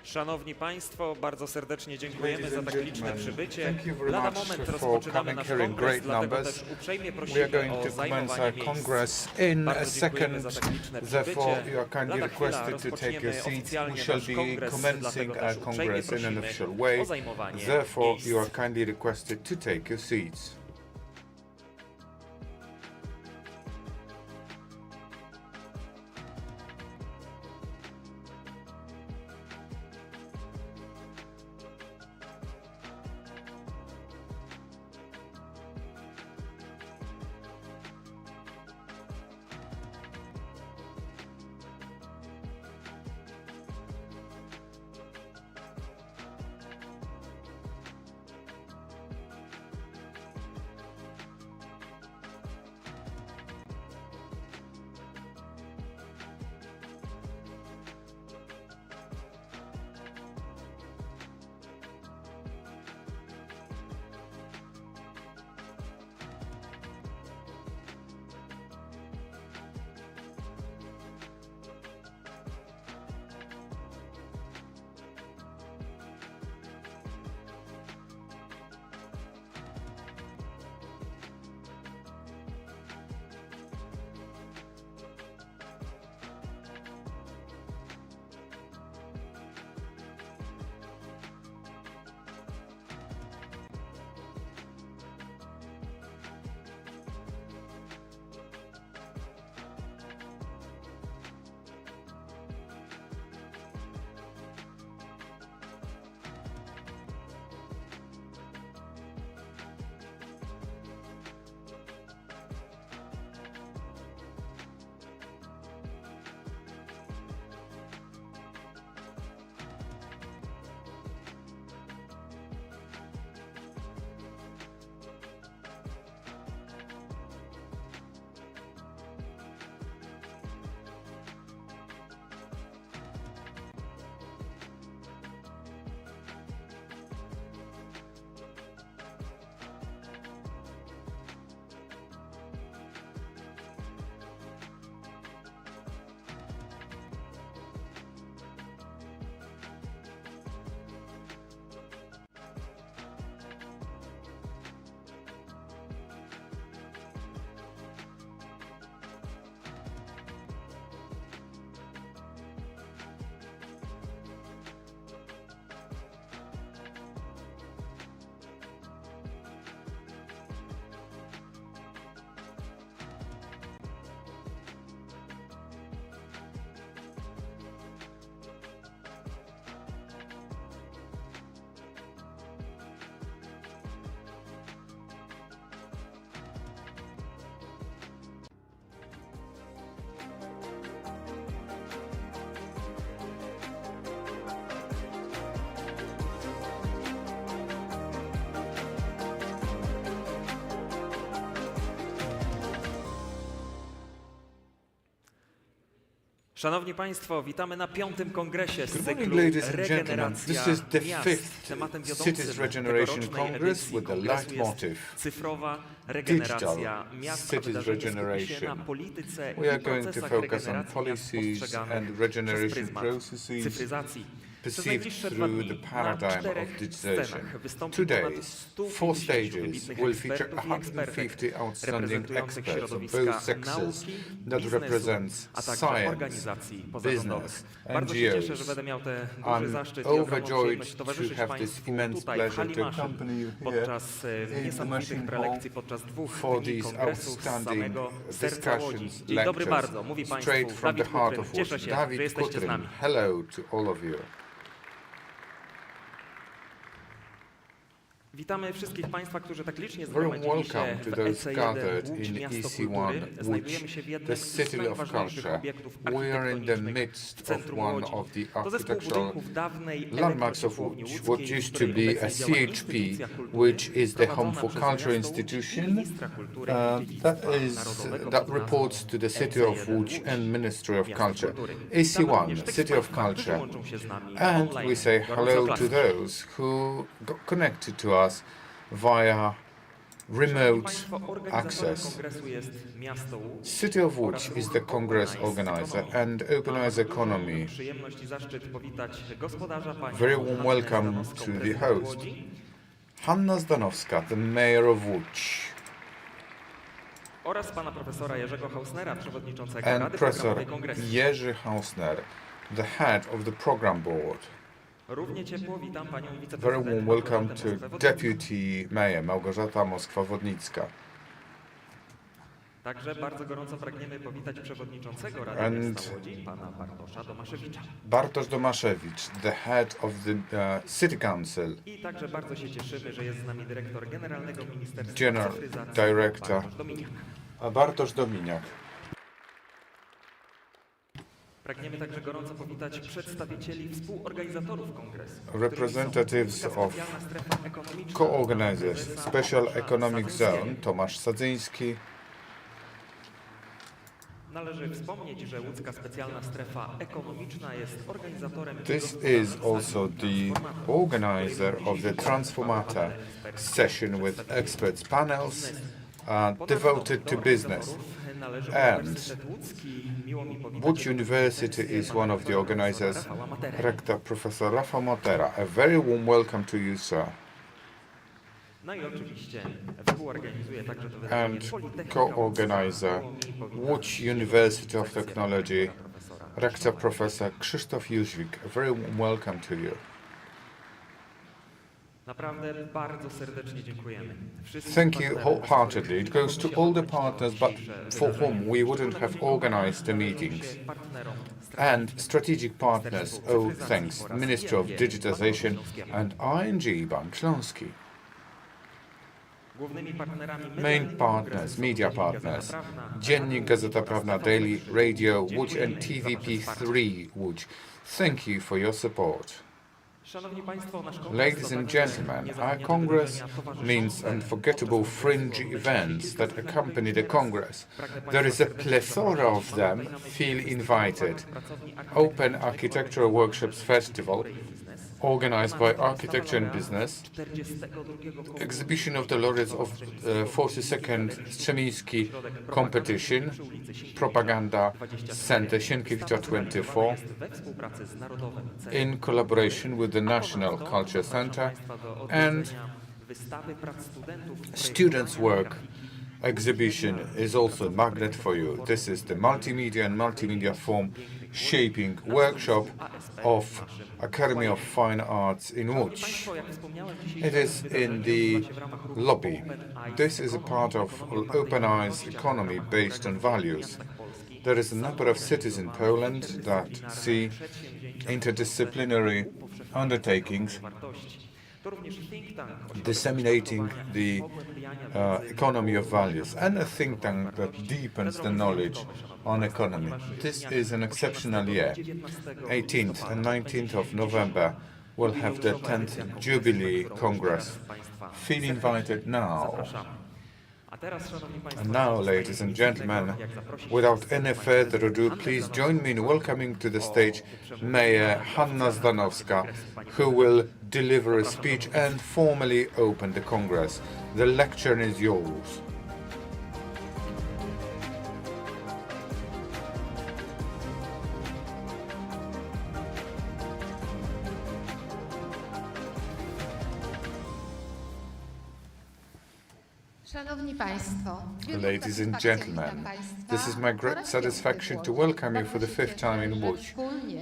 Szanowni Państwo, bardzo serdecznie dziękujemy za tak liczne przybycie. Thank you very Lada much moment for rozpoczynamy coming nasz here in kongres, great dlatego numbers. też uprzejmie We are prosimy going o to commence zajmowanie our miejsc. Congress in a Bardzo dziękujemy second, za tak liczne therefore przybycie. you are kindly Lada chwila requested to take your rozpoczniemy seats. We oficjalnie shall nasz be kongres, commencing dlatego our też uprzejmie Congress in an prosimy official way, o zajmowanie therefore miejsc. you are kindly requested to take your seats. Szanowni Państwo, witamy na 5. kongresie z Good morning, cyklu ladies and gentlemen. Regeneracja This is the miast. fifth Tematem Cities wiodącym Regeneration tegorocznej Congress edycji with the kongresu leitmotiv jest cyfrowa regeneracja miast, a Cities wydarzenie skupi się na Regeneration. polityce We are i going to procesach focus on regeneracji miast policies postrzeganych and przez regeneration pryzmat processes cyfryzacji. Przez perceived najbliższe 2 through dni the na paradigm 4 of digitization. scenach wystąpi 2 ponad days, 150 4 stages wybitnych will feature ekspertów i ekspertek 150 outstanding reprezentujących experts of środowiska both sexes nauki, that biznesu, represents a także science, organizacji pozarządowych. business, Bardzo się cieszę, że NGOs. będę miał ten duży I'm zaszczyt i ogromną overjoyed przyjemność to towarzyszyć have this Państwu immense tutaj w pleasure hali to maszyn accompany you here podczas in the niesamowitych machine prelekcji hall podczas 2 for dni these kongresu z outstanding samego serca Łodzi. discussions, Dzień dobry lectures, bardzo, mówi straight Państwu from the Dawid heart Kutryn. of Cieszę Łódź. się, że Dawid jesteście z Kutryn, nami. hello to all of you. Witamy wszystkich Państwa, którzy tak licznie Very zgromadzili się welcome w to those EC1 gathered Łódź, in miasto EC1 kultury. Znajdujemy się w Łódź, jednym the z city of najważniejszych culture. obiektów We are in the architektonicznych w midst of centrum one Łodzi. of the To zespół architectural budynków dawnej landmarks of elektrociepłowni Łódź, what łódzkiej, used w to której be a obecnie działa CHP, instytucja kultury, which is the Home prowadzona for przez Culture miasto Łódź i institution ministra kultury i dziedzictwa narodowego that pod reports nazwą to the City of EC1 Łódź and Ministry of Miasto Culture. Kultury. Witamy AC1, również tych City z of Państwa, którzy Culture. łączą się z nami And online. we say Gorące hello to oklaski. those who got connected to us via remote Państwo, organizatorem access. kongresu jest miasto Łódź. City of Łódź oraz is the Group Congress Organized organizer Economy. and organizes Mam economy. dużą przyjemność i zaszczyt powitać gospodarza panią Very warm Hannę welcome Zdanowską, to the prezydent host. Łodzi, Hanna Zdanowska, the mayor of Łódź, oraz pana profesora Jerzego Hausnera, przewodniczącego and Rady Professor Programowej Kongresu. Jerzy Hausner, the head of the program board. Równie ciepło witam panią Very wiceprezydent warm welcome Małgorzatę to Moskwa-Wodnicką. Deputy Mayor Małgorzata Moskwa-Wodnicka. Także bardzo gorąco pragniemy powitać przewodniczącego Rady And Miasta Łodzi, pana Bartosza Domaszewicza. Bartosz Domaszewicz, the head of the City Council, I także bardzo się cieszymy, że jest z nami dyrektor Generalnego Ministerstwa General Cyfryzacji Director. Bartosz Dominiak. a Bartosz Dominiak. Pragniemy także gorąco powitać przedstawicieli współorganizatorów kongresu, Representatives którymi są of Specjalna Strefa Ekonomiczna Co-organizers, Prezesa Special Tomasza Economic Sadzyńskiego. Zone, Tomasz Sadzyński. Należy wspomnieć, że łódzka specjalna strefa ekonomiczna jest organizatorem This is also the organizer of the Transformata session with experts panels devoted to business. And Łódź University is one of the organizers, Rector Professor Rafał Matera. A very warm welcome to you, sir. No i oczywiście współorganizuje także to wydarzenie And Politechnika co-organizer Łódź University of Technology, profesora Rector Professor Krzysztof Jóźwik. A very warm welcome to you. Naprawdę bardzo serdecznie dziękujemy. Wszystkim Thank you partnerom, wholeheartedly. It goes to all the partners, but for whom we wouldn't have Szanowni organized the Państwo, meetings. partnerom And strategic partners, oh thanks, Ministry of Digitization and ING Bank Śląski. Głównymi partnerami Main partners, media partners, Dziennik Gazeta Prawna, Daily Radio, Łódź and TVP3 Łódź. Thank you for your support. Szanowni Państwo, nasz kongres Ladies to and także gentlemen, our niezapomniane Congress wydarzenia towarzyszące means unforgettable fringe events that accompany the Congress. There is a plethora of them. Feel invited. Open Architectural Workshops Festival, organized by Architecture and Business. Exhibition of the laureates of 42nd Strzemiński Competition. Propaganda Center Sienkiewicza 24. In collaboration with the National Culture Center and Students' Work exhibition is also a magnet for you. This is the Multimedia and Multimedia Form Shaping Workshop of Academy of Fine Arts in Łódź. It is in the lobby. This is a part of Open Eyes economy based on values. There is a number of cities in Poland that see interdisciplinary undertakings disseminating the economy of values and a think tank that deepens the knowledge on economy. This is an exceptional year. 18th and 19th of November we'll have the 10th Jubilee Congress. Feel invited now. And now, ladies and gentlemen, without any further ado, please join me in welcoming to the stage Mayor Hanna Zdanowska, who will deliver a speech and formally open the Congress. The lecture is yours. Szanowni Państwo, Ladies and gentlemen, this is my great satisfaction to welcome you for the fifth time in Łódź.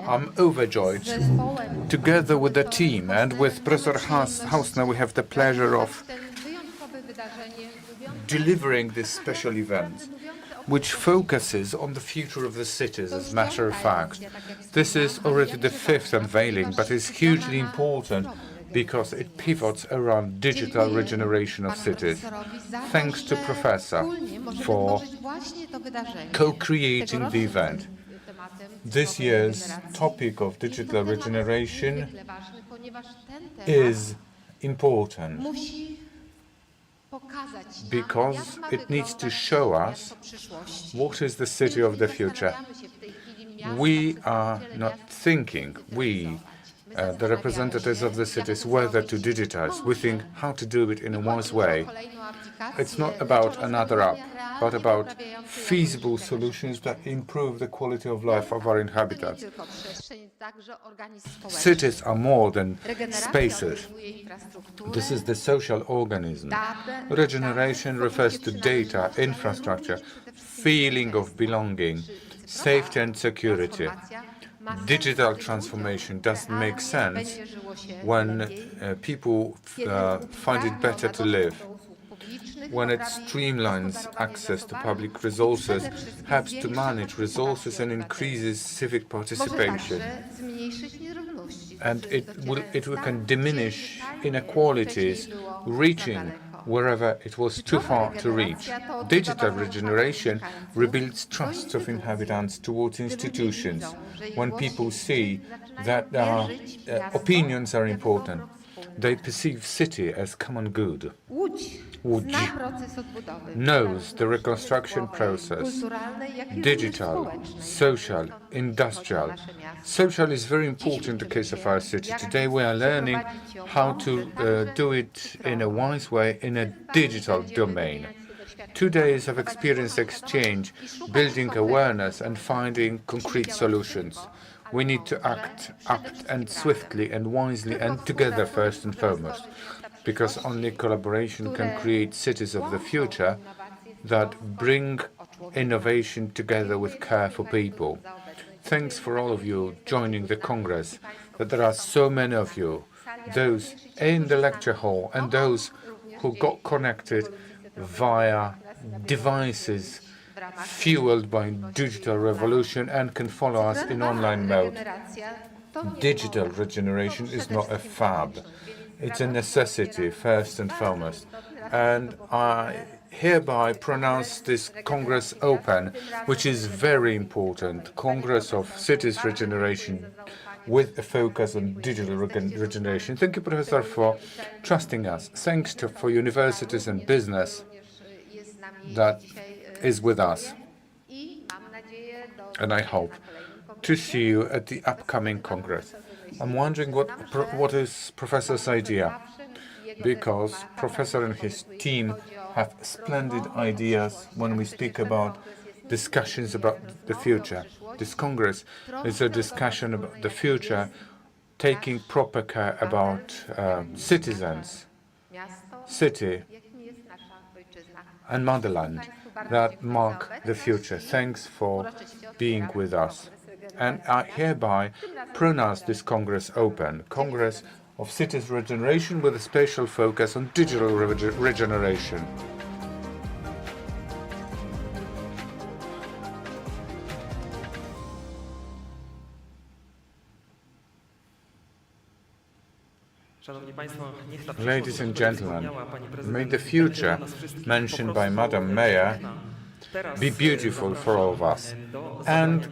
I'm overjoyed. Together with the team and with Professor Hausner, we have the pleasure of delivering this special event, which focuses on the future of the cities, as a matter of fact. This is already the fifth unveiling, but it's hugely important because it pivots around digital regeneration of cities. Thanks to Professor for co-creating the event. This year's topic of digital regeneration is important because it needs to show us what is the city of the future. We are not thinking, the representatives of the cities, whether to digitize. We think how to do it in a wise way. it's not about another app, but about feasible solutions that improve the quality of life of our inhabitants. Cities are more than spaces. This is the social organism. Regeneration refers to data, infrastructure, feeling of belonging, safety and security. Digital transformation doesn't make sense when people find it better to live, when it streamlines access to public resources, helps to manage resources and increases civic participation. And it can diminish inequalities, reaching wherever it was too far to reach. Digital regeneration rebuilds trust of inhabitants towards institutions when people see that opinions are important. They perceive city as common good. Łódź knows the reconstruction process, digital, social, industrial. Social is very important in the case of our city. Today we are learning how to do it in a wise way in a digital domain. 2 days of experience exchange, building awareness and finding concrete solutions. We need to act and swiftly and wisely and together first and foremost, because only collaboration can create cities of the future that bring innovation together with care for people. Thanks for all of you joining the Congress, that there are so many of you, those in the lecture hall and those who got connected via devices fueled by digital revolution and can follow us in online mode. Digital regeneration is not a fad. It's a necessity, first and foremost. And I hereby pronounce this Congress open, which is very important. Congress of Cities Regeneration with a focus on digital regeneration. Thank you, Professor, for trusting us. Thanks for universities and business that is with us. And I hope to see you at the upcoming Congress. I'm wondering what is Professor's idea, because Professor and his team have splendid ideas when we speak about discussions about the future. This Congress is a discussion about the future, taking proper care about citizens, city, and motherland that mark the future. Thanks for being with us. And I hereby pronounce this Congress open. Congress of Cities Regeneration with a special focus on digital regeneration. Ladies and gentlemen, may the future mentioned by Madam Mayor be beautiful for all of us. And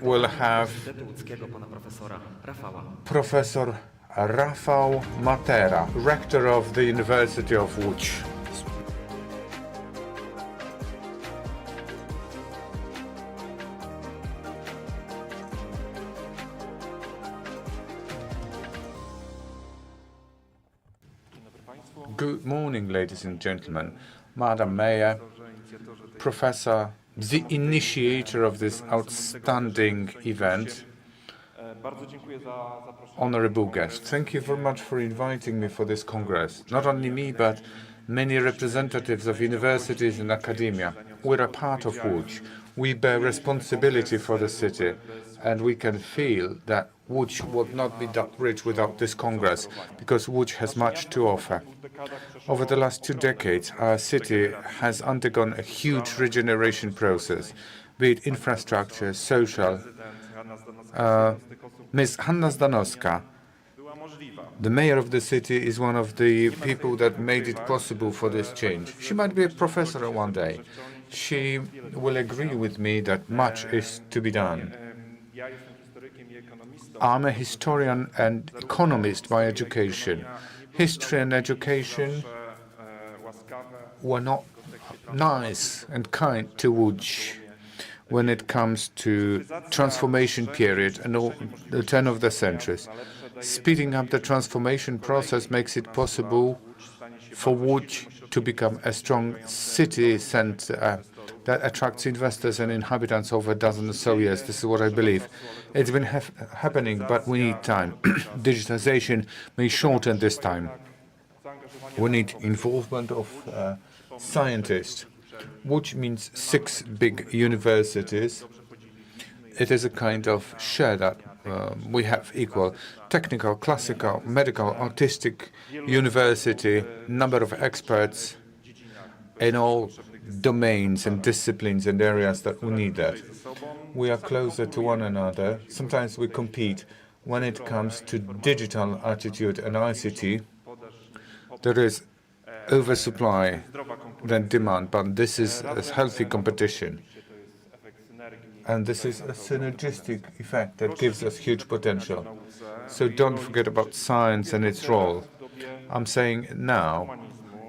we'll have Professor Rafał Matera, Rector of the University of Łódź. Good morning, ladies and gentlemen. Madam Mayor, Professor, the initiator of this outstanding event, honorable guest, thank you very much for inviting me for this Congress. Not only me, but many representatives of universities and academia. We're a part of Łódź. We bear responsibility for the city, and we can feel that Łódź would not be that rich without this Congress, because Łódź has much to offer. Over the last 2 decades, our city has undergone a huge regeneration process, be it infrastructure, social. Ms. Hanna Zdanowska, the mayor of the city, is one of the people that made it possible for this change. She might be a professor one day. She will agree with me that much is to be done. I'm a historian and economist by education. History and education were not nice and kind to Łódź when it comes to transformation period and the turn of the centuries. Speeding up the transformation process makes it possible for Łódź to become a strong city centre that attracts investors and inhabitants over a dozen or so years. This is what I believe. It's been happening, but we need time. Digitization may shorten this time. We need involvement of scientists, which means 6 big universities. It is a kind of share that we have equal. Technical, classical, medical, artistic university, number of experts in all domains and disciplines and areas that we need that. We are closer to one another. Sometimes we compete. When it comes to digital attitude and ICT, there is oversupply than demand, but this is a healthy competition. And this is a synergistic effect that gives us huge potential. So don't forget about science and its role. I'm saying now,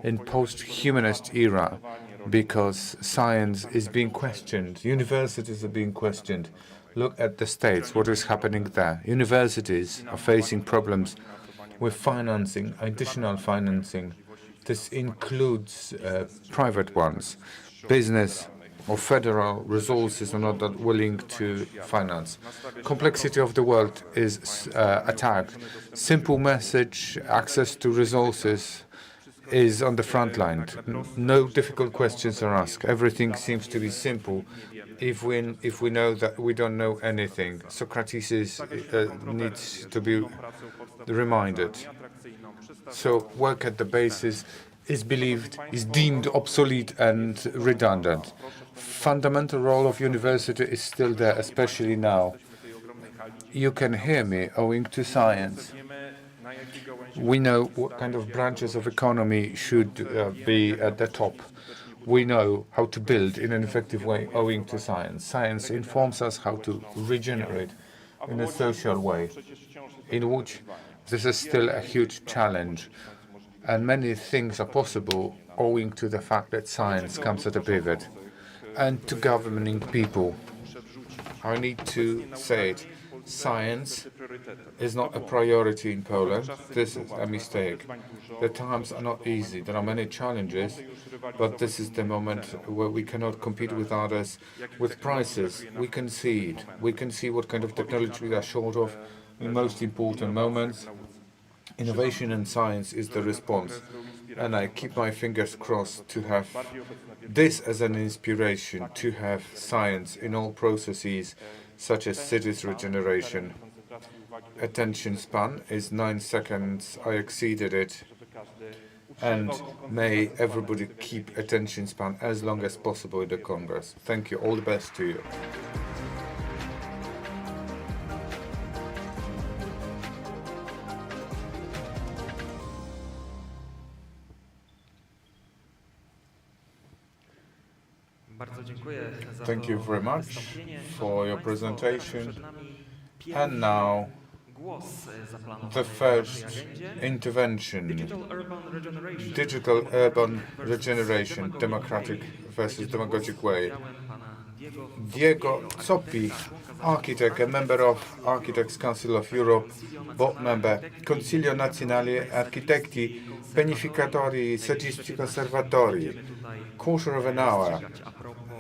in post-humanist era, because science is being questioned, universities are being questioned. Look at the States, what is happening there. Universities are facing problems with financing, additional financing. This includes private ones. Business or federal resources are not that willing to finance. Complexity of the world is attacked. Simple message, access to resources is on the front line. No difficult questions are asked. Everything seems to be simple if we know that we don't know anything. Socrates needs to be reminded. So work at the basis is deemed obsolete and redundant. Fundamental role of university is still there, especially now. You can hear me owing to science. We know what kind of branches of economy should be at the top. We know how to build in an effective way owing to science. Science informs us how to regenerate in a social way. In which this is still a huge challenge. And many things are possible owing to the fact that science comes at a pivot. And to governing people, I need to say it, science is not a priority in Poland. This is a mistake. The times are not easy. There are many challenges, but this is the moment where we cannot compete with others with prices. We can see it. We can see what kind of technology we are short of in most important moments. Innovation and science is the response, and I keep my fingers crossed to have this as an inspiration, to have science in all processes, such as cities regeneration. Attention span is 9 seconds. I exceeded it, and may everybody keep attention span as long as possible in the Congress. Thank you. All the best to you. Thank you very much for your presentation. And now, the first intervention, digital urban regeneration, democratic versus demagogic way. Diego Zoppi, architect, a member of Architects Council of Europe, board member, Consiglio Nazionale Architetti Pianificatori Saggisti Conservatori. Quarter of an hour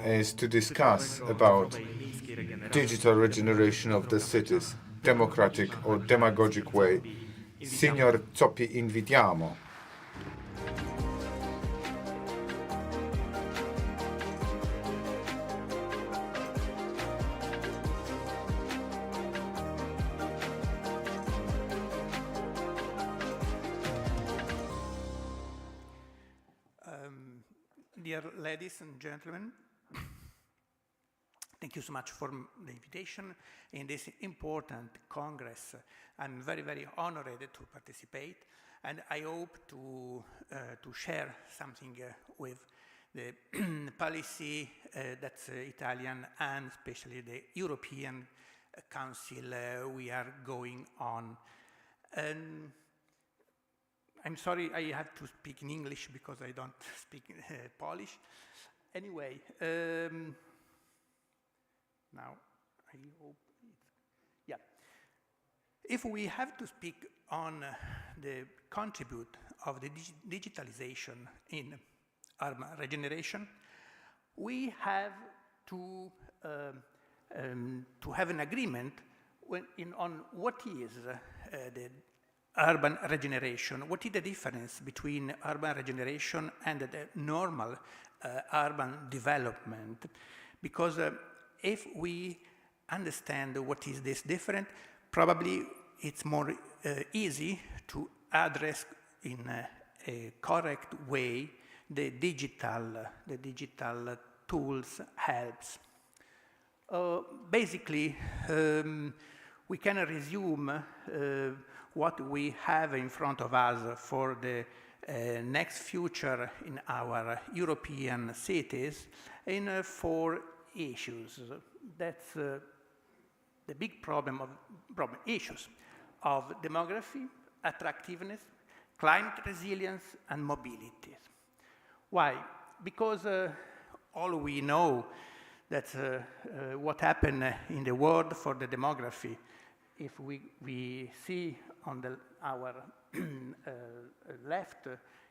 is to discuss about digital regeneration of the cities, democratic or demagogic way. Signor Zoppi, invitiamo. Dear ladies and gentlemen, thank you so much for the invitation in this important Congress. I'm very, very honored to participate, and I hope to share something with the policy that's Italian and especially the European Council we are going on. I'm sorry I have to speak in English because I don't speak Polish. Anyway, now I hope If we have to speak on the contribute of the digitalization in urban regeneration, we have to have an agreement on what is the urban regeneration, what is the difference between urban regeneration and the normal urban development. Because if we understand what is this different, probably it's more easy to address in a correct way the digital tools helps. Basically, we can resume what we have in front of us for the next future in our European cities in 4 issues. That's the big issues of demography, attractiveness, climate resilience, and mobility. Why? Because all we know that what happened in the world for the demography, if we see on our left,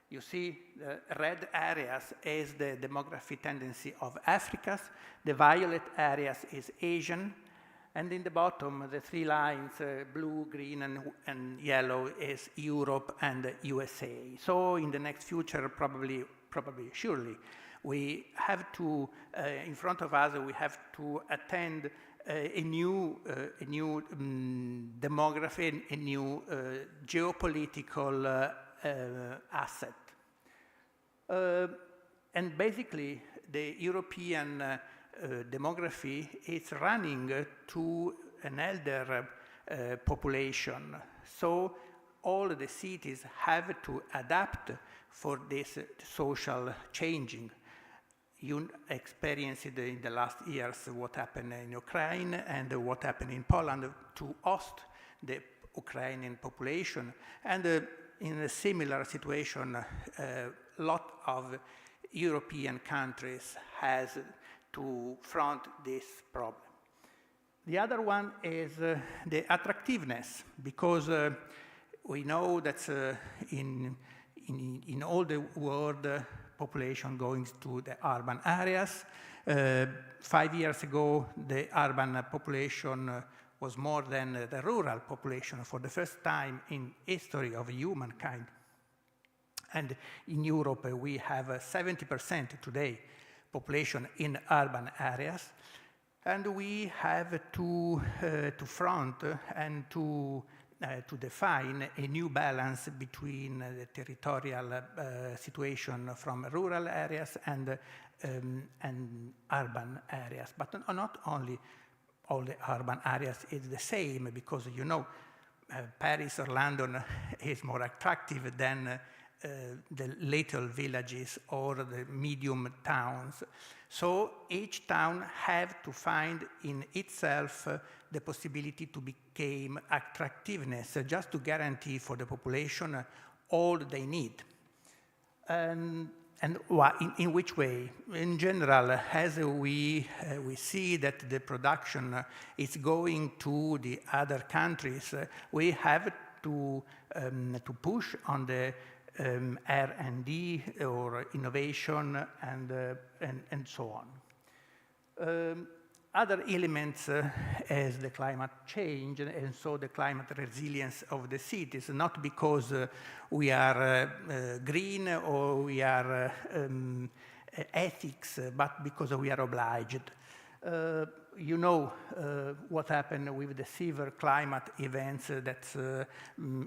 you see the red areas is the demography tendency of Africa, the violet areas is Asian, and in the bottom, the 3 lines, blue, green, and yellow, is Europe and USA. So in the next future, probably, surely, we have to, in front of us, we have to attend a new demography, a new geopolitical asset. And basically, the European demography is running to an elder population. So all the cities have to adapt for this social changing. You experienced in the last years what happened in Ukraine and what happened in Poland to host the Ukrainian population. And in a similar situation, a lot of European countries has to front this problem. The other one is the attractiveness, because we know that in all the world, population going to the urban areas. 5 years ago, the urban population was more than the rural population for the first time in history of humankind. And in Europe, we have 70% today population in urban areas. And we have to front and to define a new balance between the territorial situation from rural areas and urban areas. But not only all the urban areas is the same, because you know Paris or London is more attractive than the little villages or the medium towns. So each town have to find in itself the possibility to become attractiveness, just to guarantee for the population all they need. And in which way? In general, as we see that the production is going to the other countries, we have to push on the R&D or innovation and so on. Other elements is the climate change, and so the climate resilience of the cities, not because we are green or we are ethics, but because we are obliged. You know what happened with the severe climate events that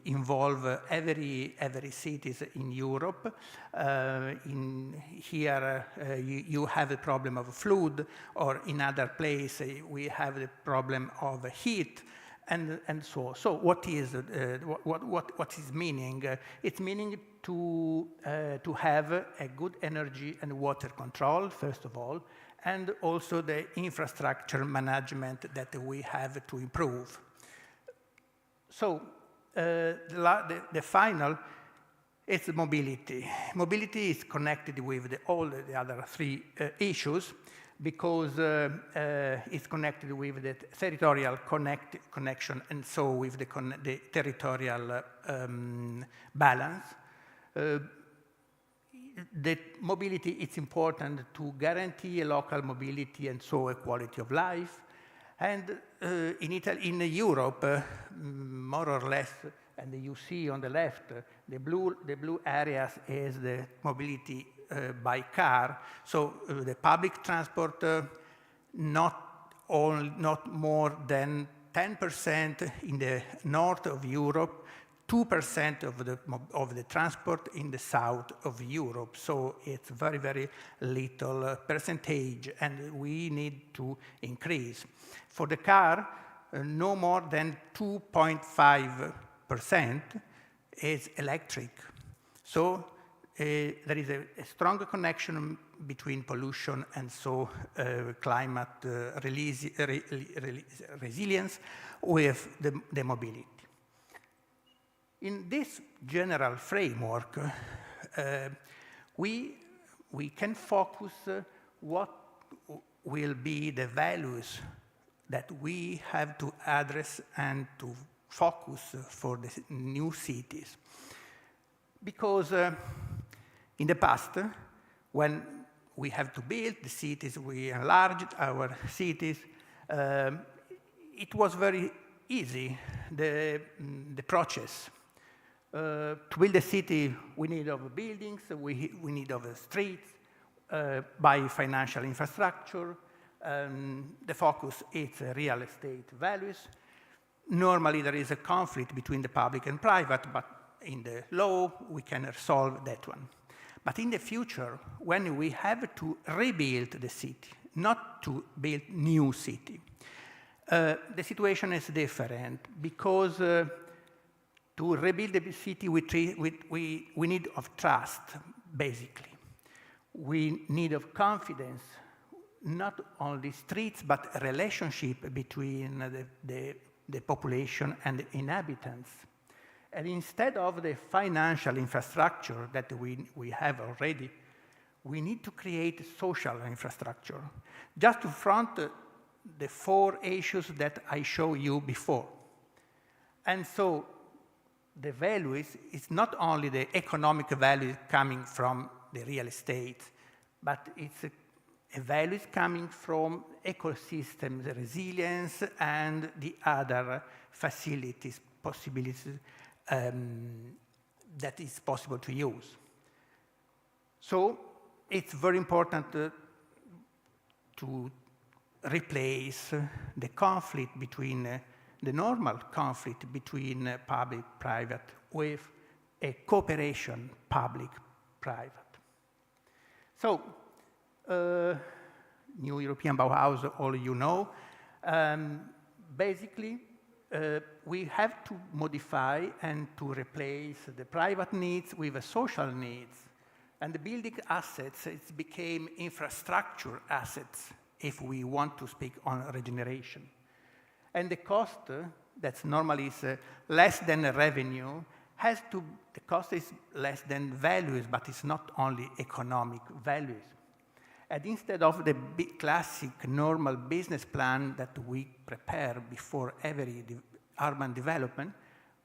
involve every cities in Europe. Here you have a problem of flood, or in other place we have the problem of heat, and so on. So what is meaning? It's meaning to have a good energy and water control, first of all, and also the infrastructure management that we have to improve. So the final is mobility. Mobility is connected with all the other 3 issues, because it's connected with the territorial connection and so with the territorial balance. The mobility, it's important to guarantee a local mobility and so a quality of life. And in Europe, more or less, and you see on the left, the blue areas is the mobility by car. So the public transport, not more than 10% in the north of Europe, 2% of the transport in the south of Europe. So it's very, very little percentage, and we need to increase. For the car, no more than 2.5% is electric. So there is a strong connection between pollution and so climate resilience with the mobility. In this general framework, we can focus what will be the values that we have to address and to focus for the new cities. Because in the past, when we have to build the cities, we enlarged our cities, it was very easy, the process. To build a city, we need of buildings, we need of streets, by financial infrastructure. The focus is real estate values. Normally, there is a conflict between the public and private, but in the law, we can resolve that one. But in the future, when we have to rebuild the city, not to build new city, the situation is different because to rebuild the city, we need of trust, basically. We need of confidence, not only streets, but a relationship between the population and the inhabitants. And instead of the financial infrastructure that we have already, we need to create social infrastructure, just to front the 4 issues that I showed you before. And so the value is not only the economic value coming from the real estate, but it's a value coming from ecosystem resilience and the other facilities, possibilities that is possible to use. So it's very important to replace the conflict between the normal conflict between public-private with a cooperation public-private. So, New European Bauhaus, all you know, basically we have to modify and to replace the private needs with the social needs. And the building assets, it became infrastructure assets if we want to speak on regeneration. And the cost, that normally is less than the revenue, the cost is less than values, but it's not only economic values. And instead of the classic normal business plan that we prepare before every urban development,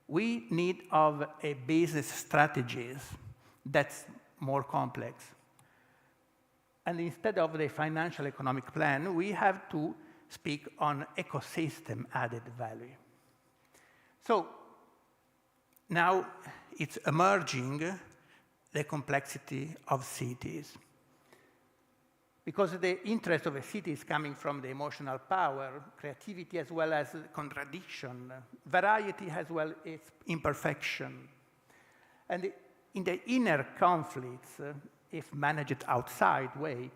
we need of a business strategies that's more complex. And instead of the financial economic plan, we have to speak on ecosystem added value. So now it's emerging the complexity of cities. Because the interest of a city is coming from the emotional power, creativity as well as contradiction, variety as well as imperfection. And in the inner conflicts, if managed outside way,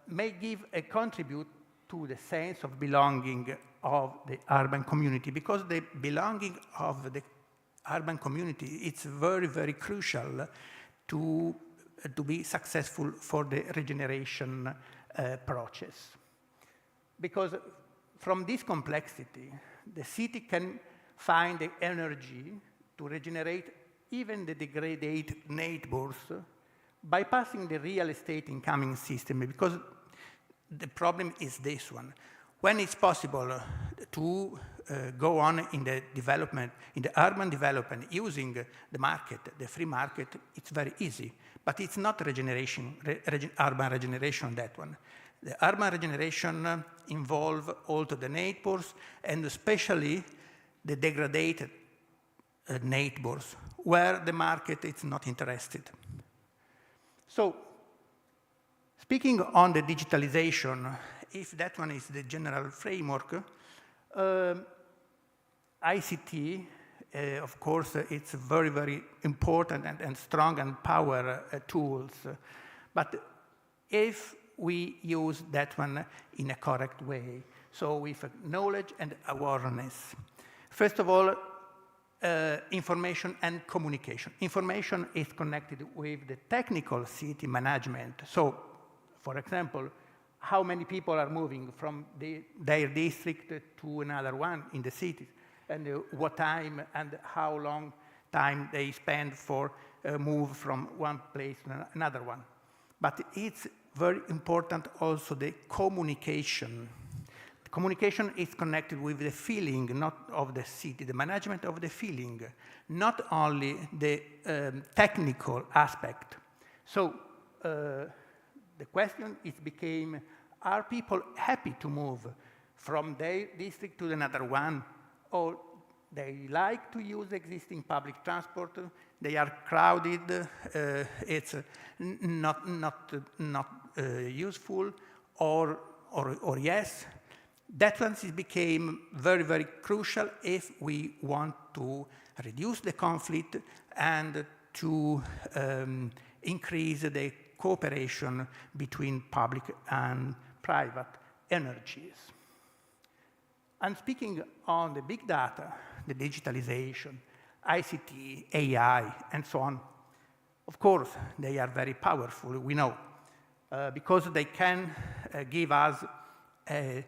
may give a contribute to the sense of belonging of the urban community, because the belonging of the urban community, it's very, very crucial to be successful for the regeneration process. Because from this complexity, the city can find the energy to regenerate even the degraded neighbors, bypassing the real estate incoming system, because the problem is this one. When it's possible to go on in the development, in the urban development, using the market, the free market, it's very easy. But it's not regeneration, urban regeneration, that one. The urban regeneration involves also the neighbors, and especially the degraded neighbors, where the market is not interested. So, speaking on the digitalization, if that one is the general framework, ICT, of course, it's very, very important and strong and power tools. But if we use that one in a correct way, so with knowledge and awareness. First of all, information and communication. Information is connected with the technical city management. So, for example, how many people are moving from their district to another one in the cities, and what time and how long time they spend for move from one place to another one. But it's very important also the communication. The communication is connected with the feeling, not of the city, the management of the feeling, not only the technical aspect. So the question became, are people happy to move from their district to another one, or they like to use existing public transport, they are crowded, it's not useful, or yes? That one became very, very crucial if we want to reduce the conflict and to increase the cooperation between public and private energies. And speaking on the big data, the digitalization, ICT, AI, and so on, of course, they are very powerful, we know, because they can give us a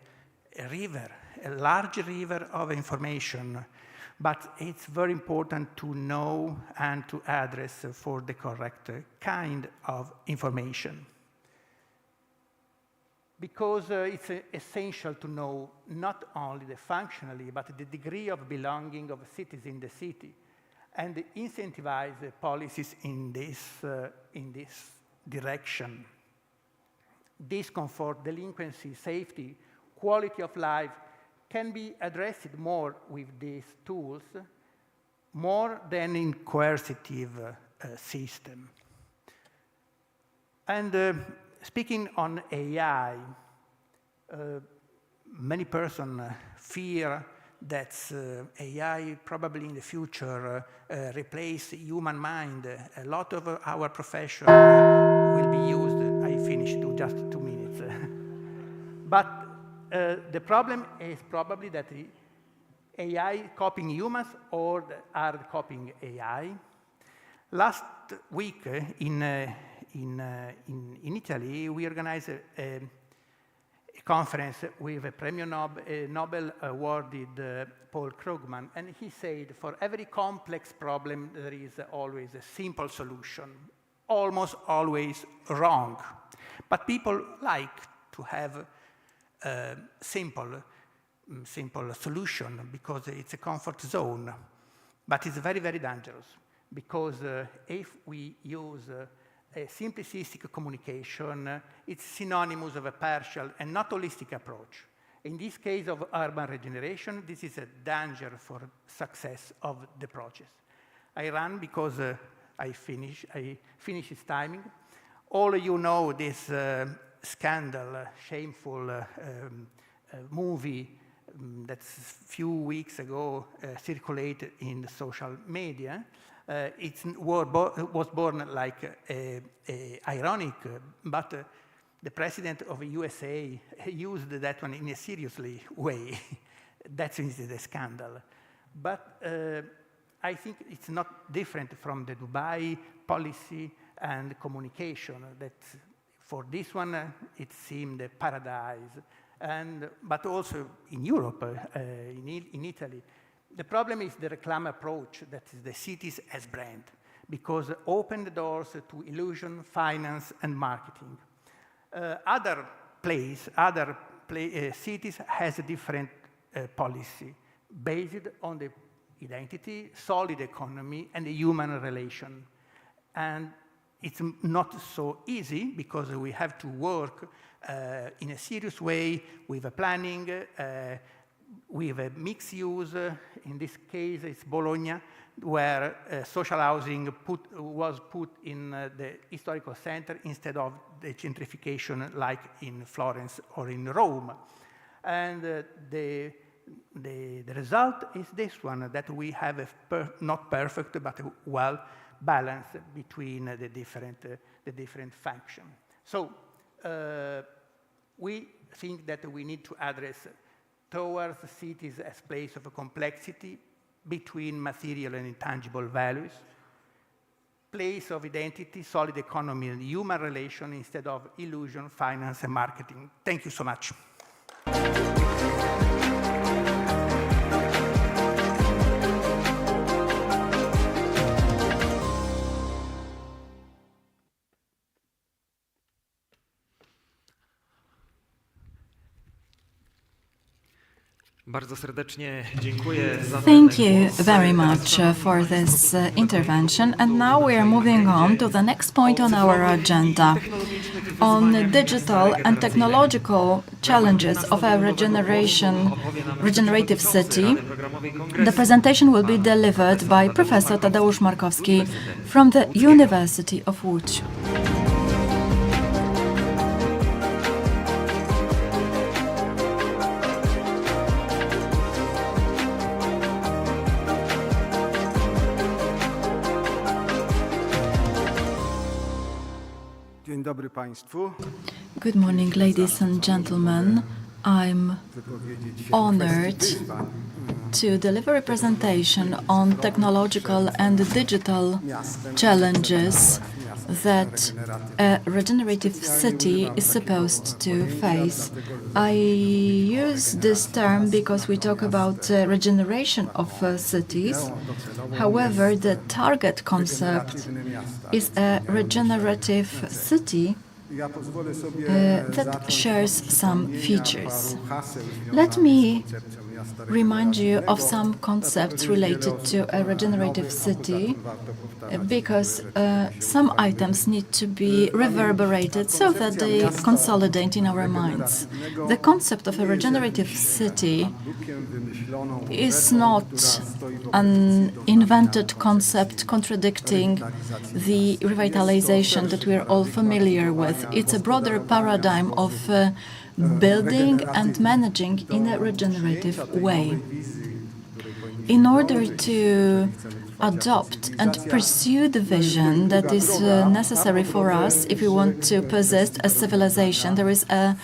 river, a large river of information, but it's very important to know and to address for the correct kind of information. Because it's essential to know not only the functionality, but the degree of belonging of cities in the city, and incentivize the policies in this direction. Discomfort, delinquency, safety, quality of life can be addressed more with these tools, more than in coercive system. And speaking on AI, many persons fear that AI probably in the future replace human mind. A lot of our profession will be used. I finished in just 2 minutes. But the problem is probably that the AI copying humans or are copying AI. Last week in Italy, we organized a conference with a Nobel awarded Paul Krugman, and he said, for every complex problem, there is always a simple solution, almost always wrong. But people like to have a simple solution because it's a comfort zone. But it's very, very dangerous because if we use a simplistic communication, it's synonymous of a partial and not holistic approach. In this case of urban regeneration, this is a danger for success of the project. I run because I finish its timing. All of you know this scandal, shameful movie that a few weeks ago circulated in the social media. It was born like ironic, but the president of the USA used that one in a seriously way. That is the scandal. But I think it's not different from the Dubai policy and communication. That for this one, it seemed a paradise. But also in Europe, in Italy, the problem is the reclam approach, that is the cities as brand, because open the doors to illusion, finance, and marketing. Other cities has a different policy based on the identity, solid economy, and the human relation. And it's not so easy because we have to work in a serious way with a planning, with a mixed use. In this case, it's Bologna, where social housing was put in the historical center instead of the gentrification like in Florence or in Rome. And the result is this one, that we have a not perfect, but a well balance between the different functions. So we think that we need to address towards cities as place of complexity between material and intangible values, place of identity, solid economy, and human relation instead of illusion, finance, and marketing. Thank you so much. Bardzo serdecznie dziękuję za Thank you very much for this intervention. And now we are moving on to the next point on our agenda, on digital and technological challenges of a regenerative city. The presentation will be delivered by Professor Tadeusz Markowski from the University of Łódź. Dzień dobry Państwu. Good morning, ladies and gentlemen. I'm honored to deliver a presentation on technological and digital challenges that a regenerative city is supposed to face. I use this term because we talk about regeneration of cities. However, the target concept is a regenerative city that shares some features. Let me remind you of some concepts related to a regenerative city, because some items need to be reverberated so that they consolidate in our minds. The concept of a regenerative city is not an invented concept contradicting the revitalization that we're all familiar with. It's a broader paradigm of building and managing in a regenerative way. In order to adopt and pursue the vision that is necessary for us if we want to possess a civilization, there is a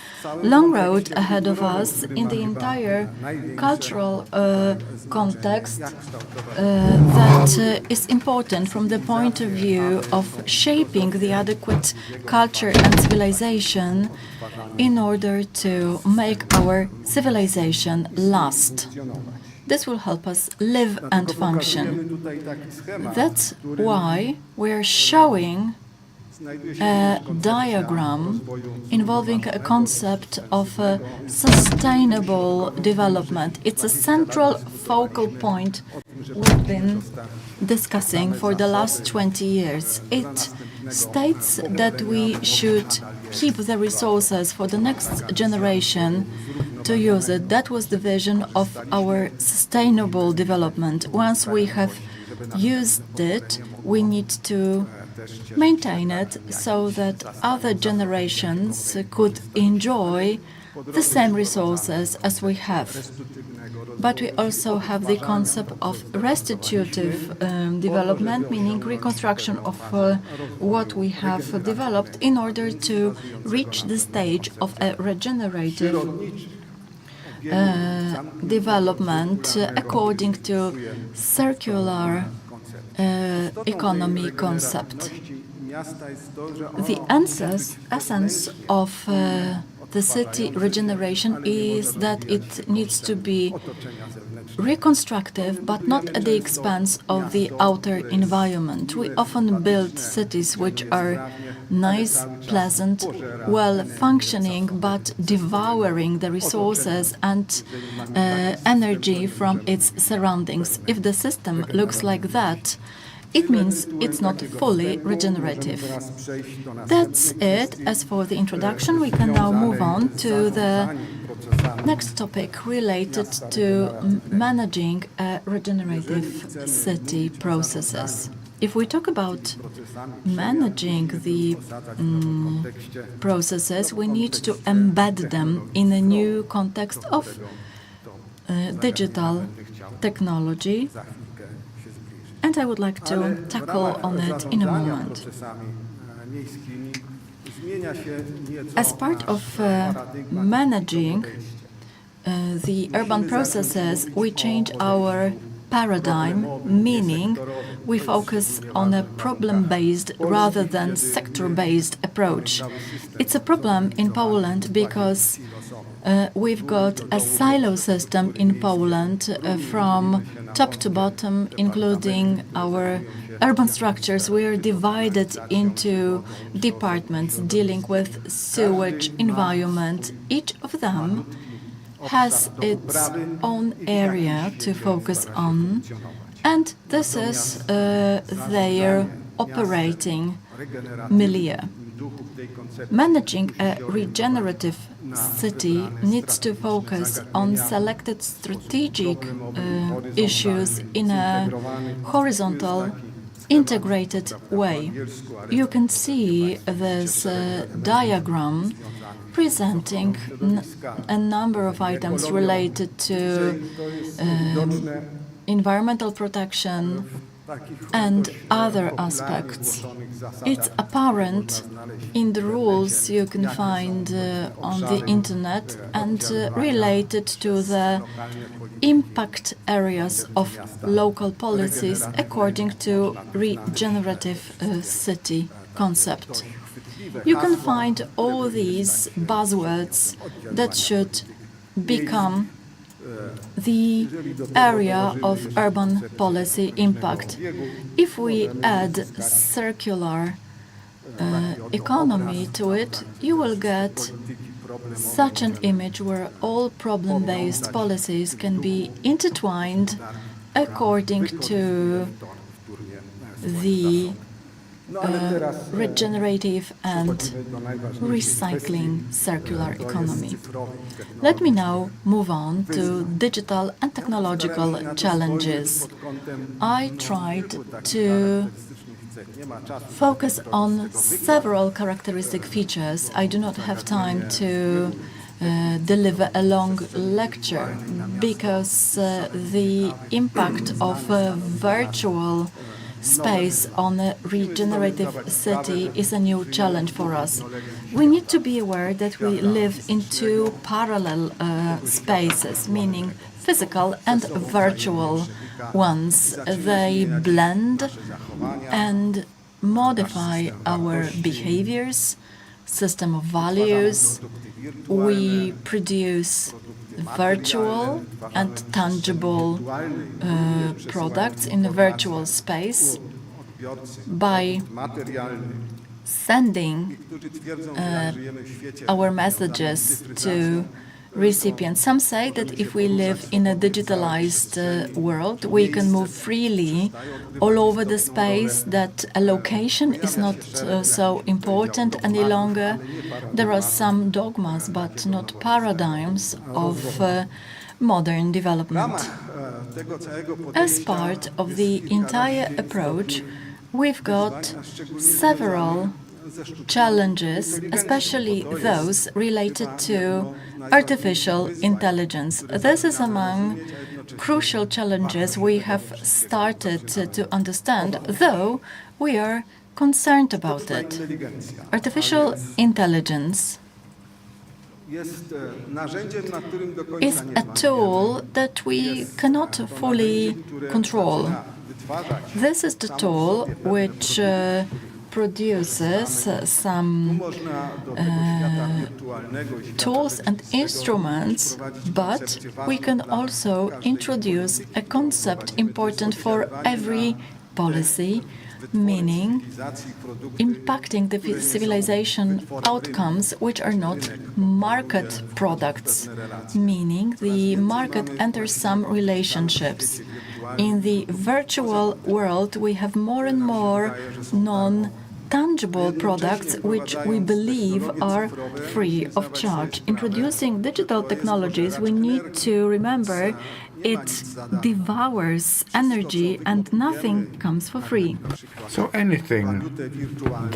long road ahead of us in the entire cultural context that is important from the point of view of shaping the adequate culture and civilization in order to make our civilization last. This will help us live and function. That's why we're showing a diagram involving a concept of sustainable development. It's a central focal point we've been discussing for the last 20 years. It states that we should keep the resources for the next generation to use it. That was the vision of our sustainable development. Once we have used it, we need to maintain it so that other generations could enjoy the same resources as we have. But we also have the concept of restitutive development, meaning reconstruction of what we have developed in order to reach the stage of a regenerative development according to circular economy concept. The essence of the city regeneration is that it needs to be reconstructive, but not at the expense of the outer environment. We often build cities which are nice, pleasant, well-functioning, but devouring the resources and energy from its surroundings. If the system looks like that, it means it's not fully regenerative. That's it. As for the introduction, we can now move on to the next topic related to managing regenerative city processes. If we talk about managing the processes, we need to embed them in a new context of digital technology, and I would like to tackle on it in a moment. As part of managing the urban processes, we change our paradigm, meaning we focus on a problem-based rather than sector-based approach. It's a problem in Poland because we've got a silo system in Poland from top to bottom, including our urban structures. We are divided into departments dealing with sewage, environment. Each of them has its own area to focus on, and this is their operating milieu. Managing a regenerative city needs to focus on selected strategic issues in a horizontal, integrated way. You can see this diagram presenting a number of items related to environmental protection and other aspects. It's apparent in the rules you can find on the internet and related to the impact areas of local policies according to regenerative city concept. You can find all these buzzwords that should become the area of urban policy impact. If we add circular economy to it, you will get such an image where all problem-based policies can be intertwined according to the regenerative and recycling circular economy. Let me now move on to digital and technological challenges. I tried to focus on several characteristic features. I do not have time to deliver a long lecture because the impact of virtual space on a regenerative city is a new challenge for us. We need to be aware that we live in two parallel spaces, meaning physical and virtual ones. They blend and modify our behaviors, system of values. We produce virtual and tangible products in the virtual space by sending our messages to recipients. Some say that if we live in a digitalized world, we can move freely all over the space, that a location is not so important any longer. There are some dogmas, but not paradigms of modern development. As part of the entire approach, we've got several challenges, especially those related to artificial intelligence. This is among crucial challenges we have started to understand, though we are concerned about it. Artificial intelligence is a tool that we cannot fully control. This is the tool which produces some tools and instruments, but we can also introduce a concept important for every policy, meaning impacting the civilization outcomes which are not market products, meaning the market enters some relationships. In the virtual world, we have more and more non-tangible products which we believe are free of charge. Introducing digital technologies, we need to remember it devours energy and nothing comes for free. So anything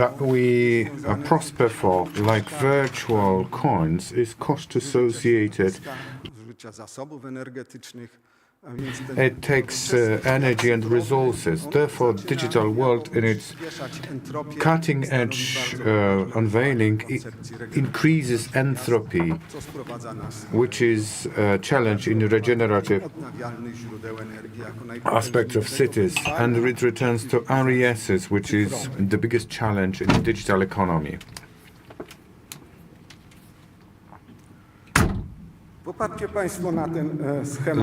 that we prosper for, like virtual coins, is cost associated. It takes energy and resources. Therefore, digital world in its cutting-edge unveiling increases entropy, which is a challenge in the regenerative aspect of cities, and it returns to RESs, which is the biggest challenge in the digital economy.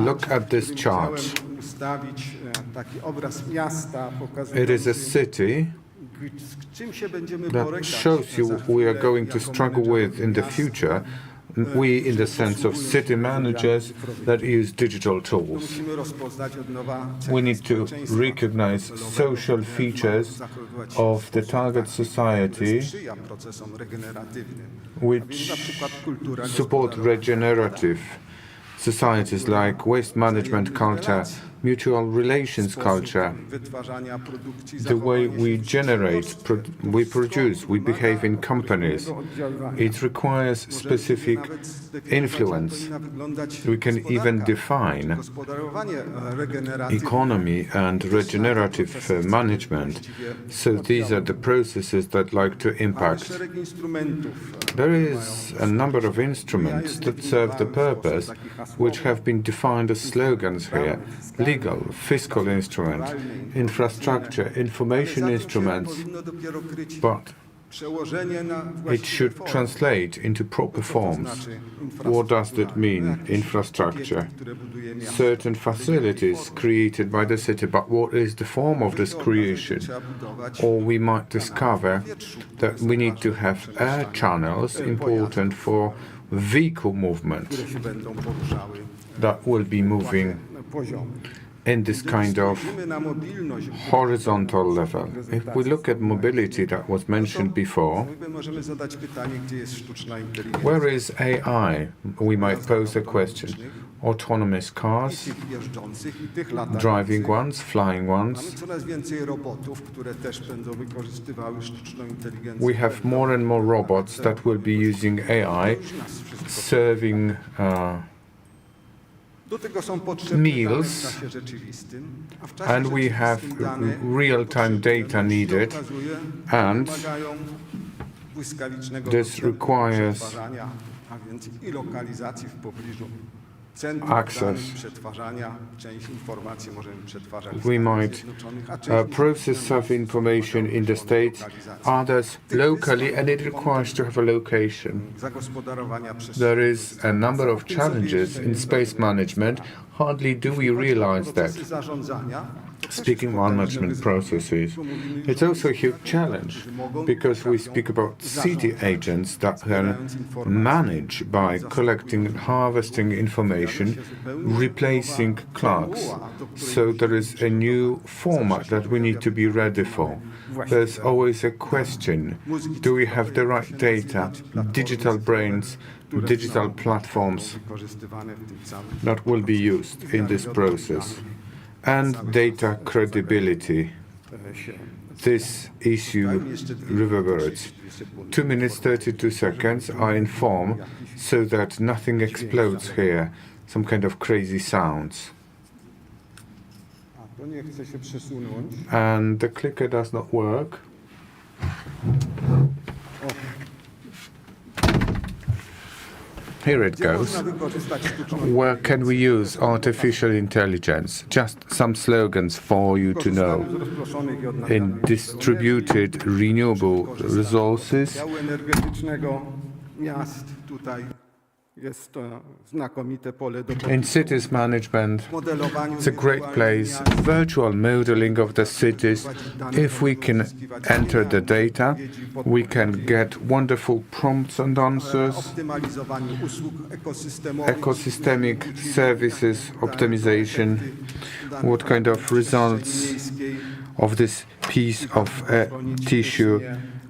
Look at this chart. It is a city that shows you what we are going to struggle with in the future. We, in the sense of city managers that use digital tools. We need to recognize social features of the target society which support regenerative societies like waste management culture, mutual relations culture, the way we generate, we produce, we behave in companies. It requires specific influence. We can even define economy and regenerative management. So these are the processes that like to impact. There is a number of instruments that serve the purpose, which have been defined as slogans here. Legal, fiscal instrument, infrastructure, information instruments, but it should translate into proper forms. What does that mean, infrastructure? Certain facilities created by the city, but what is the form of this creation? Or we might discover that we need to have air channels important for vehicle movement that will be moving in this kind of horizontal level. If we look at mobility that was mentioned before, where is AI? We might pose a question. Autonomous cars, driving ones, flying ones. We have more and more robots that will be using AI, serving meals, and we have real-time data needed, and this requires access. We might process some information in the States, others locally, and it requires to have a location. There is a number of challenges in space management. Hardly do we realize that. Speaking management processes, it's also a huge challenge because we speak about city agents that can manage by collecting and harvesting information, replacing clerks. So there is a new format that we need to be ready for. There's always a question, do we have the right data, digital brains, digital platforms that will be used in this process? And data credibility. This issue reverberates. 2 minutes 32 seconds, I inform, so that nothing explodes here, some kind of crazy sounds. And the clicker does not work. Here it goes. Where can we use artificial intelligence? Just some slogans for you to know. In distributed renewable resources, Działu energetycznego miast tutaj jest to znakomite pole do in cities management, modelowaniu it's a great place. Virtual modeling of the cities. If we can enter the data, we can get wonderful prompts and answers. optymalizowaniu usług ekosystemowych. Ecosystemic services optimization. What kind of results of this piece of tissue,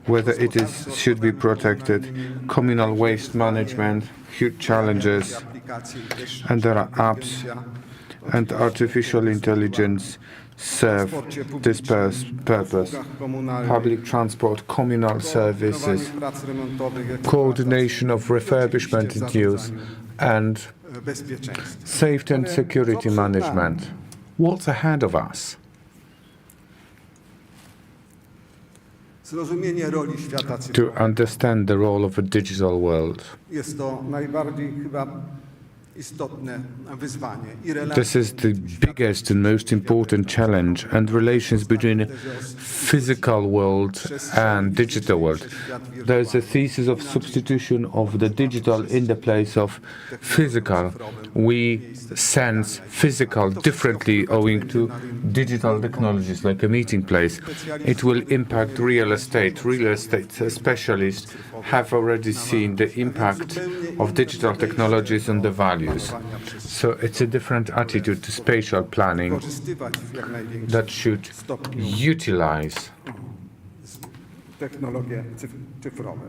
whether it should be protected, communal waste management, huge challenges, and there are apps, and artificial intelligence serve this purpose. Public transport, communal services, coordination of refurbishment and use, and safety and security management. What's ahead of us? Zrozumienie roli świata To cyfrowego. understand the role of a digital world. Jest to najbardziej chyba istotne wyzwanie i This is the biggest and most important challenge, and relations between physical world and digital world. There's a thesis of substitution of the digital in the place of physical. We sense physical differently owing to digital technologies like a meeting place. It will impact real estate. Real estate specialists have already seen the impact of digital technologies on the values. So it's a different attitude to spatial planning wykorzystywać w jak największym that should stopniu utilize technologie cyfrowe.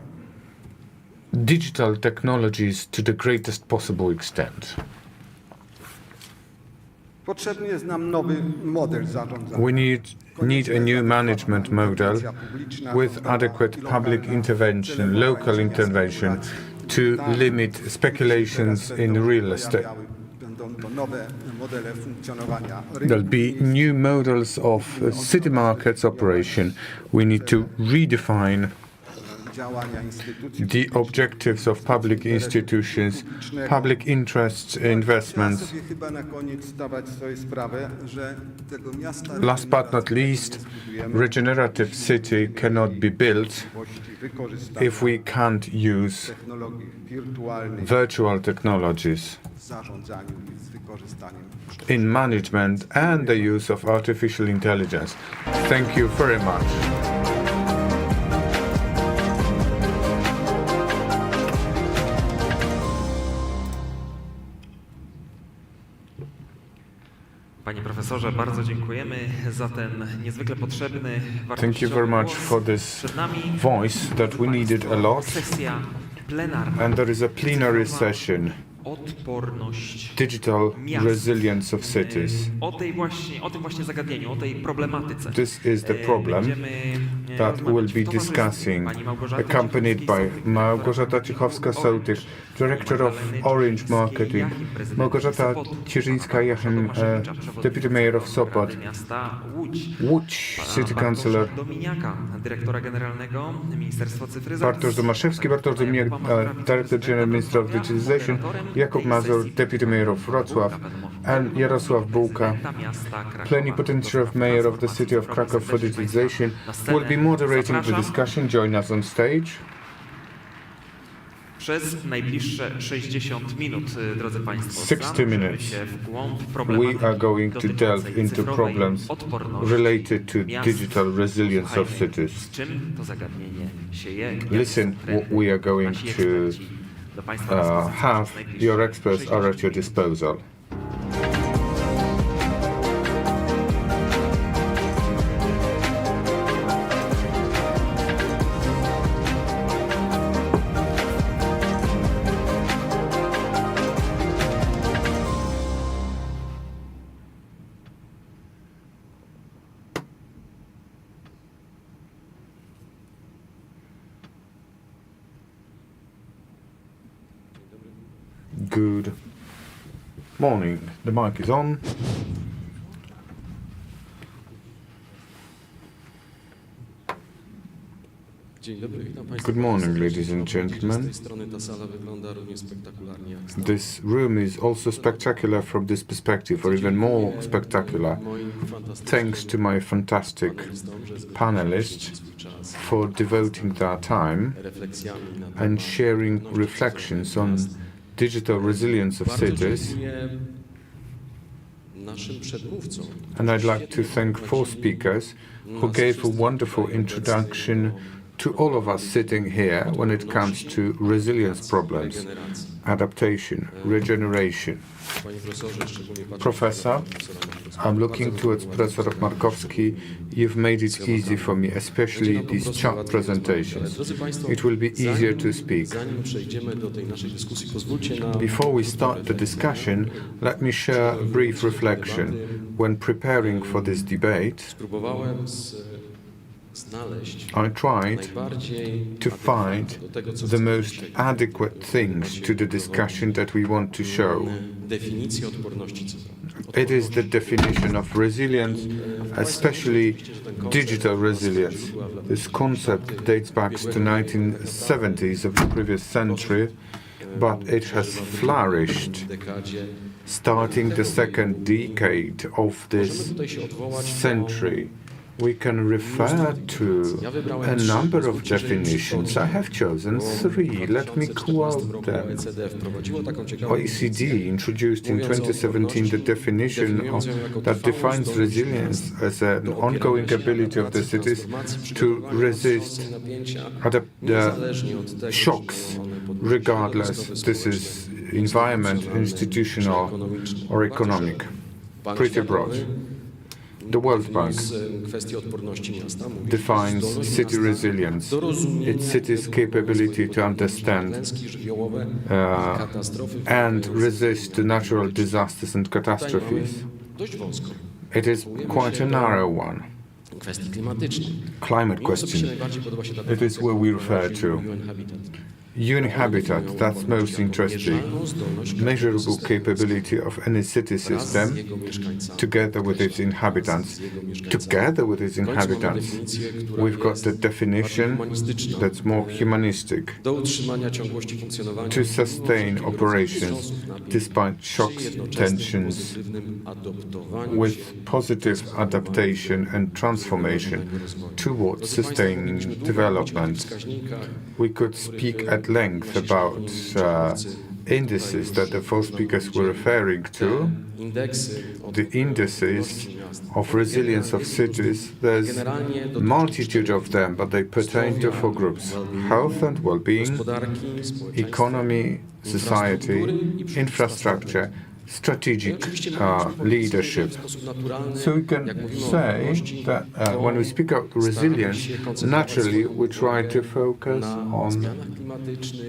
digital technologies to the greatest possible extent. Potrzebny jest nam nowy model zarządzania. We need a new management model with adequate public intervention, local intervention to limit speculations in real estate. Będą to nowe modele funkcjonowania There'll be new models of city markets operation. We need to redefine działania instytucji. the objectives of public institutions, public interests, investments. Trzeba sobie chyba na koniec zdawać sobie sprawę, że tego miasta Last but not least, regenerative city cannot be built if we can't use technologii wirtualnej virtual technologies w zarządzaniu i z wykorzystaniem in management and the use of artificial intelligence. Thank you very much. Panie profesorze, bardzo dziękujemy za ten niezwykle potrzebny, Thank you very much głos. for this Przed nami voice that we needed a lot. sesja plenarna. And there is a plenary session, Odporność digital miast. resilience of cities. O tym właśnie zagadnieniu, o tej problematyce. This is the problem Będziemy that we'll rozmawiać be w towarzystwie discussing, pani Małgorzaty accompanied by Cichowskiej-Sołtych, Małgorzata Cichowska-Sołtych, Director of Orange Marketing, Małgorzata Cierzyńska-Jachim, Deputy Mayor of Sopot, miasta Łódź, Łódź City Councillor, Dominiaka, dyrektora generalnego Ministerstwa Cyfryzacji, Bartosz Domaszewski, Bartosz Dominiak, Director General Minister of Digitalization, Jakub Mazur, Deputy Mayor of Wrocław, and Jarosław Bułka, Plenipotentiary of Mayor of the City of Krakow for Digitalization, will be moderating the discussion. Join us on stage. Przez najbliższe 60 minut, drodzy Państwo, 60 zanurzymy minutes. się w głąb problematyki We are going to delve dotyczącej into cyfrowej problems odporności related to miast. digital resilience of Słuchajmy, cities. z czym to zagadnienie się je. Listen, we are going Nasi to eksperci do Państwa dyspozycji have. przez najbliższe Your experts are 60 at your disposal. Good morning. The mic is on. Good morning, ladies and gentlemen. This room is also spectacular from this perspective, or even more spectacular, thanks to my fantastic panelists for devoting their time and sharing reflections on digital resilience of cities. And I'd like to thank 4 speakers who gave a wonderful introduction to all of us sitting here when it comes to resilience problems, adaptation, regeneration. Professor, I'm looking towards Professor Markowski. You've made it easy for me, especially these chart presentations. It will be easier to speak. Before we start the discussion, let me share a brief reflection. When preparing for this debate, I tried to find the most adequate things to the discussion that we want to show. It is the definition of resilience, especially digital resilience. This concept dates back to the 1970s of the previous century, but it has flourished starting the second decade of this century. We can refer to a number of definitions. I have chosen 3. Let me quote them. OECD introduced in 2017 the definition that defines resilience as an ongoing ability of the cities to resist shocks, regardless this is environment, institutional, or economic. Pretty broad. The World Bank defines city resilience. It's cities' capability to understand and resist the natural disasters and catastrophes. It is quite a narrow one. Climate question. It is where we refer to. UN habitat, that's most interesting. Measurable capability of any city system together with its inhabitants. We've got the definition that's more humanistic. To sustain operations despite shocks, tensions, with positive adaptation and transformation towards sustained development. We could speak at length about indices that the 4 speakers were referring to. The indices of resilience of cities, there's a multitude of them, but they pertain to 4 groups: health and well-being, economy, society, infrastructure, strategic leadership. So we can say that when we speak of resilience, naturally we try to focus on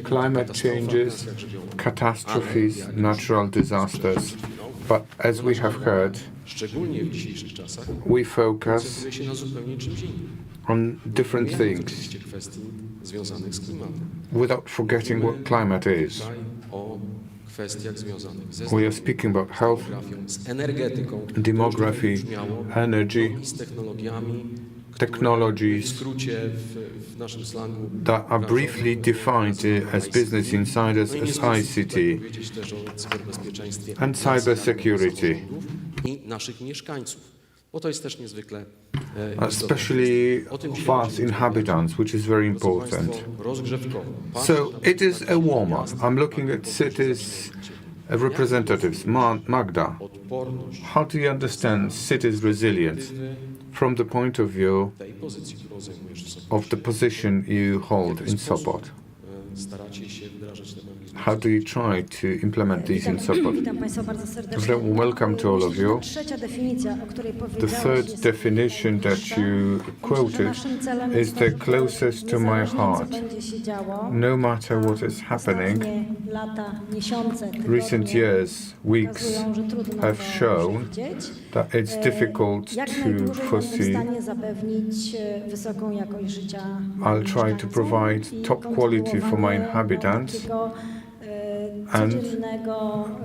climate changes, catastrophes, natural disasters. But as we have heard, we focus on different things without forgetting what climate is. We are speaking about health, demography, energy, technologies that are briefly defined as Business Insiders as ICT and cybersecurity. Especially of us inhabitants, which is very important. So it is a warm-up. I'm looking at cities representatives. Magda, how do you understand cities' resilience from the point of view of the position you hold in Sopot? How do you try to implement these in Sopot? Welcome to all of you. The 3rd definition that you quoted is the closest to my heart. No matter what is happening, recent years, weeks have shown that it's difficult to foresee. I'll try to provide top quality for my inhabitants, and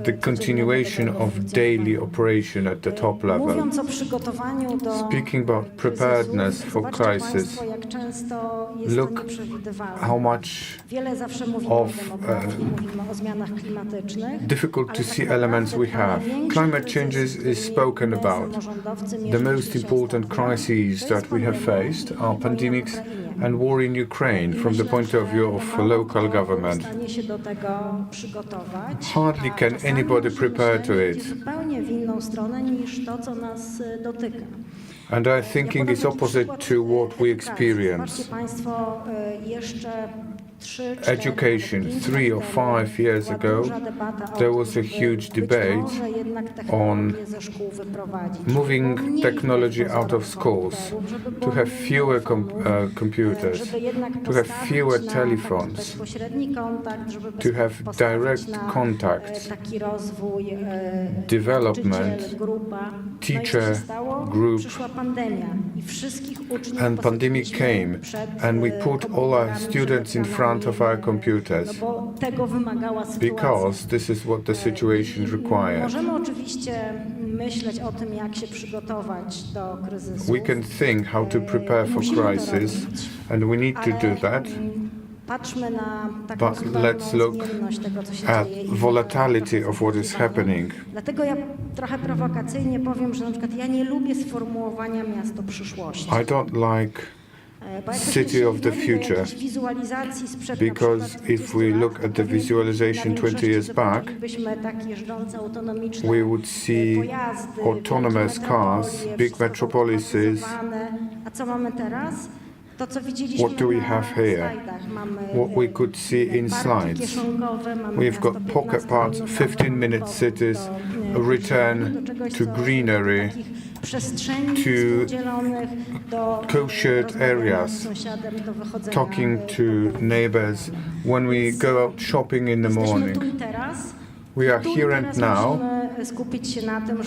the continuation of daily operation at the top level. Mówiąc o przygotowaniu do Speaking about preparedness for zobaczcie crisis, państwo, jak często jest to look nieprzewidywalne. how much Wiele zawsze mówimy o demografii, mówimy o zmianach klimatycznych. difficult to see elements we have. Climate changes is spoken about. The most important crises that we have faced are pandemics and war in Ukraine from the point of view of local government. Hardly can anybody prepare to it. Zupełnie w inną stronę niż to, co nas dotyka. And our thinking is opposite to what we experience. Zobaczcie państwo, jeszcze Education, 3 or 5 years ago, there was a huge debate on moving technology out of schools, to have fewer computers, to have fewer telephones, to have direct contact, development, teacher group, and pandemic came, and we put all our students in front of our computers because this is what the situation required. We can think how to prepare for crisis, and we need to do that. But let's look at volatility of what is happening. Dlatego ja trochę prowokacyjnie powiem, że na przykład ja nie lubię sformułowania miasto przyszłości. I don't like city of the future, because if we look at the visualization 20 years back, we would see autonomous cars, big metropolises. What do we have here? What we could see in slides. We've got pocket parks, 15-minute cities, a return to greenery, to co-shared areas, talking to neighbors when we go out shopping in the morning. We are here and now,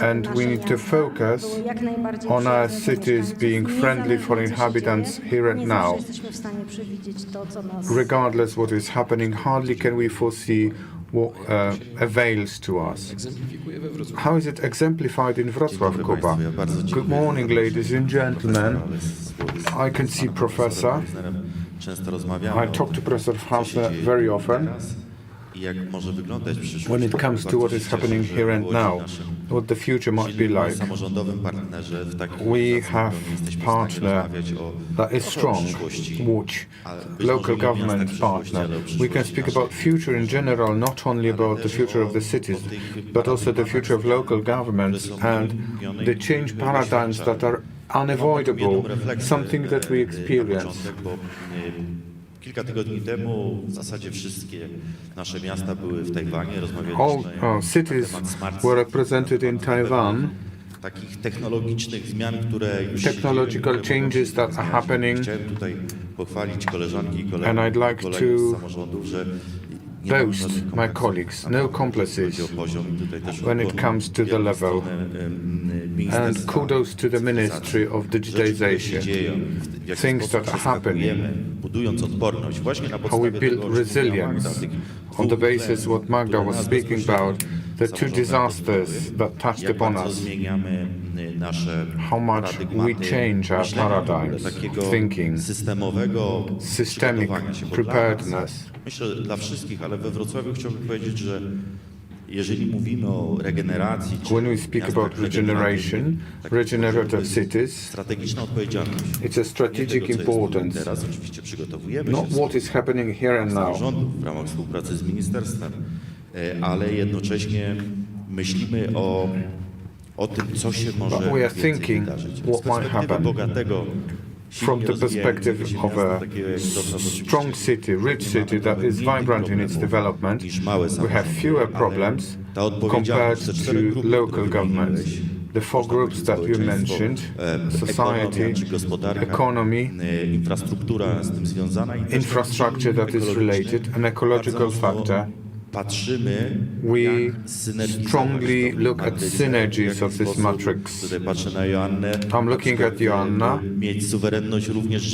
and we need to focus on our cities being friendly for inhabitants here and now. Regardless what is happening, hardly can we foresee what avails to us. How is it exemplified in Wrocław, Kuba? Good morning, ladies and gentlemen. I can see Professor. I talk to Professor Hausner very often. When it comes to what is happening here and now, what the future might be like, we have a partner that is strong, Łódź, local government partner. We can speak about future in general, not only about the future of the cities, but also the future of local governments and the change paradigms that are unavoidable, something that we experience. Kilka tygodni temu w zasadzie wszystkie nasze miasta były w Tajwanie. All cities were represented in Taiwan. Takich technologicznych zmian, które już technological changes that are happening. Chciałem tutaj pochwalić koleżanki i kolegów, and I'd like to samorządów, że boast my colleagues, no complices when it comes to the level. And kudos to the Ministry of Digitization. Things that are happening. How we build resilience on the basis what Magda was speaking about, the two disasters that touched upon us. How much we change our paradigms of thinking, systemic preparedness. Myślę dla wszystkich, ale we Wrocławiu chciałbym powiedzieć, że jeżeli mówimy o regeneracji, when we speak about regeneration, regenerative cities, strategiczna odpowiedzialność. It's a strategic importance. Teraz oczywiście przygotowujemy not what is happening here and now. W ramach współpracy z ministerstwem, ale jednocześnie myślimy o tym, co się może wydarzyć. What might happen. From the perspective of a strong city, rich city that is vibrant in its development, we have fewer problems compared to local governments. The four groups that you mentioned, society, economy, infrastructure that is related, an ecological factor. We strongly look at synergies of this matrix. I'm looking at Joanna,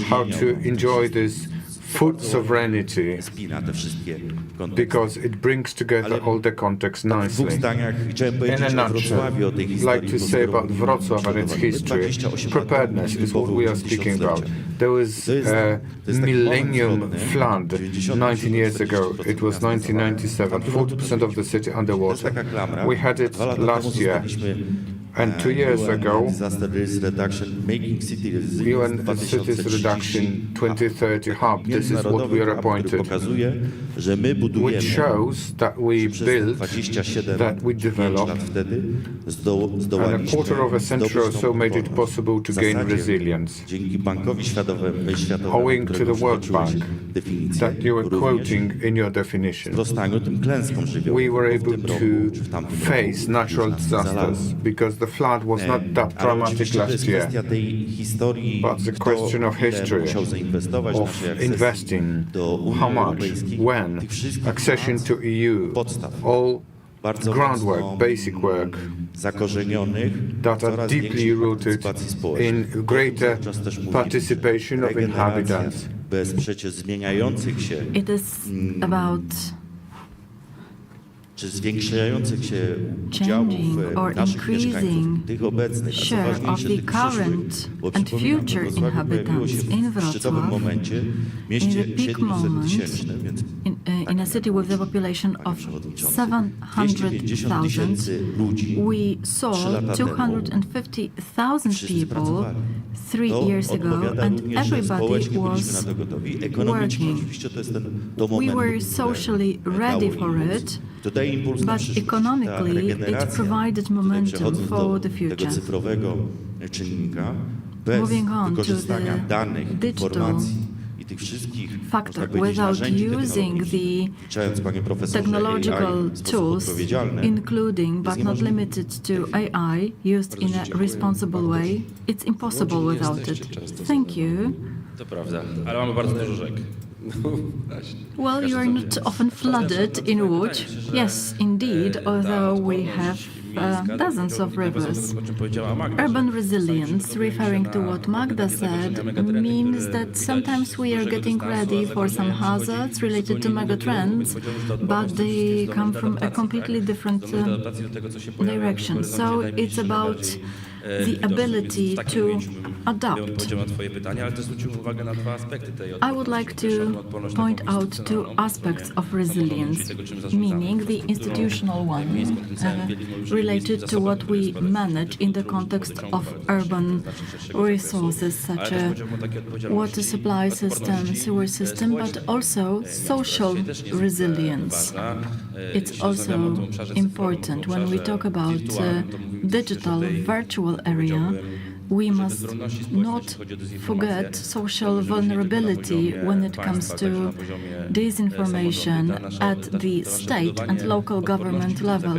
how to enjoy this food sovereignty, spina te wszystkie konteksty. because it brings together all the context W dwóch nicely. zdaniach chciałem In powiedzieć a o nutshell, Wrocławiu, o tej I'd historii like to say about Wrocław and its history. Preparedness is what we are speaking about. There was a millennium flood 19 years ago. It was 1997. 40% of the city underwater. We had it last year. And 2 years ago, UN Cities Reduction 2030 Hub, this is what we are appointed, which shows that we built, that we developed, and a quarter of a century or so made it possible to gain resilience. Owing to the World Bank that you were quoting in your definition, we were able to face natural disasters because the flood was not that dramatic last year. But the question of history, of investing, how much, when, accession to EU, all groundwork, basic work that are deeply rooted in greater participation of inhabitants. It is about czy zwiększających się changing or naszych increasing tych obecnych, share of the current and future inhabitants in Wrocław momencie, in the peak moment in a city with a population of 700,000, we saw 250,000 people 3 years ago, and everybody was working. We were socially ready for it, but economically it provided momentum for the future. Moving on to the digital factor, without using the technological tools, including but not limited to AI, used in a responsible way, it's impossible without it. Thank you. To prawda, ale mamy bardzo dużo rzek. Well, you are not often flooded in Łódź. Yes, indeed, although we have dozens of rivers. Urban resilience, referring to what Magda said, means that sometimes we are getting ready for some hazards related to megatrends, but they come from a completely different direction. So it's about the ability to adapt. I would like to point out two aspects of resilience, meaning the institutional one, related to what we manage in the context of urban resources, such as water supply system, sewer system, but also social resilience. It's also important when we talk about digital, virtual area. We must not forget social vulnerability when it comes to disinformation at the state and local government level.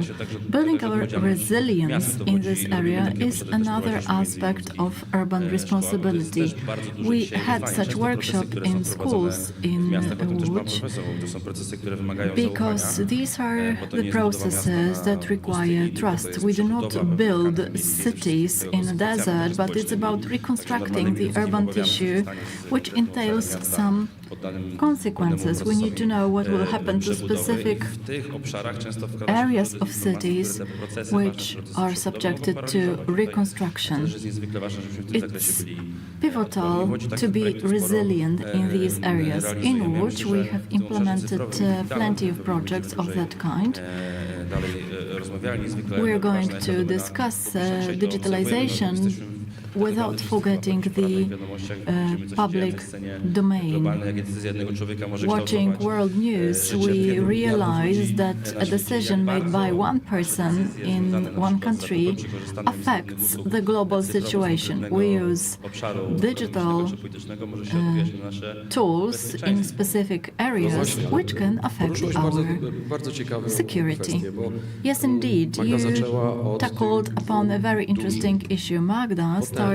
Building our resilience in this area is another aspect of urban responsibility. We had such workshop in schools in Łódź because these are the processes that require trust. We do not build cities in a desert, but it's about reconstructing the urban tissue, which entails some consequences. We need to know what will happen to specific areas of cities which are subjected to reconstruction. It's pivotal to be resilient in these areas. In Łódź, we have implemented plenty of projects of that kind. We are going to discuss digitalization without forgetting the public domain. Watching world news, we realize that a decision made by one person in one country affects the global situation. We use digital tools in specific areas which can affect our security. Yes, indeed, you tackled upon a very interesting issue. Magda started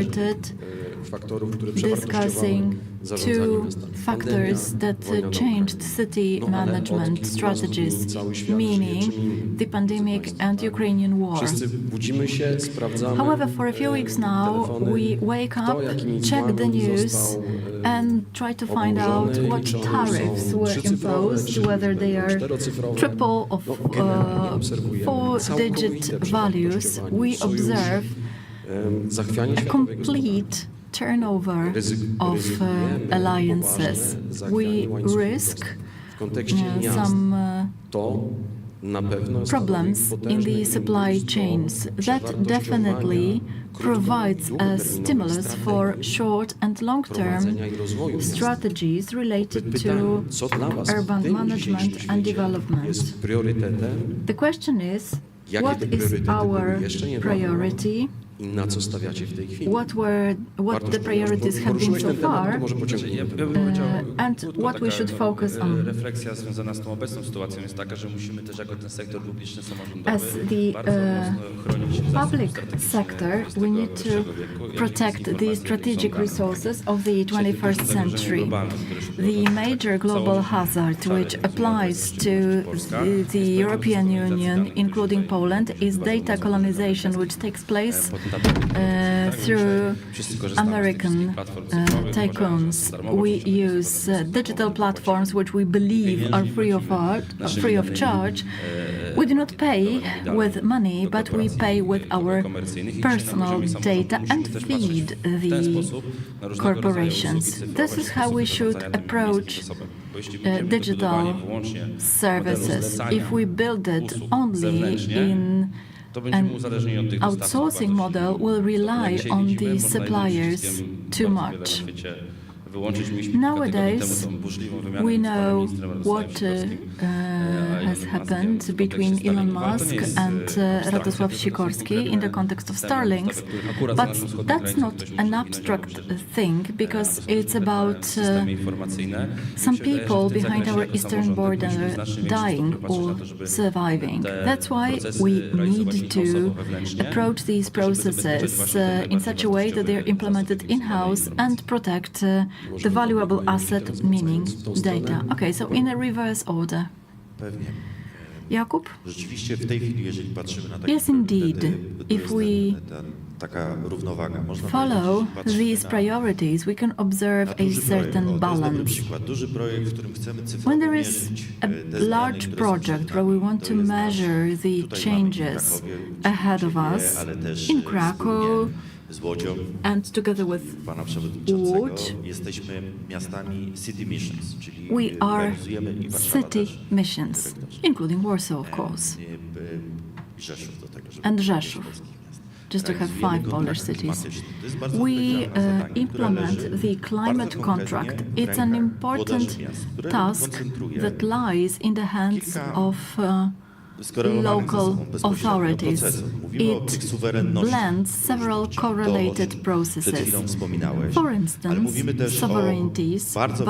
discussing two factors that changed city management strategies, meaning the pandemic and Ukrainian war. However, for a few weeks now, we wake up, check the news, and try to find out what tariffs were imposed, whether they are triple of four-digit values. We observe a complete turnover of alliances. We risk some problems in the supply chains. That definitely provides a stimulus for short and long-term strategies related to urban management and development. The question is, what is our priority? What the priorities have been so far, and what we should focus on. Refleksja związana z tą obecną sytuacją jest taka, że musimy też jako ten sektor publiczny samorządowy As the public sector, we need to protect the strategic resources of the 21st century. The major global hazard which applies to the European Union, including Poland, is data colonization, which takes place through American tycoons. We use digital platforms which we believe are free of charge. We do not pay with money, but we pay with our personal data and feed the corporations. This is how we should approach digital services. If we build it only in an outsourcing model, will rely on the suppliers too much. Nowadays, we know what has happened between Elon Musk and Radosław Sikorski in the context of Starlinks, but that's not an abstract thing, because it's about some people behind our eastern border dying or surviving. That's why we need to approach these processes in such a way that they're implemented in-house and protect the valuable asset, meaning data. Okay, so in a reverse order. Jakub? Yes, indeed. If we follow these priorities, we can observe a certain balance. When there is a large project where we want to measure the changes ahead of us in Krakow, and together with Łódź, we are city missions, including Warsaw, of course, and Rzeszów, just to have 5 Polish cities. We implement the climate contract. It's an important task that lies in the hands of local authorities. It blends several correlated processes. For instance, sovereignties, but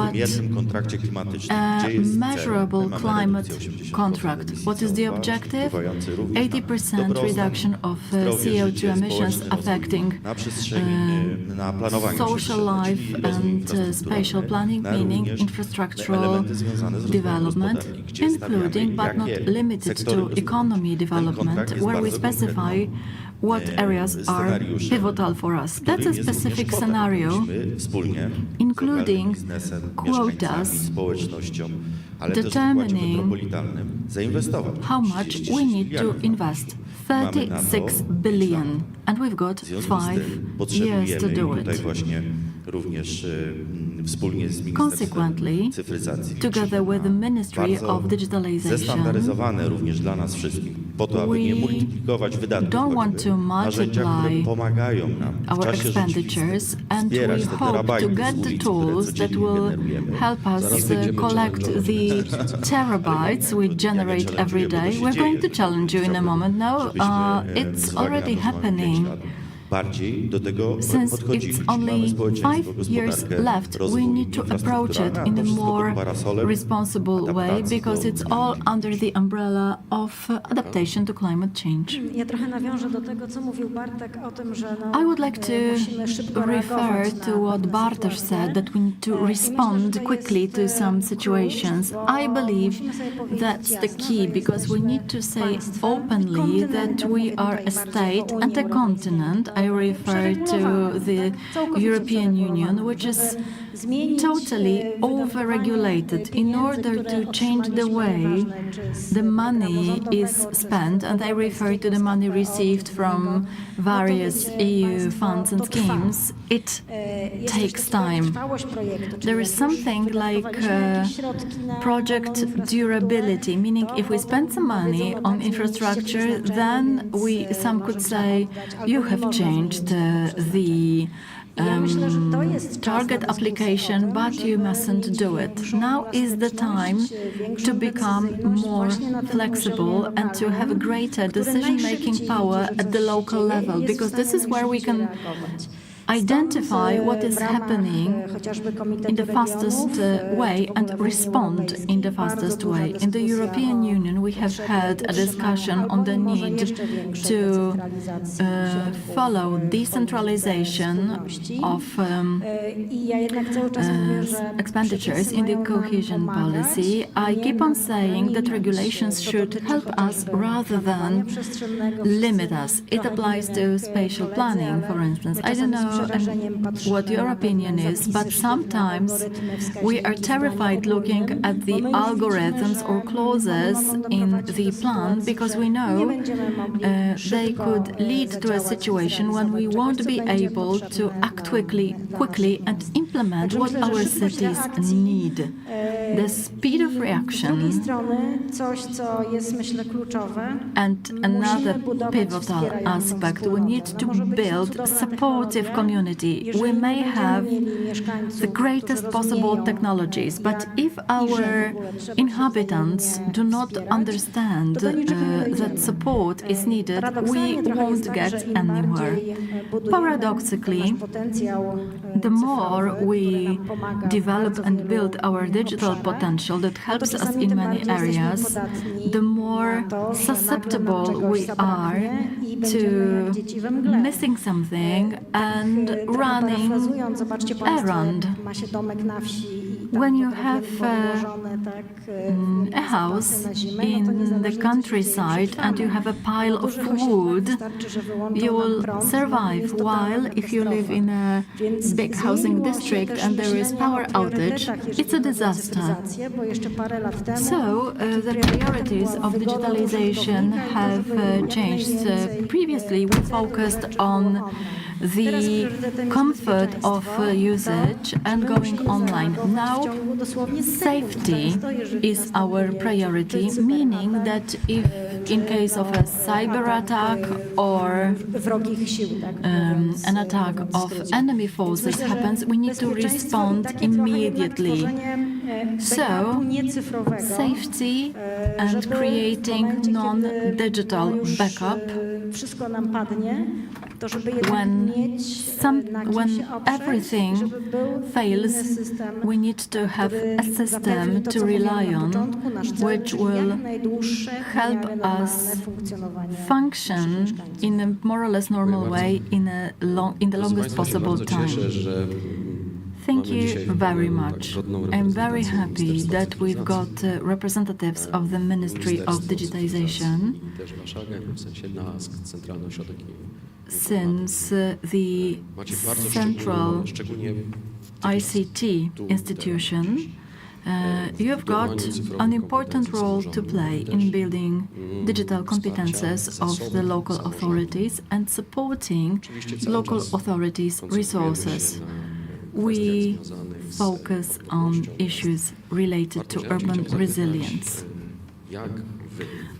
a measurable climate contract. What is the objective? 80% reduction of CO2 emissions affecting social life and spatial planning, meaning infrastructural development, including but not limited to economy development, where we specify what areas are pivotal for us. That's a specific scenario, including quotas, determining how much we need to invest. 36 billion, and we've got 5 years to do it. Consequently, together with the Ministry of Digitalization, we don't want to multiply our expenditures, and we hope to get the tools that will help us collect the terabytes we generate every day. We're going to challenge you in a moment. No, it's already happening. bardziej do tego Since podchodzili. it's Mamy only społeczeństwo, 5 years gospodarkę, left, we rozwój, need to approach it infrastrukturalny, in a to a wszystko more pod parasolem responsible way, adaptacji because do it's all under the umbrella of adaptation to climate change. Ja trochę nawiążę do tego, co mówił Bartek o tym, że I would like to musimy szybko refer reagować to what na Bartosz sytuację. said, that we need to I myślę, respond że to quickly jest to some situations. klucz, I bo believe musimy sobie powiedzieć that's the jasno, key, że because we jesteśmy need to say państwem i openly kontynentem, that mówię we are tutaj a bardziej state o Unii and a Europejskiej, continent. I refer to the European Union, which is totally over-regulated. In order to change the way the money is spent, and I refer to the money received from various EU funds and schemes, it takes time. There is something like project durability, meaning if we spend some money on infrastructure, then some could say, you have changed the target application, but you mustn't do it. Now is the time to become more flexible and to have a greater decision-making power at the local level, because this is where we can identify what is happening in the fastest way and respond in the fastest way. In the European Union, we have had a discussion on the need to follow decentralization of expenditures in the cohesion policy. I keep on saying that regulations should help us rather than limit us. It applies to spatial planning, for instance. I don't know what your opinion is, but sometimes we are terrified looking at the algorithms or clauses in the plan, because we know they could lead to a situation when we won't be able to act quickly and implement what our cities need. The speed of reaction. And another pivotal aspect, we need to build supportive community. We may have the greatest possible technologies, but if our inhabitants do not understand that support is needed, we won't get anywhere. Paradoxically, the more we develop and build our digital potential that helps us in many areas, the more susceptible we are to missing something and running errand. When you have a house in the countryside and you have a pile of wood, you will survive, while if you live in a big housing district and there is power outage, it's a disaster. So the priorities of digitalization have changed. Previously, we focused on the comfort of usage and going online. Now, safety is our priority, meaning that if in case of a cyber attack or an attack of enemy forces happens, we need to respond immediately. So, safety and creating non-digital backup. When everything fails, we need to have a system to rely on, which will help us function in a more or less normal way in the longest possible time. Thank you very much. I'm very happy that we've got representatives of the Ministry of Digitization, since the central ICT institution, you've got an important role to play in building digital competences of the local authorities and supporting local authorities' resources. We focus on issues related to urban resilience.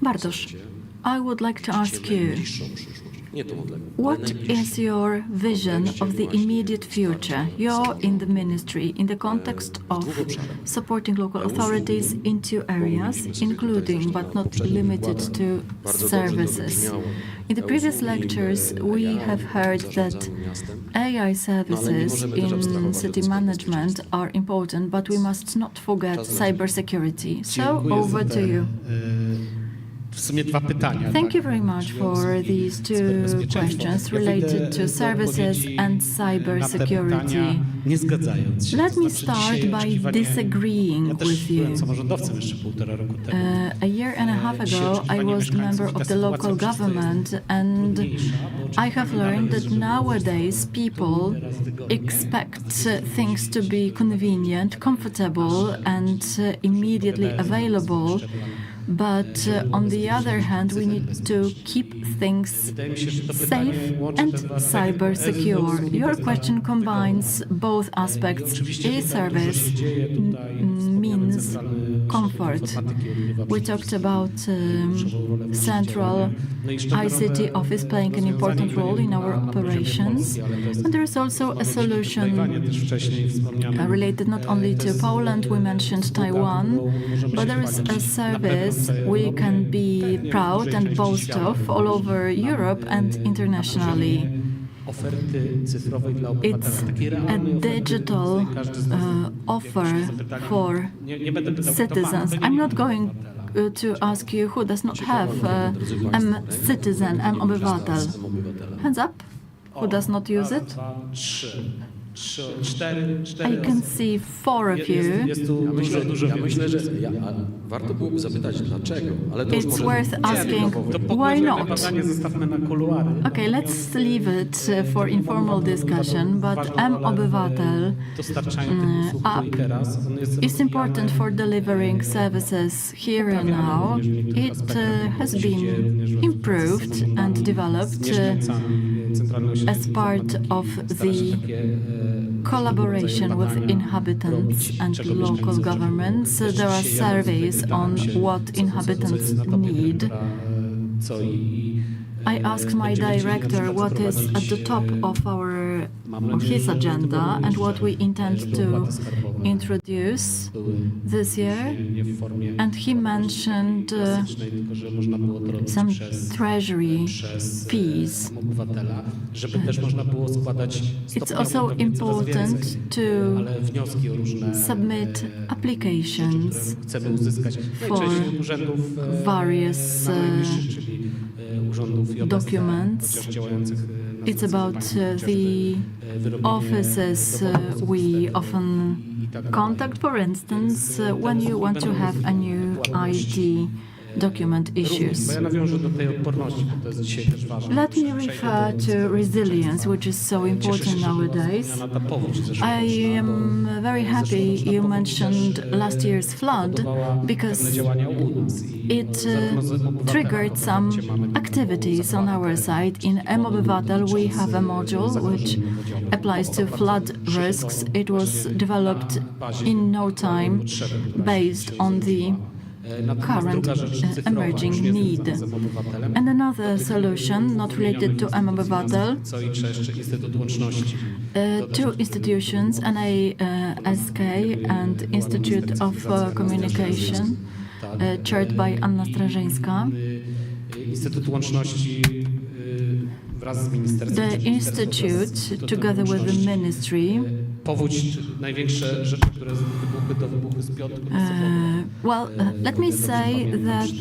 Bartosz, I would like to ask you, What is your vision of the immediate future? You're in the ministry in the context of supporting local authorities in 2 areas, including but not limited to services. In the previous lectures, we have heard that AI services in city management are important, but we must not forget cybersecurity. So, over to you. Thank you very much for these 2 questions related to services and cybersecurity. Let me start by disagreeing with you. A year and a half ago, I was a member of the local government, and I have learned that nowadays people expect things to be convenient, comfortable, and immediately available. But on the other hand, we need to keep things safe and cyber secure. Your question combines both aspects. E-service means comfort. We talked about central ICT office playing an important role in our operations. And there is also a solution related not only to Poland, we mentioned Taiwan, but there is a service we can be proud and boast of all over Europe and internationally. It's a digital offer for citizens. I'm not going to ask you who does not have M-citizen, M-obywatel. Hands up. Who does not use it? I can see 4 of you. It's worth asking, why not? Okay, let's leave it for informal discussion, but M-obywatel app is important for delivering services here and now. It has been improved and developed as part of the collaboration with inhabitants and local governments. There are surveys on what inhabitants need. I asked my director what is at the top of his agenda and what we intend to introduce this year. And he mentioned some treasury fees. It's also important to submit applications for various documents. It's about the offices we often contact, for instance, when you want to have a new ID document issues. Let me refer to resilience, which is so important nowadays. I am very happy you mentioned last year's flood, because it triggered some activities on our side. In M-obywatel we have a module which applies to flood risks. It was developed in no time based on the current emerging need. And another solution, not related to M-obywatel, 2 institutions, NASK and Institute of Communication, chaired by Anna Strażyńska. The Institute, together with the Ministry, let me say that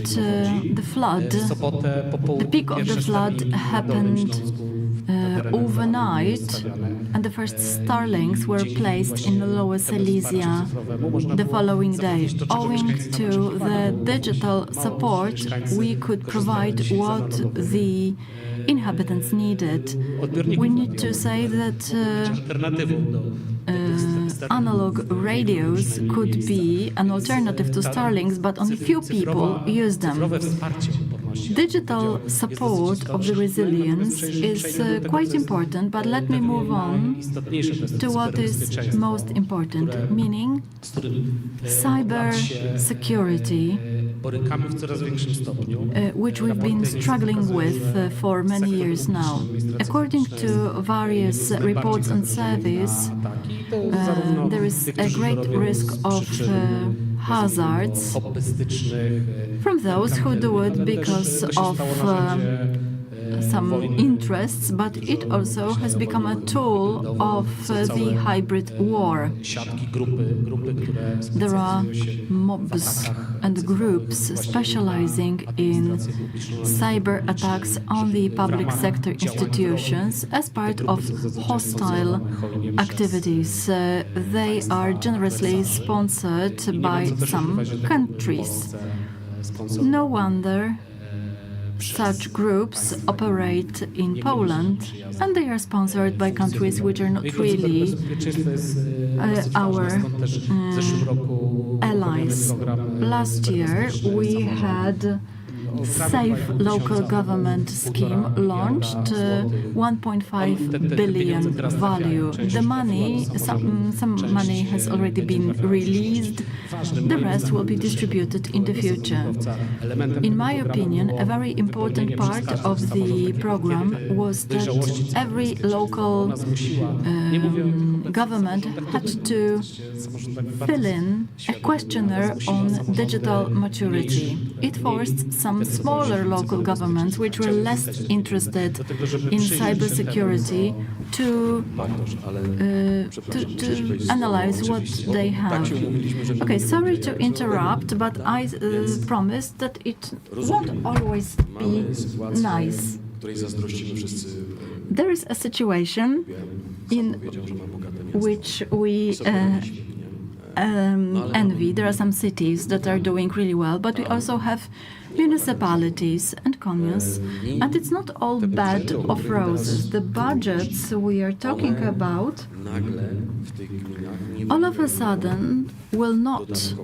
the flood, the peak of the flood happened overnight, and the first Starlinks were placed in Lower Silesia the following day. Owing to the digital support, we could provide what the inhabitants needed. We need to say that analog radios could be an alternative to Starlinks, but only few people use them. Digital support of the resilience is quite important, but let me move on to what is most important, meaning cyber security borykamy w coraz większym stopniu. Which we've been struggling with for many years now. According to various reports and surveys, there is a great risk of hazards from those who do it because of some interests, but it also has become a tool of the hybrid war. There are mobs and groups specializing in cyber attacks on the public sector institutions as part of hostile activities. They are generously sponsored by some countries. No wonder such groups operate in Poland, and they are sponsored by countries which are not really our allies. Last year, we had Safe Local Government scheme launched, 1.5 billion value. The money, some money has already been released. The rest will be distributed in the future. In my opinion, a very important part of the program was that every local government had to fill in a questionnaire on digital maturity. It forced some smaller local governments, which were less interested in cybersecurity, to analyze what they have. Okay, sorry to interrupt, but I promised that it won't always be nice. There is a situation in which we envy. There are some cities that are doing really well, but we also have municipalities and communes, and it's not all bed of roses. The budgets we are talking about all of a sudden will not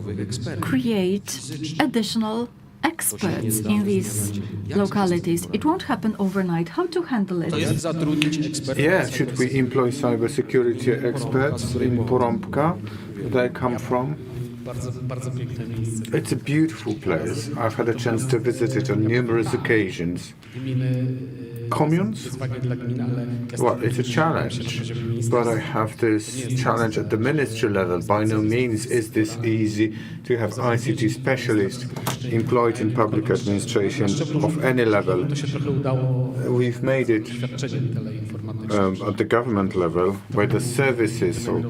create additional experts in these localities. It won't happen overnight. How to handle it? Yeah, should we employ cybersecurity experts in Porąbka, where I come from? It's a beautiful place. I've had a chance to visit it on numerous occasions. Communes? Well, it's a challenge, but I have this challenge at the ministry level. By no means is this easy to have ICT specialists employed in public administration of any level. We've made it at the government level, where the services or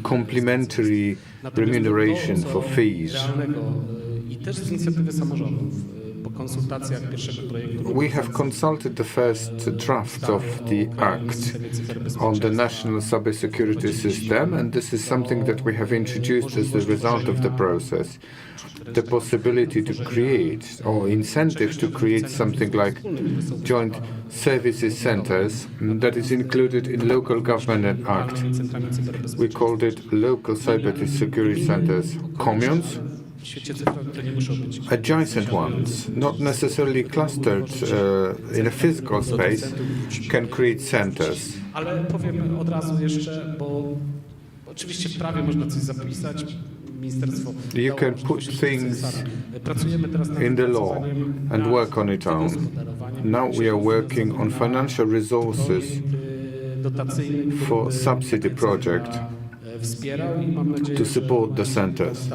complementary remuneration for fees. We have consulted the first draft of the Act on the national cybersecurity system, and this is something that we have introduced as the result of the process. The possibility to create, or incentive to create, something like joint services centers that is included in local government act. We called it local cybersecurity centers. Communes, adjacent ones, not necessarily clustered in a physical space, can create centers. Ale powiem od razu jeszcze, bo oczywiście w prawie można coś zapisać. You can put things in the law and work on it own. Now we are working on financial resources for subsidy project to support the centers.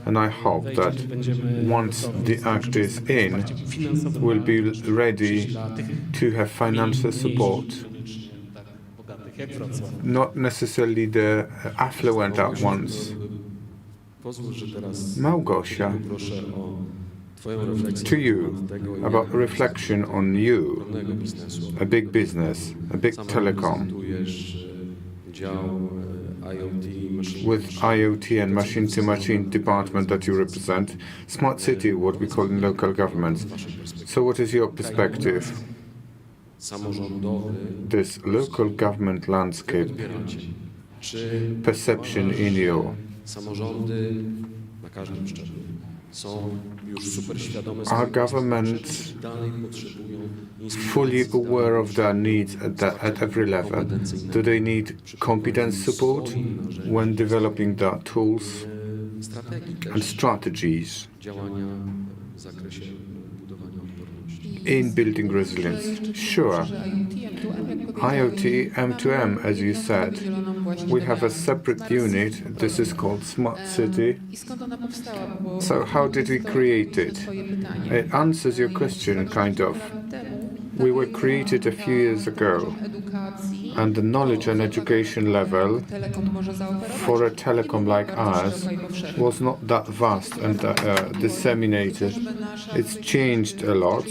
And I hope that once the Act is in, we'll be ready to have financial support. Not necessarily the affluent at once. Małgosia, to you, about reflection on you, a big business, a big telecom, with IoT and machine-to-machine department that you represent, smart city, what we call in local governments. So what is your perspective? This local government landscape perception in you. Are governments fully aware of their needs at every level? Do they need competence support when developing their tools and strategies działania w zakresie budowania odporności. in building resilience. Sure, IoT, M2M, as you said, we have a separate unit. This is called Smart City. So how did we create it? It answers your question, kind of. We were created a few years ago, and the knowledge and education level for a telecom like ours was not that vast and disseminated. It's changed a lot.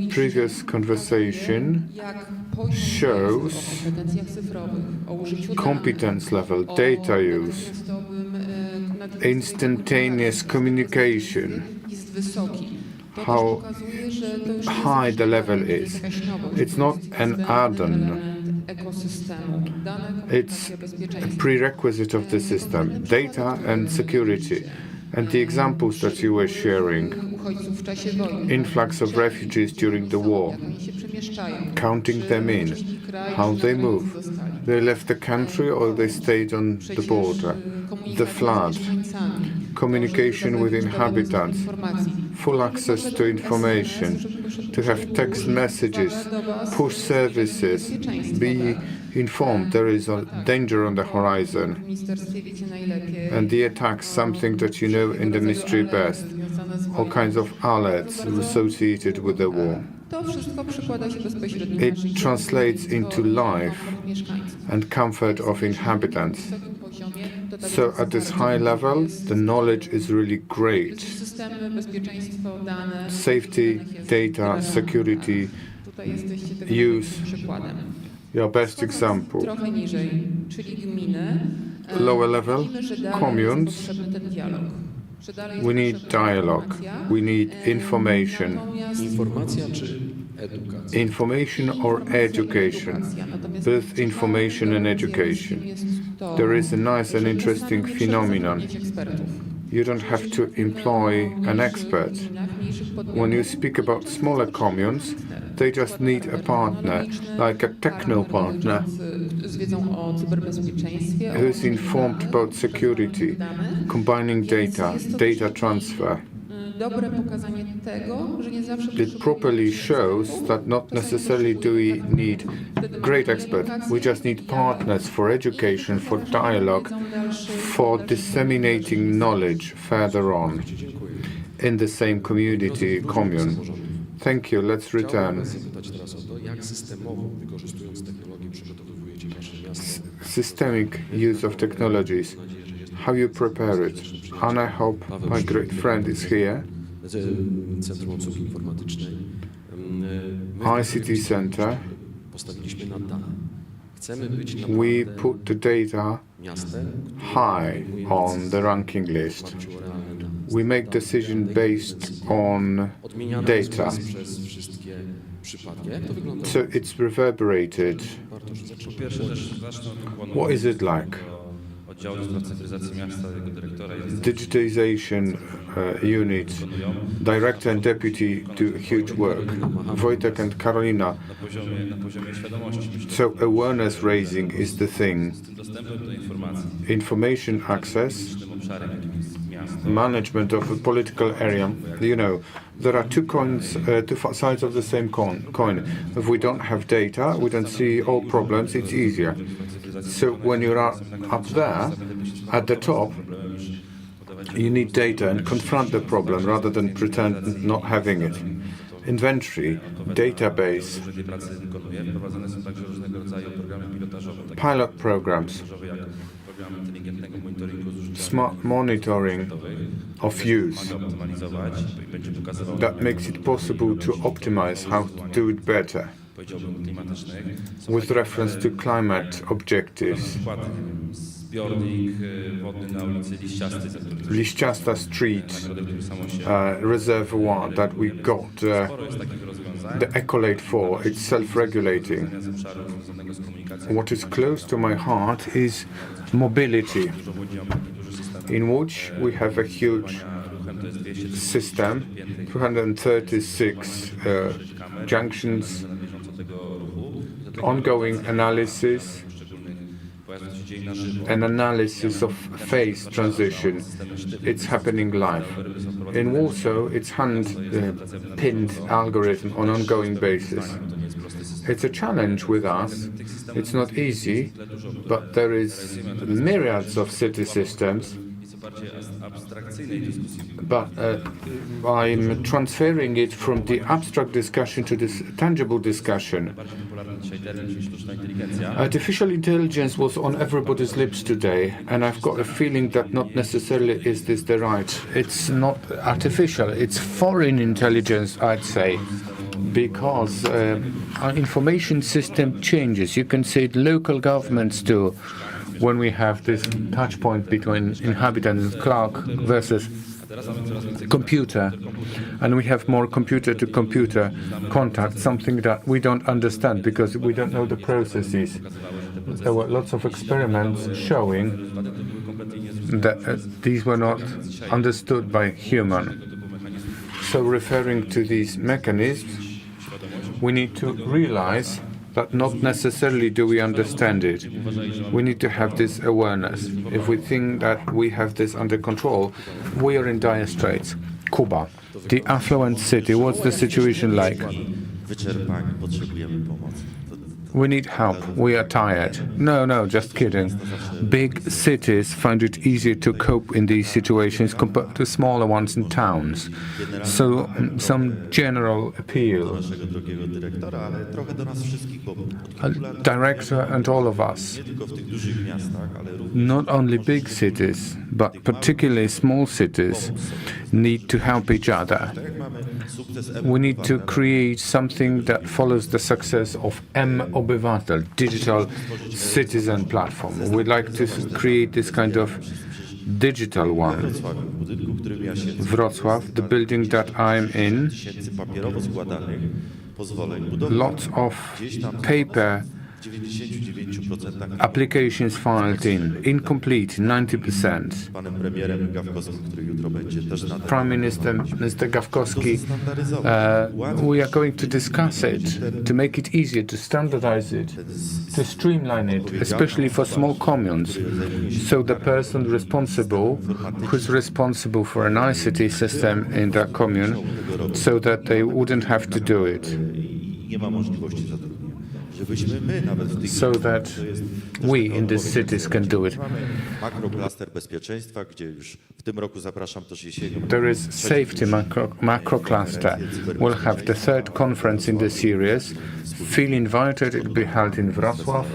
Previous conversation shows competence level, data use, instantaneous communication, how high the level is. It's not an add-on. It's a prerequisite of the system, data and security. And the examples that you were sharing, influx of refugees during the war, counting them in, how they move. They left the country or they stayed on the border. The flood, communication with inhabitants, full access to information, to have text messages, push services, be informed there is a danger on the horizon, and the attacks, something that you know in the mystery best, all kinds of alerts associated with the war. It translates into life and comfort of inhabitants. So at this high level, the knowledge is really great. Safety, data, security, use. Your best example. Lower level, communes. We need dialogue. We need information. Information or education. Both information and education. There is a nice and interesting phenomenon. You don't have to employ an expert. When you speak about smaller communes, they just need a partner, like a techno partner, who's informed about security, combining data, data transfer. It properly shows that not necessarily do we need great experts, we just need partners for education, for dialogue, for disseminating knowledge further on in the same community, commune. Thank you. Let's return. Systemic use of technologies. How you prepare it? And I hope my great friend is here. ICT Center. We put the data high on the ranking list. We make decisions based on data. So it's reverberated. What is it like? Digitization unit, director and deputy do huge work. Wojtek and Karolina. So awareness raising is the thing. Information access, management of a political area. You know, there are two sides of the same coin. If we don't have data, we don't see all problems, it's easier. So when you're up there, at the top, you need data and confront the problem rather than pretend not having it. Inventory, database, pilot programs, smart monitoring of use. That makes it possible to optimize how to do it better with reference to climate objectives. Liściasta Street reservoir that we got the accolade for, it's self-regulating. What is close to my heart is mobility. In Łódź we have a huge system, 236 junctions, ongoing analysis an analysis of phase transition. It's happening live. In Warsaw, it's hand-pinned algorithm on an ongoing basis. It's a challenge with us. It's not easy, but there is myriads of city systems. But I'm transferring it from the abstract discussion to this tangible discussion. Artificial intelligence was on everybody's lips today, and I've got a feeling that not necessarily is this the right. It's not artificial, it's foreign intelligence, I'd say, because our information system changes. You can say it local governments do. When we have this touch point between inhabitants and clerk versus computer, and we have more computer-to-computer contact, something that we don't understand because we don't know the processes. There were lots of experiments showing that these were not understood by human. So referring to these mechanisms, we need to realize that not necessarily do we understand it. We need to have this awareness. If we think that we have this under control, we are in dire straits. Kuba, the affluent city, what's the situation like? We need help. We are tired. No, just kidding. Big cities find it easier to cope in these situations compared to smaller ones in towns. So, some general appeal. Director and all of us. Not only big cities, but particularly small cities need to help each other. We need to create something that follows the success of M-Obywatel, digital citizen platform. We'd like to create this kind of digital one. Wrocław, the building that I'm in, lots of paper applications filed in, incomplete, 90%. Prime Minister Mr. Gawkowski, we are going to discuss it, to make it easier, to standardize it, to streamline it, especially for small communes. So the person responsible, who's responsible for an ICT system in that commune, so that they wouldn't have to do it. So that we in these cities can do it. There is safety macro cluster. We'll have the third conference in the series. Feel invited. It will be held in Wrocław.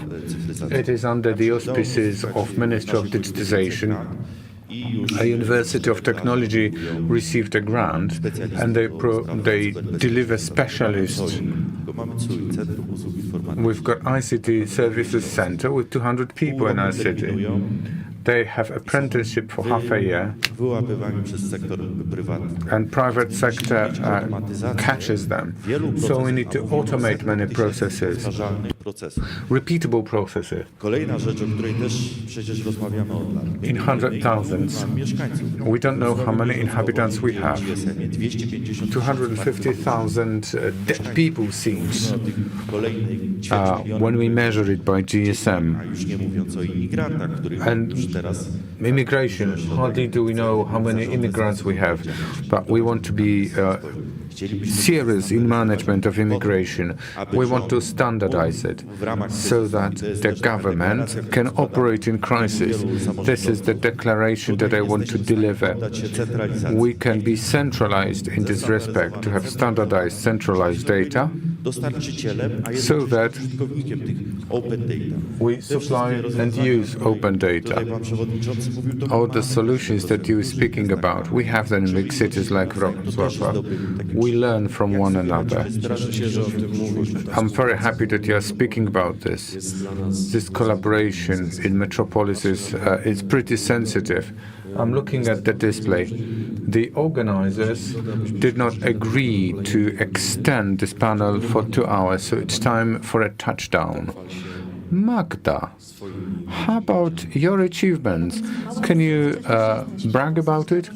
It is under the auspices of Ministry of Digitization. A University of Technology received a grant, and they deliver specialists. We've got ICT Services Center with 200 people in our city. They have apprenticeship for half a year, and private sector catches them. So we need to automate many processes, repeatable processes. In 100,000s, we don't know how many inhabitants we have. 250,000 dead people seems when we measure it by GSM. And immigration, hardly do we know how many immigrants we have, but we want to be serious in management of immigration. We want to standardize it so that the government can operate in crisis. This is the declaration that I want to deliver. We can be centralized in this respect, to have standardized, centralized data, so that we supply and use open data. All the solutions that you were speaking about, we have them in big cities like Wrocław. We learn from one another. I'm very happy that you are speaking about this. This collaboration in metropolises is pretty sensitive. I'm looking at the display. The organizers did not agree to extend this panel for 2 hours, so it's time for a touchdown. Magda, how about your achievements? Can you brag about it?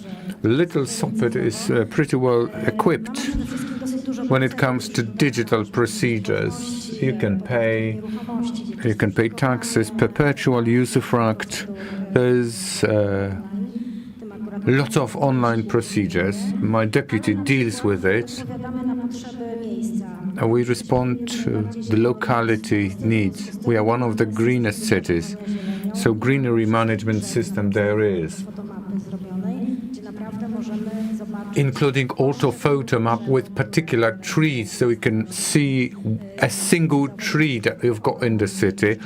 Little Sopot is pretty well equipped when it comes to digital procedures. You can pay taxes, perpetual usufruct. There's lots of online procedures. My deputy deals with it. We respond to the locality needs. We are one of the greenest cities, so greenery management system there is, including orthophoto map with particular trees, so you can see a single tree that you've got in the city,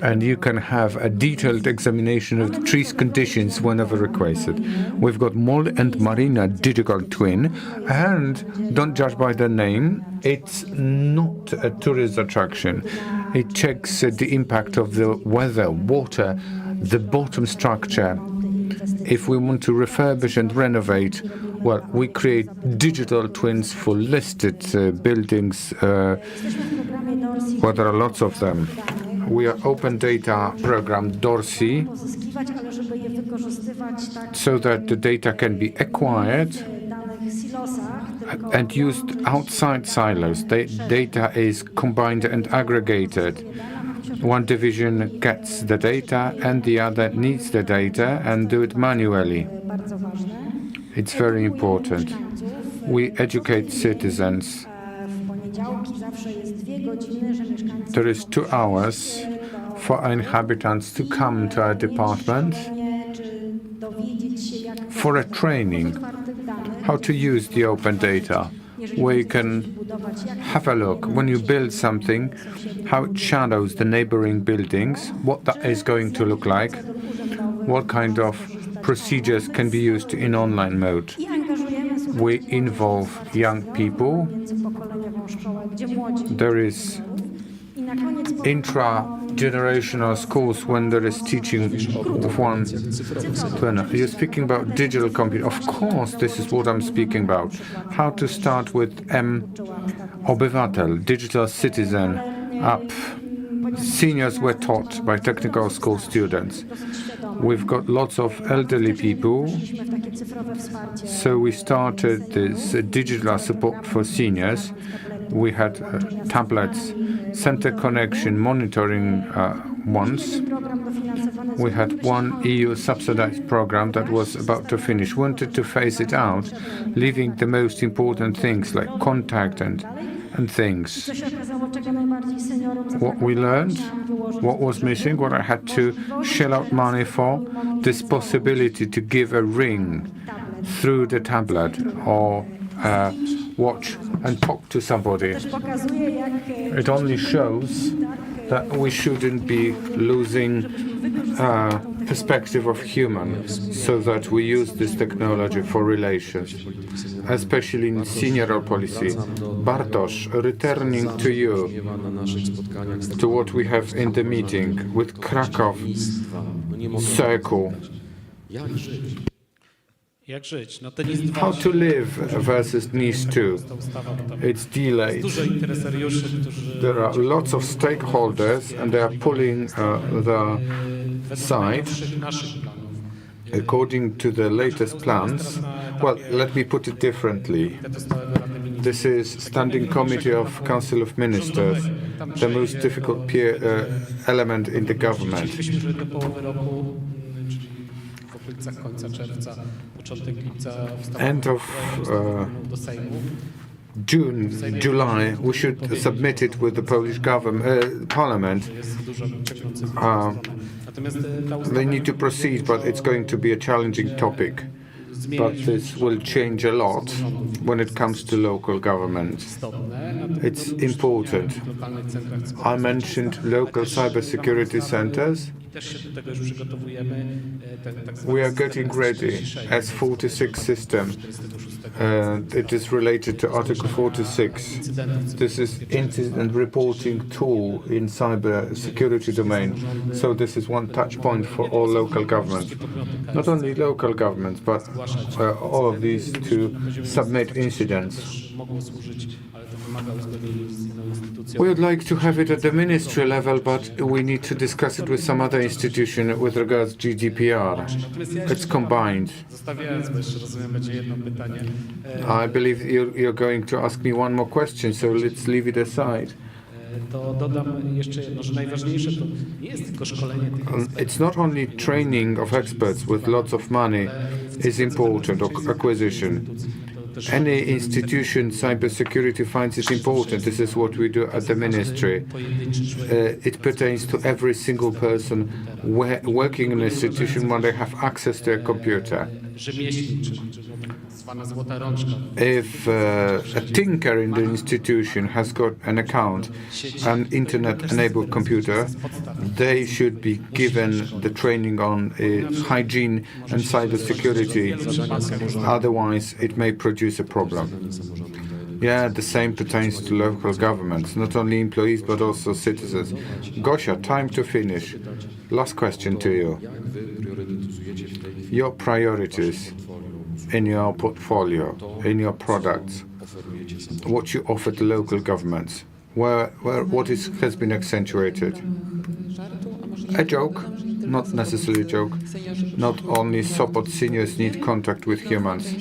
and you can have a detailed examination of the tree's conditions whenever requested. We've got Mall and Marina digital twin, and don't judge by the name, it's not a tourist attraction. It checks the impact of the weather, water, the bottom structure. If we want to refurbish and renovate, well, we create digital twins for listed buildings, well, there are lots of them. We are open data program Dorsey, so that the data can be acquired and used outside silos. Data is combined and aggregated. One division gets the data and the other needs the data and do it manually. It's very important. We educate citizens. There is 2 hours for inhabitants to come to our department for a training, how to use the open data, where you can have a look when you build something, how it shadows the neighboring buildings, what that is going to look like, what kind of procedures can be used in online mode. We involve young people. There is intra-generational schools when there is teaching of one to another. You're speaking about digital computing. Of course, this is what I'm speaking about. How to start with Obywatel, digital citizen app. Seniors were taught by technical school students. We've got lots of elderly people, so we started this digital support for seniors. We had tablets, center connection, monitoring once. We had one EU subsidized program that was about to finish. Wanted to phase it out, leaving the most important things like contact and things. What we learned, what was missing, what I had to shell out money for, this possibility to give a ring through the tablet or watch and talk to somebody. It only shows that we shouldn't be losing perspective of humans, so that we use this technology for relations, especially in senior policy. Bartosz, returning to you, to what we have in the meeting with Krakow Circle. How to live versus NIS 2. It's delayed. There are lots of stakeholders and they are pulling the side according to the latest plans. Well, let me put it differently. This is Standing Committee of Council of Ministers, the most difficult element in the government. End of June, July, we should submit it with the Polish government, Parliament. They need to proceed, but it's going to be a challenging topic. But this will change a lot when it comes to local government. It's important. I mentioned local cybersecurity centers. We are getting ready as 46 system. It is related to Article 46. This is incident reporting tool in cyber security domain. So this is one touch point for all local governments. Not only local governments, but all of these to submit incidents. We would like to have it at the ministry level, but we need to discuss it with some other institution with regards to GDPR. It's combined. I believe you're going to ask me one more question, so let's leave it aside. to dodam jeszcze jedno, że najważniejsze to nie jest tylko szkolenie tych ekspertów. It's not only training of experts with lots of money is important, or acquisition. Any institution, cybersecurity finds it important. This is what we do at the ministry. It pertains to every single person working in an institution when they have access to a computer. If a tinker in the institution has got an account, an internet-enabled computer, they should be given the training on hygiene and cybersecurity. Otherwise, it may produce a problem. Yeah, the same pertains to local governments, not only employees but also citizens. Gosia, time to finish. Last question to you. Your priorities in your portfolio, in your products, what you offer to local governments, what has been accentuated? A joke, not necessarily a joke. Not only Sopot seniors need contact with humans.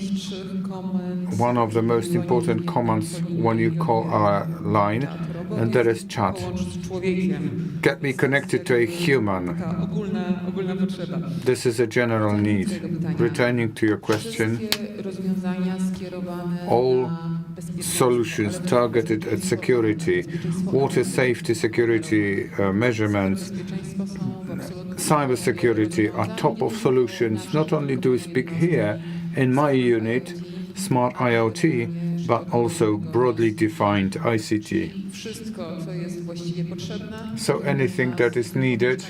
One of the most important commands when you call our line, and there is chat. Get me connected to a human. This is a general need. Returning to your question, all solutions targeted at security, water safety, security measurements, cybersecurity are top of solutions. Not only do we speak here in my unit, Smart IoT, but also broadly defined ICT. So anything that is needed,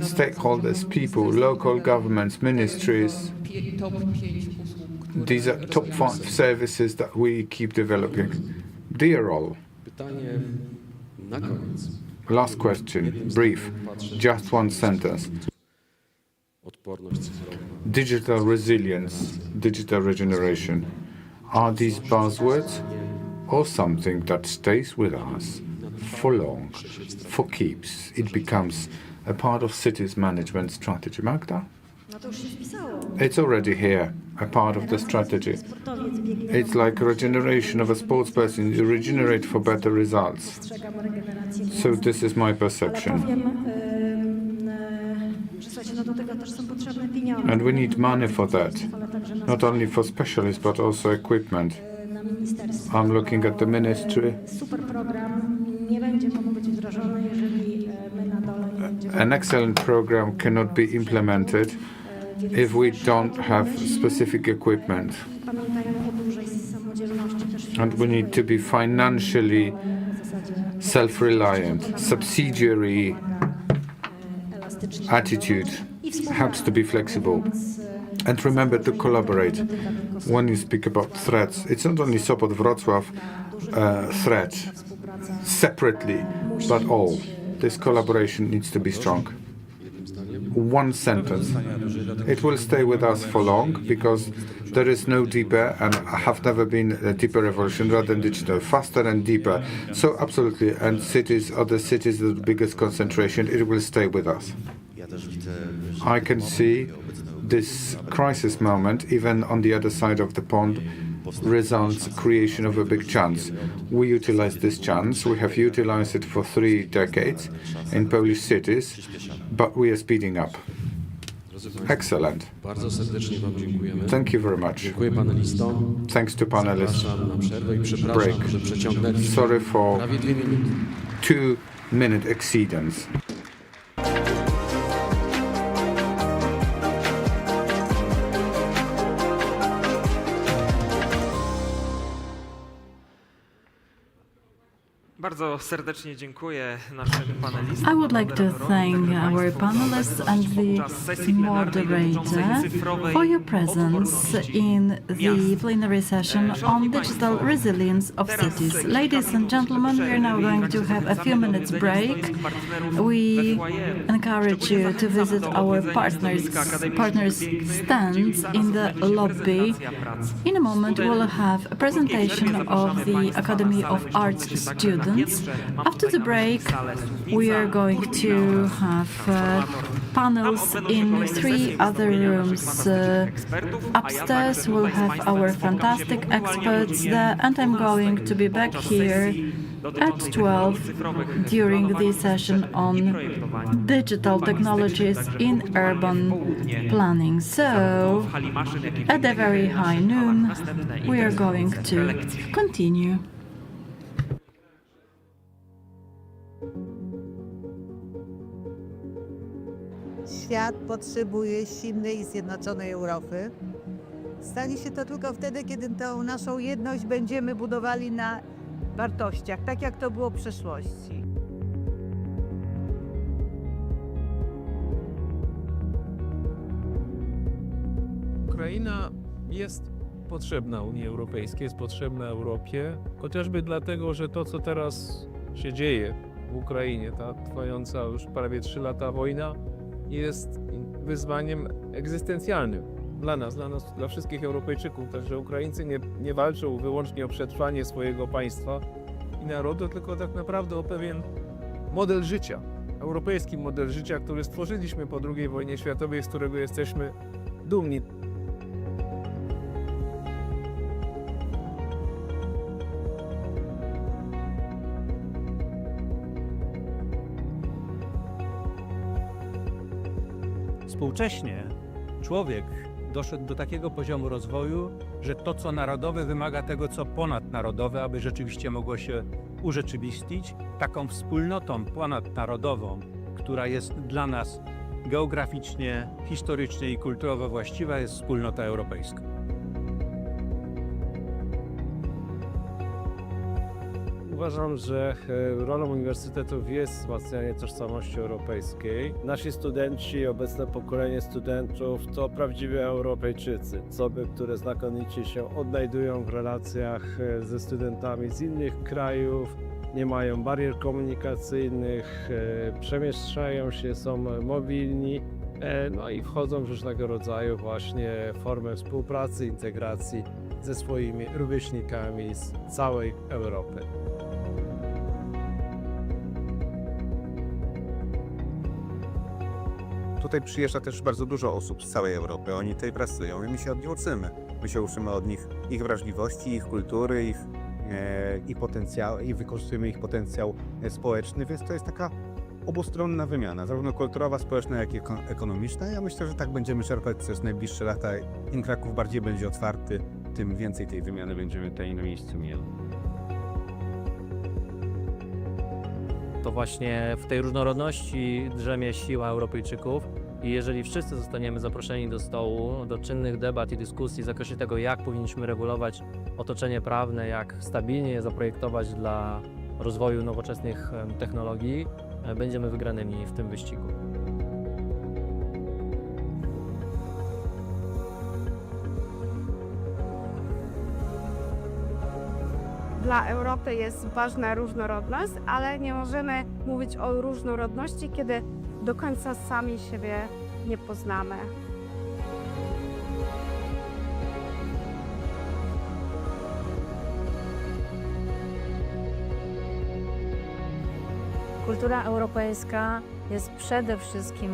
stakeholders, people, local governments, ministries, these are top 5 services that we keep developing. Dear all, last question, brief, just one sentence. Digital resilience, digital regeneration. Are these buzzwords or something that stays with us for long, for keeps? It becomes a part of cities management strategy. Magda? It's already here, a part of the strategy. It's like regeneration of a sports person. You regenerate for better results. So this is my perception. And we need money for that, not only for specialists, but also equipment. I'm looking at the ministry. An excellent program cannot be implemented if we don't have specific equipment. And we need to be financially self-reliant. Subsidiary attitude helps to be flexible. And remember to collaborate. When you speak about threats, it's not only Sopot Wrocław threat separately, but all. This collaboration needs to be strong. One sentence. It will stay with us for long because there is no deeper and have never been a deeper revolution rather than digital, faster and deeper. So absolutely, and cities are the cities with the biggest concentration. It will stay with us. I can see this crisis moment, even on the other side of the pond, results creation of a big chance. We utilize this chance. We have utilized it for 3 decades in Polish cities, but we are speeding up. Excellent. Thank you very much. Thanks to panelists. Break. Sorry for 2-minute exceedance. Bardzo serdecznie dziękuję naszym panelistom. I would like to thank our panelists and the moderator for your presence in the plenary session on digital resilience of cities. Ladies and gentlemen, we are now going to have a few minutes break. We encourage you to visit our partners' stands in the lobby. In a moment, we'll have a presentation of the Academy of Arts students. After the break, we are going to have panels in 3 other rooms. Upstairs, we'll have our fantastic experts there, and I'm going to be back here At 12, during the session on digital technologies in urban planning. So, at the very high noon, we are going to continue. Świat potrzebuje silnej i zjednoczonej Europy. Stanie się to tylko wtedy, kiedy tą naszą jedność będziemy budowali na wartościach, tak jak to było w przeszłości. Ukraina jest potrzebna Unii Europejskiej, jest potrzebna Europie, chociażby dlatego, że to, co teraz się dzieje w Ukrainie, ta trwająca już prawie 3 lata wojna, jest wyzwaniem egzystencjalnym dla nas, dla wszystkich Europejczyków. Także Ukraińcy nie walczą wyłącznie o przetrwanie swojego państwa i narodu, tylko tak naprawdę o pewien model życia, europejski model życia, który stworzyliśmy po II wojnie światowej, z którego jesteśmy dumni. Współcześnie człowiek doszedł do takiego poziomu rozwoju, że to, co narodowe, wymaga tego, co ponadnarodowe, aby rzeczywiście mogło się urzeczywistnić. Taką wspólnotą ponadnarodową, która jest dla nas geograficznie, historycznie i kulturowo właściwa, jest wspólnota europejska. Uważam, że rolą uniwersytetów jest wzmacnianie tożsamości europejskiej. Nasi studenci, obecne pokolenie studentów to prawdziwi Europejczycy. Osoby, które znakomicie się odnajdują w relacjach ze studentami z innych krajów, nie mają barier komunikacyjnych, przemieszczają się, są mobilni, no i wchodzą w różnego rodzaju właśnie formy współpracy, integracji ze swoimi rówieśnikami z całej Europy. Tutaj przyjeżdża też bardzo dużo osób z całej Europy. Oni tutaj pracują i my się od nich uczymy. My się uczymy od nich ich wrażliwości, ich kultury, ich potencjału i wykorzystujemy ich potencjał społeczny, więc to jest taka obustronna wymiana, zarówno kulturowa, społeczna, jak i ekonomiczna. Ja myślę, że tak będziemy czerpać przez najbliższe lata. Im Kraków bardziej będzie otwarty, tym więcej tej wymiany będziemy tutaj na miejscu mieli. To właśnie w tej różnorodności drzemie siła Europejczyków i jeżeli wszyscy zostaniemy zaproszeni do stołu, do czynnych debat i dyskusji w zakresie tego, jak powinniśmy regulować otoczenie prawne, jak stabilnie je zaprojektować dla rozwoju nowoczesnych technologii, będziemy wygranymi w tym wyścigu. Dla Europy jest ważna różnorodność, ale nie możemy mówić o różnorodności, kiedy do końca sami siebie nie poznamy. Kultura europejska jest przede wszystkim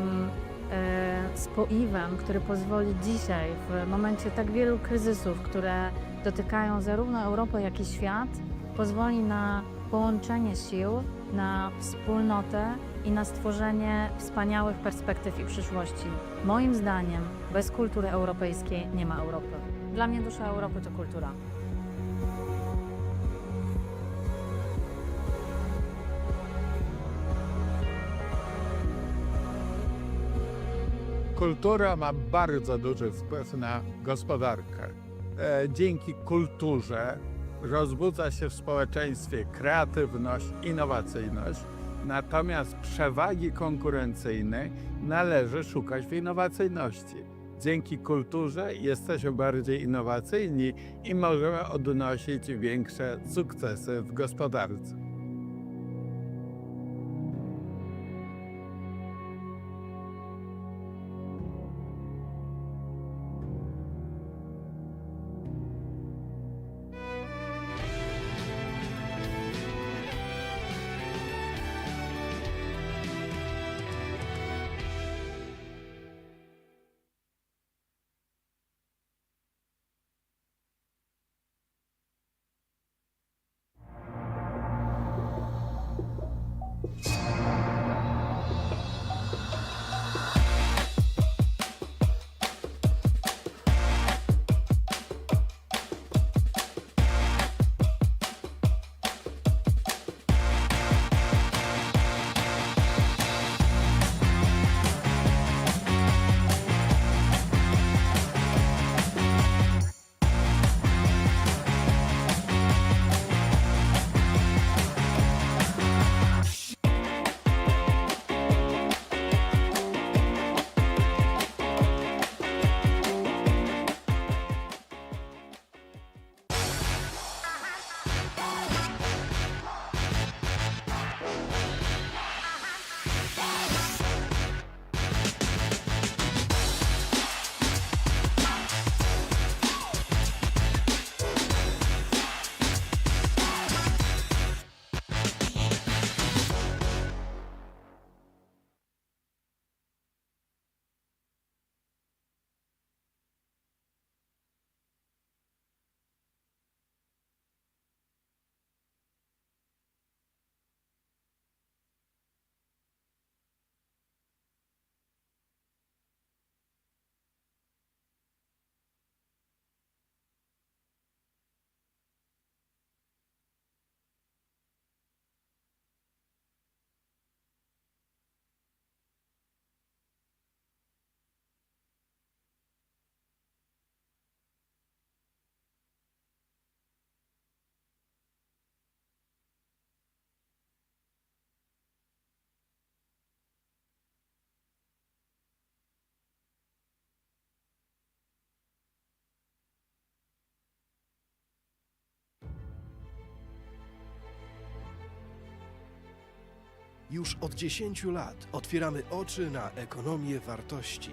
spoiwem, który pozwoli dzisiaj, w momencie tak wielu kryzysów, które dotykają zarówno Europę, jak i świat, pozwoli na połączenie sił, na wspólnotę i na stworzenie wspaniałych perspektyw i przyszłości. Moim zdaniem bez kultury europejskiej nie ma Europy. Dla mnie dusza Europy to kultura. Kultura ma bardzo duży wpływ na gospodarkę. Dzięki kulturze rozbudza się w społeczeństwie kreatywność, innowacyjność, natomiast przewagi konkurencyjnej należy szukać w innowacyjności. Dzięki kulturze jesteśmy bardziej innowacyjni i możemy odnosić większe sukcesy w gospodarce. Już od 10 lat otwieramy oczy na ekonomię wartości.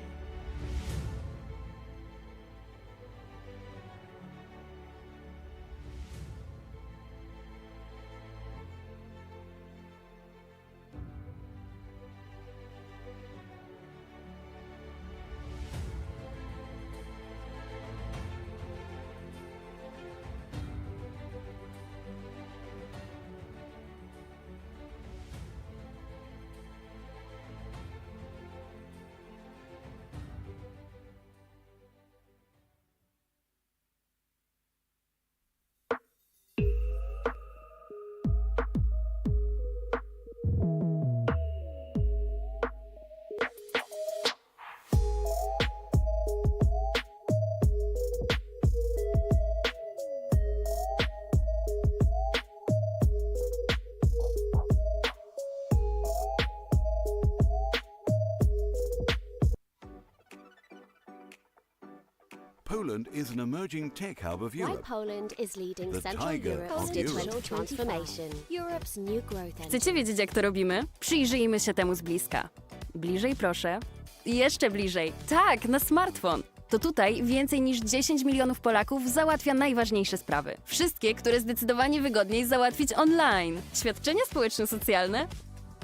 Poland is an emerging tech hub of Why Europe. Poland is leading The Central tiger Europe's of digital Europe. transformation. Europe's new growth engine. Chcecie wiedzieć, jak to robimy? Przyjrzyjmy się temu z bliska. Bliżej, proszę. Jeszcze bliżej. Tak, na smartfon. To tutaj więcej niż 10 milionów Polaków załatwia najważniejsze sprawy. Wszystkie, które zdecydowanie wygodniej załatwić online. Świadczenia społeczno-socjalne?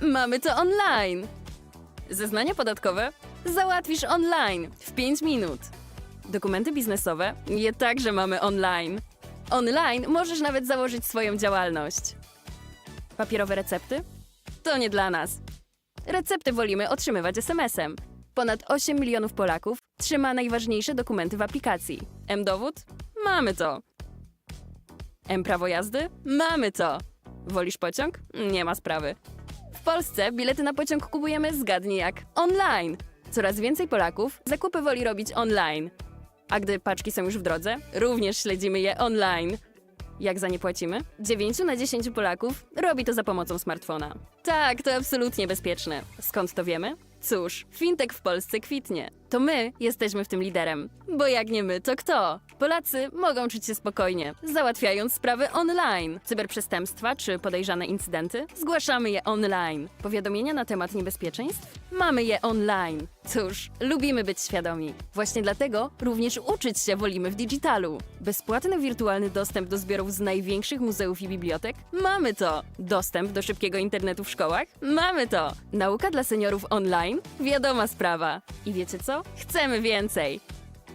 Mamy to online. Zeznania podatkowe? Załatwisz online w 5 minut. Dokumenty biznesowe? Je także mamy online. Online możesz nawet założyć swoją działalność. Papierowe recepty? To nie dla nas. Recepty wolimy otrzymywać SMS-em. Ponad 8 milionów Polaków trzyma najważniejsze dokumenty w aplikacji. M-dowód? Mamy to. M-prawo jazdy? Mamy to. Wolisz pociąg? Nie ma sprawy. W Polsce bilety na pociąg kupujemy zgadnij jak online. Coraz więcej Polaków zakupy woli robić online. A gdy paczki są już w drodze, również śledzimy je online. Jak za nie płacimy? 9 na 10 Polaków robi to za pomocą smartfona. Tak, to absolutnie bezpieczne. Skąd to wiemy? Cóż, fintech w Polsce kwitnie. To my jesteśmy w tym liderem. Bo jak nie my, to kto? Polacy mogą czuć się spokojnie, załatwiając sprawy online. Cyberprzestępstwa czy podejrzane incydenty? Zgłaszamy je online. Powiadomienia na temat niebezpieczeństw? Mamy je online. Cóż, lubimy być świadomi. Właśnie dlatego również uczyć się wolimy w digitalu. Bezpłatny wirtualny dostęp do zbiorów z największych muzeów i bibliotek? Mamy to. Dostęp do szybkiego internetu w szkołach? Mamy to. Nauka dla seniorów online? Wiadoma sprawa. I wiecie co? Chcemy więcej.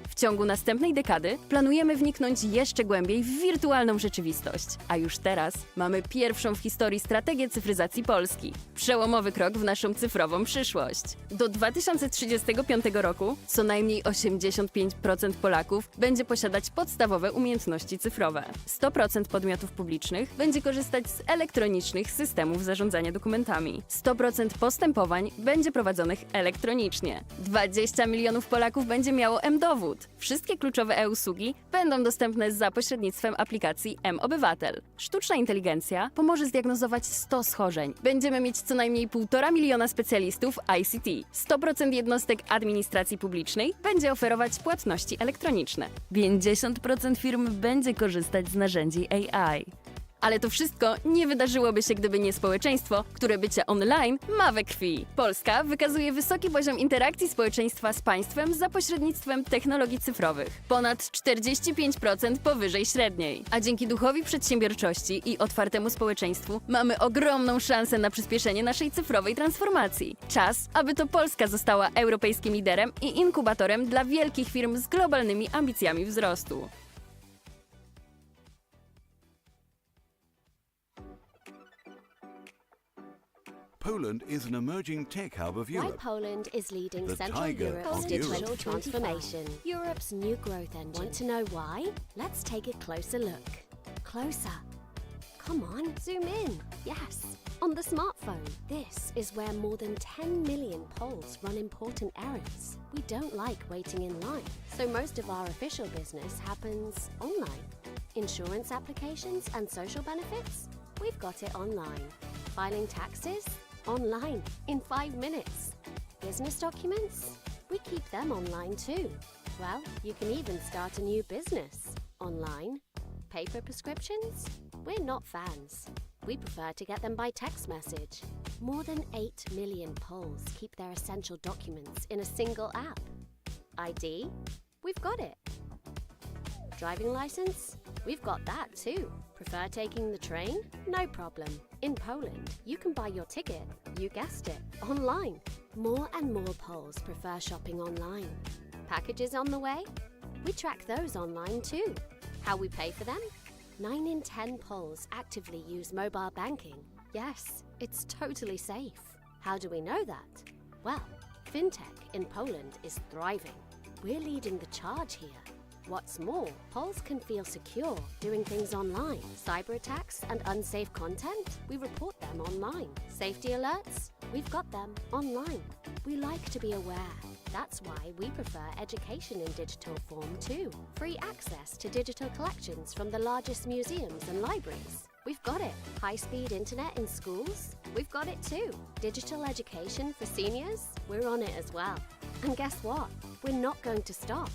W ciągu następnej dekady planujemy wniknąć jeszcze głębiej w wirtualną rzeczywistość. A już teraz mamy pierwszą w historii strategię cyfryzacji Polski. Przełomowy krok w naszą cyfrową przyszłość. Do 2035 roku co najmniej 85% Polaków będzie posiadać podstawowe umiejętności cyfrowe. 100% podmiotów publicznych będzie korzystać z elektronicznych systemów zarządzania dokumentami. 100% postępowań będzie prowadzonych elektronicznie. 20 milionów Polaków będzie miało M-dowód. Wszystkie kluczowe e-usługi będą dostępne za pośrednictwem aplikacji M-Obywatel. Sztuczna inteligencja pomoże zdiagnozować 100 schorzeń. Będziemy mieć co najmniej 1,5 miliona specjalistów ICT. 100% jednostek administracji publicznej będzie oferować płatności elektroniczne. 50% firm będzie korzystać z narzędzi AI. Ale to wszystko nie wydarzyłoby się, gdyby nie społeczeństwo, które bycie online ma we krwi. Polska wykazuje wysoki poziom interakcji społeczeństwa z państwem za pośrednictwem technologii cyfrowych. Ponad 45% powyżej średniej. A dzięki duchowi przedsiębiorczości i otwartemu społeczeństwu mamy ogromną szansę na przyspieszenie naszej cyfrowej transformacji. Czas, aby to Polska została europejskim liderem i inkubatorem dla wielkich firm z globalnymi ambicjami wzrostu. Poland is an emerging tech hub of Why Europe. Poland is leading The Central tiger Europe's of digital Europe. transformation. Europe's new growth engine. Want to know why? Let's take a closer look. Closer. Come on, zoom in. Yes, on the smartphone. This is where more than 10 million Poles run important errands. We don't like waiting in line, so most of our official business happens online. Insurance applications and social benefits? We've got it online. Filing taxes? Online, in 5 minutes. Business documents? We keep them online too. Well, you can even start a new business online. Paper prescriptions? We're not fans. We prefer to get them by text message. More than 8 million Poles keep their essential documents in a single app. ID? We've got it. Driving license? We've got that too. Prefer taking the train? No problem. In Poland, you can buy your ticket, you guessed it, online. More and more Poles prefer shopping online. Packages on the way? We track those online too. How we pay for them? 9 in 10 Poles actively use mobile banking. Yes, it's totally safe. How do we know that? Well, fintech in Poland is thriving. We're leading the charge here. What's more, Poles can feel secure doing things online. Cyber attacks and unsafe content? We report them online. Safety alerts? We've got them online. We like to be aware. That's why we prefer education in digital form too. Free access to digital collections from the largest museums and libraries. We've got it. High-speed internet in schools? We've got it too. Digital education for seniors? We're on it as well. And guess what? We're not going to stop.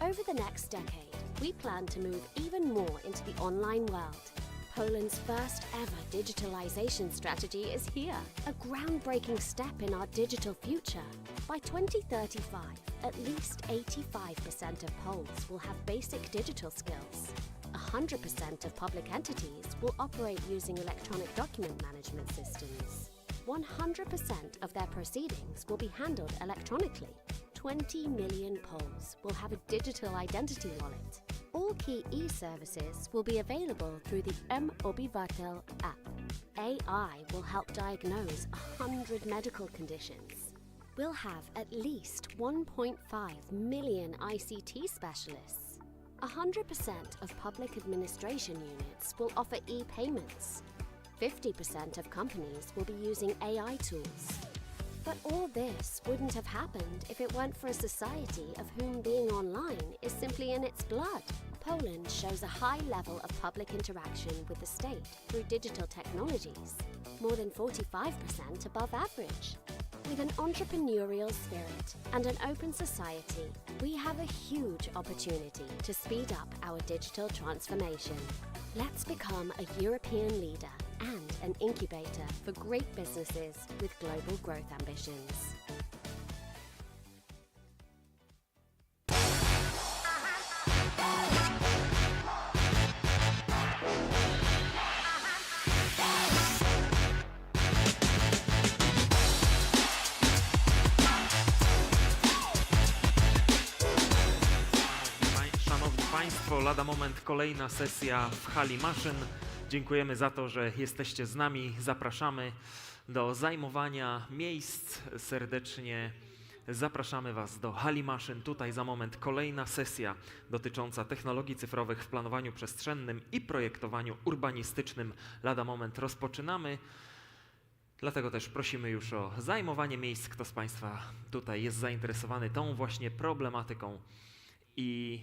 Over the next decade, we plan to move even more into the online world. Poland's first ever digitalization strategy is here, a groundbreaking step in our digital future. By 2035, at least 85% of Poles will have basic digital skills. 100% of public entities will operate using electronic document management systems. 100% of their proceedings will be handled electronically. 20 million Poles will have a digital identity wallet. All key e-services will be available through the mObywatel app. AI will help diagnose 100 medical conditions. We'll have at least 1.5 million ICT specialists. 100% of public administration units will offer e-payments. 50% of companies will be using AI tools. But all this wouldn't have happened if it weren't for a society of whom being online is simply in its blood. Poland shows a high level of public interaction with the state through digital technologies, more than 45% above average. With an entrepreneurial spirit and an open society, we have a huge opportunity to speed up our digital transformation. Let's become a European leader and an incubator for great businesses with global growth ambitions. Szanowni Państwo, lada moment kolejna sesja w hali maszyn. Dziękujemy za to, że jesteście z nami. Zapraszamy do zajmowania miejsc. Serdecznie zapraszamy Was do hali maszyn. Tutaj za moment kolejna sesja dotycząca technologii cyfrowych w planowaniu przestrzennym i projektowaniu urbanistycznym. Lada moment rozpoczynamy. Dlatego też prosimy już o zajmowanie miejsc. Kto z Państwa tutaj jest zainteresowany tą właśnie problematyką i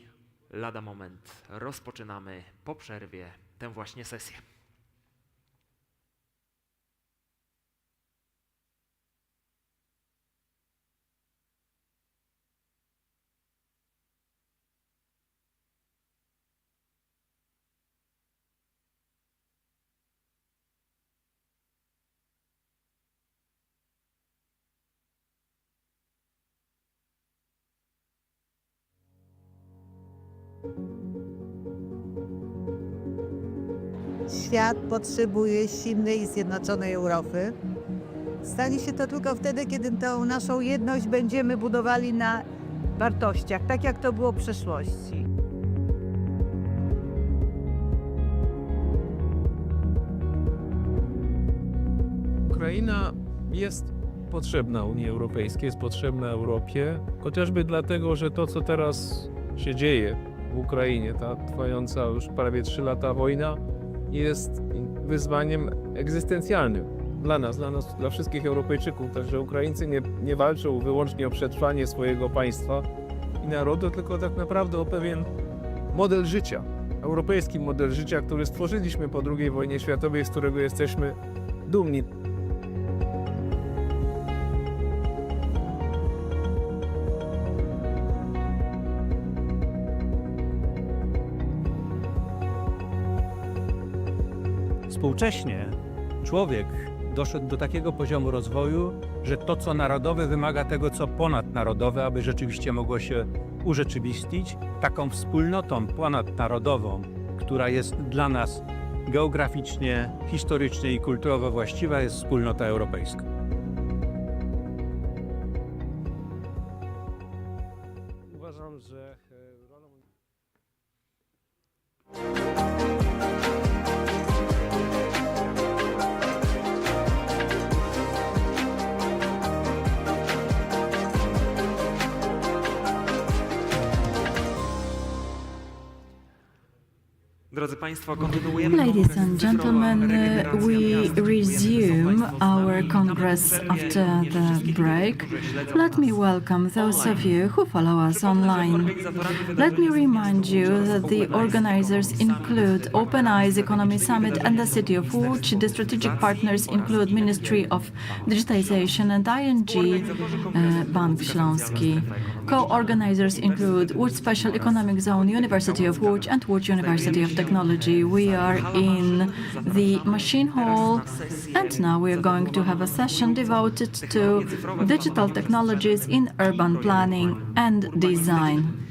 lada moment rozpoczynamy po przerwie tę właśnie sesję. Świat potrzebuje silnej i zjednoczonej Europy. Stanie się to tylko wtedy, kiedy tą naszą jedność będziemy budowali na wartościach, tak jak to było w przeszłości. Ukraina jest potrzebna Unii Europejskiej, jest potrzebna Europie, chociażby dlatego, że to, co teraz się dzieje w Ukrainie, ta trwająca już prawie 3 lata wojna, jest wyzwaniem egzystencjalnym dla nas, dla wszystkich Europejczyków. Także Ukraińcy nie walczą wyłącznie o przetrwanie swojego państwa i narodu, tylko tak naprawdę o pewien model życia, europejski model życia, który stworzyliśmy po II wojnie światowej, z którego jesteśmy dumni. Współcześnie człowiek doszedł do takiego poziomu rozwoju, że to, co narodowe, wymaga tego, co ponadnarodowe, aby rzeczywiście mogło się urzeczywistnić. Taką wspólnotą ponadnarodową, która jest dla nas geograficznie, historycznie i kulturowo właściwa, jest wspólnota europejska. Uważam, że rolą... Drodzy Państwo, kontynuujemy. Ladies and gentlemen, we resume our Congress after the break. Let me welcome those of you who follow us online. Let me remind you that the organizers include Open Eyes Economy Summit and the City of Łódź. The strategic partners include Ministry of Digitization and ING Bank Śląski. Co-organizers include Łódź Spatial Economic Zone, University of Łódź and Łódź University of Technology. We are in the machine hall, and now we are going to have a session devoted to digital technologies in urban planning and design.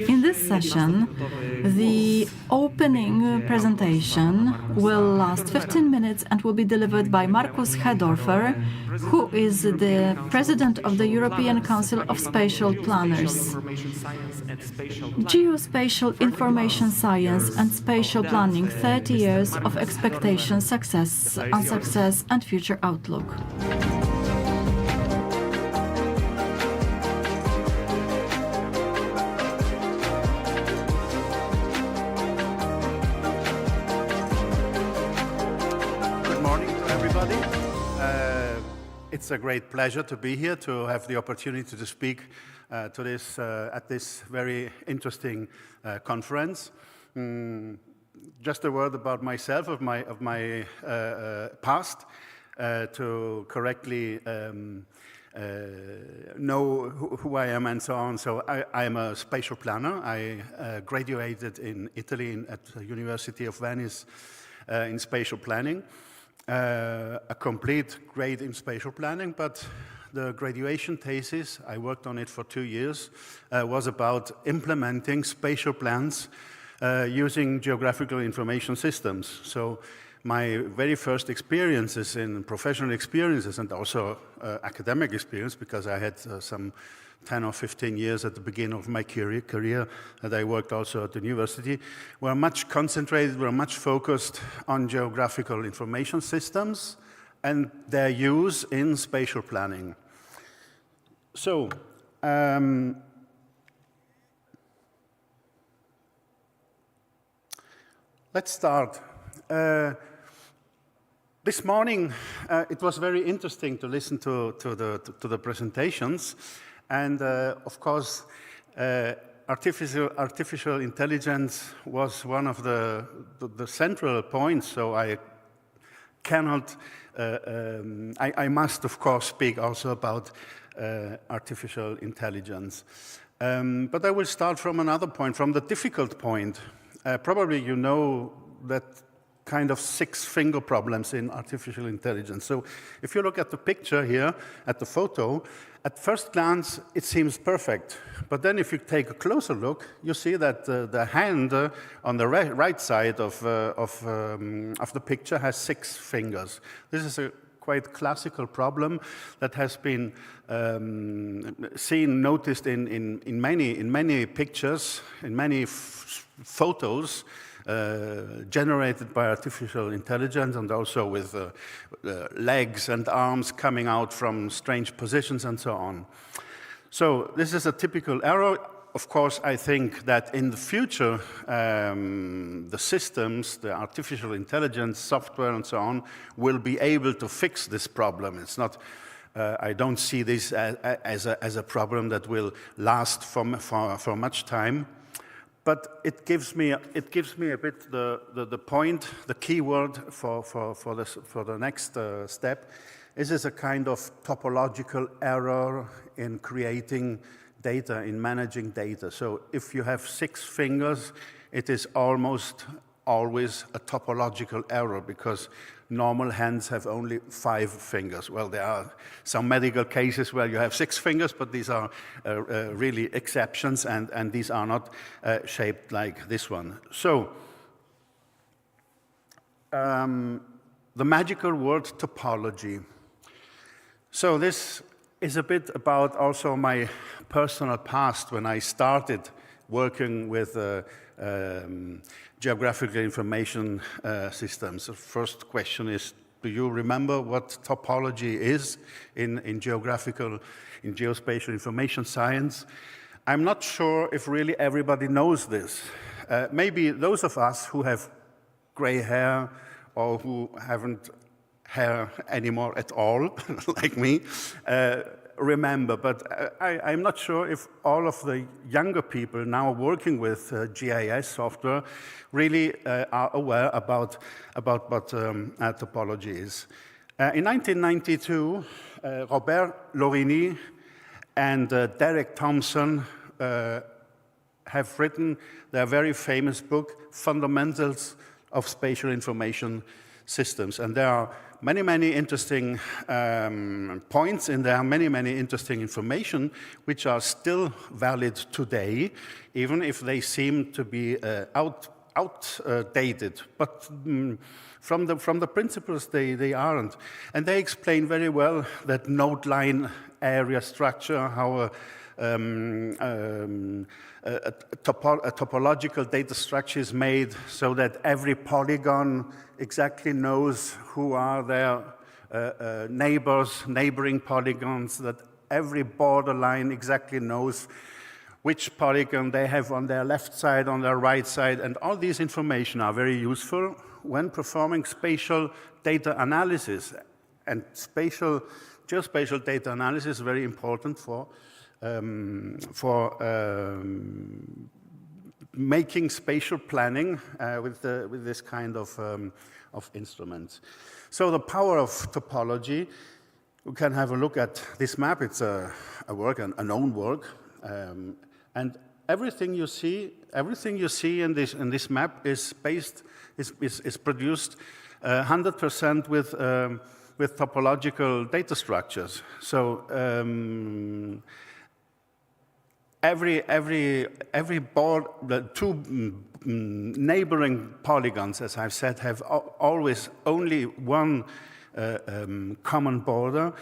In this session, the opening presentation will last 15 minutes and will be delivered by Markus Hedorfer, who is the president of the European Council of Spatial Planners. Geospatial information science and spatial planning, 30 years of expectation, success, unsuccess, and future outlook. It's a great pleasure to be here, to have the opportunity to speak to this at this very interesting conference. Just a word about myself, of my past, to correctly know who I am and so on. So I am a spatial planner. I graduated in Italy at the University of Venice in spatial planning. A complete grade in spatial planning, but the graduation thesis, I worked on it for 2 years, was about implementing spatial plans using geographical information systems. So my very first experiences in professional experiences and also academic experience, because I had some 10 or 15 years at the beginning of my career that I worked also at the university, were much concentrated, were much focused on geographical information systems and their use in spatial planning. So, let's start. This morning, it was very interesting to listen to the presentations. And of course, artificial intelligence was one of the central points. So I cannot, I must of course speak also about artificial intelligence. But I will start from another point, from the difficult point. Probably you know that kind of 6-finger problems in artificial intelligence. So if you look at the picture here, at the photo, at first glance, it seems perfect. But then if you take a closer look, you see that the hand on the right side of the picture has 6 fingers. This is a quite classical problem that has been noticed in many pictures, in many photos, generated by artificial intelligence, and also with legs and arms coming out from strange positions and so on. So this is a typical error. Of course, I think that in the future, the systems, the artificial intelligence software and so on, will be able to fix this problem. It's not, I don't see this as a problem that will last for much time. But it gives me a bit the point, the key word for the next step. This is a kind of topological error in creating data, in managing data. So if you have 6 fingers, it is almost always a topological error, because normal hands have only 5 fingers. Well, there are some medical cases where you have 6 fingers, but these are really exceptions, and these are not shaped like this one. So, the magical word topology. So this is a bit about also my personal past when I started working with geographical information systems. The first question is, do you remember what topology is in geospatial information science? I'm not sure if really everybody knows this. Maybe those of us who have gray hair or who haven't hair anymore at all, like me, remember, but I'm not sure if all of the younger people now working with GIS software really are aware about what topology is. In 1992, Robert Lorini and Derek Thompson have written their very famous book, Fundamentals of Spatial Information Systems. And there are many interesting points in there, many interesting information, which are still valid today, even if they seem to be outdated. But from the principles, they aren't. And they explain very well that node line area structure, how a topological data structure is made so that every polygon exactly knows who are their neighboring polygons, that every borderline exactly knows which polygon they have on their left side, on their right side, and all these information are very useful when performing spatial data analysis. And geospatial data analysis is very important for making spatial planning with this kind of instruments. So the power of topology, we can have a look at this map. It's a known work, and everything you see in this map is produced 100% with topological data structures. So every board, the 2 neighboring polygons, as I've said, have always only one common border,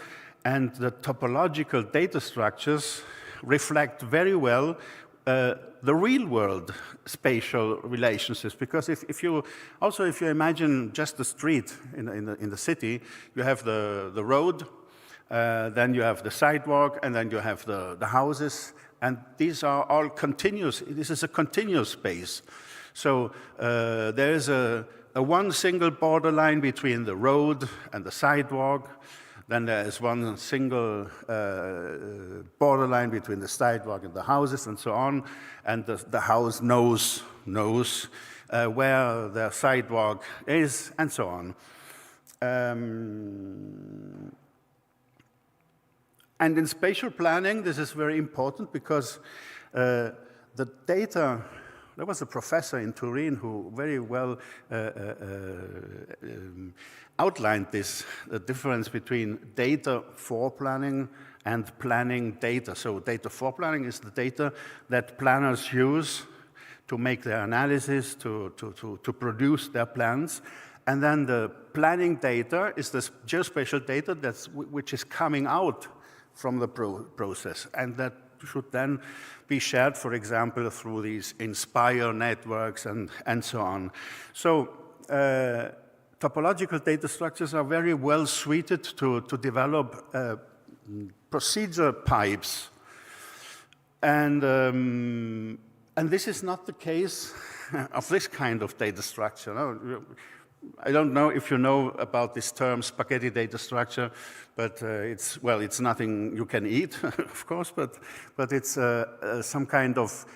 and the topological data structures reflect very well the real-world spatial relationships. Because if you imagine just the street in the city, you have the road, then you have the sidewalk, and then you have the houses. And these are all continuous. This is a continuous space. So there is a one single borderline between the road and the sidewalk. Then there is one single borderline between the sidewalk and the houses, and so on. And the house knows where the sidewalk is, and so on. And in spatial planning, this is very important because the data, there was a professor in Turin who very well outlined this, the difference between data for planning and planning data. So data for planning is the data that planners use to make their analysis, to produce their plans. And then the planning data is the geospatial data which is coming out from the process, and that should then be shared, for example, through these Inspire networks and so on. So topological data structures are very well suited to develop procedure pipes, and this is not the case of this kind of data structure. No? I don't know if you know about this term spaghetti data structure, but it's nothing you can eat, of course, but it's some kind of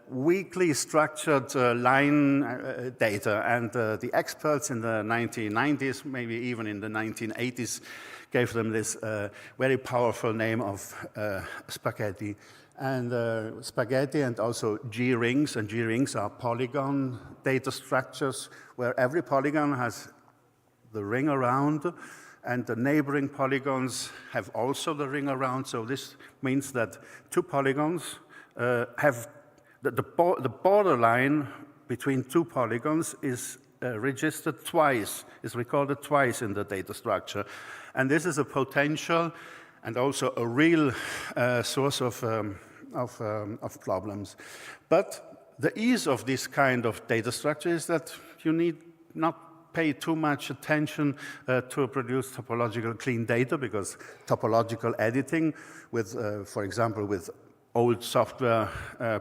weakly structured line data. And the experts in the 1990s, maybe even in the 1980s, gave them this very powerful name of spaghetti. And spaghetti and also G-rings, and G-rings are polygon data structures where every polygon has the ring around, and the neighboring polygons have also the ring around. So this means that two polygons have the borderline between two polygons is registered twice, is recorded twice in the data structure. And this is a potential and also a real source of problems. But the ease of this kind of data structure is that you need not pay too much attention to produce topological clean data, because topological editing with, for example, with old software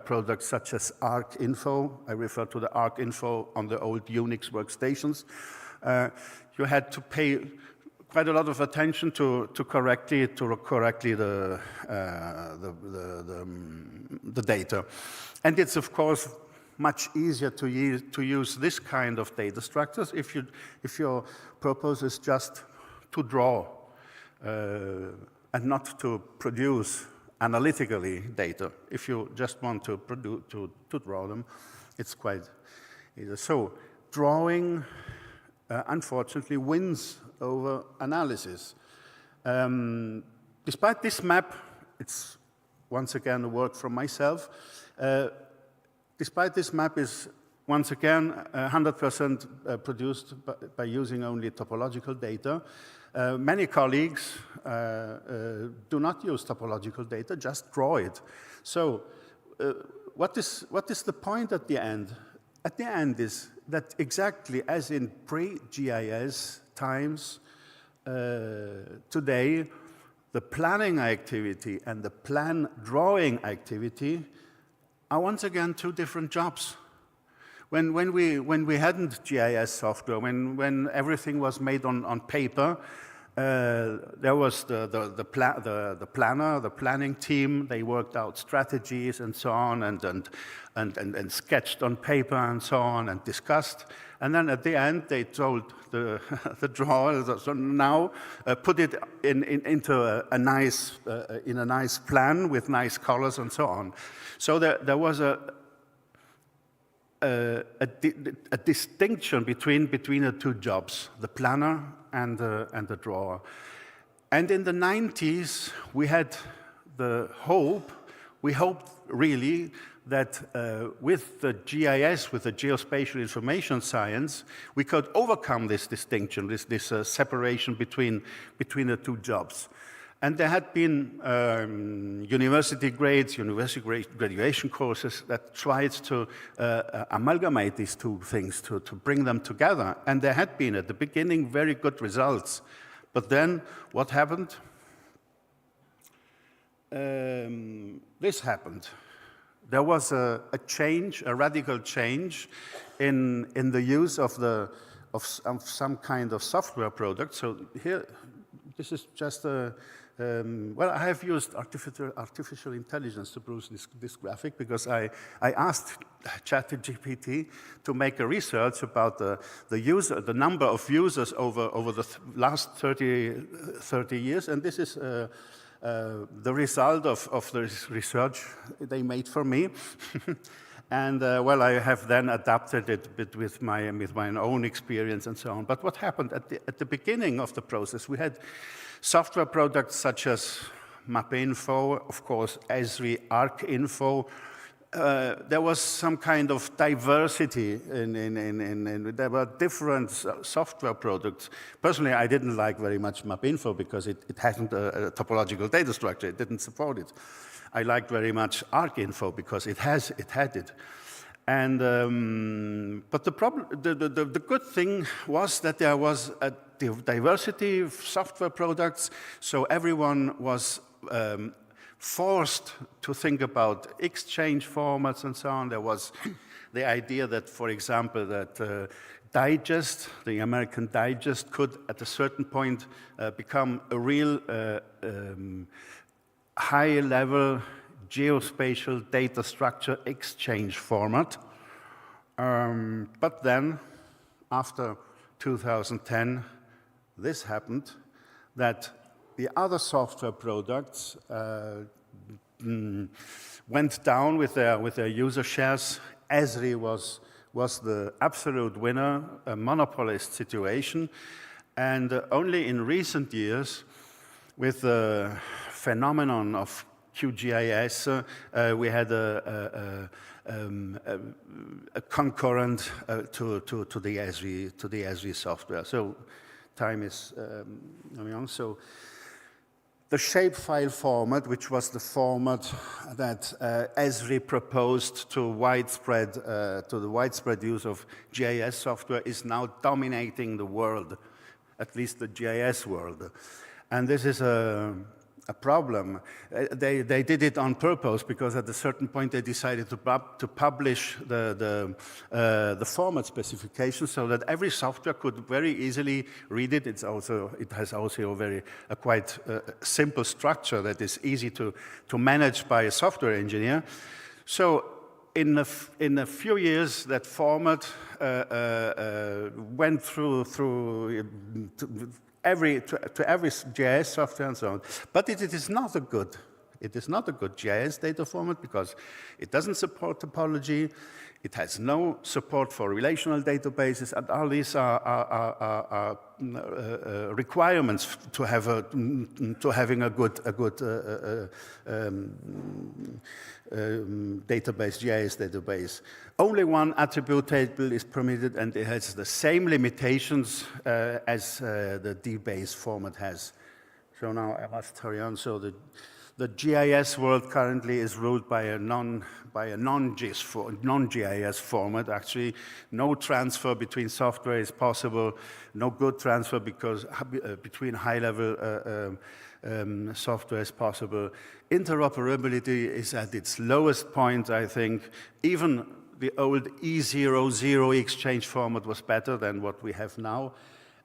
products such as ArcInfo, I refer to the ArcInfo on the old Unix workstations, you had to pay quite a lot of attention to correctly the data. And it's, of course, much easier to use this kind of data structures if your purpose is just to draw and not to produce analytically data. If you just want to draw them, it's quite easy. So drawing, unfortunately, wins over analysis. Despite this map, it's once again a work from myself. Despite this map is once again 100% produced by using only topological data. Many colleagues do not use topological data, just draw it. So what is the point at the end? At the end is that exactly as in pre-GIS times, today, the planning activity and the plan drawing activity are once again two different jobs. When we hadn't GIS software, when everything was made on paper, there was the planner, the planning team. They worked out strategies and so on, and sketched on paper and so on, and discussed. And then at the end, they told the drawer, so now put it into a nice plan with nice colors and so on. So there was a distinction between the two jobs, the planner and the drawer. And in the 90s, we had the hope, we hoped really that with the GIS, with the geospatial information science, we could overcome this distinction, this separation between the two jobs. And there had been university graduation courses that tried to amalgamate these two things, to bring them together. And there had been, at the beginning, very good results. But then, what happened? This happened. There was a change, a radical change in the use of some kind of software product. So here, this is just a well, I have used artificial intelligence to produce this graphic because I asked ChatGPT to make a research about the number of users over the last 30 years, and this is the result of this research they made for me. And well, I have then adapted it with my own experience and so on. But what happened at the beginning of the process? We had software products such as MapInfo, of course, Esri, ArcInfo. There was some kind of diversity there were different software products. Personally, I didn't like very much MapInfo because it hadn't a topological data structure. It didn't support it. I liked very much ArcInfo because it had it. And but the good thing was that there was a diversity of software products, so everyone was forced to think about exchange formats and so on. There was the idea that, for example, that Digest, the American Digest, could at a certain point become a real high-level geospatial data structure exchange format. But then, after 2010, this happened, that the other software products went down with their user shares. Esri was the absolute winner, a monopolist situation. And only in recent years, with the phenomenon of QGIS, we had a concurrent to the Esri software. So time is going on. So the shapefile format, which was the format that Esri proposed to the widespread use of GIS software, is now dominating the world, at least the GIS world. And this is a problem. They did it on purpose because at a certain point they decided to publish the format specification so that every software could very easily read it. It has also a quite simple structure that is easy to manage by a software engineer. So in a few years, that format went through every GIS software and so on. But it is not a good GIS data format because it doesn't support topology, it has no support for relational databases, and all these are requirements to having a good database, GIS database. Only one attribute table is permitted, and it has the same limitations as the DBase format has. So now I must hurry on. So the GIS world currently is ruled by a non-GIS format. Actually, no transfer between software is possible. No good transfer because between high-level software is possible. Interoperability is at its lowest point, I think. Even the old E00 exchange format was better than what we have now.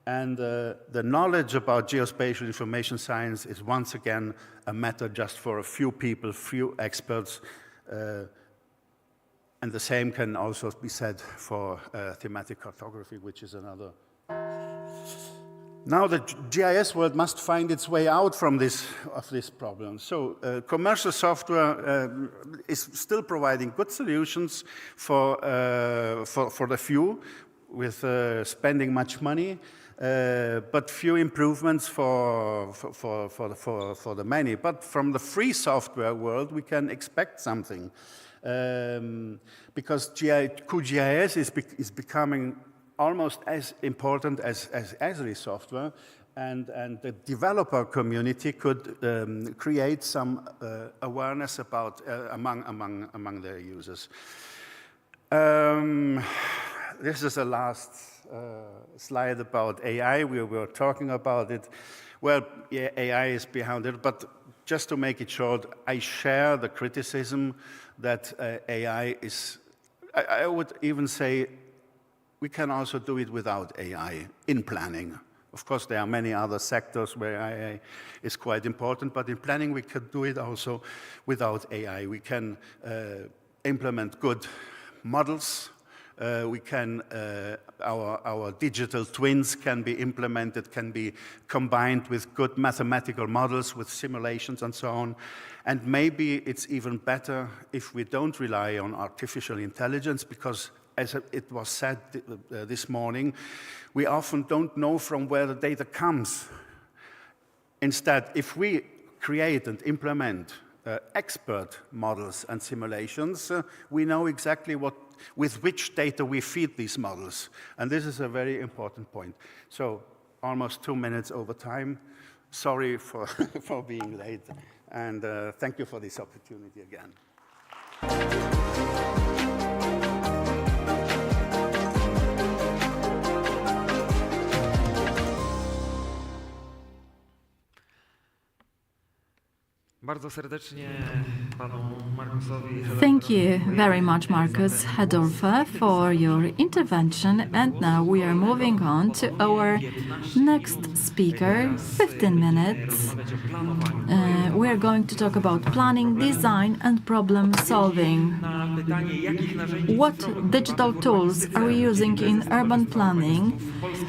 And the knowledge about geospatial information science is once again a matter just for a few people, few experts. And the same can also be said for thematic cartography, which is another. Now the GIS world must find its way out from this problem. So commercial software is still providing good solutions for the few, with spending much money, but few improvements for the many. But from the free software world, we can expect something, because QGIS is becoming almost as important as Esri software, and the developer community could create some awareness about among their users. This is the last slide about AI. We were talking about it. Well, yeah, AI is behind it, but just to make it short, I share the criticism that AI is, I would even say, we can also do it without AI in planning. Of course, there are many other sectors where AI is quite important, but in planning we can do it also without AI. We can implement good models. We can, our digital twins can be implemented, can be combined with good mathematical models, with simulations and so on. And maybe it's even better if we don't rely on artificial intelligence, because as it was said this morning, we often don't know from where the data comes. Instead, if we create and implement expert models and simulations, we know exactly with which data we feed these models. And this is a very important point. So almost 2 minutes over time. Sorry for, for being late. And thank you for this opportunity again. Bardzo serdecznie panu Markusowi. Thank you very much, Markus Hedorfer, for your intervention. And now we are moving on to our next speaker, 15 minutes. We are going to talk about planning, design, and problem solving. What digital tools are we using in urban planning?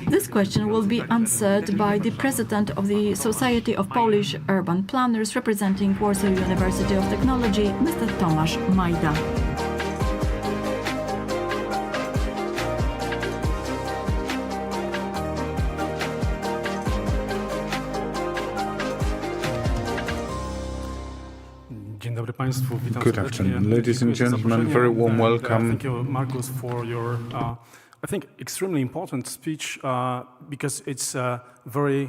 This question will be answered by the president of the Society of Polish Urban Planners, representing Warsaw University of Technology, Mr. Tomasz Majda. Dzień dobry Państwu, witam Good serdecznie. afternoon, ladies and Dziękuję za gentlemen. zaproszenie. Very warm welcome. Thank you, Marcus, for your, I think, extremely important speech because it's very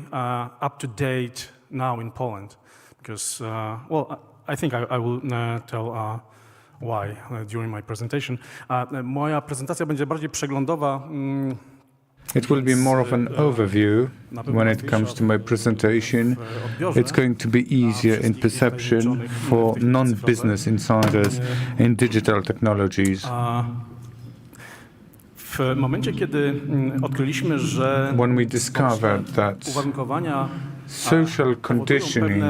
up to date now in Poland. Because, well, I think I will tell why during my presentation. Moja prezentacja będzie bardziej przeglądowa. It will be more of an overview when it comes to my presentation. It's going to be easier in perception for non-business insiders in digital technologies. W momencie, kiedy odkryliśmy, że when we discovered that uwarunkowania social conditioning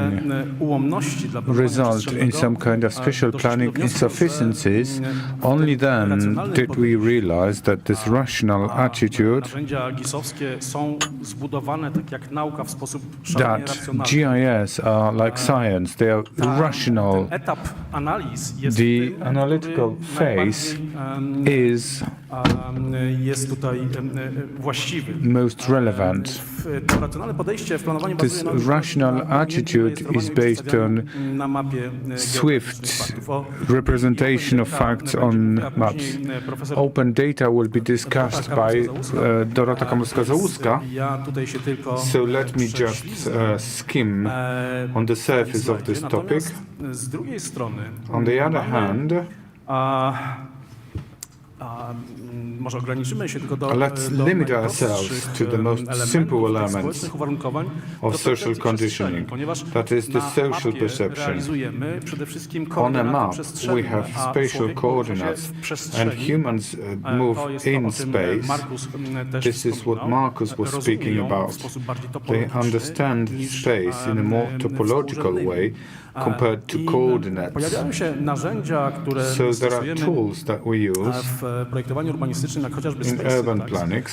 result in some kind of spatial planning insufficiencies, only then did we realize that this rational attitude that GIS are like science, they are rational. The analytical phase is most relevant. This rational attitude is based on swift representation of facts on maps. Open data will be discussed by Dorota Komorska-Załuska, so let me just skim on the surface of this topic. On the other hand, let's limit ourselves to the most simple elements of social conditioning, that is the social perception. On a map, we have spatial coordinates, and humans move in space. This is what Marcus was speaking about. They understand space in a more topological way compared to coordinates. So there are tools that we use in urban planning,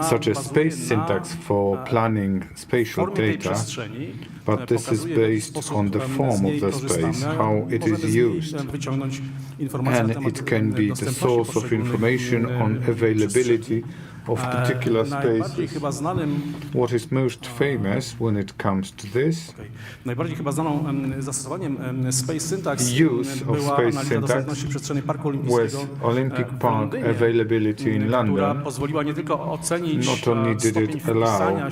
such as space syntax for planning spatial data, but this is based on the form of the space, how it is used, and it can be the source of information on availability of particular spaces. What is most famous when it comes to this? Use of space syntax with Olympic Park availability in London. Not only did it allow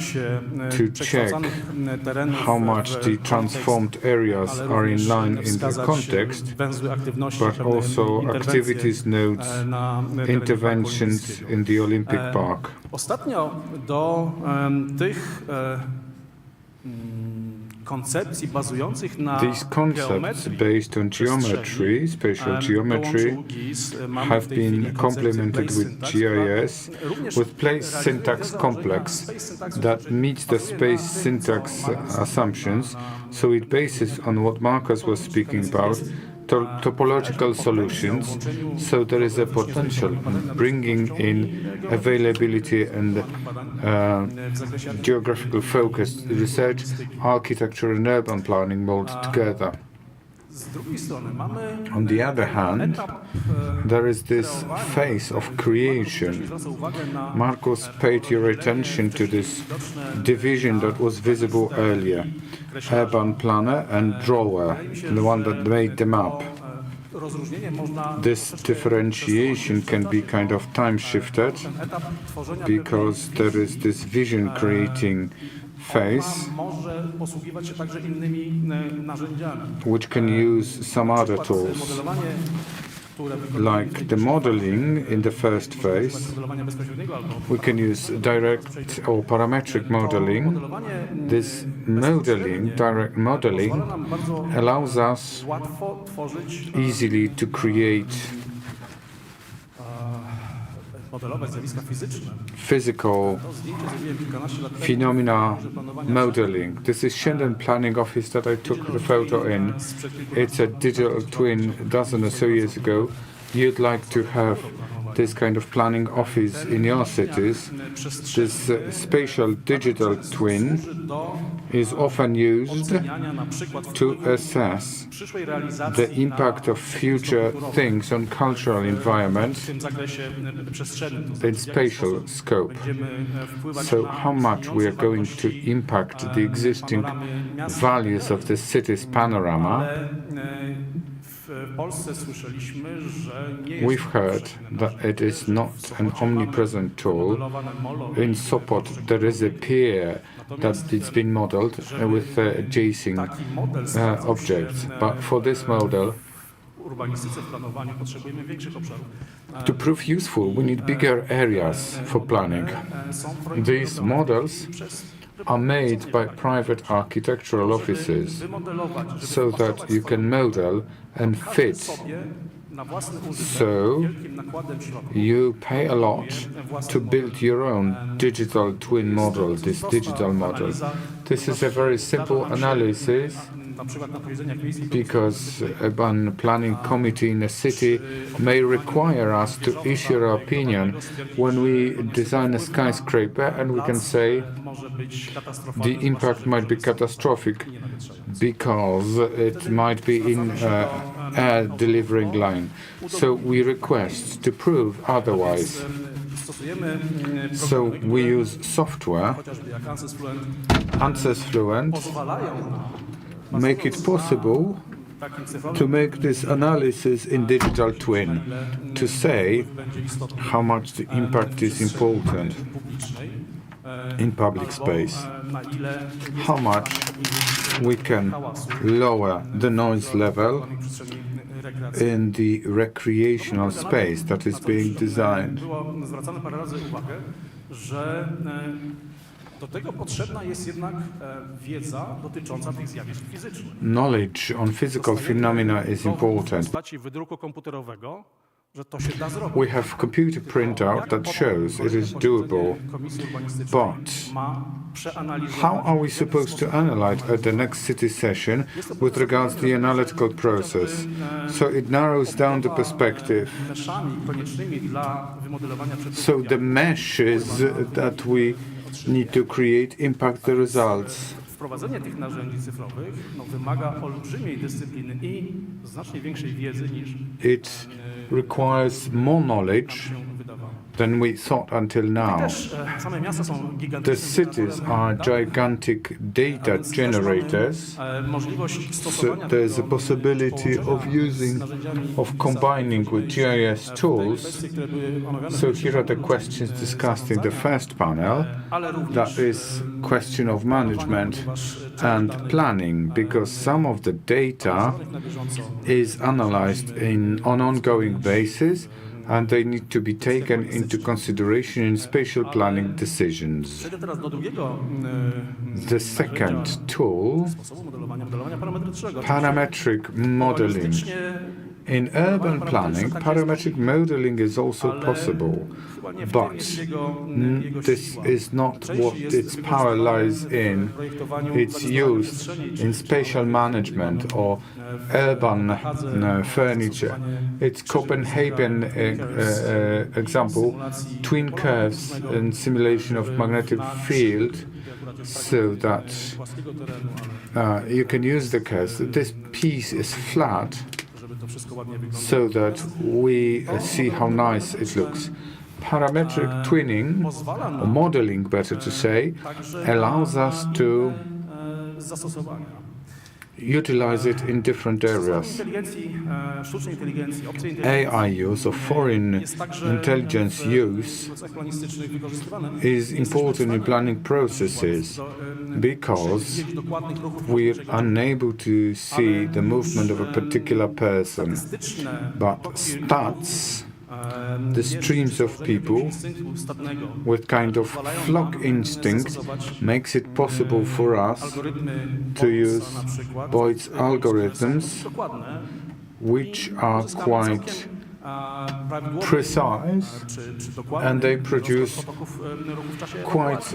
to check how much the transformed areas are in line in the context, but also activities nodes, interventions in the Olympic Park. Ostatnio do tych koncepcji bazujących na These concepts based on geometry, spatial geometry, have been complemented with GIS, with place syntax complex that meets the space syntax assumptions, so it bases on what Marcus was speaking about, topological solutions, so there is a potential on bringing in availability and geographical focused research, architecture and urban planning molded together. On the other hand, there is this phase of creation. Marcus paid your attention to this division that was visible earlier, urban planner and drawer, the one that made the map. This differentiation can be kind of time-shifted because there is this vision-creating phase which can use some other tools, like the modeling in the first phase. We can use direct or parametric modeling. This modeling, direct modeling, allows us easily to create physical phenomena modeling. This is Shenzhen planning office that I took the photo in. It's a digital twin a dozen or so years ago. You'd like to have this kind of planning office in your cities. This spatial digital twin is often used to assess the impact of future things on cultural environments in spatial scope. So how much we are going to impact the existing values of the city's panorama. We've heard that it is not an omnipresent tool. In Sopot there is a pier that it's been modeled with adjacent objects. But for this model, to prove useful, we need bigger areas for planning. These models are made by private architectural offices so that you can model and fit. So you pay a lot to build your own digital twin model, this digital model. This is a very simple analysis because a planning committee in a city may require us to issue our opinion when we design a skyscraper, and we can say the impact might be catastrophic because it might be in a delivering line. So we request to prove otherwise. So we use software, Ansys Fluent, make it possible to make this analysis in digital twin, to say how much the impact is important in public space, how much we can lower the noise level in the recreational space that is being designed. Knowledge on physical phenomena is important. We have computer printout that shows it is doable, but how are we supposed to analyze at the next city session with regards to the analytical process? So it narrows down the perspective. So the meshes that we need to create impact the results. Wprowadzenie tych narzędzi cyfrowych wymaga olbrzymiej dyscypliny i znacznie większej wiedzy niż it requires more knowledge than we thought until now. The cities are gigantic data generators, so there's a possibility of combining with GIS tools. So here are the questions discussed in the first panel. That is question of management and planning, because some of the data is analyzed on ongoing basis, and they need to be taken into consideration in spatial planning decisions. The second tool, parametric modeling. In urban planning, parametric modeling is also possible, but this is not what its power lies in. It's used in spatial management or urban furniture. It's Copenhagen example, twin curves and simulation of magnetic field, so that you can use the curves. This piece is flat, so that we see how nice it looks. Parametric twinning, or modeling better to say, allows us to utilize it in different areas. AI use or foreign intelligence use is important in planning processes because we're unable to see the movement of a particular person. But stats, the streams of people with kind of flock instinct, makes it possible for us to use Boyd's algorithms, which are quite precise, and they produce quite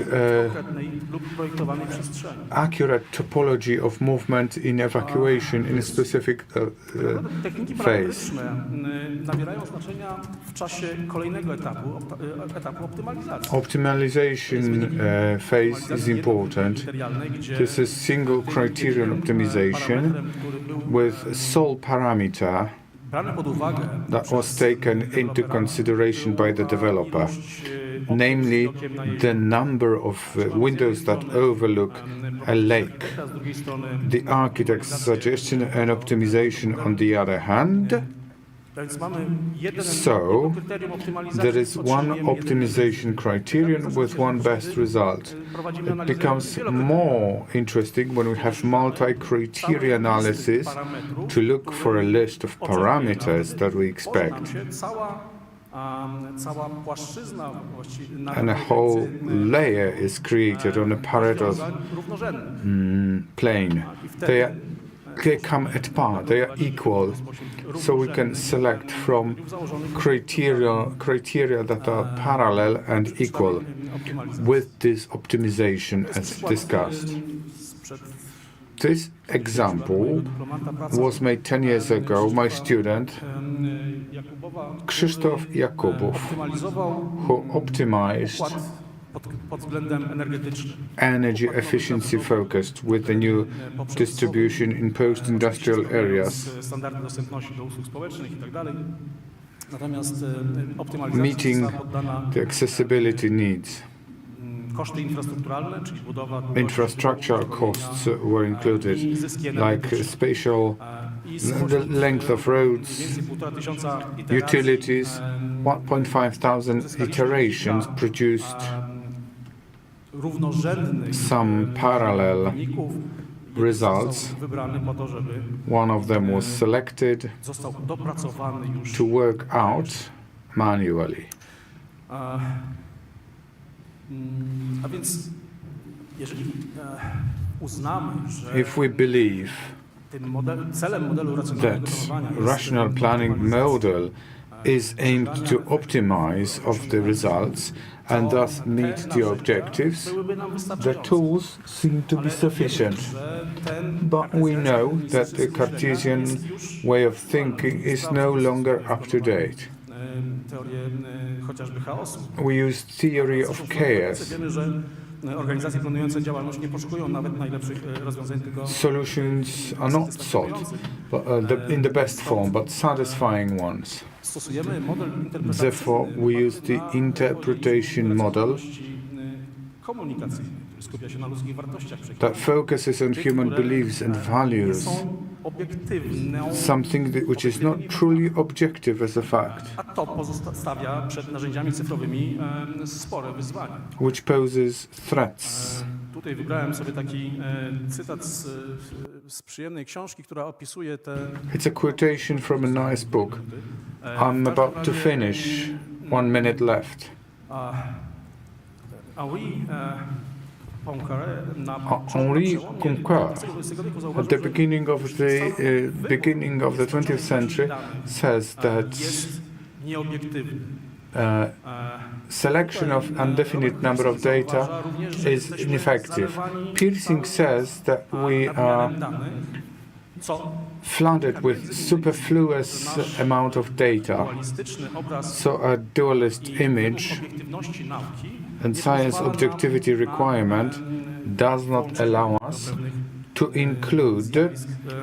accurate topology of movement in evacuation in a specific phase. Optimization phase is important. This is single criterion optimization with sole parameter that was taken into consideration by the developer, namely the number of windows that overlook a lake. The architect's suggestion and optimization, on the other hand, so there is one optimization criterion with one best result. It becomes more interesting when we have multi-criteria analysis to look for a list of parameters that we expect. And a whole layer is created on a Pareto plane. They come at par, they are equal, so we can select from criteria that are parallel and equal with this optimization as discussed. This example was made 10 years ago. My student, Krzysztof Jakubów, who optimized energy efficiency focused with the new distribution in post-industrial areas, meeting the accessibility needs. Infrastructural costs were included, like spatial, the length of roads, utilities. 1,500 iterations produced some parallel results. One of them was selected to work out manually. If we believe that rational planning model is aimed to optimize of the results and thus meet the objectives, the tools seem to be sufficient. But we know that the Cartesian way of thinking is no longer up to date. We use theory of chaos. Solutions are not sought in the best form, but satisfying ones. Therefore, we use the interpretation model that focuses on human beliefs and values, something which is not truly objective as a fact, which poses threats. Tutaj wybrałem sobie taki cytat z przyjemnej książki, która opisuje te... It's a quotation from a nice book. I'm about to finish. 1 minute left. Henri Poincaré, at the beginning of the 20th century, says that selection of indefinite number of data is ineffective. Peirce says that we are flooded with superfluous amount of data, so a dualist image and science objectivity requirement does not allow us to include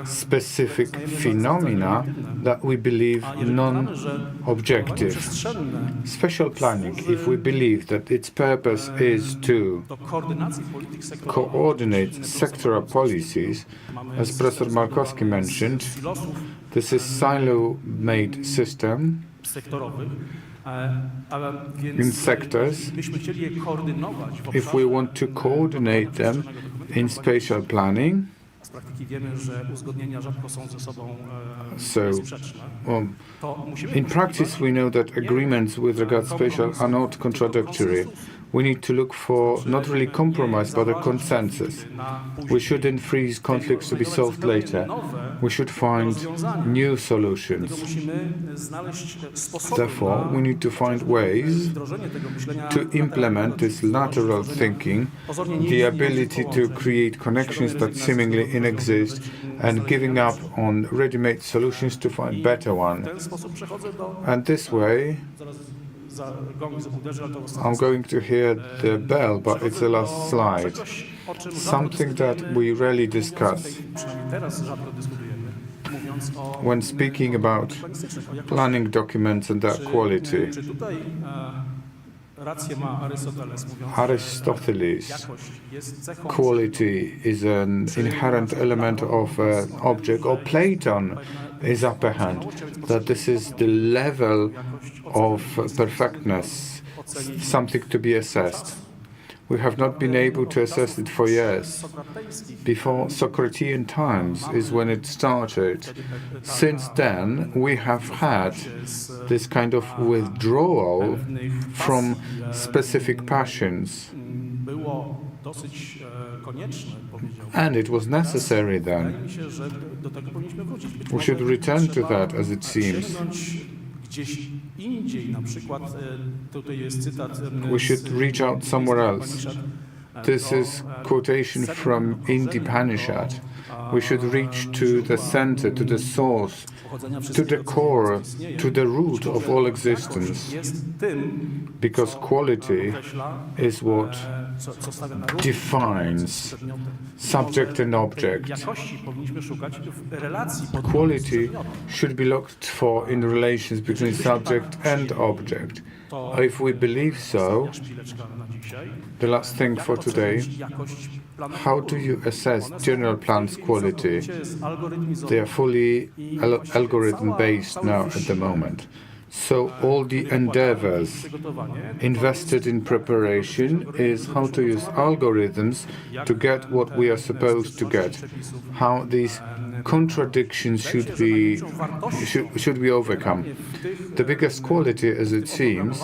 specific phenomena that we believe non-objective. Spatial planning, if we believe that its purpose is to coordinate sectoral policies, as Professor Markowski mentioned, this is silo-made system in sectors. If we want to coordinate them in spatial planning, so in practice we know that agreements with regard to spatial are not contradictory. we need to look for not really compromise, but a consensus. We shouldn't freeze conflicts to be solved later. We should find new solutions. Therefore, we need to find ways to implement this lateral thinking, the ability to create connections that seemingly inexist, and giving up on ready-made solutions to find better ones. And this way, I'm going to hear the bell, but it's the last slide. Something that we rarely discuss when speaking about planning documents and their quality. Aristoteles, quality is an inherent element of an object, or Platon is apprehend that this is the level of perfectness, something to be assessed. We have not been able to assess it for years. Before Socratean times is when it started. Since then, we have had this kind of withdrawal from specific passions. And it was necessary then. We should return to that, as it seems. We should reach out somewhere else. This is quotation from Upanishad. We should reach to the center, to the source, to the core, to the root of all existence. Because quality is what defines subject and object. Quality should be looked for in relations between subject and object. If we believe so, the last thing for today, how do you assess general plans' quality? They are fully algorithm-based now at the moment. So all the endeavors invested in preparation is how to use algorithms to get what we are supposed to get, how these contradictions should be overcome. The biggest quality, as it seems,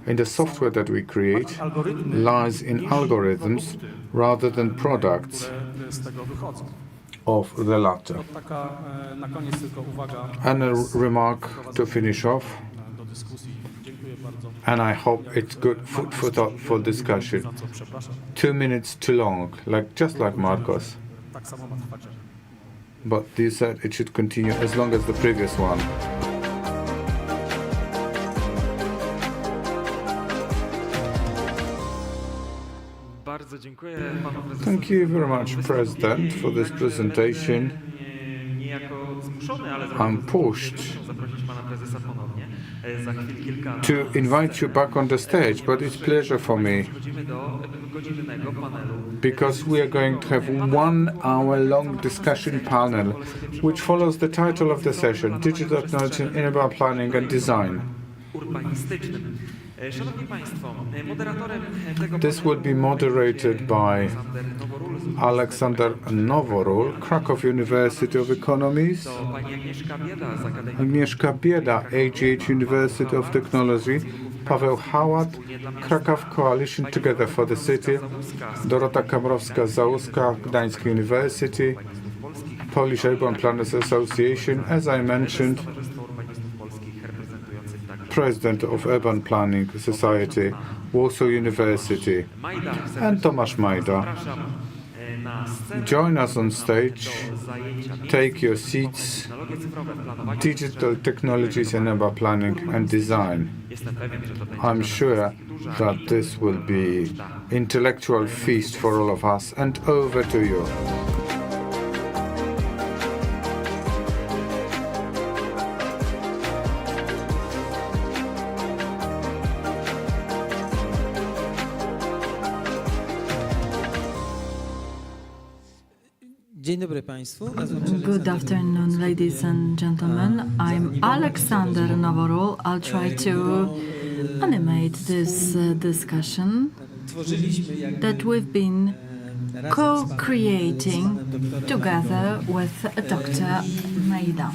in the software that we create lies in algorithms rather than products of the latter. And a remark to finish off, and I hope it's good food for thought for discussion. 2 minutes too long, just like Marcos. But you said it should continue as long as the previous one. Thank you very much, President, for this presentation. I'm pushed to invite you back on the stage, but it's a pleasure for me, because we are going to have 1 hour-long discussion panel, which follows the title of the session, Digital Technology in Urban Planning and Design. This will be moderated by Alexander Noworul, Krakow University of Economics, Agnieszka Bieda, AGH University of Technology, Paweł Hałat, Krakow Coalition Together for the City, Dorota Kamrowska-Załuska, Gdańsk University, Polish Urban Planners Association, as I mentioned, President of Urban Planning Society, Warsaw University, and Tomasz Majda. Join us on stage, take your seats, digital technologies in urban planning and design. I'm sure that this will be intellectual feast for all of us, and over to you. Good afternoon, ladies and gentlemen. I'm Alexander Noworul. I'll try to animate this discussion that we've been co-creating together with Dr. Majda.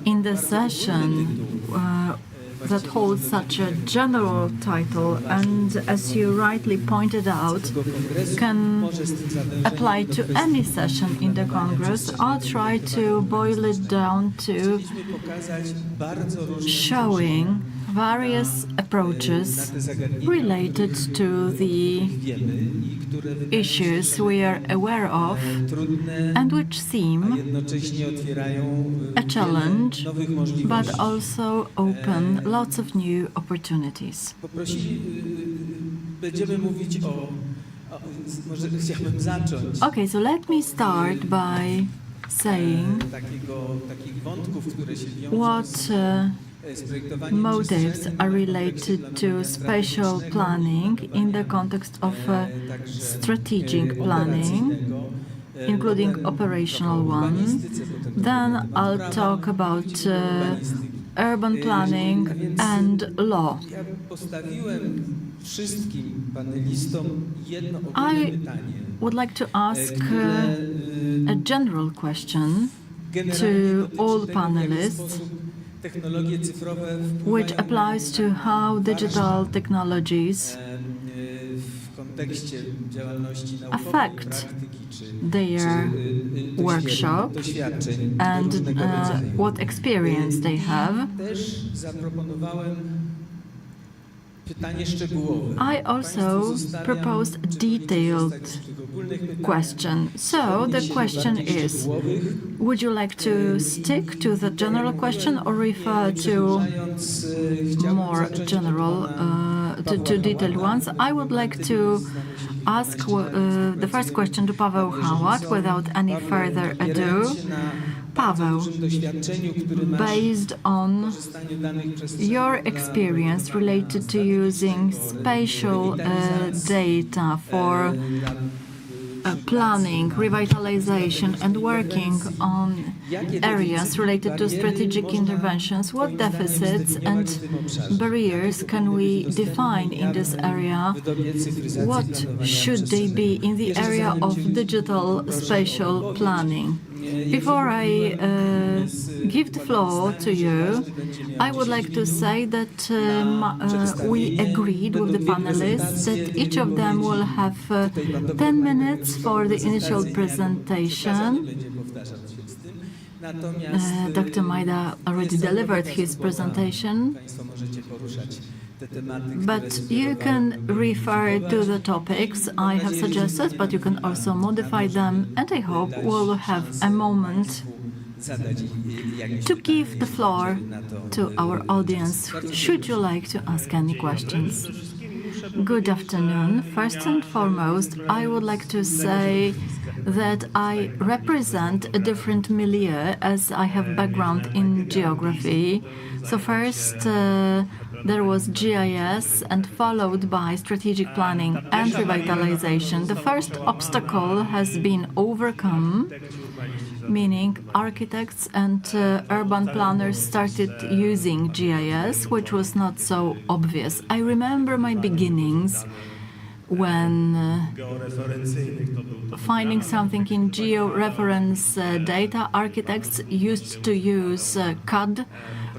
In the session that holds such a general title and, as you rightly pointed out, can apply to any session in the Congress, I'll try to boil it down to showing various approaches related to the issues we are aware of and which seem a challenge, but also open lots of new opportunities. Okay, so let me start by saying what motives are related to spatial planning in the context of strategic planning, including operational one. Then I'll talk about urban planning and law. I would like to ask a general question to all panelists, which applies to how digital technologies affect their workshop and what experience they have. I also proposed a detailed question. So the question is, would you like to stick to the general question or refer to more general, to detailed ones? I would like to ask the first question to Paweł Hałat without any further ado. Paweł, based on your experience related to using spatial data for planning, revitalization, and working on areas related to strategic interventions, what deficits and barriers can we define in this area? What should they be in the area of digital spatial planning? Before I give the floor to you, I would like to say that we agreed with the panelists that each of them will have 10 minutes for the initial presentation. Dr. Majda already delivered his presentation, but you can refer to the topics I have suggested, but you can also modify them, and I hope we'll have a moment to give the floor to our audience, should you like to ask any questions. Good afternoon. First and foremost, I would like to say that I represent a different milieu as I have background in geography. So first, there was GIS and followed by strategic planning and revitalization. The first obstacle has been overcome, meaning architects and urban planners started using GIS, which was not so obvious. I remember my beginnings when finding something in georeference data. Architects used to use CAD,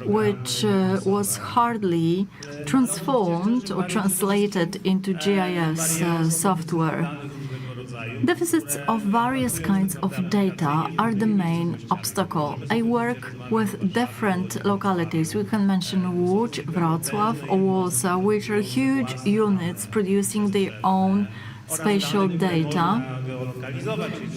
which was hardly transformed or translated into GIS software. Deficits of various kinds of data are the main obstacle. I work with different localities. We can mention Łódź, Wrocław, or Warsaw, which are huge units producing their own spatial data,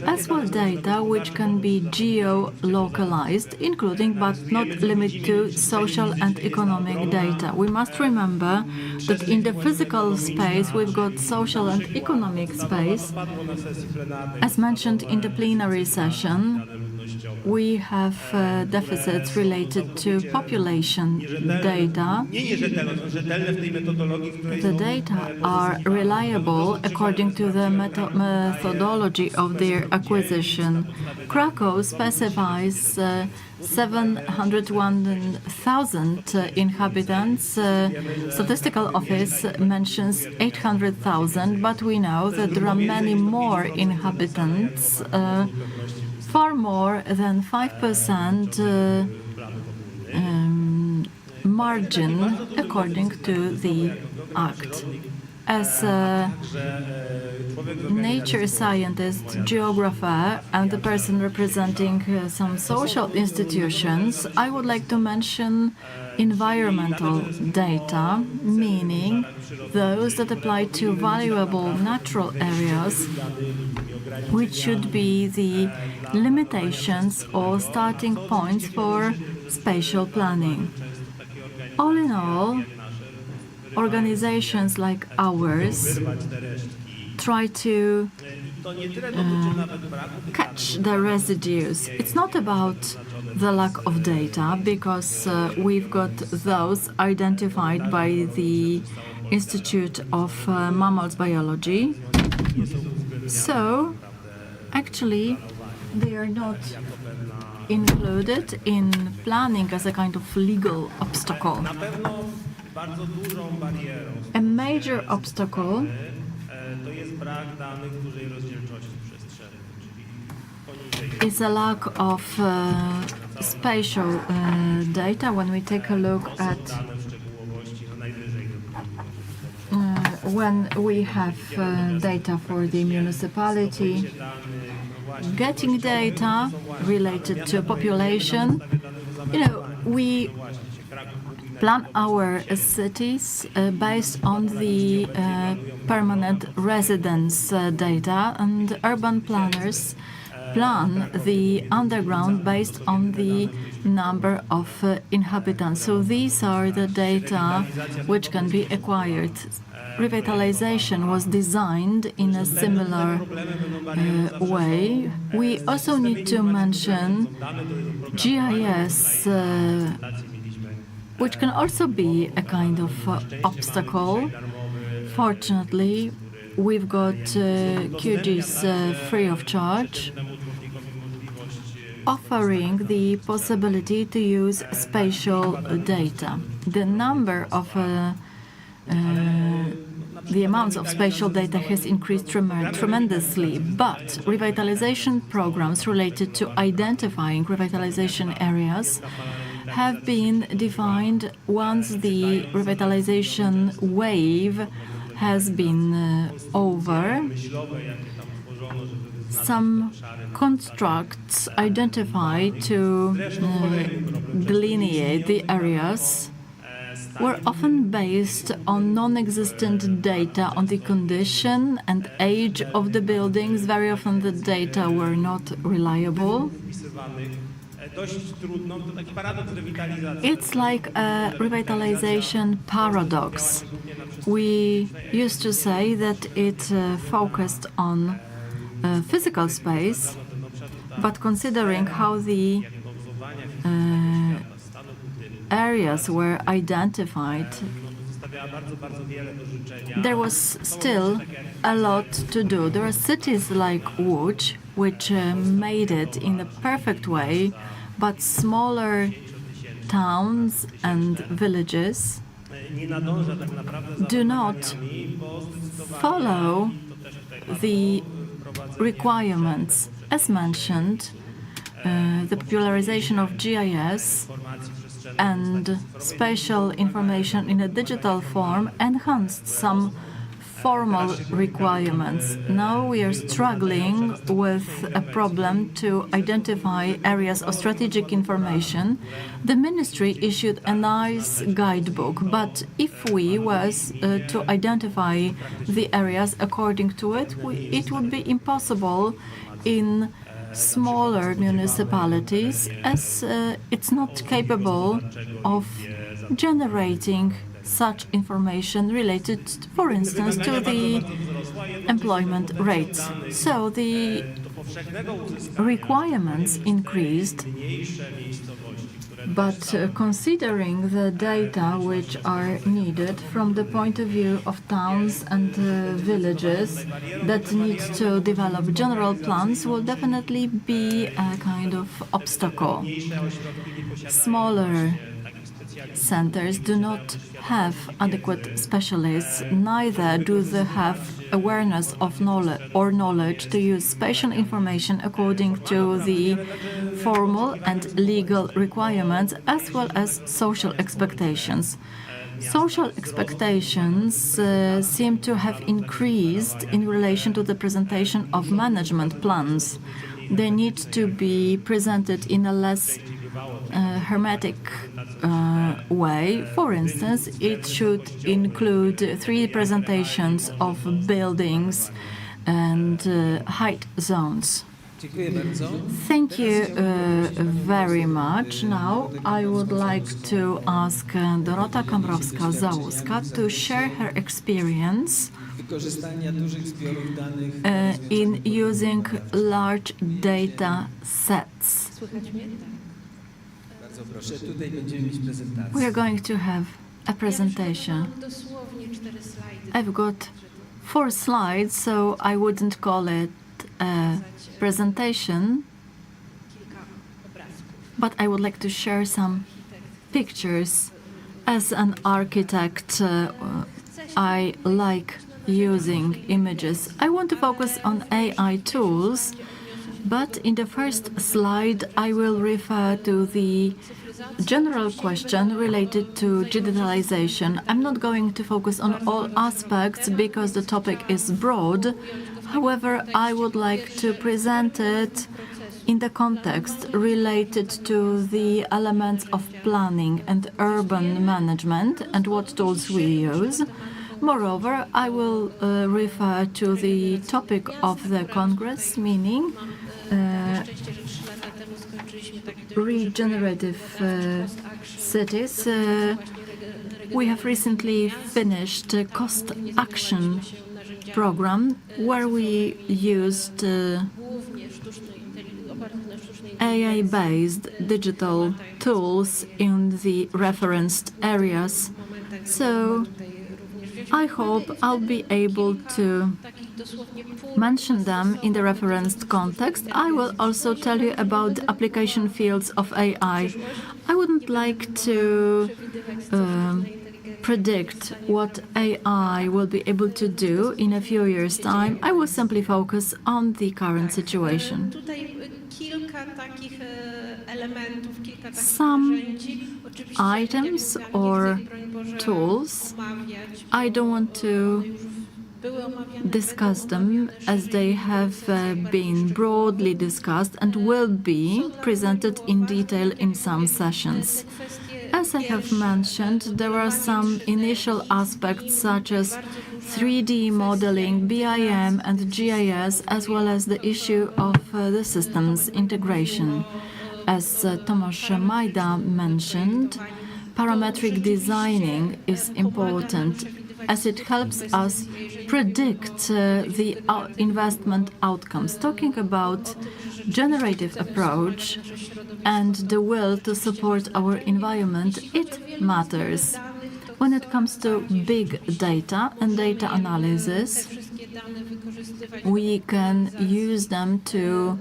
as well data which can be geo-localized, including but not limited to social and economic data. We must remember that in the physical space we've got social and economic space. As mentioned in the plenary session, we have deficits related to population data. The data are reliable according to the methodology of their acquisition. Krakow specifies 701,000 inhabitants. Statistical Office mentions 800,000, but we know that there are many more inhabitants far more than 5% margin according to the Act. As a nature scientist, geographer, and the person representing some social institutions, I would like to mention environmental data, meaning those that apply to valuable natural areas, which should be the limitations or starting points for spatial planning. All in all, organizations like ours try to catch the residues. It's not about the lack of data, because we've got those identified by the Institute of Mammals Biology. So, actually, they are not included in planning as a kind of legal obstacle. A major obstacle is a lack of spatial data. When we take a look at when we have data for the municipality, getting data related to population, we plan our cities based on the permanent residence data, and urban planners plan the underground based on the number of inhabitants. So these are the data which can be acquired. Revitalization was designed in a similar way. We also need to mention GIS, which can also be a kind of obstacle. Fortunately, we've got QGIS free of charge, offering the possibility to use spatial data. The number of the amounts of spatial data has increased tremendously, but revitalization programs related to identifying revitalization areas have been defined once the revitalization wave has been over. Some constructs identified to delineate the areas were often based on non-existent data on the condition and age of the buildings. Very often the data were not reliable. It's like a revitalization paradox. We used to say that it focused on physical space, but considering how the areas were identified, there was still a lot to do. There are cities like Łódź, which made it in a perfect way, but smaller towns and villages do not follow the requirements. As mentioned, the popularization of GIS and spatial information in a digital form enhanced some formal requirements. Now we are struggling with a problem to identify areas of strategic information. The ministry issued a nice guidebook, but if we was to identify the areas according to it, it would be impossible in smaller municipalities, as it's not capable of generating such information related, for instance, to the employment rates. So the requirements increased, but considering the data which are needed from the point of view of towns and villages that need to develop general plans will definitely be a kind of obstacle. Smaller centers do not have adequate specialists, neither do they have awareness of knowledge to use spatial information according to the formal and legal requirements, as well as social expectations. Social expectations seem to have increased in relation to the presentation of management plans. They need to be presented in a less hermetic way. For instance, it should include 3 presentations of buildings and height zones. Thank you very much. Now I would like to ask Dorota Kamrowska-Załuska to share her experience in using large data sets. We are going to have a presentation. I've got 4 slides, so I wouldn't call it a presentation, but I would like to share some pictures. As an architect, I like using images. I want to focus on AI tools, but in the first slide I will refer to the general question related to digitalization. I'm not going to focus on all aspects because the topic is broad. However, I would like to present it in the context related to the elements of planning and urban management and what tools we use. Moreover, I will refer to the topic of the Congress, meaning regenerative cities. We have recently finished a cost action program where we used AI-based digital tools in the referenced areas. So I hope I'll be able to mention them in the referenced context. I will also tell you about the application fields of AI. I wouldn't like to predict what AI will be able to do in a few years' time. I will simply focus on the current situation. Some items or tools, I don't want to discuss them as they have been broadly discussed and will be presented in detail in some sessions. As I have mentioned, there are some initial aspects such as 3D modeling, BIM and GIS, as well as the issue of the systems integration. As Tomasz Majda mentioned, parametric designing is important as it helps us predict the investment outcomes. Talking about generative approach and the will to support our environment, it matters. When it comes to big data and data analysis, we can use them to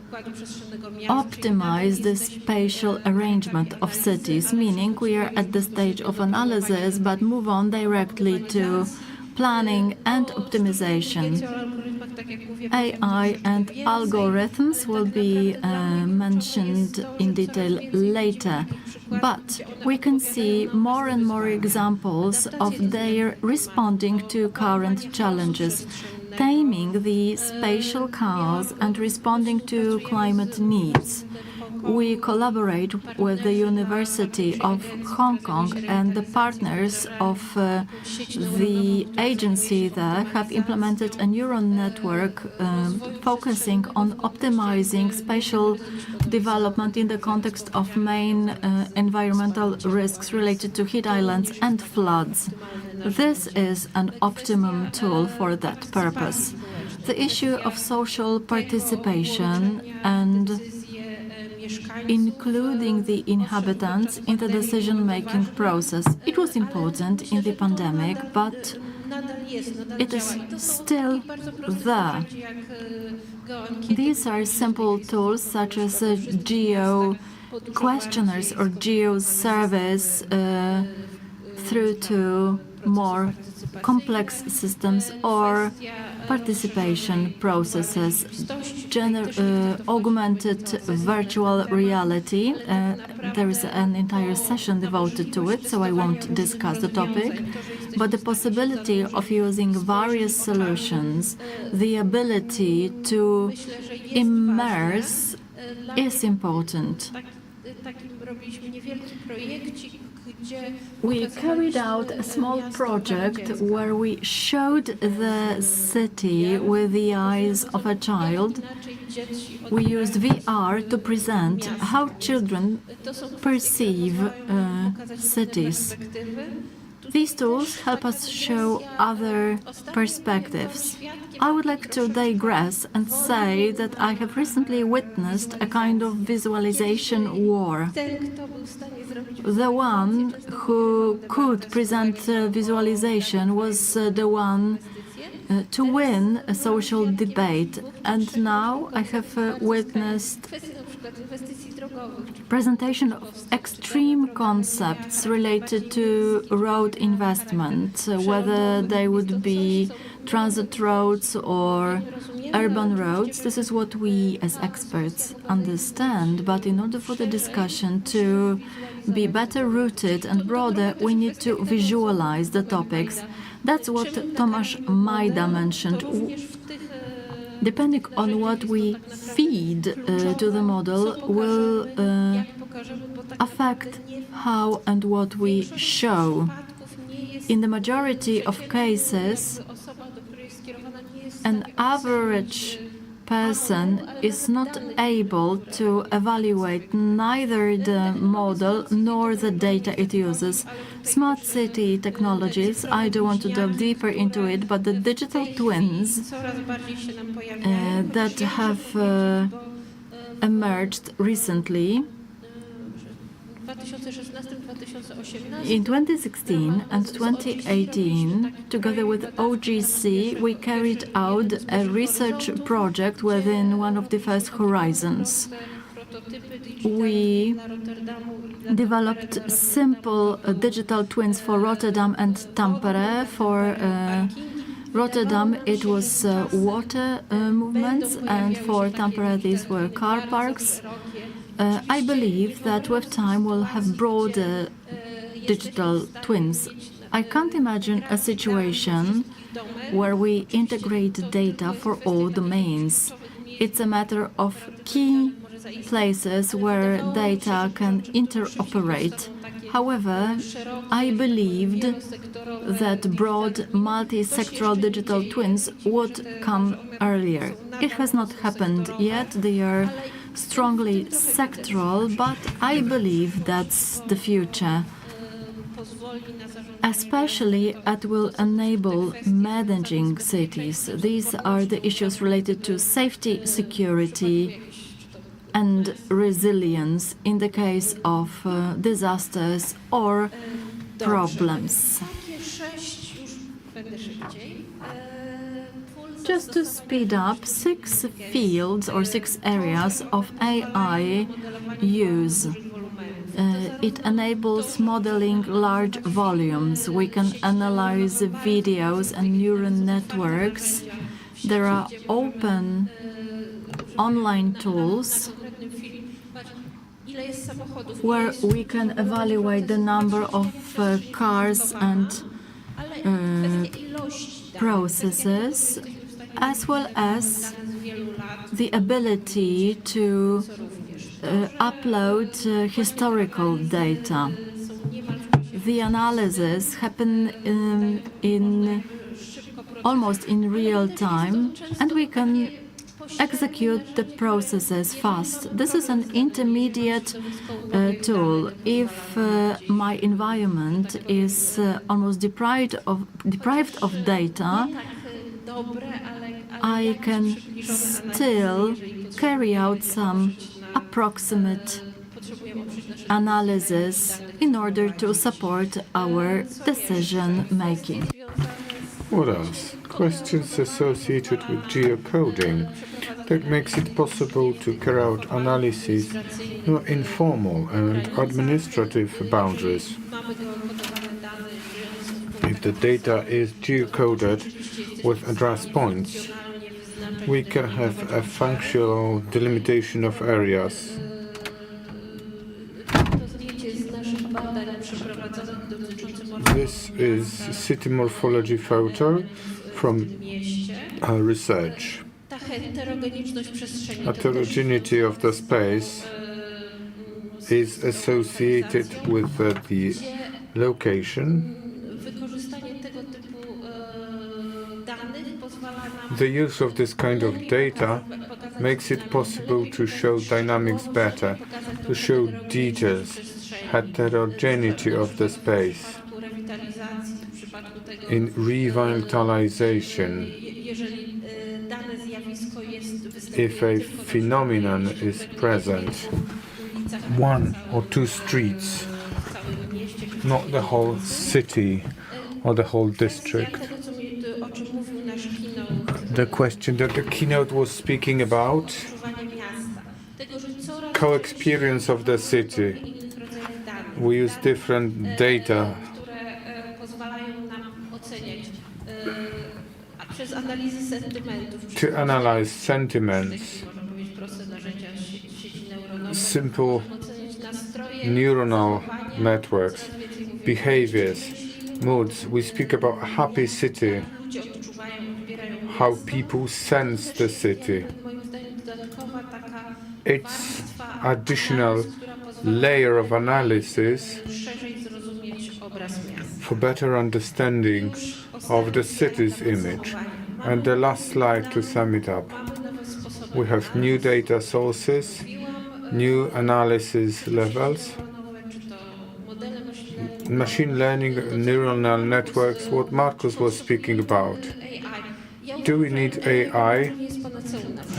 optimize the spatial arrangement of cities, meaning we are at the stage of analysis but move on directly to planning and optimization. AI and algorithms will be mentioned in detail later, but we can see more and more examples of their responding to current challenges, taming the spatial chaos and responding to climate needs. We collaborate with the University of Hong Kong, and the partners of the agency there have implemented a neural network focusing on optimizing spatial development in the context of main environmental risks related to heat islands and floods. This is an optimum tool for that purpose. The issue of social participation and including the inhabitants in the decision-making process. It was important in the pandemic, but it is still there. These are simple tools such as questionnaires or geo-surveys through to more complex systems or participation processes, augmented virtual reality. There is an entire session devoted to it, so I won't discuss the topic. But the possibility of using various solutions, the ability to immerse is important. We carried out a small project where we showed the city with the eyes of a child. We used VR to present how children perceive cities. These tools help us show other perspectives. I would like to digress and say that I have recently witnessed a kind of visualization war. The one who could present visualization was the one to win a social debate. And now I have witnessed presentation of extreme concepts related to road investment, whether they would be transit roads or urban roads. This is what we as experts understand, but in order for the discussion to be better rooted and broader, we need to visualize the topics. That's what Tomasz Majda mentioned. Depending on what we feed to the model will affect how and what we show. In the majority of cases, an average person is not able to evaluate neither the model nor the data it uses. Smart city technologies, I don't want to delve deeper into it, but the digital twins that have emerged recently. In 2016 and 2018, together with OGC, we carried out a research project within one of the first horizons. We developed simple digital twins for Rotterdam and Tampere. For Rotterdam, it was water movements, and for Tampere, these were car parks. I believe that with time we'll have broader digital twins. I can't imagine a situation where we integrate data for all domains. It's a matter of key places where data can interoperate. However, I believed that broad multi-sectoral digital twins would come earlier. It has not happened yet. They are strongly sectoral, but I believe that's the future. Especially it will enable managing cities. These are the issues related to safety, security, and resilience in the case of disasters or problems. Just to speed up, 6 fields or 6 areas of AI use. It enables modeling large volumes. We can analyze videos and neural networks. There are open online tools where we can evaluate the number of cars and processes, as well as the ability to upload historical data. The analysis happen almost in real time, and we can execute the processes fast. This is an intermediate tool. If my environment is almost deprived of data, I can still carry out some approximate analysis in order to support our decision making. What else? Questions associated with geocoding. that makes it possible to carry out analysis in informal and administrative boundaries. If the data is geocoded with address points, we can have a functional delimitation of areas. This is city morphology photo from our research. Heterogeneity of the space is associated with the location. The use of this kind of data makes it possible to show dynamics better, to show details, heterogeneity of the space. In revitalization, if a phenomenon is present, one or two streets, not the whole city or the whole district. The question that the keynote was speaking about, co-experience of the city. We use different data to analyze sentiments, simple neuronal networks, behaviors, moods. We speak about a happy city, how people sense the city. It's additional layer of analysis for better understanding of the city's image. And the last slide to sum it up. We have new data sources, new analysis levels, machine learning, neuronal networks, what Marcus was speaking about. Do we need AI?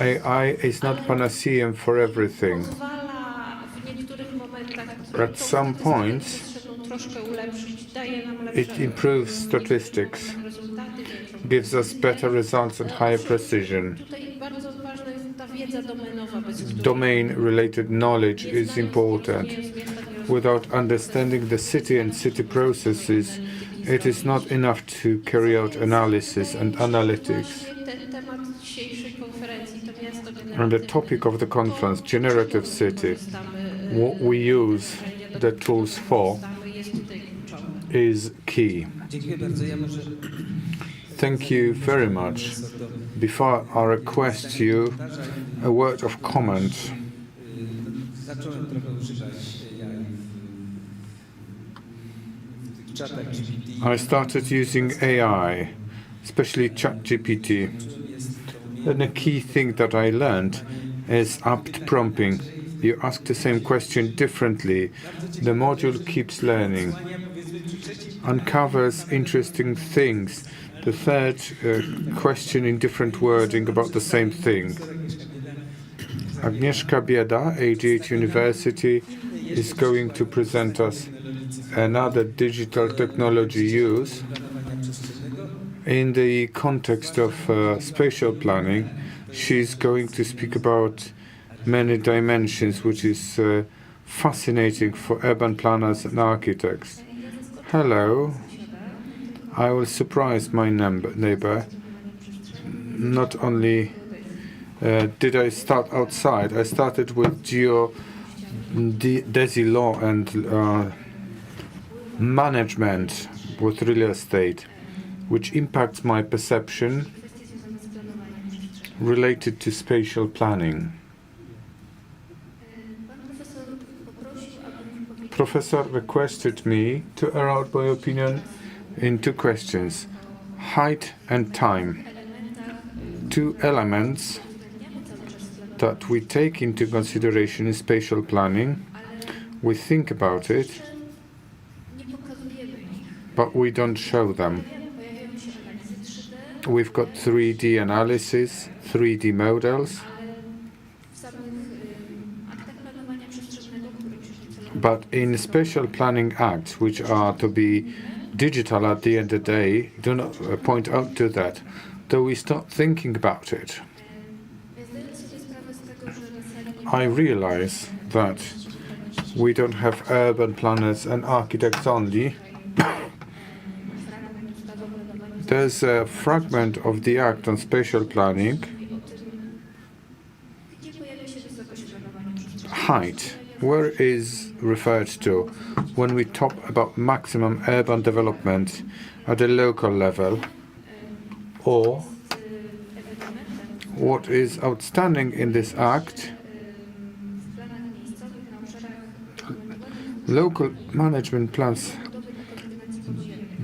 AI is not panacea for everything. At some points, it improves statistics, gives us better results and higher precision. Domain-related knowledge is important. Without understanding the city and city processes, it is not enough to carry out analysis and analytics. And the topic of the conference, generative city, what we use the tools for is key. Thank you very much. Before I request you a word of comment, I started using AI, especially ChatGPT. And a key thing that I learned is apt prompting. You ask the same question differently. The module keeps learning, uncovers interesting things. The third question in different wording about the same thing. Agnieszka Bieda, AGH University, is going to present us another digital technology use in the context of spatial planning. She's going to speak about many dimensions, which is fascinating for urban planners and architects. Hello. I will surprise my neighbor. Not only did I start outside, I started with geodesy law and management with real estate, which impacts my perception related to spatial planning. Professor requested me to air out my opinion in two questions: height and time. Two elements that we take into consideration in spatial planning. We think about it, but we don't show them. We've got 3D analysis, 3D models, but in spatial planning acts, which are to be digital at the end of the day, do not point out to that, though we start thinking about it. I realize that we don't have urban planners and architects only. There's a fragment of the Act on Spatial Planning. Height, where is referred to when we talk about maximum urban development at a local level, or what is outstanding in this Act, local management plans,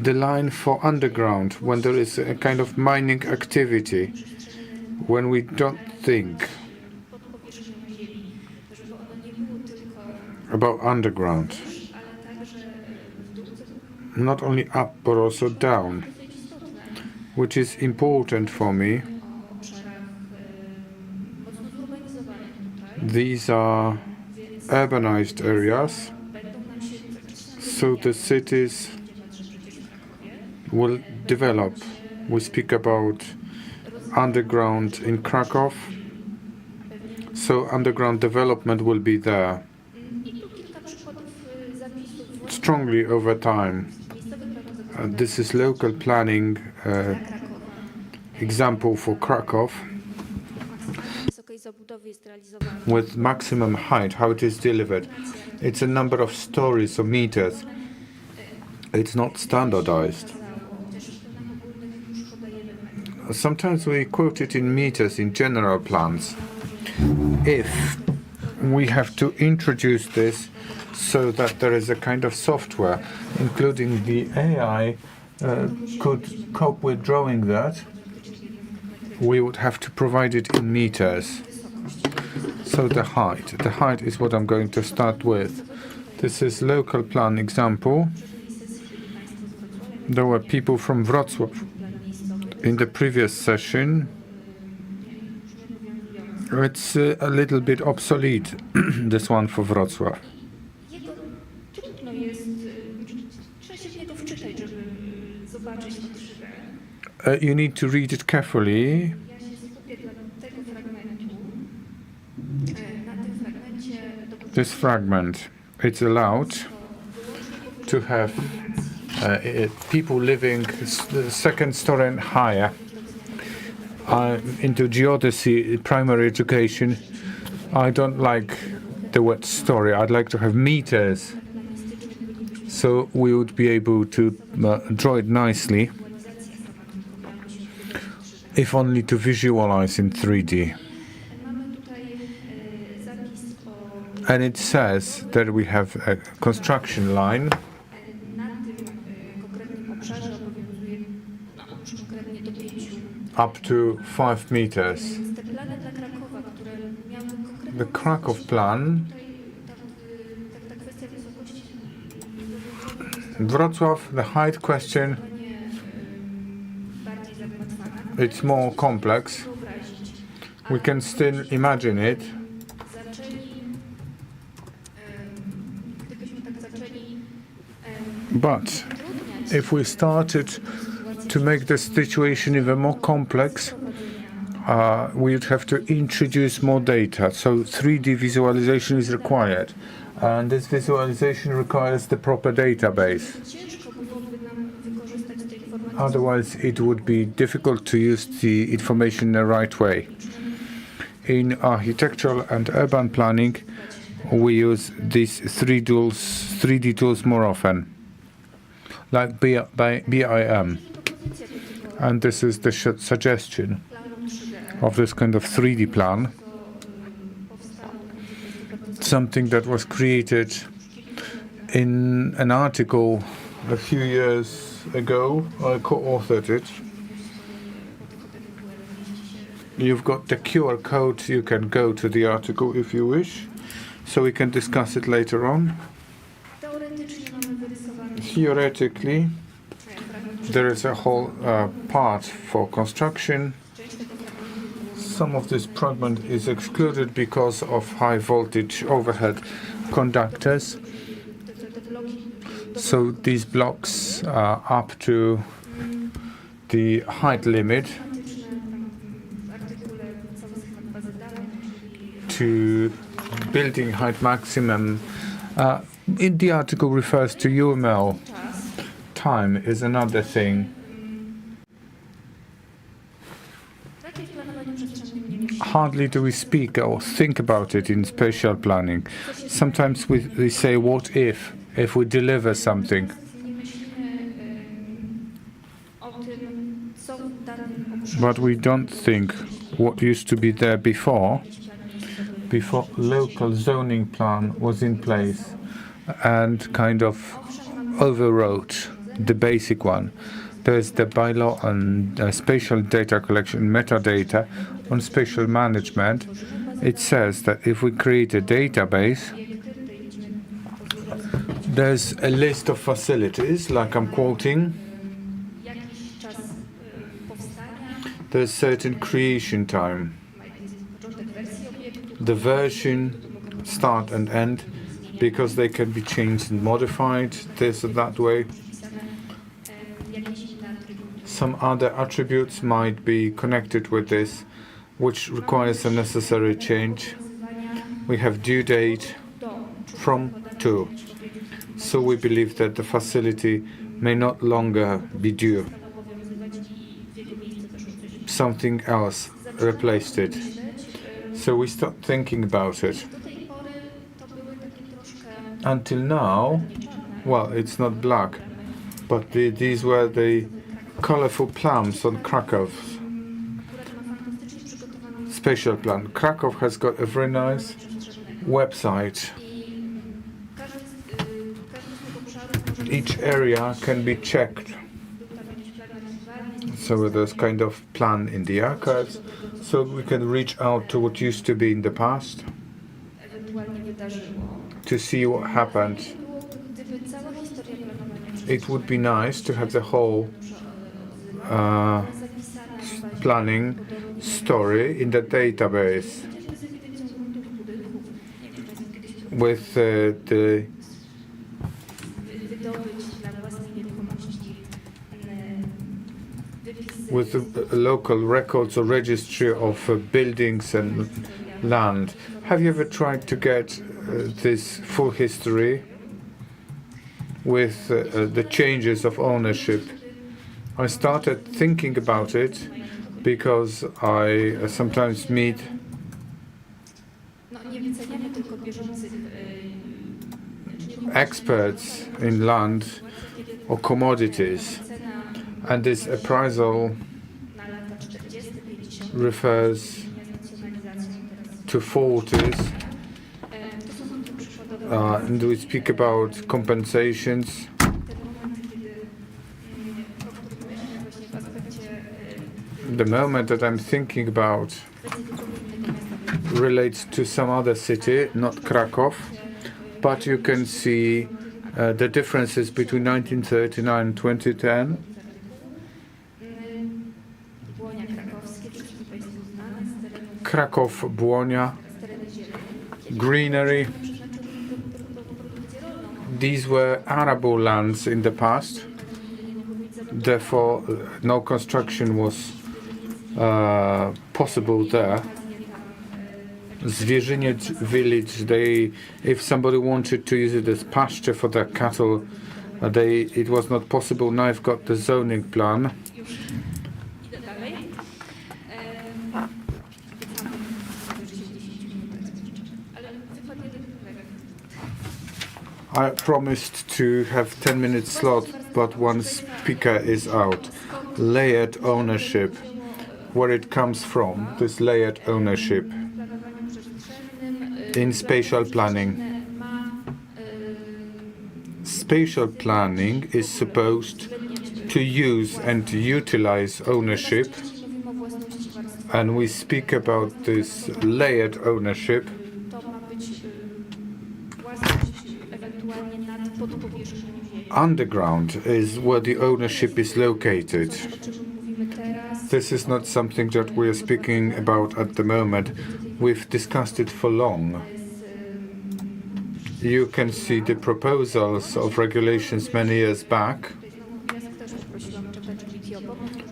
the line for underground, when there is a kind of mining activity, when we don't think about underground, not only up but also down, which is important for me. These are urbanized areas, so the cities will develop. We speak about underground in Krakow, so underground development will be there strongly over time. This is local planning example for Krakow with maximum height, how it is delivered. It's a number of stories or meters. It's not standardized. Sometimes we quote it in meters in general plans. If we have to introduce this so that there is a kind of software, including the AI, could cope with drawing that, we would have to provide it in meters. So the height is what I'm going to start with. This is local plan example. There were people from Wrocław in the previous session. It's a little bit obsolete, this one for Wrocław. You need to read it carefully. This fragment, it's allowed to have people living second story and higher. Into geodesy, primary education, I don't like the word story. I'd like to have meters, so we would be able to draw it nicely, if only to visualize in 3D. And it says that we have a construction line up to 5 meters. The Krakow plan, Wrocław, the height question, it's more complex. We can still imagine it. But if we started to make the situation even more complex, we would have to introduce more data. So 3D visualization is required. And this visualization requires the proper database. Otherwise, it would be difficult to use the information in the right way. In architectural and urban planning, we use these 3D tools more often, like BIM. And this is the suggestion of this kind of 3D plan. Something that was created in an article a few years ago. I co-authored it. You've got the QR code. You can go to the article if you wish, so we can discuss it later on. Theoretically, there is a whole part for construction. Some of this fragment is excluded because of high voltage overhead conductors. So these blocks are up to the height limit to building height maximum. In the article refers to UML. Time is another thing. Hardly do we speak or think about it in spatial planning. Sometimes we say, what if we deliver something? But we don't think what used to be there before local zoning plan was in place and kind of overwrote the basic one. There's the bylaw on spatial data collection, metadata, on spatial management. It says that if we create a database, there's a list of facilities, like I'm quoting. There's certain creation time. The version, start and end, because they can be changed and modified this or that way. Some other attributes might be connected with this, which requires a necessary change. We have due date from to. So we believe that the facility may not longer be due. Something else replaced it. So we start thinking about it. Until now, well, it's not black, but these were the colorful plums on Krakow's spatial plan. Krakow has got a very nice website. Each area can be checked. So there's kind of plan in the archives, so we can reach out to what used to be in the past to see what happened. It would be nice to have the whole planning story in the database with the local records or registry of buildings and land. Have you ever tried to get this full history with the changes of ownership? I started thinking about it because I sometimes meet experts in land or commodities, and this appraisal refers to 40s, and we speak about compensations. The moment that I'm thinking about relates to some other city, not Krakow, but you can see the differences between 1939 and 2010. Krakow, Błonia, greenery. These were arable lands in the past, therefore no construction was possible there. Zwierzyniec village, if somebody wanted to use it as pasture for their cattle, it was not possible. Now I've got the zoning plan. I promised to have 10-minute slot, but one speaker is out. Layered ownership, where it comes from, this layered ownership in spatial planning. Spatial planning is supposed to use and to utilize ownership, and we speak about this layered ownership. Underground is where the ownership is located. This is not something that we are speaking about at the moment. We've discussed it for long. You can see the proposals of regulations many years back.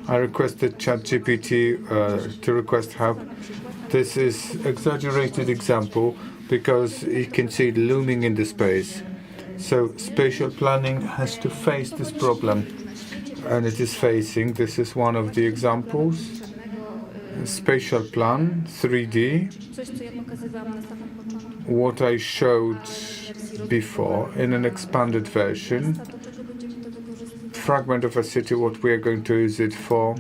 I requested ChatGPT to request help. This is exaggerated example, because you can see it looming in the space. So spatial planning has to face this problem, and it is facing. This is one of the examples. Spatial plan, 3D, what I showed before in an expanded version. Fragment of a city, what we are going to use it for.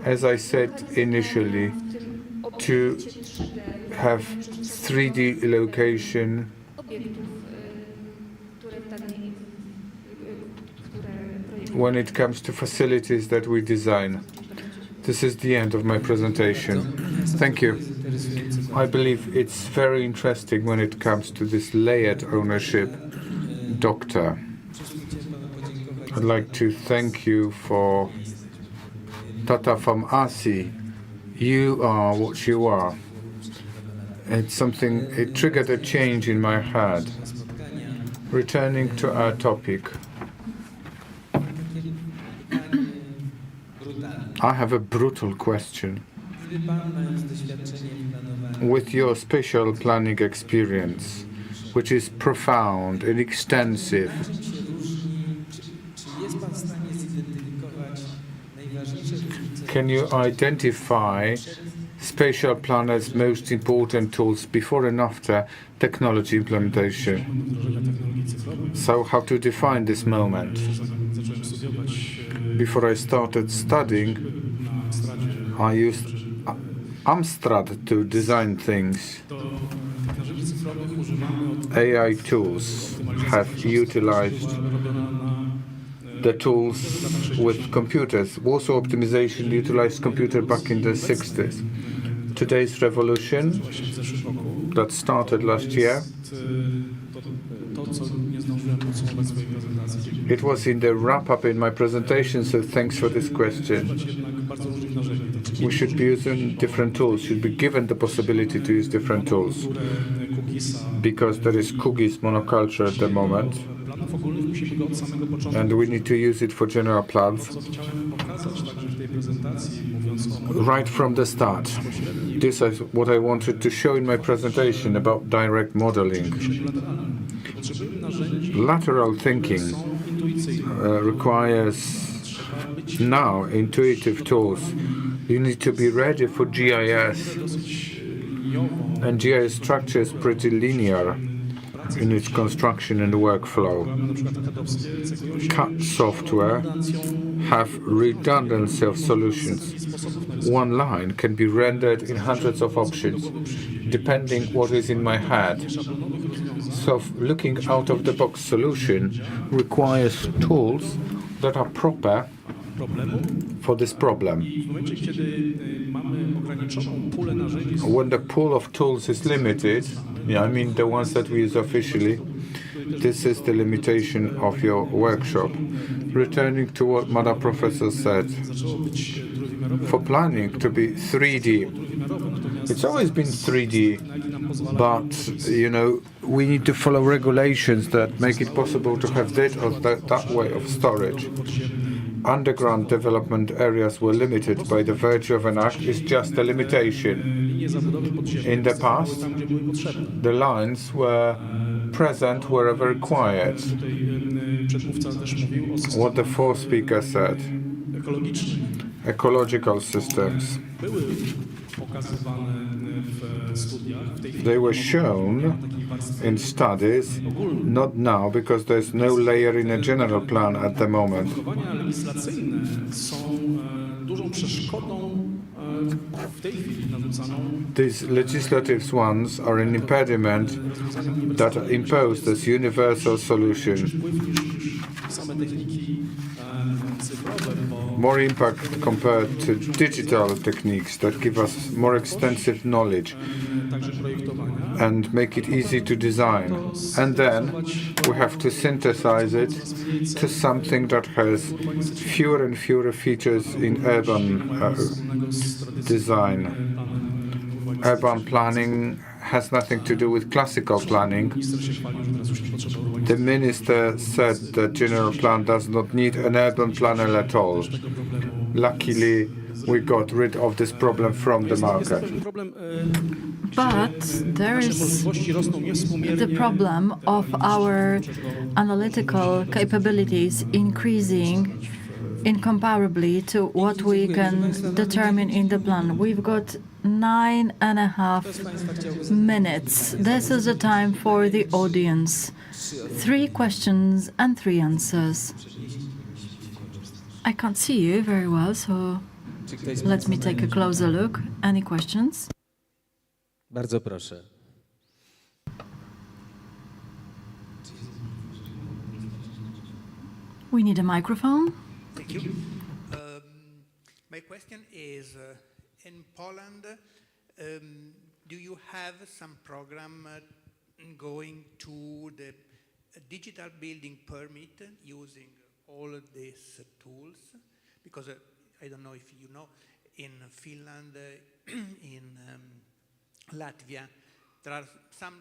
As I said initially, to have 3D location when it comes to facilities that we design. This is the end of my presentation. Thank you. I believe it's very interesting when it comes to this layered ownership. Doctor, I'd like to thank you for Tata from Asi. You are what you are. It's something, it triggered a change in my head. Returning to our topic. I have a brutal question. With your spatial planning experience, which is profound and extensive, can you identify spatial planners' most important tools before and after technology implementation? So how to define this moment? Before I started studying, I used Amstrad to design things. AI tools have utilized the tools with computers. Also, optimization utilized computer back in the 60s. Today's revolution that started last year, it was in the wrap-up in my presentation, so thanks for this question. We should be using different tools, should be given the possibility to use different tools, because there is cookies monoculture at the moment, and we need to use it for general plans right from the start. This is what I wanted to show in my presentation about direct modeling. Lateral thinking requires now intuitive tools. You need to be ready for GIS, and GIS structure is pretty linear in its construction and workflow. CAD software have redundancy of solutions. One line can be rendered in hundreds of options, depending what is in my head. So looking out of the box solution requires tools that are proper for this problem. When the pool of tools is limited, I mean the ones that we use officially, this is the limitation of your workshop. Returning to what Madam Professor said, for planning to be 3D, it's always been 3D, but, you know, we need to follow regulations that make it possible to have that or that way of storage. Underground development areas were limited by the virtue of an act. It's just a limitation. In the past, the lines were present wherever required. What the fourth speaker said. Ecological systems. They were shown in studies, not now, because there's no layer in a general plan at the moment. These legislative ones are an impediment that are imposed as universal solution. More impact compared to digital techniques that give us more extensive knowledge and make it easy to design. And then we have to synthesize it to something that has fewer and fewer features in urban design. Urban planning has nothing to do with classical planning. The minister said the general plan does not need an urban planner at all. Luckily, we got rid of this problem from the market. But there is the problem of our analytical capabilities increasing incomparably to what we can determine in the plan. We've got 9.5 minutes. This is the time for the audience. 3 questions and 3 answers. I can't see you very well, so let me take a closer look. Any questions? Bardzo proszę. We need a microphone. Thank you. My question is, in Poland, do you have some program going to the digital building permit using all of these tools? Because I don't know if you know, in Finland, in Latvia, there are some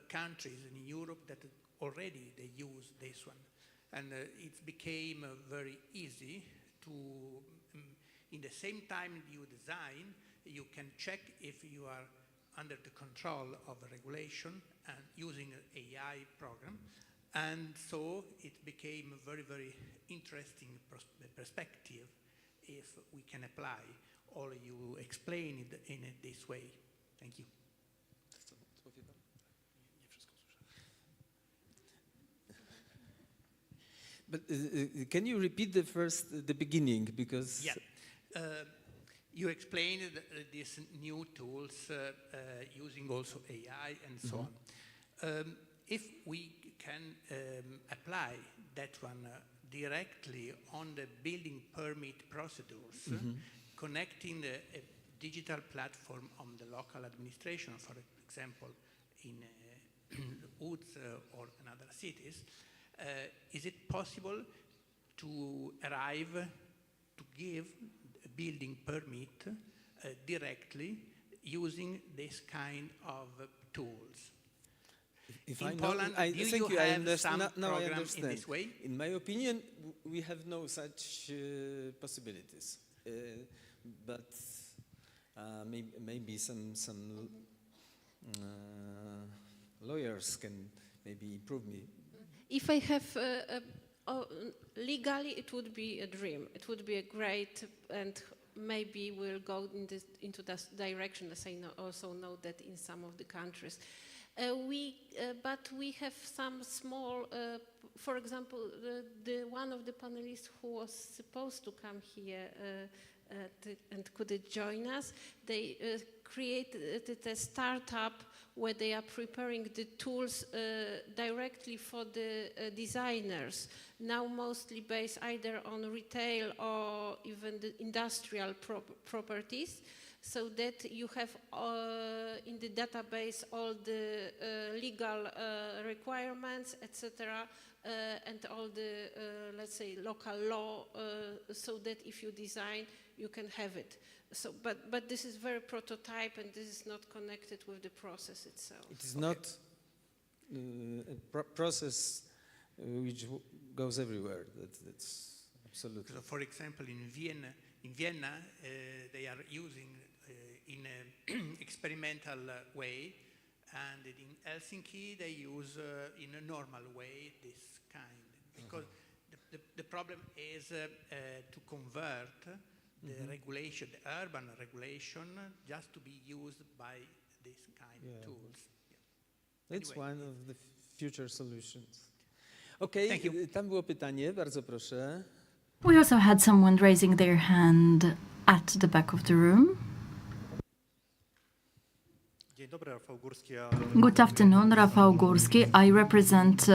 countries in Europe that already they use this one. And it became very easy to, in the same time you design, you can check if you are under the control of a regulation and using an AI program. And so it became a very, very interesting perspective if we can apply all you explained in this way. Thank you. But can you repeat the beginning, because... Yeah. You explained these new tools using also AI and so on. If we can apply that one directly on the building permit procedures, connecting a digital platform on the local administration, for example, in Łódź or in other cities, is it possible to arrive to give a building permit directly using this kind of tools? If in Poland, I do think you I have understand. some Now I program understand. in this way? In my opinion, we have no such possibilities. But maybe some lawyers can maybe improve me. If I have legally, it would be a dream. It would be a great, and maybe we'll go into this direction, as I also know that in some of the countries. But we have some small, for example, one of the panelists who was supposed to come here and couldn't join us, they created a startup where they are preparing the tools directly for the designers, now mostly based either on retail or even the industrial properties, so that you have in the database all the legal requirements, etc., and all the, let's say, local law, so that if you design, you can have it. So, but this is very prototype, and this is not connected with the process itself. It is not a process which goes everywhere. That's absolutely. So, for example, in Vienna, they are using in an experimental way, and in Helsinki they use in a normal way this kind. Because the problem is to convert the regulation, the urban regulation, just to be used by this kind of tools. Yeah. It's one of the future solutions. Okay, tam było pytanie, bardzo proszę. We also had someone raising their hand at the back of the room. Good afternoon, Rafał Górski. I represent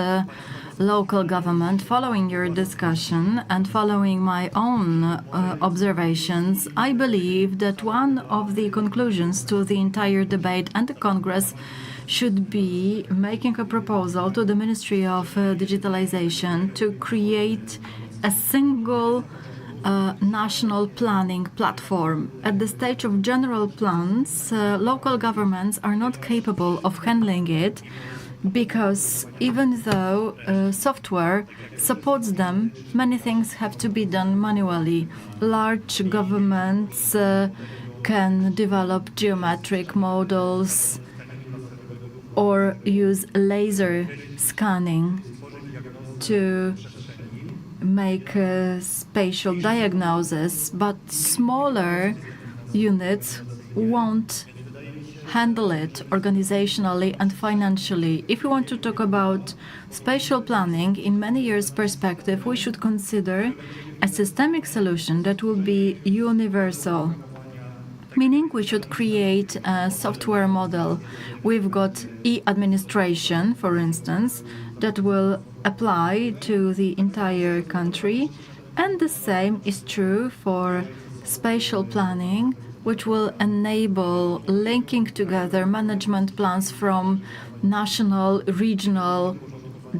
local government. Following your discussion and following my own observations, I believe that one of the conclusions to the entire debate and the Congress should be making a proposal to the Ministry of Digitalization to create a single a national planning platform. At the stage of general plans, local governments are not capable of handling it because even though software supports them, many things have to be done manually. Large governments can develop geometric models or use laser scanning to make spatial diagnosis, but smaller units won't handle it organizationally and financially. If we want to talk about spatial planning in many years' perspective, we should consider a systemic solution that will be universal, meaning we should create a software model. We've got e-administration, for instance, that will apply to the entire country, and the same is true for spatial planning, which will enable linking together management plans from national, regional,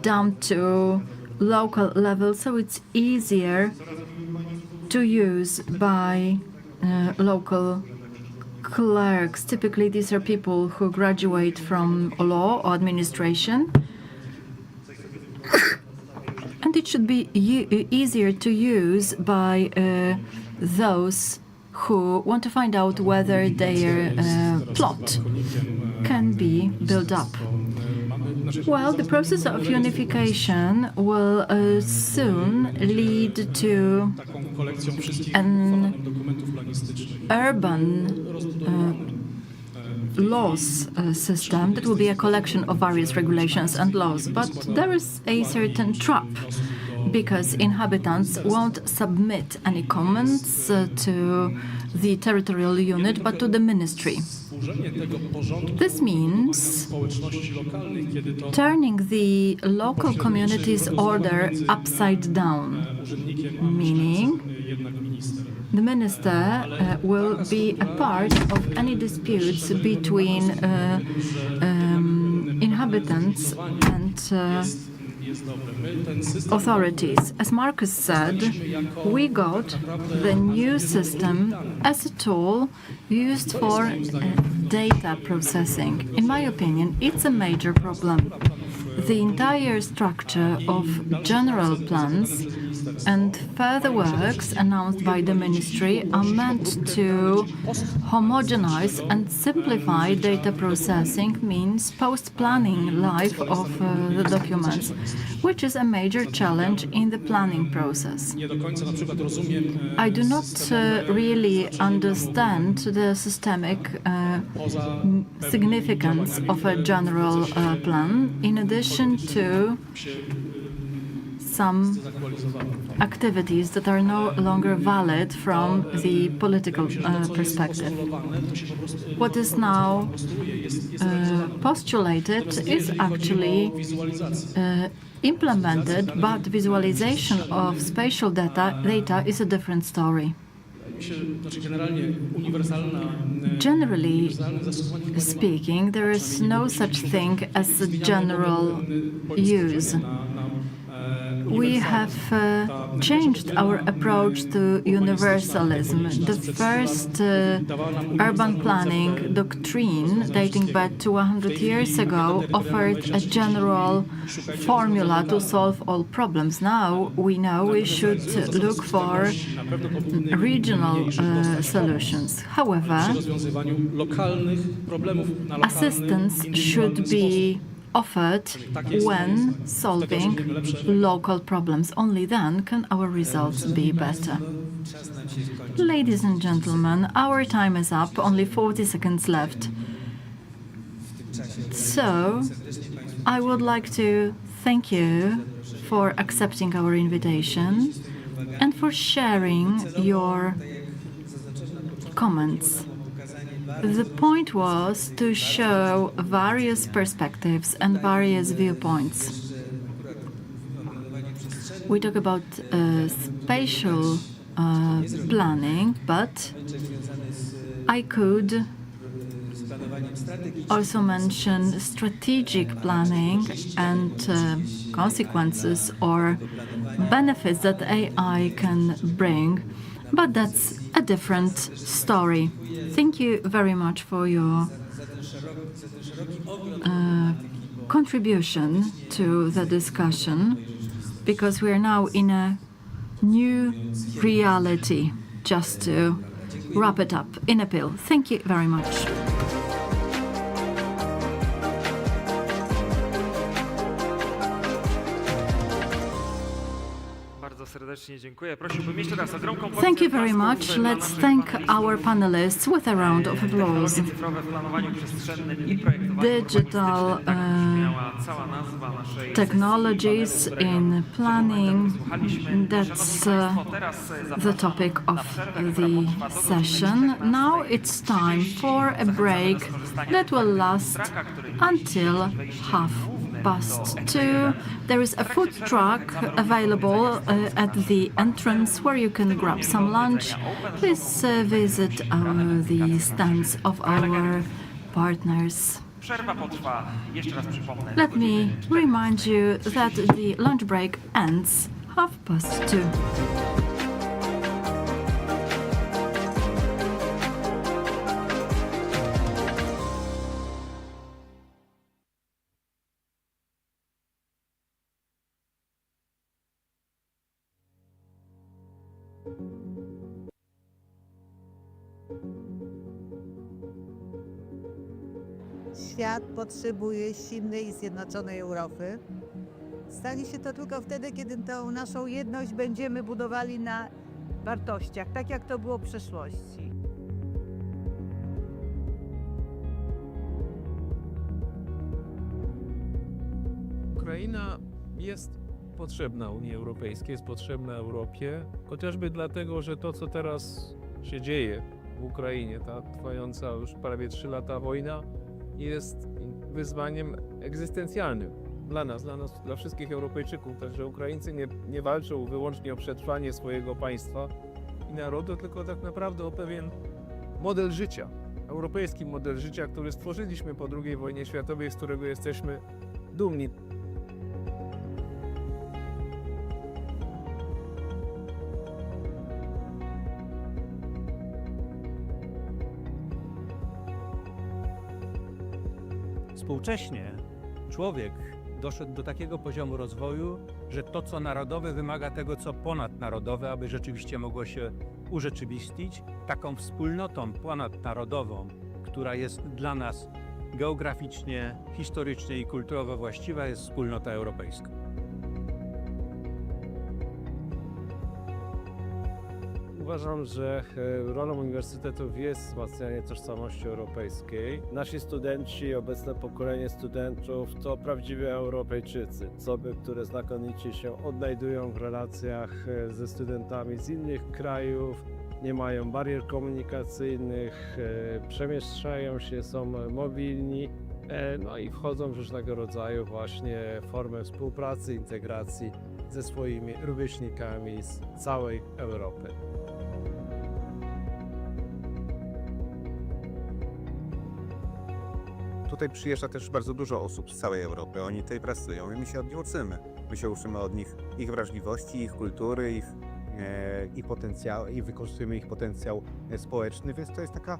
down to local level, so it's easier to use by local clerks. Typically, these are people who graduate from law or administration. And it should be easier to use by those who want to find out whether their plot can be built up. Well, the process of unification will soon lead to an urban laws system that will be a collection of various regulations and laws. But there is a certain trap, because inhabitants won't submit any comments to the territorial unit, but to the ministry. This means turning the local community's order upside down, meaning the minister will be a part of any disputes between inhabitants and authorities. As Marcus said, we got the new system as a tool used for data processing. In my opinion, it's a major problem. The entire structure of general plans and further works announced by the ministry are meant to homogenize and simplify data processing, means post-planning life of the documents, which is a major challenge in the planning process. I do not really understand the systemic significance of a general plan, in addition to some activities that are no longer valid from the political perspective. What is now postulated is actually implemented, but visualization of spatial data is a different story. Generally speaking, there is no such thing as a general use. We have changed our approach to universalism. The first urban planning doctrine, dating back to 100 years ago, offered a general formula to solve all problems. Now we know we should look for regional solutions. However, assistance should be offered when solving local problems. Only then can our results be better. Ladies and gentlemen, our time is up, only 40 seconds left. So, I would like to thank you for accepting our invitation and for sharing your comments. The point was to show various perspectives and various viewpoints. We talk about spatial planning, but I could also mention strategic planning and consequences or benefits that AI can bring, but that's a different story. Thank you very much for your contribution to the discussion, because we are now in a new reality, just to wrap it up in a pill. Thank you very much. Thank you very much. Let's thank our panelists with a round of applause. Digital technologies in planning, that's the topic of the session. Now it's time for a break that will last until 2:30. There is a food truck available at the entrance where you can grab some lunch. Please visit the stands of our partners. Let me remind you that the lunch break ends 2:30. Świat potrzebuje silnej i zjednoczonej Europy. Stanie się to tylko wtedy, kiedy tą naszą jedność będziemy budowali na wartościach, tak jak to było w przeszłości. Ukraina jest potrzebna Unii Europejskiej, jest potrzebna Europie, chociażby dlatego, że to, co teraz się dzieje w Ukrainie, ta trwająca już prawie 3 lata wojna, jest wyzwaniem egzystencjalnym dla nas, dla wszystkich Europejczyków. Także Ukraińcy nie walczą wyłącznie o przetrwanie swojego państwa i narodu, tylko tak naprawdę o pewien model życia, europejski model życia, który stworzyliśmy po II wojnie światowej, z którego jesteśmy dumni. Współcześnie człowiek doszedł do takiego poziomu rozwoju, że to, co narodowe, wymaga tego, co ponadnarodowe, aby rzeczywiście mogło się urzeczywistnić. Taką wspólnotą ponadnarodową, która jest dla nas geograficznie, historycznie i kulturowo właściwa, jest wspólnota europejska. Uważam, że rolą uniwersytetów jest wzmacnianie tożsamości europejskiej. Nasi studenci, obecne pokolenie studentów to prawdziwi Europejczycy. Osoby, które znakomicie się odnajdują w relacjach ze studentami z innych krajów, nie mają barier komunikacyjnych, przemieszczają się, są mobilni, no i wchodzą w różnego rodzaju właśnie formy współpracy, integracji ze swoimi rówieśnikami z całej Europy. Tutaj przyjeżdża też bardzo dużo osób z całej Europy, oni tutaj pracują i my się od nich uczymy. My się uczymy od nich ich wrażliwości, ich kultury, ich potencjału i wykorzystujemy ich potencjał społeczny, więc to jest taka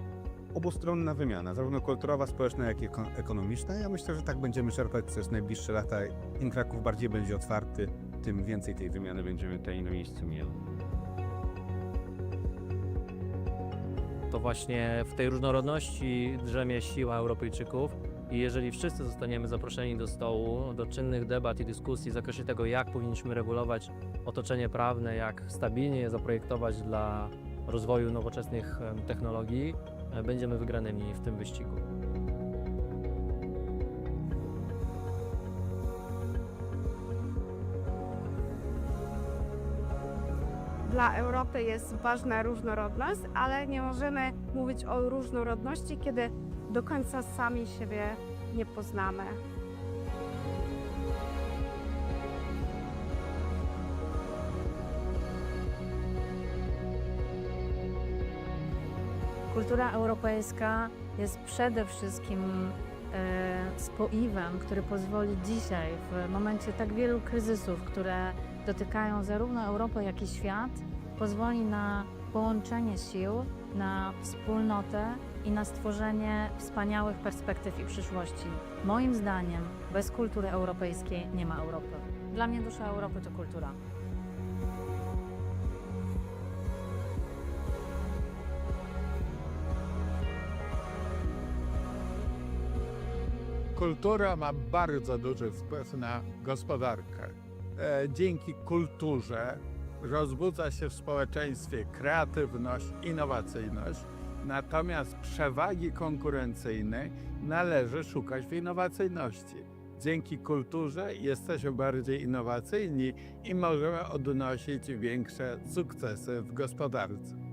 obustronna wymiana, zarówno kulturowa, społeczna, jak i ekonomiczna. Ja myślę, że tak będziemy czerpać przez najbliższe lata. Im Kraków bardziej będzie otwarty, tym więcej tej wymiany będziemy tutaj na miejscu mieli. To właśnie w tej różnorodności drzemie siła Europejczyków i jeżeli wszyscy zostaniemy zaproszeni do stołu, do czynnych debat i dyskusji w zakresie tego, jak powinniśmy regulować otoczenie prawne, jak stabilnie je zaprojektować dla rozwoju nowoczesnych technologii, będziemy wygranymi w tym wyścigu. Dla Europy jest ważna różnorodność, ale nie możemy mówić o różnorodności, kiedy do końca sami siebie nie poznamy. Kultura europejska jest przede wszystkim spoiwem, który pozwoli dzisiaj, w momencie tak wielu kryzysów, które dotykają zarówno Europę, jak i świat, pozwoli na połączenie sił, na wspólnotę i na stworzenie wspaniałych perspektyw i przyszłości. Moim zdaniem bez kultury europejskiej nie ma Europy. Dla mnie dusza Europy to kultura. Kultura ma bardzo duży wpływ na gospodarkę. Dzięki kulturze rozbudza się w społeczeństwie kreatywność, innowacyjność, natomiast przewagi konkurencyjnej należy szukać w innowacyjności. Dzięki kulturze jesteśmy bardziej innowacyjni i możemy odnosić większe sukcesy w gospodarce.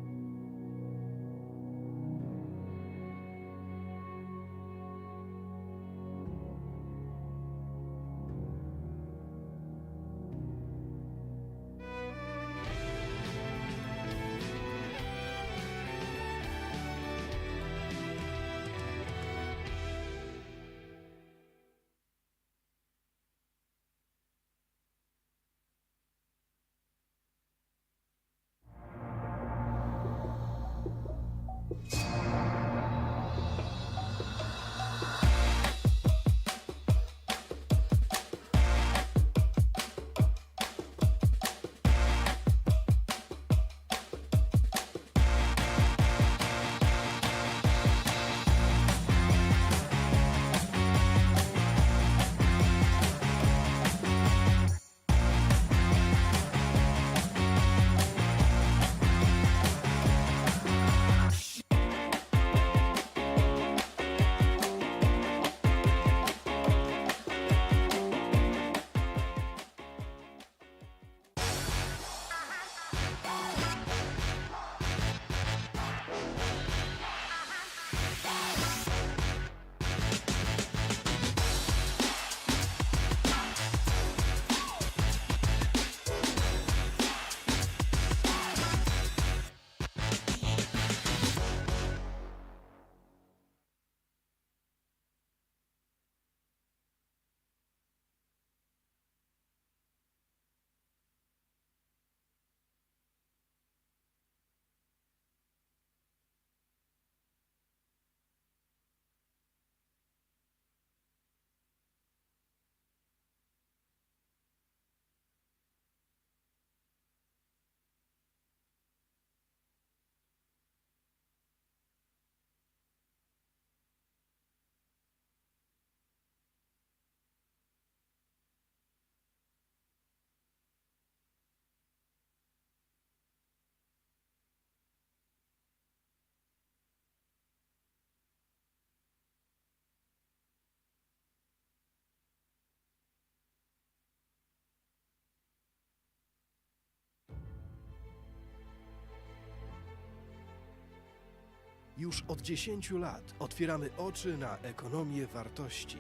Już od 10 lat otwieramy oczy na ekonomię wartości.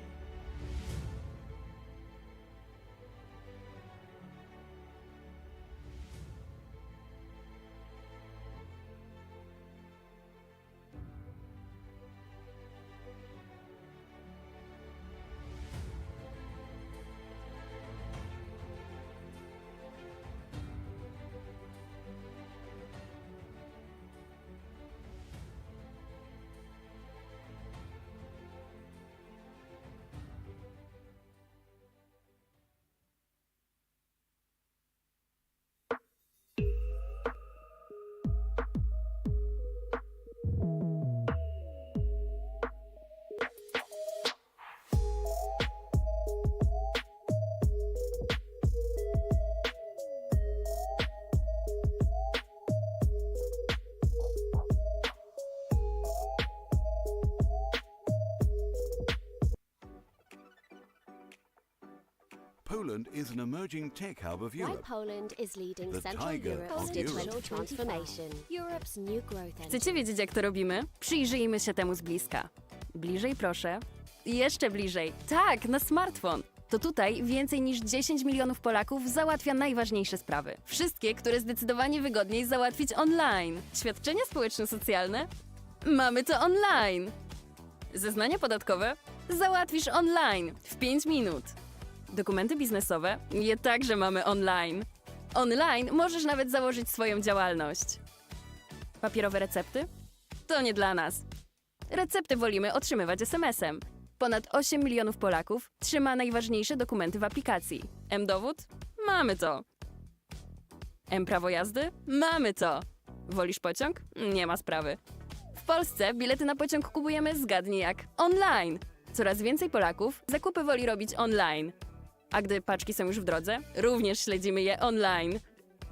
Poland is an emerging tech hub of Why Europe. Poland is leading The Central tiger Europe's of digital Europe. transformation. Europe's new growth engine. Chcecie wiedzieć, jak to robimy? Przyjrzyjmy się temu z bliska. Bliżej proszę. Jeszcze bliżej. Tak, na smartfon. To tutaj więcej niż 10 milionów Polaków załatwia najważniejsze sprawy. Wszystkie, które zdecydowanie wygodniej załatwić online. Świadczenia społeczno-socjalne? Mamy to online. Zeznania podatkowe załatwisz online w 5 minut. Dokumenty biznesowe je także mamy online. Online możesz nawet założyć swoją działalność. Papierowe recepty? To nie dla nas. Recepty wolimy otrzymywać SMS-em. Ponad 8 milionów Polaków trzyma najważniejsze dokumenty w aplikacji. M-dowód? Mamy to. M-prawo jazdy? Mamy to. Wolisz pociąg? Nie ma sprawy. W Polsce bilety na pociąg kupujemy zgadnij jak online. Coraz więcej Polaków zakupy woli robić online. A gdy paczki są już w drodze, również śledzimy je online.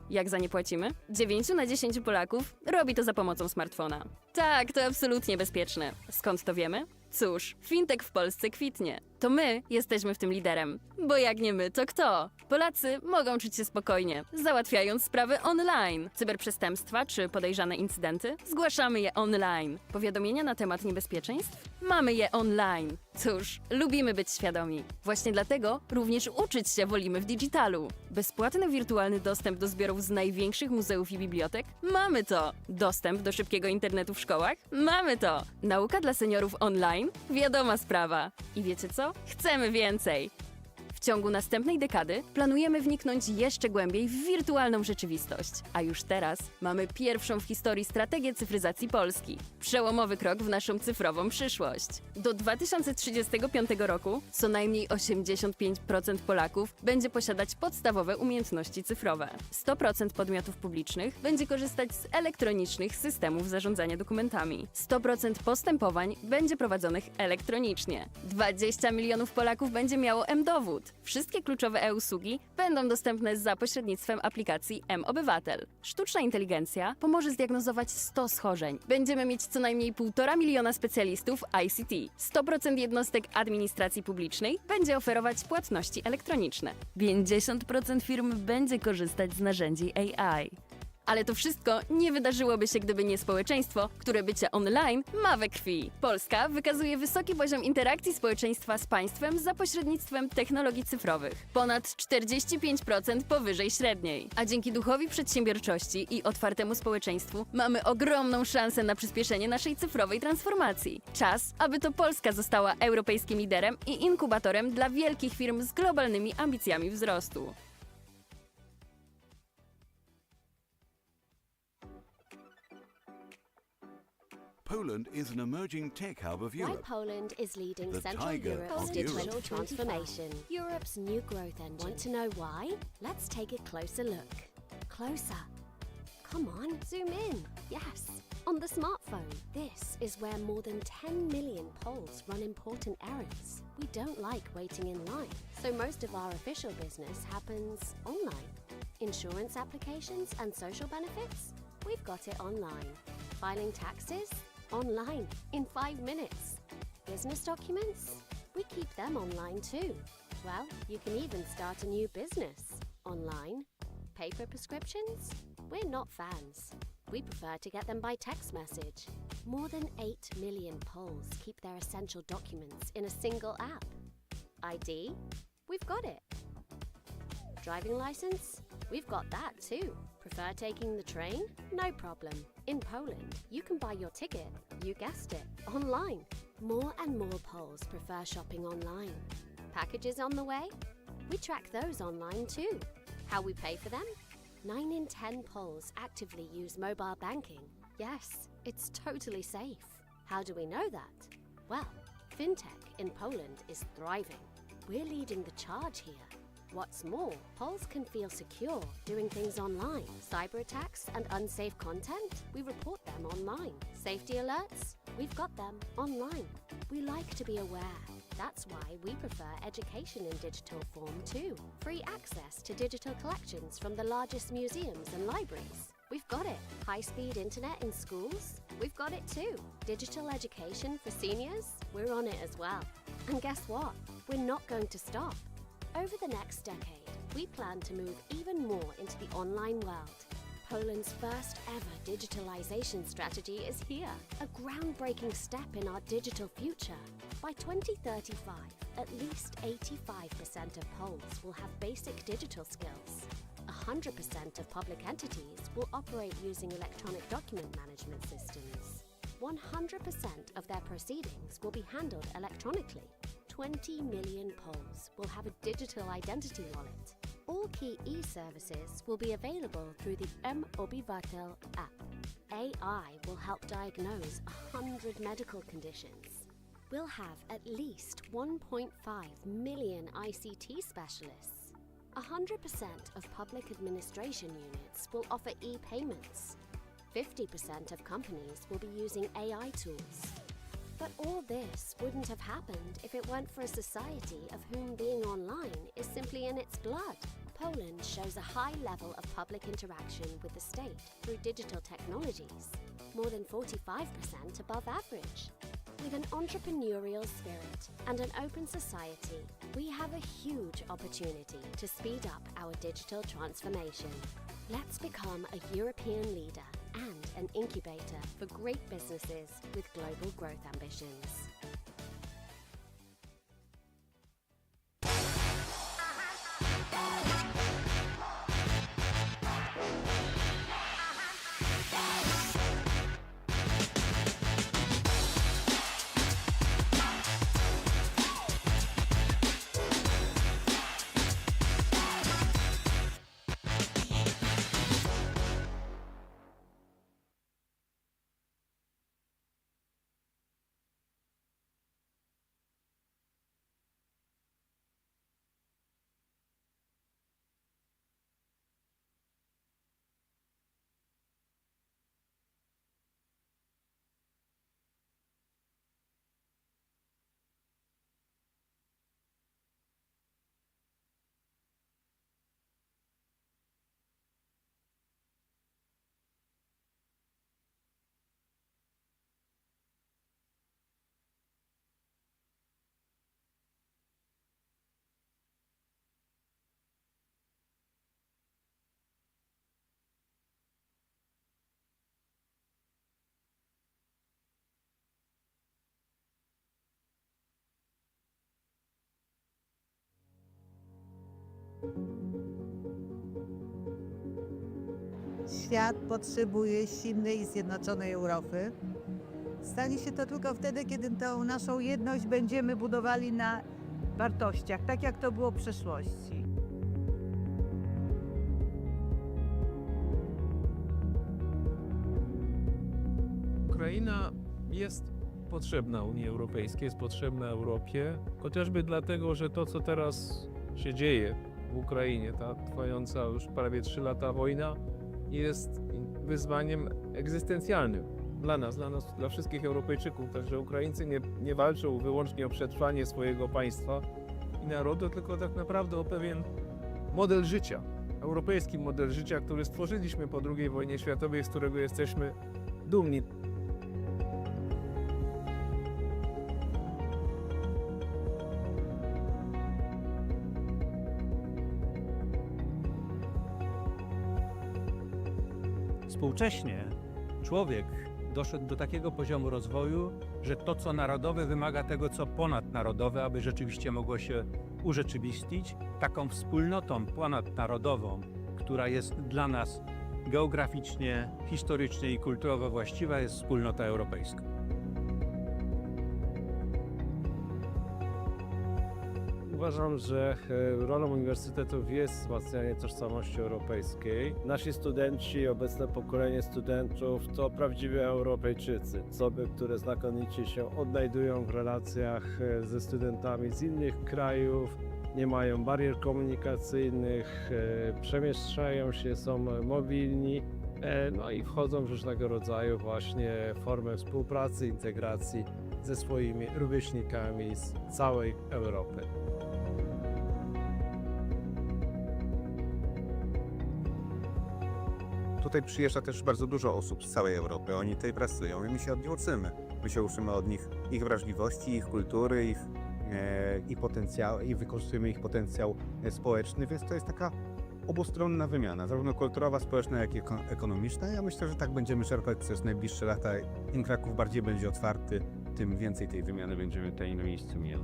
Jak za nie płacimy? 9 na 10 Polaków robi to za pomocą smartfona. Tak, to absolutnie bezpieczne. Skąd to wiemy? Cóż, fintech w Polsce kwitnie. To my jesteśmy w tym liderem. Bo jak nie my, to kto? Polacy mogą czuć się spokojnie, załatwiając sprawy online. Cyberprzestępstwa czy podejrzane incydenty? Zgłaszamy je online. Powiadomienia na temat niebezpieczeństw? Mamy je online. Cóż, lubimy być świadomi. Właśnie dlatego również uczyć się wolimy w digitalu. Bezpłatny wirtualny dostęp do zbiorów z największych muzeów i bibliotek? Mamy to. Dostęp do szybkiego internetu w szkołach? Mamy to. Nauka dla seniorów online? Wiadoma sprawa. I wiecie co? Chcemy więcej! W ciągu następnej dekady planujemy wniknąć jeszcze głębiej w wirtualną rzeczywistość. A już teraz mamy pierwszą w historii strategię cyfryzacji Polski. Przełomowy krok w naszą cyfrową przyszłość. Do 2035 roku co najmniej 85% Polaków będzie posiadać podstawowe umiejętności cyfrowe. 100% podmiotów publicznych będzie korzystać z elektronicznych systemów zarządzania dokumentami. 100% postępowań będzie prowadzonych elektronicznie. 20 milionów Polaków będzie miało M-dowód. Wszystkie kluczowe e-usługi będą dostępne za pośrednictwem aplikacji M-Obywatel. Sztuczna inteligencja pomoże zdiagnozować 100 schorzeń. Będziemy mieć co najmniej 1,5 miliona specjalistów ICT. 100% jednostek administracji publicznej będzie oferować płatności elektroniczne. 50% firm będzie korzystać z narzędzi AI. Ale to wszystko nie wydarzyłoby się, gdyby nie społeczeństwo, które bycie online ma we krwi. Polska wykazuje wysoki poziom interakcji społeczeństwa z państwem za pośrednictwem technologii cyfrowych. Ponad 45% powyżej średniej. A dzięki duchowi przedsiębiorczości i otwartemu społeczeństwu mamy ogromną szansę na przyspieszenie naszej cyfrowej transformacji. Czas, aby to Polska została europejskim liderem i inkubatorem dla wielkich firm z globalnymi ambicjami wzrostu. Poland is an emerging tech hub of Why Europe. Poland is leading The Central tiger Europe's of digital Europe. transformation. Europe's new growth engine. Want to know why? Let's take a closer look. Closer. Come on, zoom in. Yes, on the smartphone. This is where more than 10 million Poles run important errands. We don't like waiting in line, so most of our official business happens online. Insurance applications and social benefits? We've got it online. Filing taxes? Online, in 5 minutes. Business documents? We keep them online too. Well, you can even start a new business online. Paper prescriptions? We're not fans. We prefer to get them by text message. More than 8 million Poles keep their essential documents in a single app. ID? We've got it. Driving license? We've got that too. Prefer taking the train? No problem. In Poland, you can buy your ticket, you guessed it, online. More and more Poles prefer shopping online. Packages on the way? We track those online too. How we pay for them? 9 in 10 Poles actively use mobile banking. Yes, it's totally safe. How do we know that? Well, fintech in Poland is thriving. We're leading the charge here. What's more, Poles can feel secure doing things online. Cyber attacks and unsafe content? We report them online. Safety alerts? We've got them online. We like to be aware. That's why we prefer education in digital form too. Free access to digital collections from the largest museums and libraries. We've got it. High-speed internet in schools? We've got it too. Digital education for seniors? We're on it as well. And guess what? We're not going to stop. Over the next decade, we plan to move even more into the online world. Poland's first ever digitalization strategy is here, a groundbreaking step in our digital future. By 2035, at least 85% of Poles will have basic digital skills. 100% of public entities will operate using electronic document management systems. 100% of their proceedings will be handled electronically. 20 million Poles will have a digital identity wallet. All key e-services will be available through the mObywatel app. AI will help diagnose 100 medical conditions. We'll have at least 1.5 million ICT specialists. 100% of public administration units will offer e-payments. 50% of companies will be using AI tools. But all this wouldn't have happened if it weren't for a society of whom being online is simply in its blood. Poland shows a high level of public interaction with the state through digital technologies, more than 45% above average. With an entrepreneurial spirit and an open society, we have a huge opportunity to speed up our digital transformation. Let's become a European leader and an incubator for great businesses with global growth ambitions. Świat potrzebuje silnej i zjednoczonej Europy. Stanie się to tylko wtedy, kiedy tą naszą jedność będziemy budowali na wartościach, tak jak to było w przeszłości. Ukraina jest potrzebna Unii Europejskiej, jest potrzebna Europie, chociażby dlatego, że to, co teraz się dzieje w Ukrainie, ta trwająca już prawie 3 lata wojna, jest wyzwaniem egzystencjalnym dla nas, dla wszystkich Europejczyków. Także Ukraińcy nie walczą wyłącznie o przetrwanie swojego państwa i narodu, tylko tak naprawdę o pewien model życia, europejski model życia, który stworzyliśmy po II wojnie światowej, z którego jesteśmy dumni. Współcześnie człowiek doszedł do takiego poziomu rozwoju, że to, co narodowe, wymaga tego, co ponadnarodowe, aby rzeczywiście mogło się urzeczywistnić. Taką wspólnotą ponadnarodową, która jest dla nas geograficznie, historycznie i kulturowo właściwa, jest wspólnota europejska. Uważam, że rolą uniwersytetów jest wzmacnianie tożsamości europejskiej. Nasi studenci, obecne pokolenie studentów to prawdziwi Europejczycy. Osoby, które znakomicie się odnajdują w relacjach ze studentami z innych krajów, nie mają barier komunikacyjnych, przemieszczają się, są mobilni, no i wchodzą w różnego rodzaju właśnie formy współpracy, integracji ze swoimi rówieśnikami z całej Europy. Tutaj przyjeżdża też bardzo dużo osób z całej Europy, oni tutaj pracują i my się od nich uczymy. My się uczymy od nich ich wrażliwości, ich kultury, ich potencjału i wykorzystujemy ich potencjał społeczny, więc to jest taka obustronna wymiana, zarówno kulturowa, społeczna, jak i ekonomiczna. Ja myślę, że tak będziemy czerpać przez najbliższe lata. Im Kraków bardziej będzie otwarty, tym więcej tej wymiany będziemy tutaj na miejscu mieli.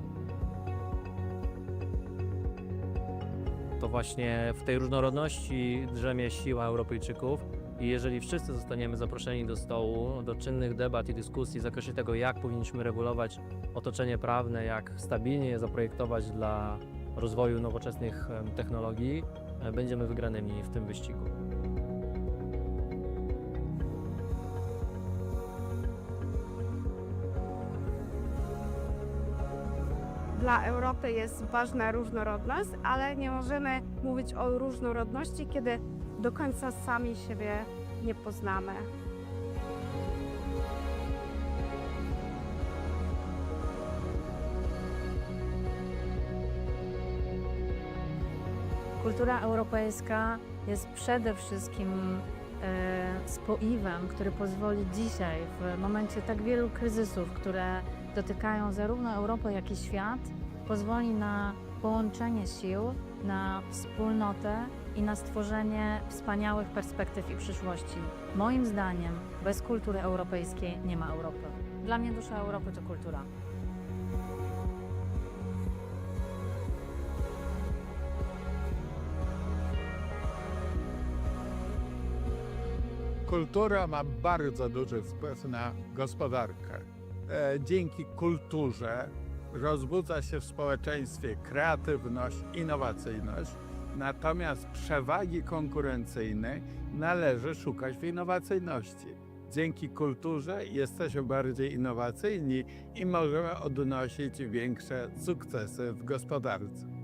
To właśnie w tej różnorodności drzemie siła Europejczyków I jeżeli wszyscy zostaniemy zaproszeni do stołu, do czynnych debat i dyskusji w zakresie tego, jak powinniśmy regulować otoczenie prawne, jak stabilnie je zaprojektować dla rozwoju nowoczesnych technologii, będziemy wygranymi w tym wyścigu. Dla Europy jest ważna różnorodność, ale nie możemy mówić o różnorodności, kiedy do końca sami siebie nie poznamy. Kultura europejska jest przede wszystkim spoiwem, który pozwoli dzisiaj, w momencie tak wielu kryzysów, które dotykają zarówno Europę, jak i świat, pozwoli na połączenie sił, na wspólnotę i na stworzenie wspaniałych perspektyw i przyszłości. Moim zdaniem bez kultury europejskiej nie ma Europy. Dla mnie dusza Europy to kultura. Kultura ma bardzo duży wpływ na gospodarkę. Dzięki kulturze rozbudza się w społeczeństwie kreatywność, innowacyjność, natomiast przewagi konkurencyjnej należy szukać w innowacyjności. Dzięki kulturze jesteśmy bardziej innowacyjni i możemy odnosić większe sukcesy w gospodarce.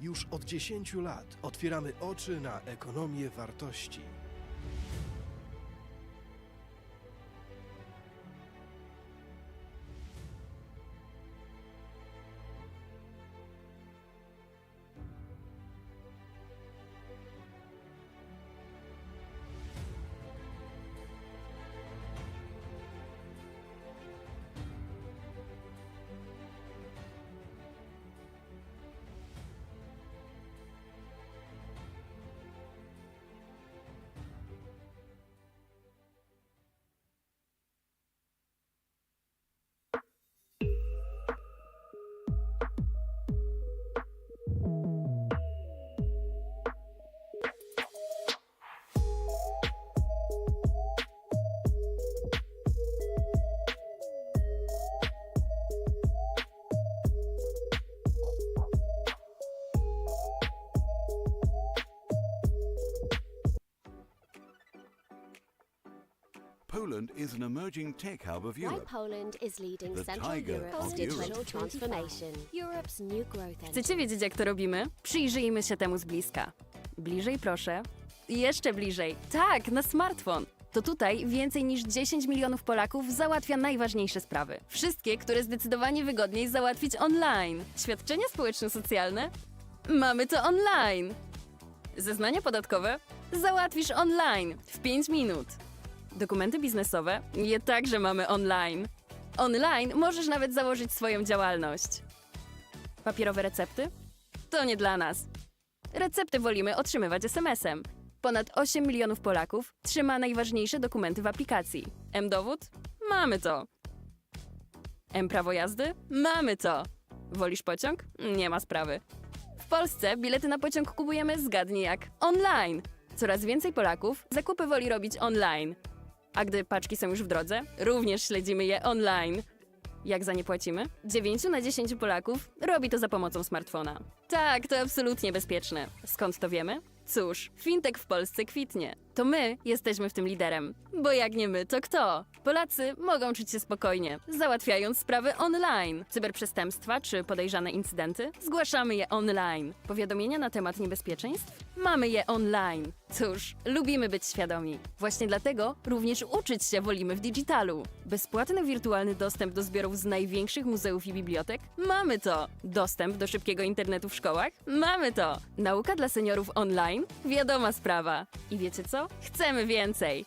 Już od 10 lat otwieramy oczy na ekonomię wartości. Poland is an emerging tech hub of Why Europe. Poland is leading The Central tiger Europe's of digital Europe. transformation. Europe's new growth engine. Chcecie wiedzieć, jak to robimy? Przyjrzyjmy się temu z bliska. Bliżej proszę. Jeszcze bliżej. Tak, na smartfon. To tutaj więcej niż 10 milionów Polaków załatwia najważniejsze sprawy. Wszystkie, które zdecydowanie wygodniej załatwić online. Świadczenia społeczno-socjalne? Mamy to online. Zeznania podatkowe? Załatwisz online w 5 minut. Dokumenty biznesowe? Je także mamy online. Online możesz nawet założyć swoją działalność. Papierowe recepty? To nie dla nas. Recepty wolimy otrzymywać SMS-em. Ponad 8 milionów Polaków trzyma najważniejsze dokumenty w aplikacji. M-dowód? Mamy to. M-prawo jazdy? Mamy to. Wolisz pociąg? Nie ma sprawy. W Polsce bilety na pociąg kupujemy zgadnij jak online. Coraz więcej Polaków zakupy woli robić online. A gdy paczki są już w drodze, również śledzimy je online. Jak za nie płacimy? 9 na 10 Polaków robi to za pomocą smartfona. Tak, to absolutnie bezpieczne. Skąd to wiemy? Cóż, fintech w Polsce kwitnie. To my jesteśmy w tym liderem. Bo jak nie my, to kto? Polacy mogą czuć się spokojnie, załatwiając sprawy online. Cyberprzestępstwa czy podejrzane incydenty? Zgłaszamy je online. Powiadomienia na temat niebezpieczeństw? Mamy je online. Cóż, lubimy być świadomi. Właśnie dlatego również uczyć się wolimy w digitalu. Bezpłatny wirtualny dostęp do zbiorów z największych muzeów i bibliotek? Mamy to. Dostęp do szybkiego internetu w szkołach? Mamy to. Nauka dla seniorów online? Wiadoma sprawa. I wiecie co? Chcemy więcej.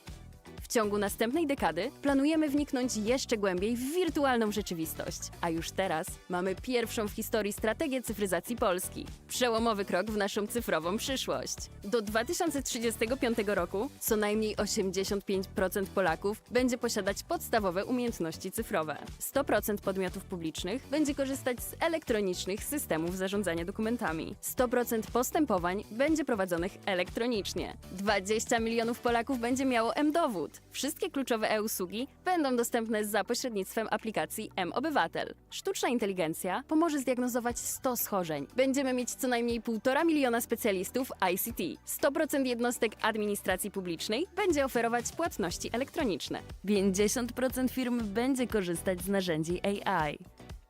W ciągu następnej dekady planujemy wniknąć jeszcze głębiej w wirtualną rzeczywistość. A już teraz mamy pierwszą w historii strategię cyfryzacji Polski. Przełomowy krok w naszą cyfrową przyszłość. Do 2035 roku co najmniej 85% Polaków będzie posiadać podstawowe umiejętności cyfrowe. 100% podmiotów publicznych będzie korzystać z elektronicznych systemów zarządzania dokumentami. 100% postępowań będzie prowadzonych elektronicznie. 20 milionów Polaków będzie miało M-dowód. Wszystkie kluczowe e-usługi będą dostępne za pośrednictwem aplikacji M-Obywatel. Sztuczna inteligencja pomoże zdiagnozować 100 schorzeń. Będziemy mieć co najmniej 1,5 miliona specjalistów ICT. 100% jednostek administracji publicznej będzie oferować płatności elektroniczne. 50% firm będzie korzystać z narzędzi AI.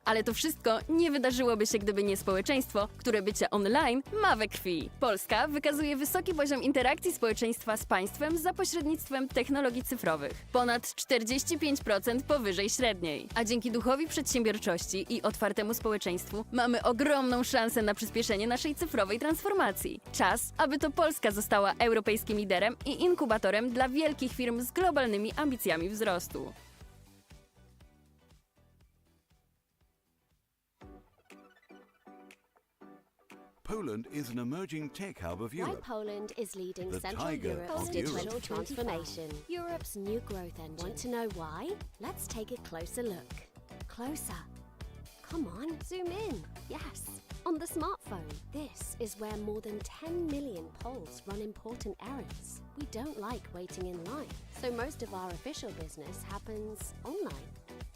Ale to wszystko nie wydarzyłoby się, gdyby nie społeczeństwo, które bycie online ma we krwi. Polska wykazuje wysoki poziom interakcji społeczeństwa z państwem za pośrednictwem technologii cyfrowych. Ponad 45% powyżej średniej. A dzięki duchowi przedsiębiorczości i otwartemu społeczeństwu mamy ogromną szansę na przyspieszenie naszej cyfrowej transformacji. Czas, aby to Polska została europejskim liderem i inkubatorem dla wielkich firm z globalnymi ambicjami wzrostu. Poland is an emerging tech hub of Why Europe. Poland is leading The Central tiger Europe's of digital Europe. transformation. Europe's new growth engine. Want to know why? Let's take a closer look. Closer. Come on, zoom in. Yes, on the smartphone. This is where more than 10 million Poles run important errands. We don't like waiting in line, so most of our official business happens online.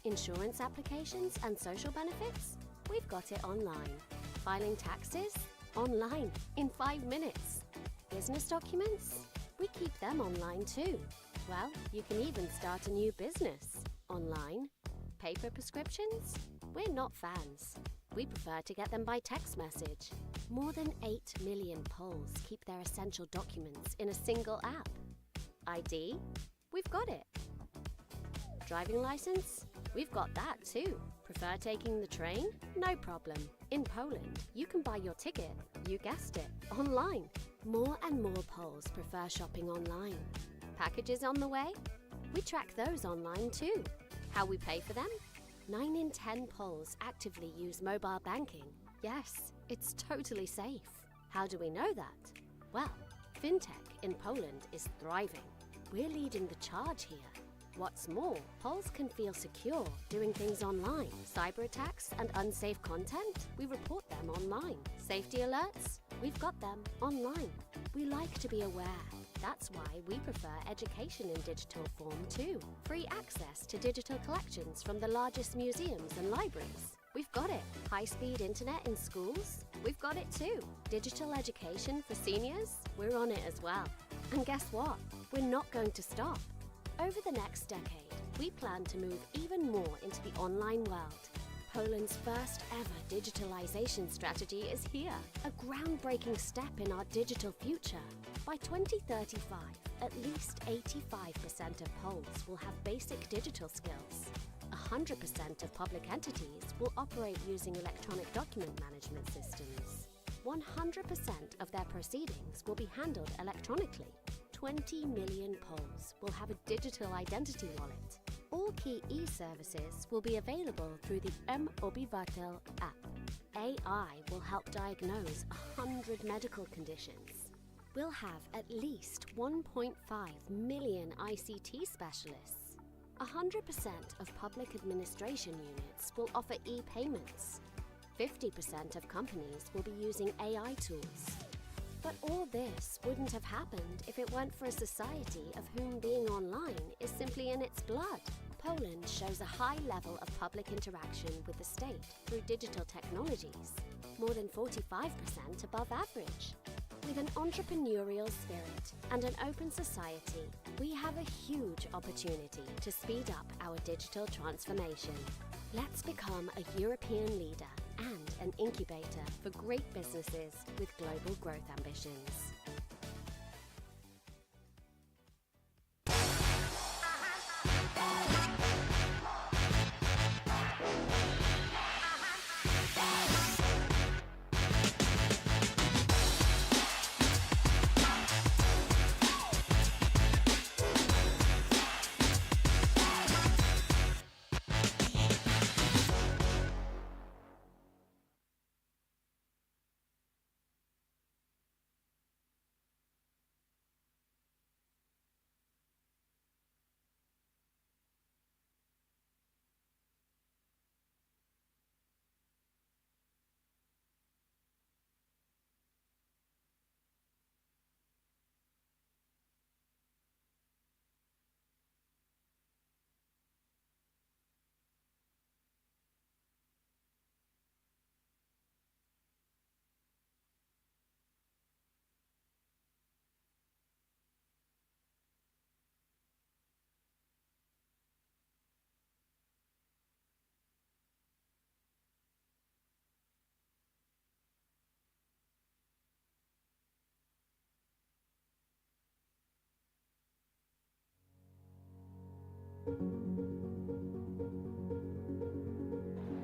Insurance applications and social benefits? We've got it online. Filing taxes? Online, in 5 minutes. Business documents? We keep them online too. Well, you can even start a new business online. Paper prescriptions? We're not fans. We prefer to get them by text message. More than 8 million Poles keep their essential documents in a single app. ID? We've got it. Driving license? We've got that too. Prefer taking the train? No problem. In Poland, you can buy your ticket, you guessed it, online. More and more Poles prefer shopping online. Packages on the way? We track those online too. How we pay for them? 9 in 10 Poles actively use mobile banking. Yes, it's totally safe. How do we know that? Well, fintech in Poland is thriving. We're leading the charge here. What's more, Poles can feel secure doing things online. Cyber attacks and unsafe content? We report them online. Safety alerts? We've got them online. We like to be aware. That's why we prefer education in digital form too. Free access to digital collections from the largest museums and libraries. We've got it. High-speed internet in schools? We've got it too. Digital education for seniors? We're on it as well. And guess what? We're not going to stop. Over the next decade, we plan to move even more into the online world. Poland's first ever digitalization strategy is here, a groundbreaking step in our digital future. By 2035, at least 85% of Poles will have basic digital skills. 100% of public entities will operate using electronic document management systems. 100% of their proceedings will be handled electronically. 20 million Poles will have a digital identity wallet. All key e-services will be available through the mObywatel app. AI will help diagnose 100 medical conditions. We'll have at least 1.5 million ICT specialists. 100% of public administration units will offer e-payments. 50% of companies will be using AI tools. But all this wouldn't have happened if it weren't for a society of whom being online is simply in its blood. Poland shows a high level of public interaction with the state through digital technologies, more than 45% above average. With an entrepreneurial spirit and an open society, we have a huge opportunity to speed up our digital transformation. Let's become a European leader and an incubator for great businesses with global growth ambitions.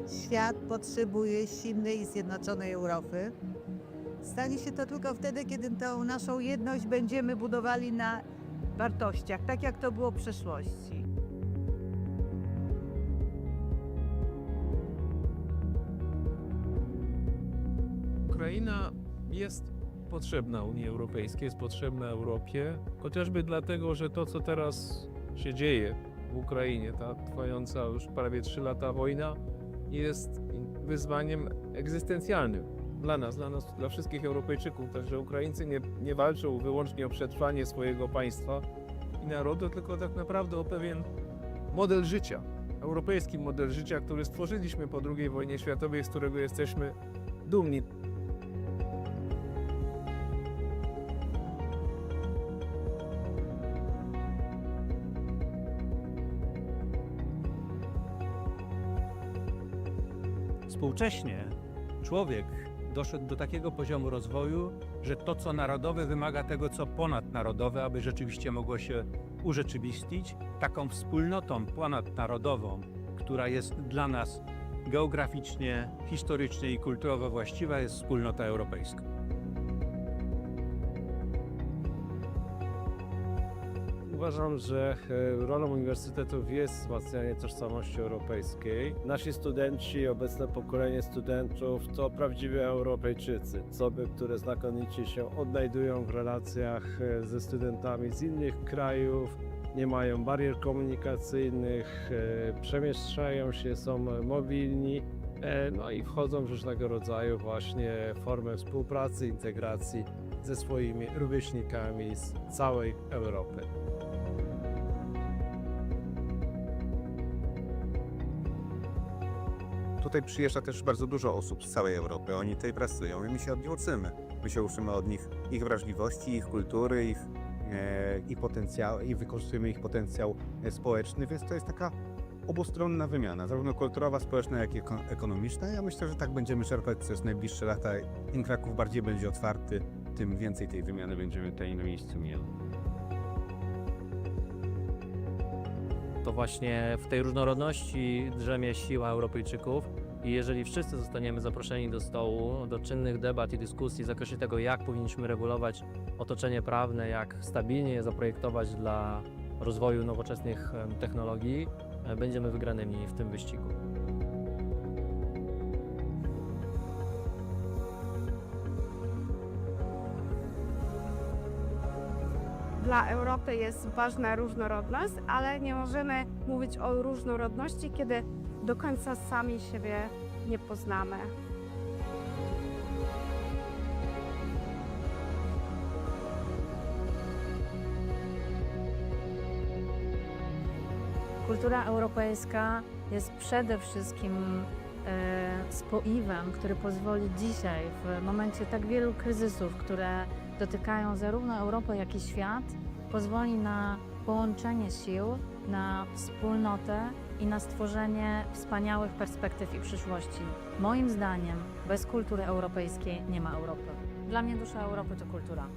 Świat potrzebuje silnej i zjednoczonej Europy. Stanie się to tylko wtedy, kiedy tą naszą jedność będziemy budowali na wartościach, tak jak to było w przeszłości. Ukraina jest potrzebna Unii Europejskiej, jest potrzebna Europie, chociażby dlatego, że to, co teraz się dzieje w Ukrainie, ta trwająca już prawie 3 lata wojna, jest wyzwaniem egzystencjalnym dla nas, dla wszystkich Europejczyków. Także Ukraińcy nie walczą wyłącznie o przetrwanie swojego państwa i narodu, tylko tak naprawdę o pewien model życia, europejski model życia, który stworzyliśmy po II wojnie światowej, z którego jesteśmy dumni. Współcześnie człowiek doszedł do takiego poziomu rozwoju, że to, co narodowe, wymaga tego, co ponadnarodowe, aby rzeczywiście mogło się urzeczywistnić. Taką wspólnotą ponadnarodową, która jest dla nas geograficznie, historycznie i kulturowo właściwa, jest wspólnota europejska. Uważam, że rolą uniwersytetów jest wzmacnianie tożsamości europejskiej. Nasi studenci, obecne pokolenie studentów to prawdziwi Europejczycy. Osoby, które znakomicie się odnajdują w relacjach ze studentami z innych krajów, nie mają barier komunikacyjnych, przemieszczają się, są mobilni, no i wchodzą w różnego rodzaju właśnie formy współpracy, integracji ze swoimi rówieśnikami z całej Europy. Tutaj przyjeżdża też bardzo dużo osób z całej Europy. Oni tutaj pracują i my się od nich uczymy. My się uczymy od nich ich wrażliwości, ich kultury, i wykorzystujemy ich potencjał społeczny, więc to jest taka obustronna wymiana, zarówno kulturowa, społeczna, jak i ekonomiczna. Ja myślę, że tak będziemy czerpać przez najbliższe lata. Im Kraków bardziej będzie otwarty, tym więcej tej wymiany będziemy tutaj na miejscu mieli. To właśnie w tej różnorodności drzemie siła Europejczyków i jeżeli wszyscy zostaniemy zaproszeni do stołu, do czynnych debat i dyskusji w zakresie tego, jak powinniśmy regulować otoczenie prawne, jak stabilnie je zaprojektować dla rozwoju nowoczesnych technologii, będziemy wygranymi w tym wyścigu. Dla Europy jest ważna różnorodność, ale nie możemy mówić o różnorodności, kiedy do końca sami siebie nie poznamy. Kultura europejska jest przede wszystkim spoiwem, który pozwoli dzisiaj, w momencie tak wielu kryzysów, które dotykają zarówno Europę, jak i świat, pozwoli na połączenie sił, na wspólnotę i na stworzenie wspaniałych perspektyw i przyszłości. Moim zdaniem bez kultury europejskiej nie ma Europy. Dla mnie dusza Europy to kultura.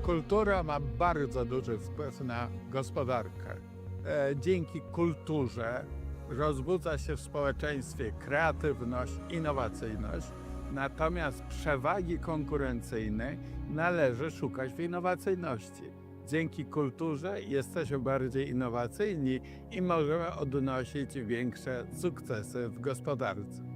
Kultura ma bardzo duży wpływ na gospodarkę. Dzięki kulturze rozbudza się w społeczeństwie kreatywność, innowacyjność, natomiast przewagi konkurencyjnej należy szukać w innowacyjności. Dzięki kulturze jesteśmy bardziej innowacyjni i możemy odnosić większe sukcesy w gospodarce.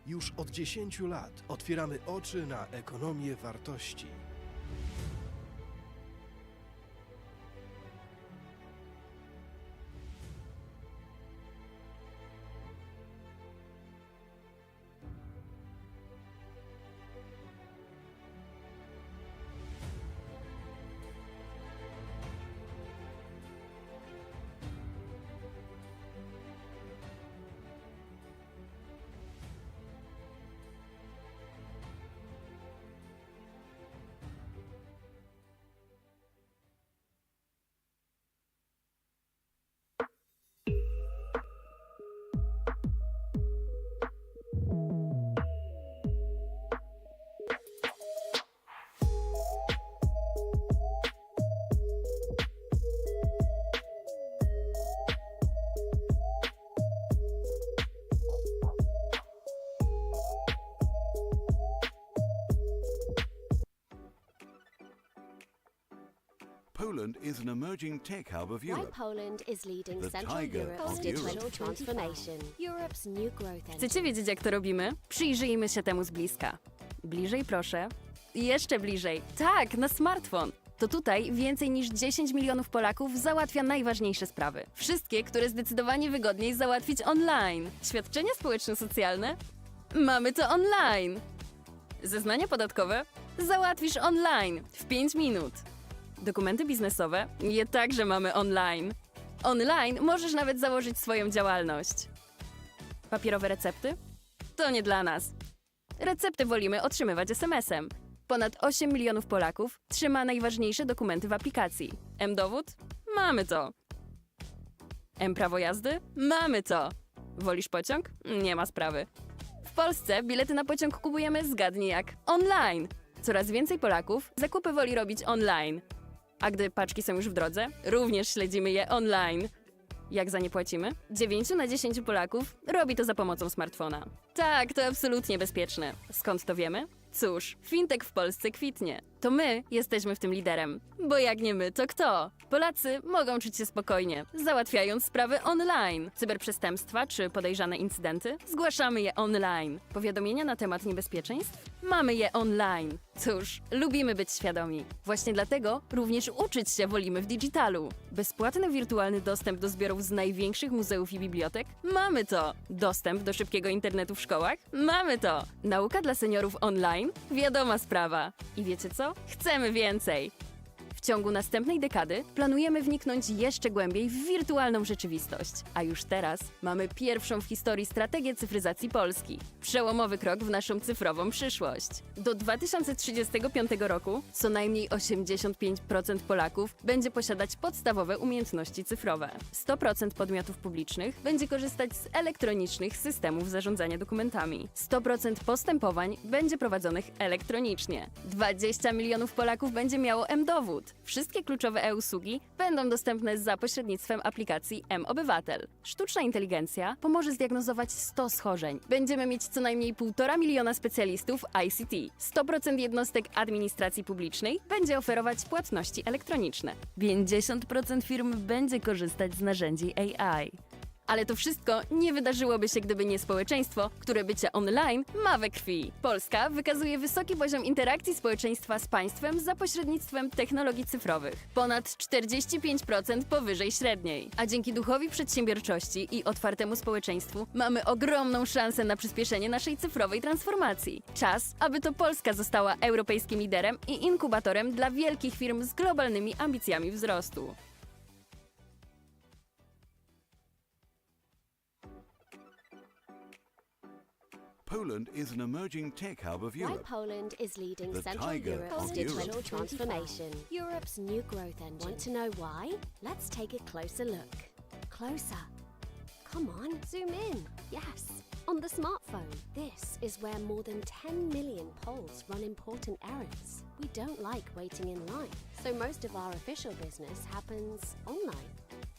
Już od 10 lat otwieramy oczy na ekonomię wartości. Poland is an emerging tech hub of Why Europe. Poland is leading The Central tiger Europe's of digital Europe. transformation. Europe's new growth engine. Chcecie wiedzieć, jak to robimy? Przyjrzyjmy się temu z bliska. Bliżej proszę. Jeszcze bliżej. Tak, na smartfon. To tutaj więcej niż 10 milionów Polaków załatwia najważniejsze sprawy. Wszystkie, które zdecydowanie wygodniej załatwić online. Świadczenia społeczno-socjalne? Mamy to online. Zeznania podatkowe? Załatwisz online w 5 minut. Dokumenty biznesowe? Je także mamy online. Online możesz nawet założyć swoją działalność. Papierowe recepty? To nie dla nas. Recepty wolimy otrzymywać SMS-em. Ponad 8 milionów Polaków trzyma najważniejsze dokumenty w aplikacji. M-dowód? Mamy to. M-prawo jazdy? Mamy to. Wolisz pociąg? Nie ma sprawy. W Polsce bilety na pociąg kupujemy zgadnij jak online. Coraz więcej Polaków zakupy woli robić online. A gdy paczki są już w drodze, również śledzimy je online. Jak za nie płacimy? 9 na 10 Polaków robi to za pomocą smartfona. Tak, to absolutnie bezpieczne. Skąd to wiemy? Cóż, fintech w Polsce kwitnie. To my jesteśmy w tym liderem. Bo jak nie my, to kto? Polacy mogą czuć się spokojnie, załatwiając sprawy online. Cyberprzestępstwa czy podejrzane incydenty? Zgłaszamy je online. Powiadomienia na temat niebezpieczeństw? Mamy je online. Cóż, lubimy być świadomi. Właśnie dlatego również uczyć się wolimy w digitalu. Bezpłatny wirtualny dostęp do zbiorów z największych muzeów i bibliotek? Mamy to. Dostęp do szybkiego internetu w szkołach? Mamy to. Nauka dla seniorów online? Wiadoma sprawa. I wiecie co? Chcemy więcej. W ciągu następnej dekady planujemy wniknąć jeszcze głębiej w wirtualną rzeczywistość. A już teraz mamy pierwszą w historii strategię cyfryzacji Polski. Przełomowy krok w naszą cyfrową przyszłość. Do 2035 roku co najmniej 85% Polaków będzie posiadać podstawowe umiejętności cyfrowe. 100% podmiotów publicznych będzie korzystać z elektronicznych systemów zarządzania dokumentami. 100% postępowań będzie prowadzonych elektronicznie. 20 milionów Polaków będzie miało M-dowód. Wszystkie kluczowe e-usługi będą dostępne za pośrednictwem aplikacji M-Obywatel. Sztuczna inteligencja pomoże zdiagnozować 100 schorzeń. Będziemy mieć co najmniej 1,5 miliona specjalistów ICT. 100% jednostek administracji publicznej będzie oferować płatności elektroniczne. 50% firm będzie korzystać z narzędzi AI. Ale to wszystko nie wydarzyłoby się, gdyby nie społeczeństwo, które bycie online ma we krwi. Polska wykazuje wysoki poziom interakcji społeczeństwa z państwem za pośrednictwem technologii cyfrowych. Ponad 45% powyżej średniej. A dzięki duchowi przedsiębiorczości i otwartemu społeczeństwu mamy ogromną szansę na przyspieszenie naszej cyfrowej transformacji. Czas, aby to Polska została europejskim liderem i inkubatorem dla wielkich firm z globalnymi ambicjami wzrostu. Poland is an emerging tech hub of Why Europe. Poland is leading The Central tiger Europe's of digital Europe. transformation. Europe's new growth engine. Want to know why? Let's take a closer look. Closer. Come on, zoom in. Yes, on the smartphone. This is where more than 10 million Poles run important errands. We don't like waiting in line, so most of our official business happens online.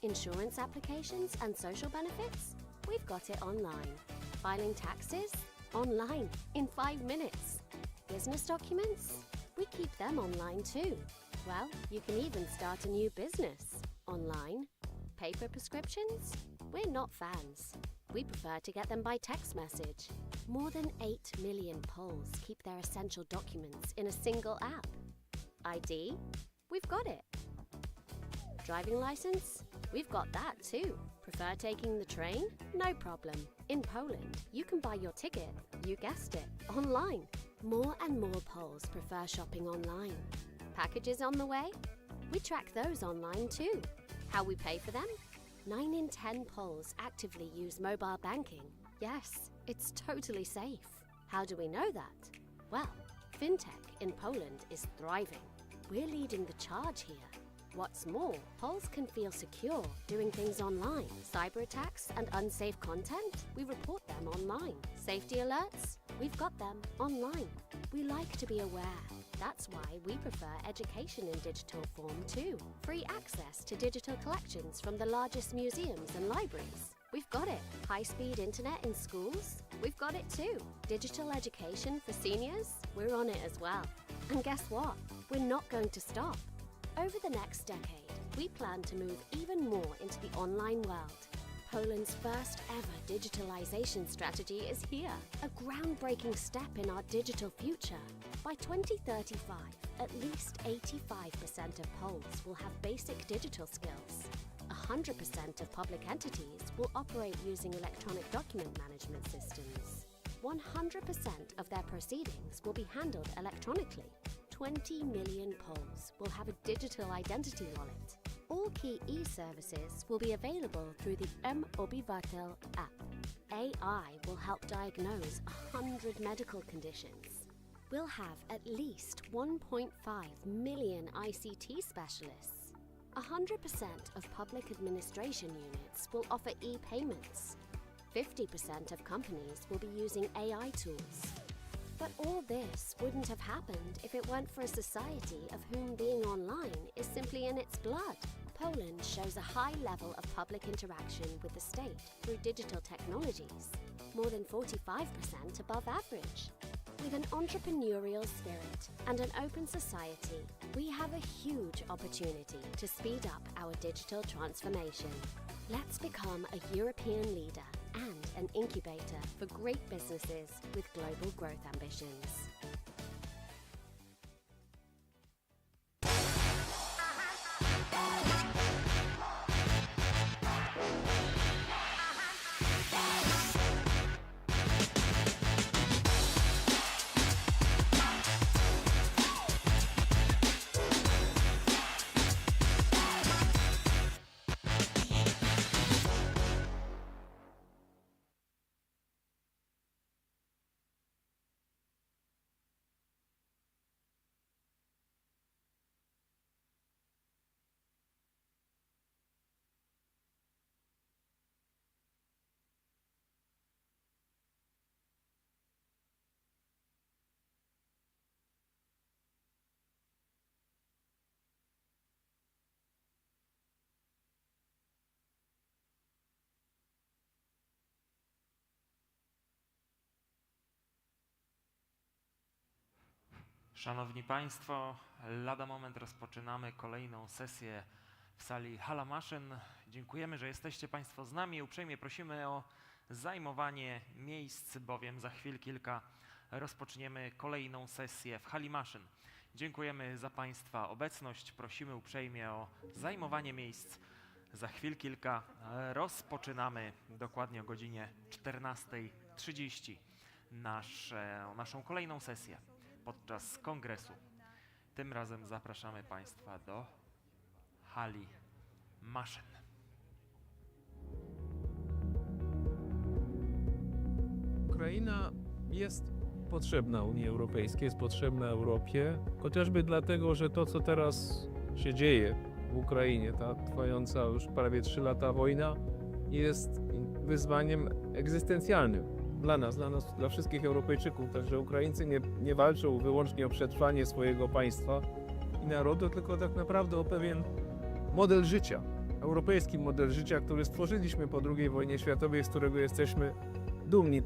Insurance applications and social benefits? We've got it online. Filing taxes? Online, in 5 minutes. Business documents? We keep them online too. Well, you can even start a new business online. Paper prescriptions? We're not fans. We prefer to get them by text message. More than 8 million Poles keep their essential documents in a single app. ID? We've got it. Driving license? We've got that too. Prefer taking the train? No problem. In Poland, you can buy your ticket, you guessed it, online. More and more Poles prefer shopping online. Packages on the way? We track those online too. How we pay for them? 9 in 10 Poles actively use mobile banking. Yes, it's totally safe. How do we know that? Well, fintech in Poland is thriving. We're leading the charge here. What's more, Poles can feel secure doing things online. Cyber attacks and unsafe content? We report them online. Safety alerts? We've got them online. We like to be aware. That's why we prefer education in digital form too. Free access to digital collections from the largest museums and libraries. We've got it. High-speed internet in schools? We've got it too. Digital education for seniors? We're on it as well. And guess what? We're not going to stop. Over the next decade, we plan to move even more into the online world. Poland's first ever digitalization strategy is here, a groundbreaking step in our digital future. By 2035, at least 85% of Poles will have basic digital skills. 100% of public entities will operate using electronic document management systems. 100% of their proceedings will be handled electronically. 20 million Poles will have a digital identity wallet. All key e-services will be available through the mObywatel app. AI will help diagnose 100 medical conditions. We'll have at least 1.5 million ICT specialists. 100% of public administration units will offer e-payments. 50% of companies will be using AI tools. But all this wouldn't have happened if it weren't for a society of whom being online is simply in its blood. Poland shows a high level of public interaction with the state through digital technologies, more than 45% above average. With an entrepreneurial spirit and an open society, we have a huge opportunity to speed up our digital transformation. Let's become a European leader and an incubator for great businesses with global growth ambitions. Szanowni Państwo, lada moment rozpoczynamy kolejną sesję w sali Hala Maszyn. Dziękujemy, że jesteście Państwo z nami. Uprzejmie prosimy o zajmowanie miejsc, bowiem za chwil kilka rozpoczniemy kolejną sesję w Hali Maszyn. Dziękujemy za Państwa obecność. Prosimy uprzejmie o zajmowanie miejsc. Za chwil kilka rozpoczynamy dokładnie o godzinie 14:30 naszą kolejną sesję podczas kongresu. Tym razem zapraszamy Państwa do Hali Maszyn. Ukraina jest potrzebna Unii Europejskiej, jest potrzebna Europie, chociażby dlatego, że to, co teraz się dzieje w Ukrainie, ta trwająca już prawie 3 lata wojna, jest wyzwaniem egzystencjalnym dla nas, dla wszystkich Europejczyków. Także Ukraińcy nie walczą wyłącznie o przetrwanie swojego państwa i narodu, tylko tak naprawdę o pewien model życia, europejski model życia, który stworzyliśmy po II wojnie światowej, z którego jesteśmy dumni.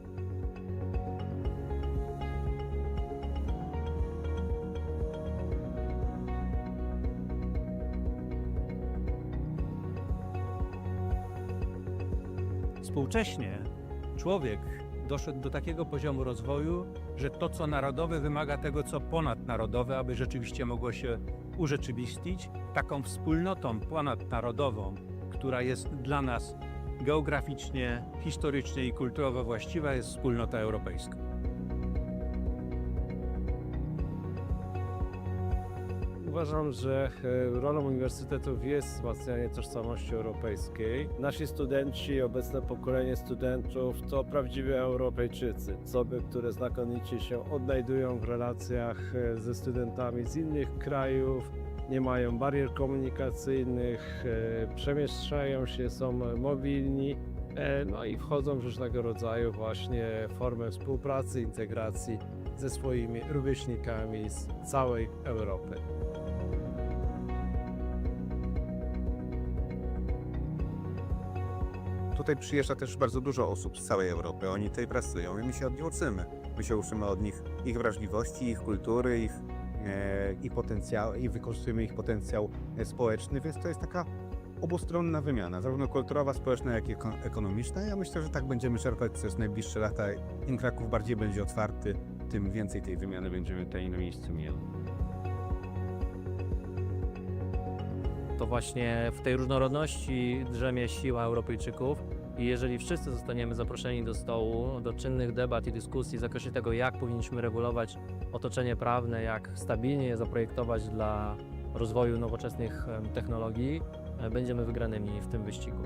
Współcześnie człowiek doszedł do takiego poziomu rozwoju, że to, co narodowe, wymaga tego, co ponadnarodowe, aby rzeczywiście mogło się urzeczywistnić. Taką wspólnotą ponadnarodową, która jest dla nas geograficznie, historycznie i kulturowo właściwa, jest wspólnota europejska. Uważam, że rolą uniwersytetów jest wzmacnianie tożsamości europejskiej. Nasi studenci, obecne pokolenie studentów to prawdziwi Europejczycy. Osoby, które znakomicie się odnajdują w relacjach ze studentami z innych krajów, nie mają barier komunikacyjnych, przemieszczają się, są mobilni, no i wchodzą w różnego rodzaju właśnie formy współpracy, integracji ze swoimi rówieśnikami z całej Europy. Tutaj przyjeżdża też bardzo dużo osób z całej Europy, oni tutaj pracują i my się od nich uczymy. My się uczymy od nich ich wrażliwości, ich kultury, i wykorzystujemy ich potencjał społeczny, więc to jest taka obustronna wymiana, zarówno kulturowa, społeczna, jak i ekonomiczna. Ja myślę, że tak będziemy czerpać przez najbliższe lata. Im Kraków bardziej będzie otwarty, tym więcej tej wymiany będziemy tutaj na miejscu mieli. To właśnie w tej różnorodności drzemie siła Europejczyków i jeżeli wszyscy zostaniemy zaproszeni do stołu, do czynnych debat i dyskusji w zakresie tego, jak powinniśmy regulować otoczenie prawne, jak stabilnie je zaprojektować dla rozwoju nowoczesnych technologii, będziemy wygranymi w tym wyścigu.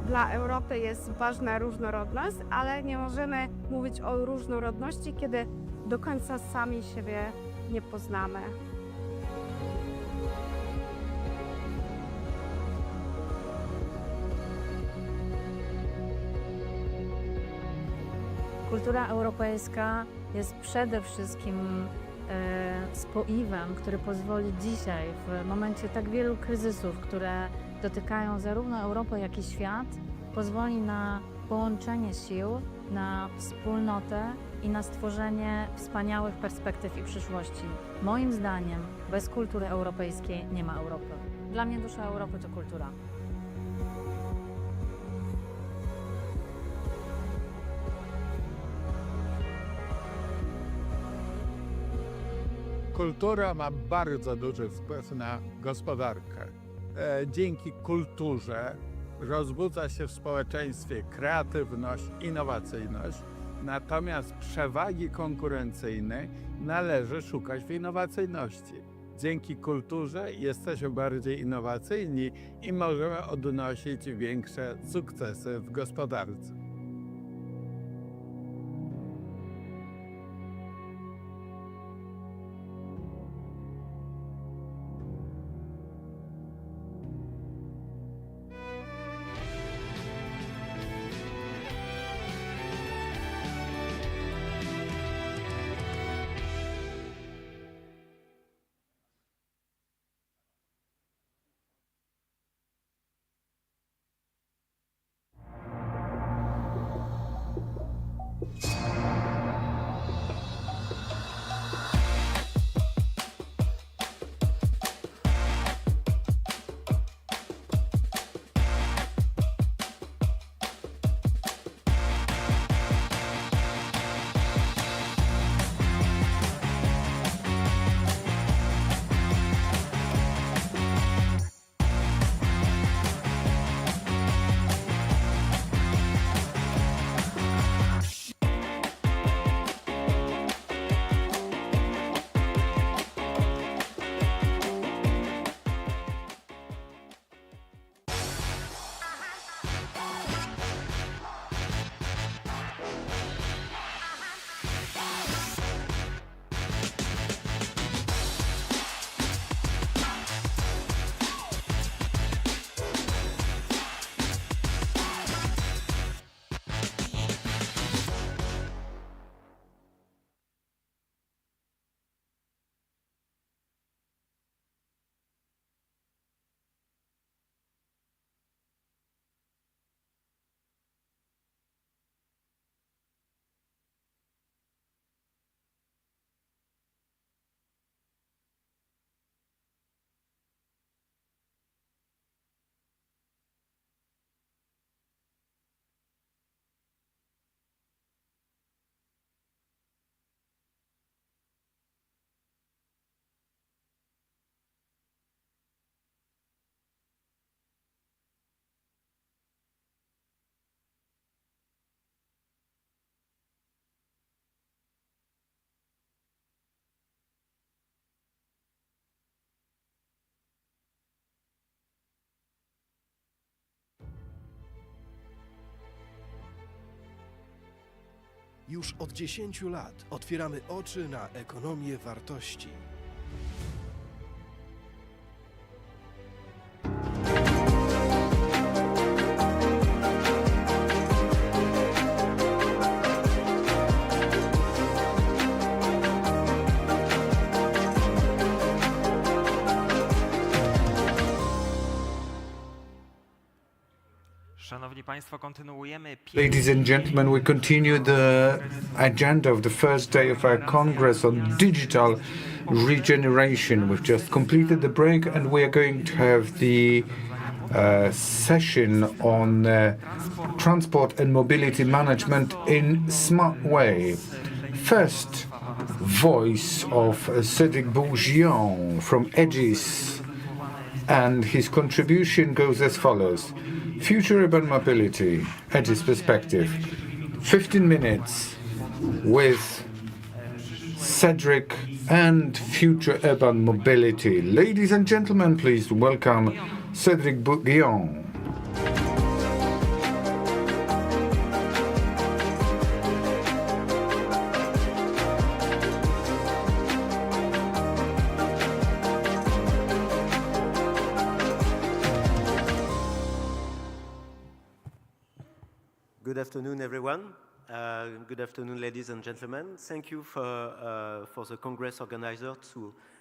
Dla Europy jest ważna różnorodność, ale nie możemy mówić o różnorodności, kiedy do końca sami siebie nie poznamy. Kultura europejska jest przede wszystkim spoiwem, który pozwoli dzisiaj, w momencie tak wielu kryzysów, które dotykają zarówno Europę, jak i świat, pozwoli na połączenie sił, na wspólnotę i na stworzenie wspaniałych perspektyw i przyszłości. Moim zdaniem bez kultury europejskiej nie ma Europy. Dla mnie dusza Europy to kultura. Kultura ma bardzo duży wpływ na gospodarkę. Dzięki kulturze rozbudza się w społeczeństwie kreatywność, innowacyjność, natomiast przewagi konkurencyjnej należy szukać w innowacyjności. Dzięki kulturze jesteśmy bardziej innowacyjni i możemy odnosić większe sukcesy w gospodarce. Już od 10 lat otwieramy oczy na ekonomię wartości. Szanowni Państwo, kontynuujemy. Ladies and gentlemen, we continue the agenda of the first day of our Congress on digital regeneration. We've just completed the break and we are going to have the session on transport and mobility management in smart way. First, voice of Cédric Bourguignon from Egis, and his contribution goes as follows. Future urban mobility, Egis perspective. 15 minutes with Cédric and future urban mobility. Ladies and gentlemen, please welcome Cédric Bourguignon. Good afternoon, everyone. Good afternoon, ladies and gentlemen. Thank you for the Congress organizer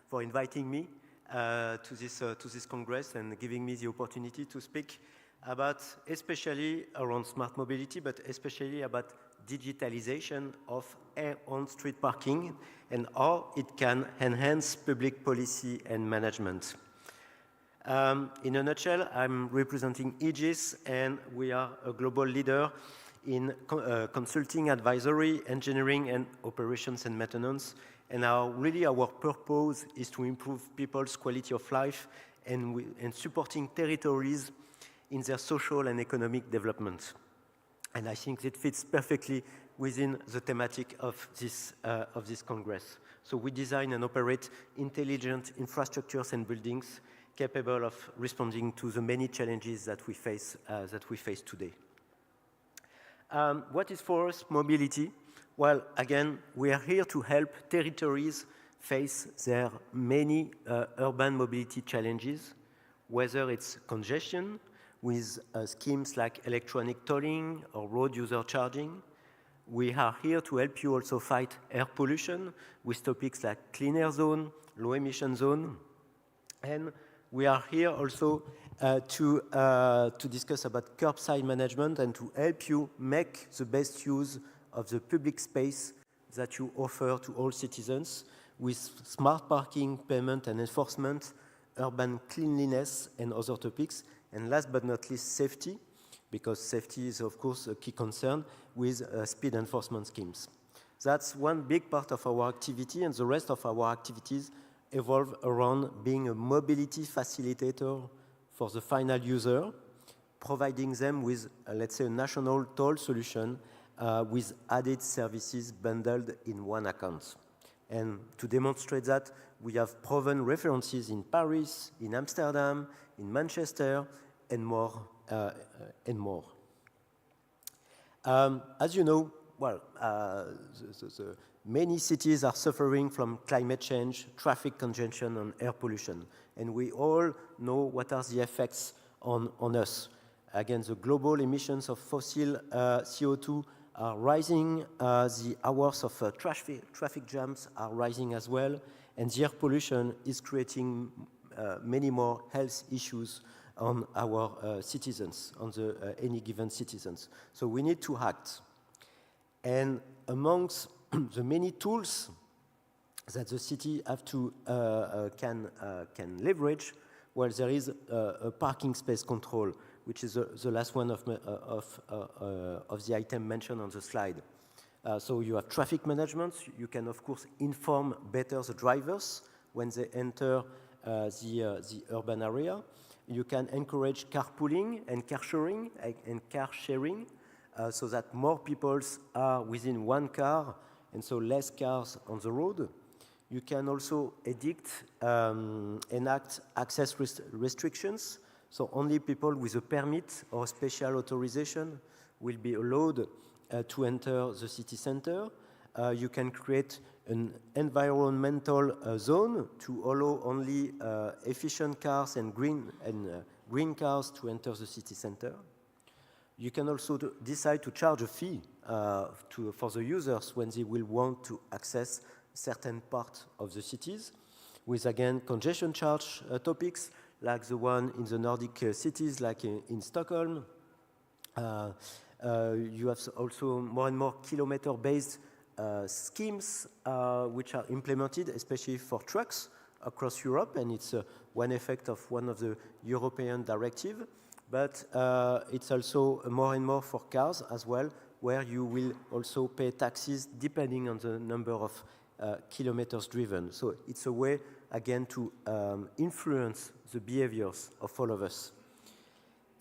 for inviting me to this Congress and giving me the opportunity to speak about, especially around smart mobility, but especially about digitalization of on-street parking and how it can enhance public policy and management. In a nutshell, I'm representing Egis, and we are a global leader in consulting, advisory, engineering, and operations and maintenance. And our purpose is to improve people's quality of life and supporting territories in their social and economic development. And I think it fits perfectly within the thematic of this Congress. So we design and operate intelligent infrastructures and buildings capable of responding to the many challenges that we face today. What is for us mobility? Well, again, we are here to help territories face their many urban mobility challenges, whether it's congestion with schemes like electronic tolling or road user charging. We are here to help you also fight air pollution with topics like clean air zone, low emission zone, and we are here also to discuss about curbside management and to help you make the best use of the public space that you offer to all citizens with smart parking, payment and enforcement, urban cleanliness and other topics. And last but not least, safety, because safety is of course a key concern with speed enforcement schemes. That's one big part of our activity, and the rest of our activities evolve around being a mobility facilitator for the final user, providing them with, let's say, a national toll solution with added services bundled in one account. And to demonstrate that, we have proven references in Paris, in Amsterdam, in Manchester, and more. As you know, well, the many cities are suffering from climate change, traffic congestion, and air pollution. And we all know what are the effects on us. Again, the global emissions of fossil CO2 are rising, the hours of traffic jams are rising as well, and the air pollution is creating many more health issues on our citizens, on any given citizens. So we need to act. And amongst the many tools that the city have to can leverage, well, there is a parking space control, which is the last one of the item mentioned on the slide. So you have traffic management. You can, of course, inform better the drivers when they enter the urban area. You can encourage carpooling and car sharing, so that more people are within one car, and so less cars on the road. You can also enact access restrictions, so only people with a permit or special authorization will be allowed to enter the city center. You can create an environmental zone to allow only efficient cars and green cars to enter the city center. You can also decide to charge a fee for the users when they will want to access certain parts of the cities, with, again, congestion charge topics, like the one in the Nordic cities, like in Stockholm, You have also more and more kilometer-based schemes which are implemented, especially for trucks across Europe, and it's one effect of one of the European directives. But it's also more and more for cars as well, where you will also pay taxes depending on the number of kilometers driven. So it's a way, again, to influence the behaviors of all of us.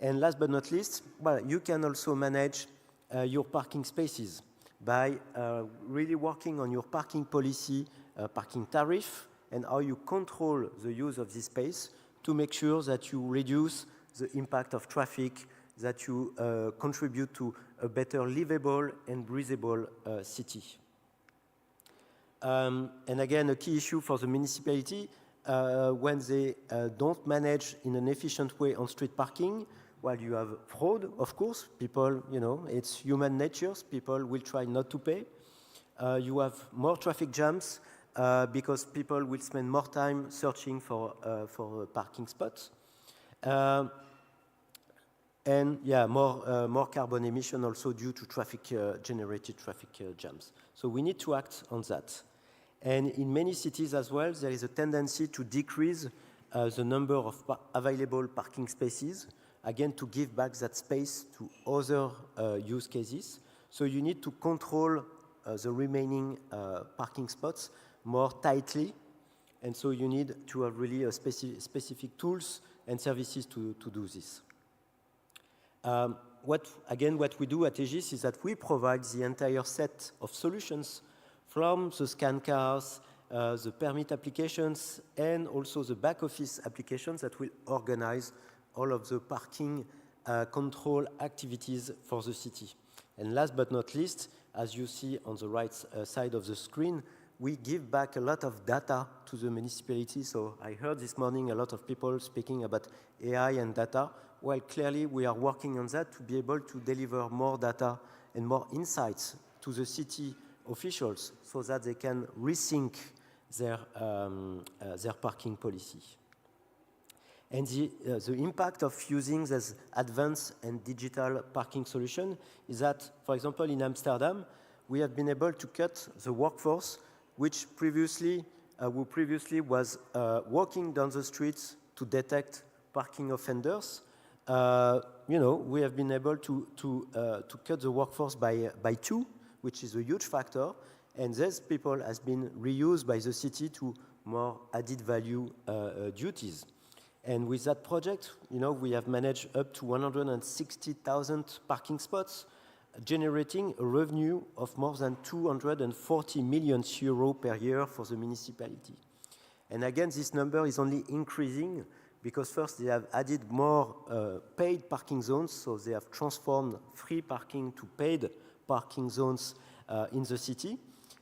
And last but not least, well, you can also manage your parking spaces by really working on your parking policy, parking tariff, and how you control the use of this space to make sure that you reduce the impact of traffic, that you contribute to a better livable and breathable city. And again, a key issue for the municipality, when they don't manage in an efficient way on-street parking, well, you have fraud, of course. People, you know, it's human nature. People will try not to pay. You have more traffic jams because people will spend more time searching for parking spots. And yeah, more carbon emission also due to generated traffic jams. So we need to act on that. And in many cities as well, there is a tendency to decrease the number of available parking spaces, again, to give back that space to other use cases. So you need to control the remaining parking spots more tightly. And so you need to have really a specific tools and services to do this. What we do at Egis is that we provide the entire set of solutions from the scan cars, the permit applications, and also the back office applications that will organize all of the parking control activities for the city. And last but not least, as you see on the right side of the screen, we give back a lot of data to the municipality. So I heard this morning a lot of people speaking about AI and data. Well, clearly we are working on that to be able to deliver more data and more insights to the city officials so that they can rethink their parking policy. And the impact of using this advanced and digital parking solution is that, for example, in Amsterdam, we have been able to cut the workforce, which previously was walking down the streets to detect parking offenders. We have been able to cut the workforce by 2, which is a huge factor, and these people has been reused by the city to more added value duties. And with that project, we have managed up to 160,000 parking spots, generating a revenue of more than 240 million euros per year for the municipality. And again, this number is only increasing because first they have added more paid parking zones, so they have transformed free parking to paid parking zones in the city.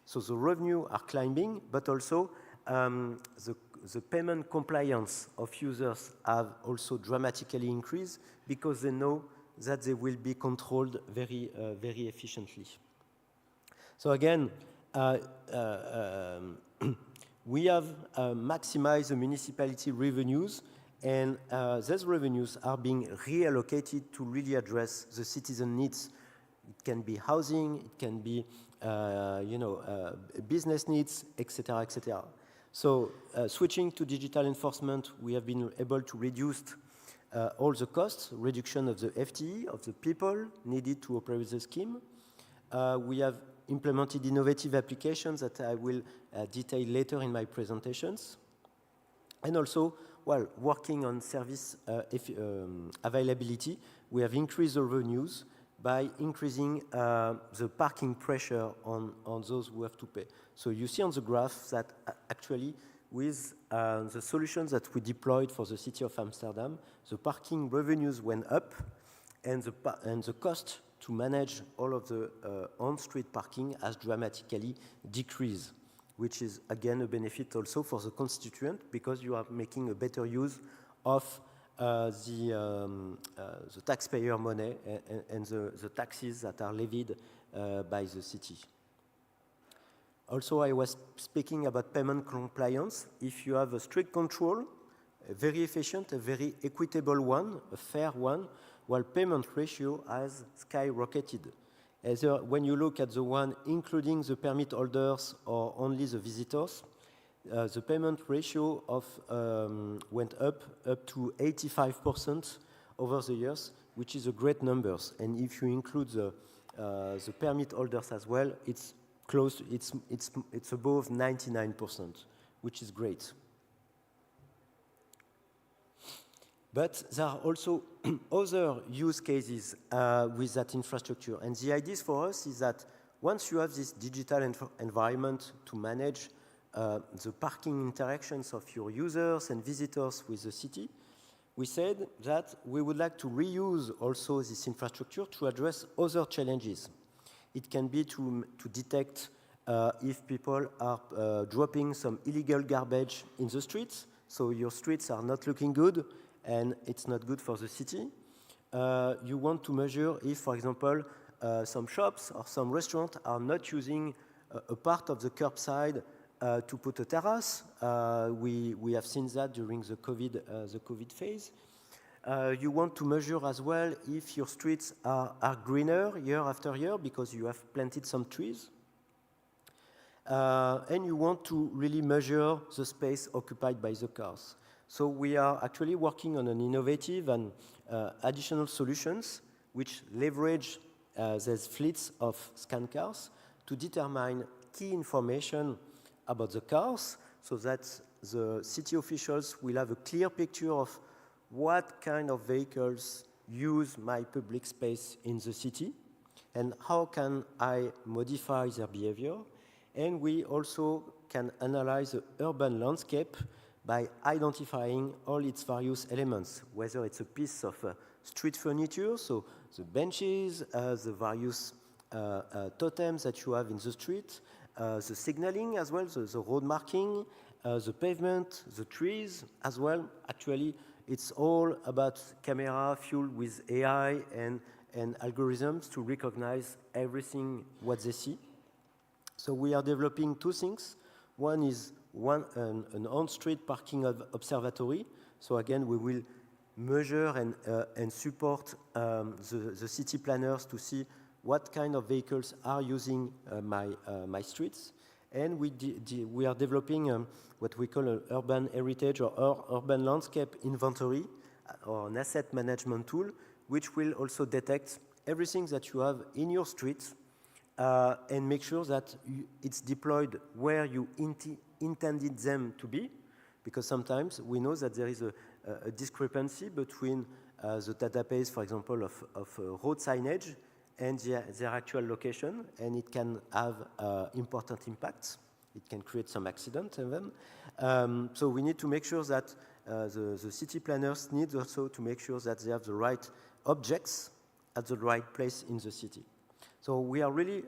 So the revenue are climbing, but also the payment compliance of users have also dramatically increased because they know that they will be controlled very efficiently. So again, we have maximized the municipality revenues, and those revenues are being reallocated to really address the citizen needs. It can be housing, it can be business needs, etc., etc. So switching to digital enforcement, we have been able to reduce all the costs, reduction of the FTE, of the people needed to operate the scheme. We have implemented innovative applications that I will detail later in my presentations. And also, working on service availability, we have increased the revenues by increasing the parking pressure on those who have to pay. So you see on the graph that actually with the solutions that we deployed for the city of Amsterdam, the parking revenues went up and the cost to manage all of the on-street parking has dramatically decreased, which is again a benefit also for the constituent because you are making a better use of the taxpayer money and the taxes that are levied by the city. Also, I was speaking about payment compliance. If you have a strict control, a very efficient, a very equitable one, a fair one, while payment ratio has skyrocketed. Either when you look at the one including the permit holders or only the visitors, the payment ratio went up to 85% over the years, which is a great numbers. And if you include the permit holders as well, it's close. It's above 99%, which is great. But there are also other use cases with that infrastructure. And the idea for us is that once you have this digital environment to manage the parking interactions of your users and visitors with the city, we said that we would like to reuse also this infrastructure to address other challenges. It can be to detect if people are dropping some illegal garbage in the streets, so your streets are not looking good, and it's not good for the city. You want to measure if, for example, some shops or some restaurants are not using a part of the curbside to put a terrace. We have seen that during the COVID phase. You want to measure as well if your streets are greener year after year because you have planted some trees. And you want to really measure the space occupied by the cars. So we are actually working on an innovative and additional solutions which leverage these fleets of scan cars to determine key information about the cars so that the city officials will have a clear picture of what kind of vehicles use my public space in the city and how can I modify their behavior. And we also can analyze the urban landscape by identifying all its various elements, whether it's a piece of street furniture, so the benches, the various totems that you have in the street, the signaling as well, the road marking, the pavement, the trees as well. Actually, it's all about camera fueled with AI and algorithms to recognize everything what they see. So we are developing two things. One is an on-street parking observatory. So again, we will measure and support the city planners to see what kind of vehicles are using my streets. And we are developing what we call an urban heritage or urban landscape inventory or an asset management tool, which will also detect everything that you have in your streets and make sure that it's deployed where you intended them to be, because sometimes we know that there is a discrepancy between the database, for example, of road signage and their actual location, and it can have important impacts. It can create some accident even. So we need to make sure that the city planners need also to make sure that they have the right objects at the right place in the city. So we are really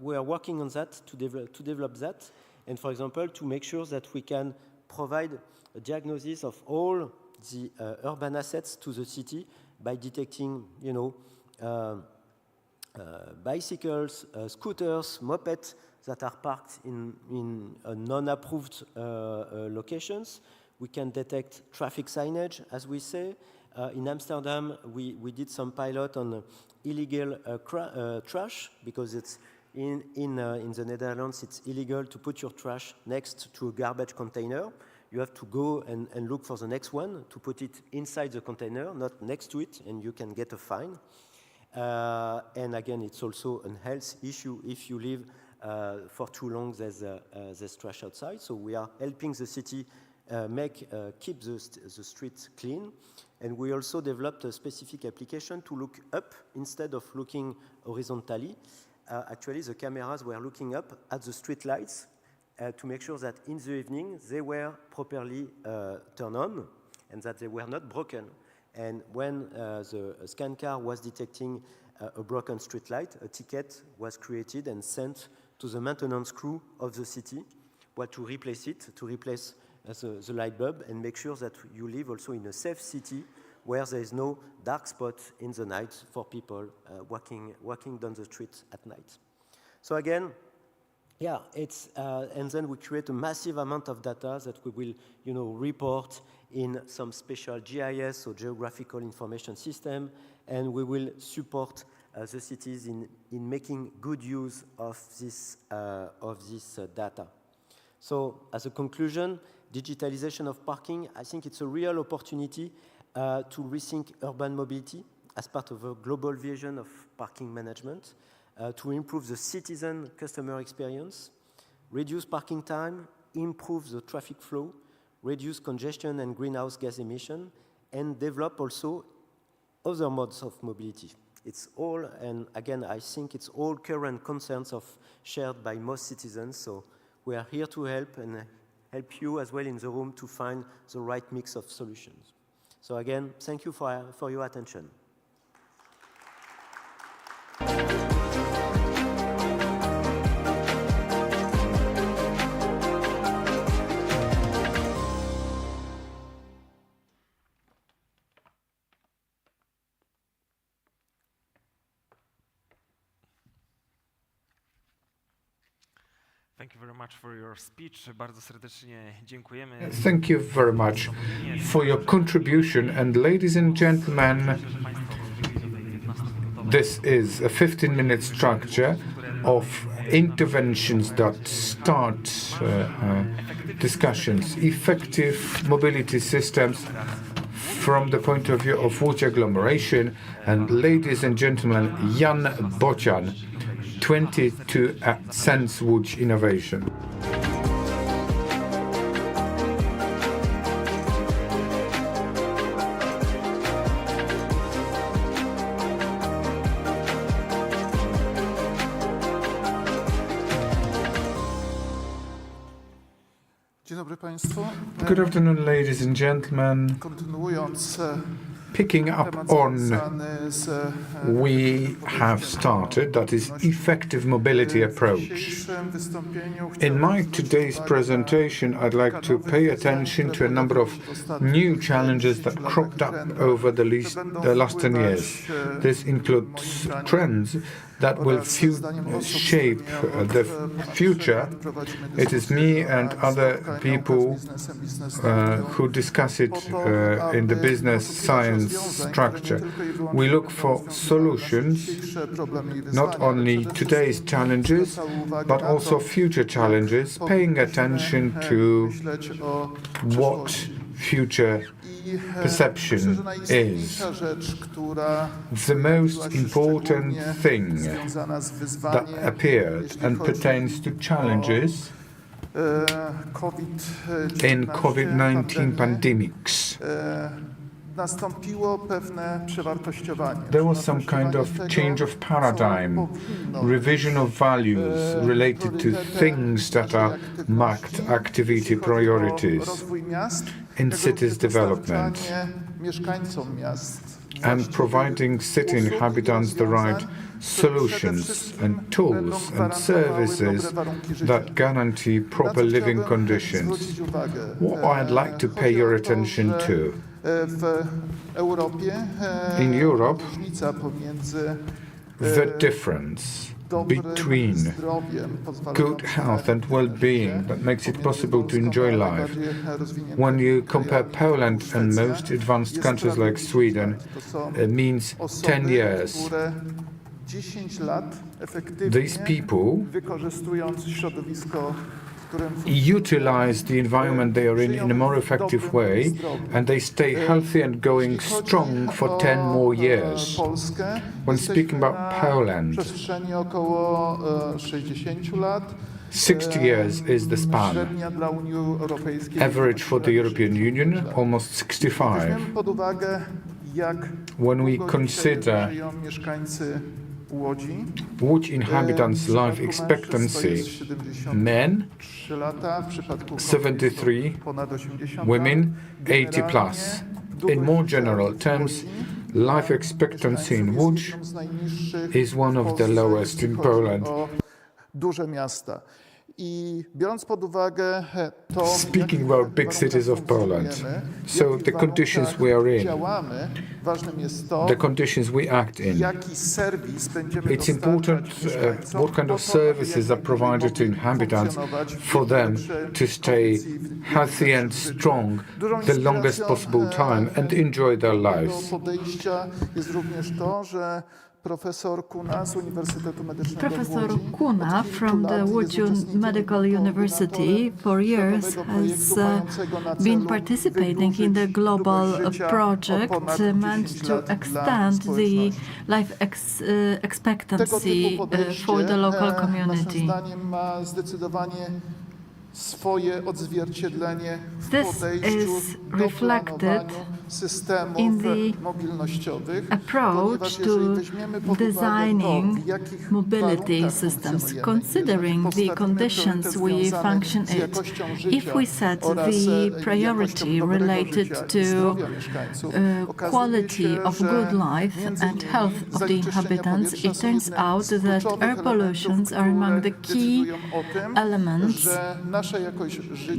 we are working on that to develop that, and for example to make sure that we can provide a diagnosis of all the urban assets to the city by detecting, bicycles, scooters, mopeds that are parked in non-approved locations. We can detect traffic signage, as we say. In Amsterdam, we did some pilot on illegal trash, because it's in the Netherlands, it's illegal to put your trash next to a garbage container. You have to go and look for the next one to put it inside the container, not next to it, and you can get a fine. And again, it's also a health issue if you leave for too long, there's trash outside. So we are helping the city keep the streets clean. And we also developed a specific application to look up instead of looking horizontally. Actually, the cameras were looking up at the street lights to make sure that in the evening they were properly turned on and that they were not broken. And when the scan car was detecting a broken street light, a ticket was created and sent to the maintenance crew of the city, to replace it, to replace the light bulb, and make sure that you live also in a safe city where there is no dark spot in the night for people walking down the street at night. So again, Yeah, and then we create a massive amount of data that we will, report in some special GIS or geographical information system, and we will support the cities in making good use of this data. So, as a conclusion, digitalization of parking, I think it's a real opportunity to rethink urban mobility as part of a global vision of parking management, to improve the citizen customer experience, reduce parking time, improve the traffic flow, reduce congestion and greenhouse gas emission, and develop also other modes of mobility. It's all, and again, I think it's all current concerns shared by most citizens, so we are here to help and help you as well in the room to find the right mix of solutions. So again, thank you for your attention. Thank you very much for your speech. Bardzo serdecznie dziękujemy. Thank you very much for your contribution. And ladies and gentlemen, this is a 15-minute structure of interventions that start discussions. Effective mobility systems from the point of view of Łódź Agglomeration. And ladies and gentlemen, Jan Bocian, 22 Sense Łódź Innovation. Dzień dobry Państwu. Good afternoon, ladies and gentlemen. Kontynuując Picking up on we have started, that is effective mobility approach. In my today's presentation, I'd like to pay attention to a number of new challenges that cropped up over the last 10 years. This includes trends that will shape the future. It is me and other people who discuss it in the business science structure. We look for solutions, not only today's challenges, but also future challenges, paying attention to what future perception is. The most important thing that appeared and pertains to challenges in COVID-19 pandemics. There was some kind of change of paradigm, revision of values related to things that are marked activity priorities in cities development and providing city inhabitants the right solutions and tools and services that guarantee proper living conditions. What I'd like to pay your attention to. In Europe, the difference between good health and well-being that makes it possible to enjoy life. When you compare Poland and most advanced countries like Sweden, it means 10 years. These people utilize the environment they are in a more effective way, and they stay healthy and going strong for 10 more years. When speaking about Poland, 60 years is the span. Average for the European Union, almost 65. When we consider Łódź inhabitants' life expectancy, men 73, women 80 plus. In more general terms, life expectancy in Łódź is one of the lowest in Poland. Duże miasta. I biorąc pod uwagę to, Speaking about big cities of Poland, so the conditions we are in, działamy, ważnym jest to, the conditions we act in, jaki serwis będziemy it's important what kind of services are provided to inhabitants for them to stay healthy and strong the longest possible time and enjoy their lives. Podejścia jest również to, że Professor Kuna z Uniwersytetu Medycznego w Professor Łodzi Kuna from the Łódź Medical University for years has been participating in the global project meant to extend the life expectancy for the local community. Naszym zdaniem ma zdecydowanie swoje odzwierciedlenie w This podejściu is do reflected planowania systemów in the mobilnościowych, approach to designing mobility systems, considering the conditions we function in. If we set the priority related to quality of good life and health of the inhabitants, it turns out that air pollutions are among the key elements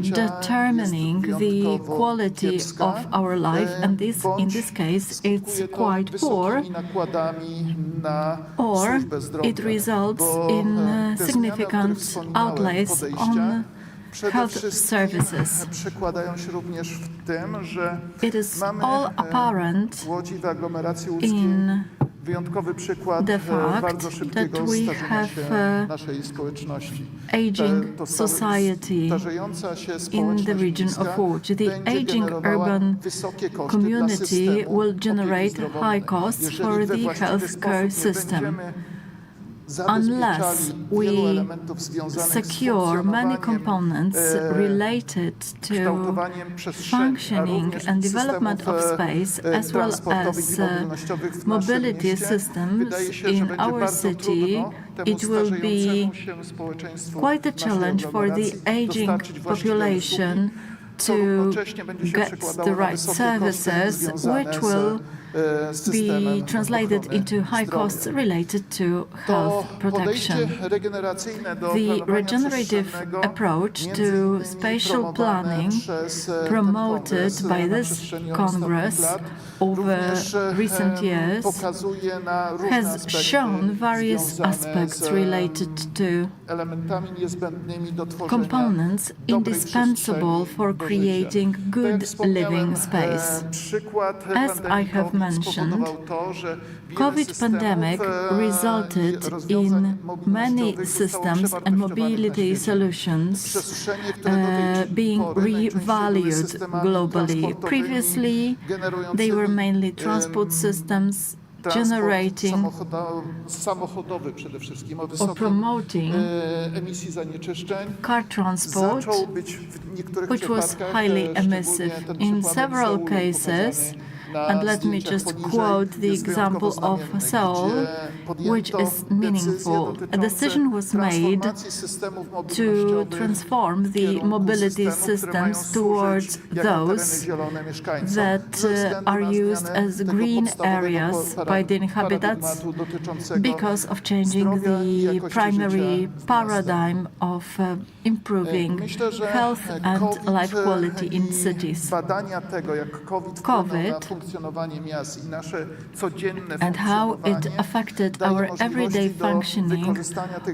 determining the quality of our life, and in this case it's quite poor, or it results in significant outlays on health services. It is all apparent in the fact that we have aging society in the region of Łódź. The aging urban community will generate high costs for the healthcare system. Unless we secure many components related to functioning and development of space, as well as mobility systems in our city, it will be quite a challenge for the aging population to get the right services, which will be translated into high costs related to health protection. The regenerative approach to spatial planning promoted by this Congress over recent years has shown various aspects related to components indispensable for creating good living space. As I have mentioned, COVID pandemic resulted in many systems and mobility solutions being revalued globally. Previously, they were mainly transport systems generating or promoting car transport, which was highly emissive. In several cases, and let me just quote the example of Seoul, which is meaningful. A decision was made to transform the mobility systems towards those that are used as green areas by the inhabitants because of changing the primary paradigm of improving health and life quality in cities. COVID and how it affected our everyday functioning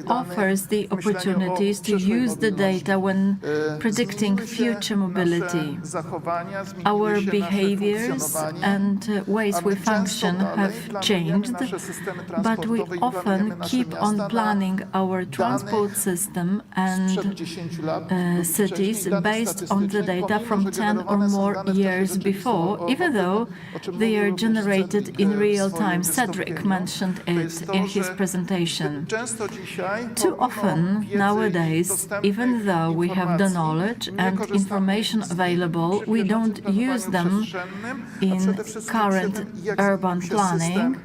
offers the opportunities to use the data when predicting future mobility. Our behaviors and ways we function have changed, but we often keep on planning our transport system and cities based on the data from 10 or more years before, even though they are generated in real time. Cedric mentioned it in his presentation. Too often nowadays, even though we have the knowledge and information available, we don't use them in current urban planning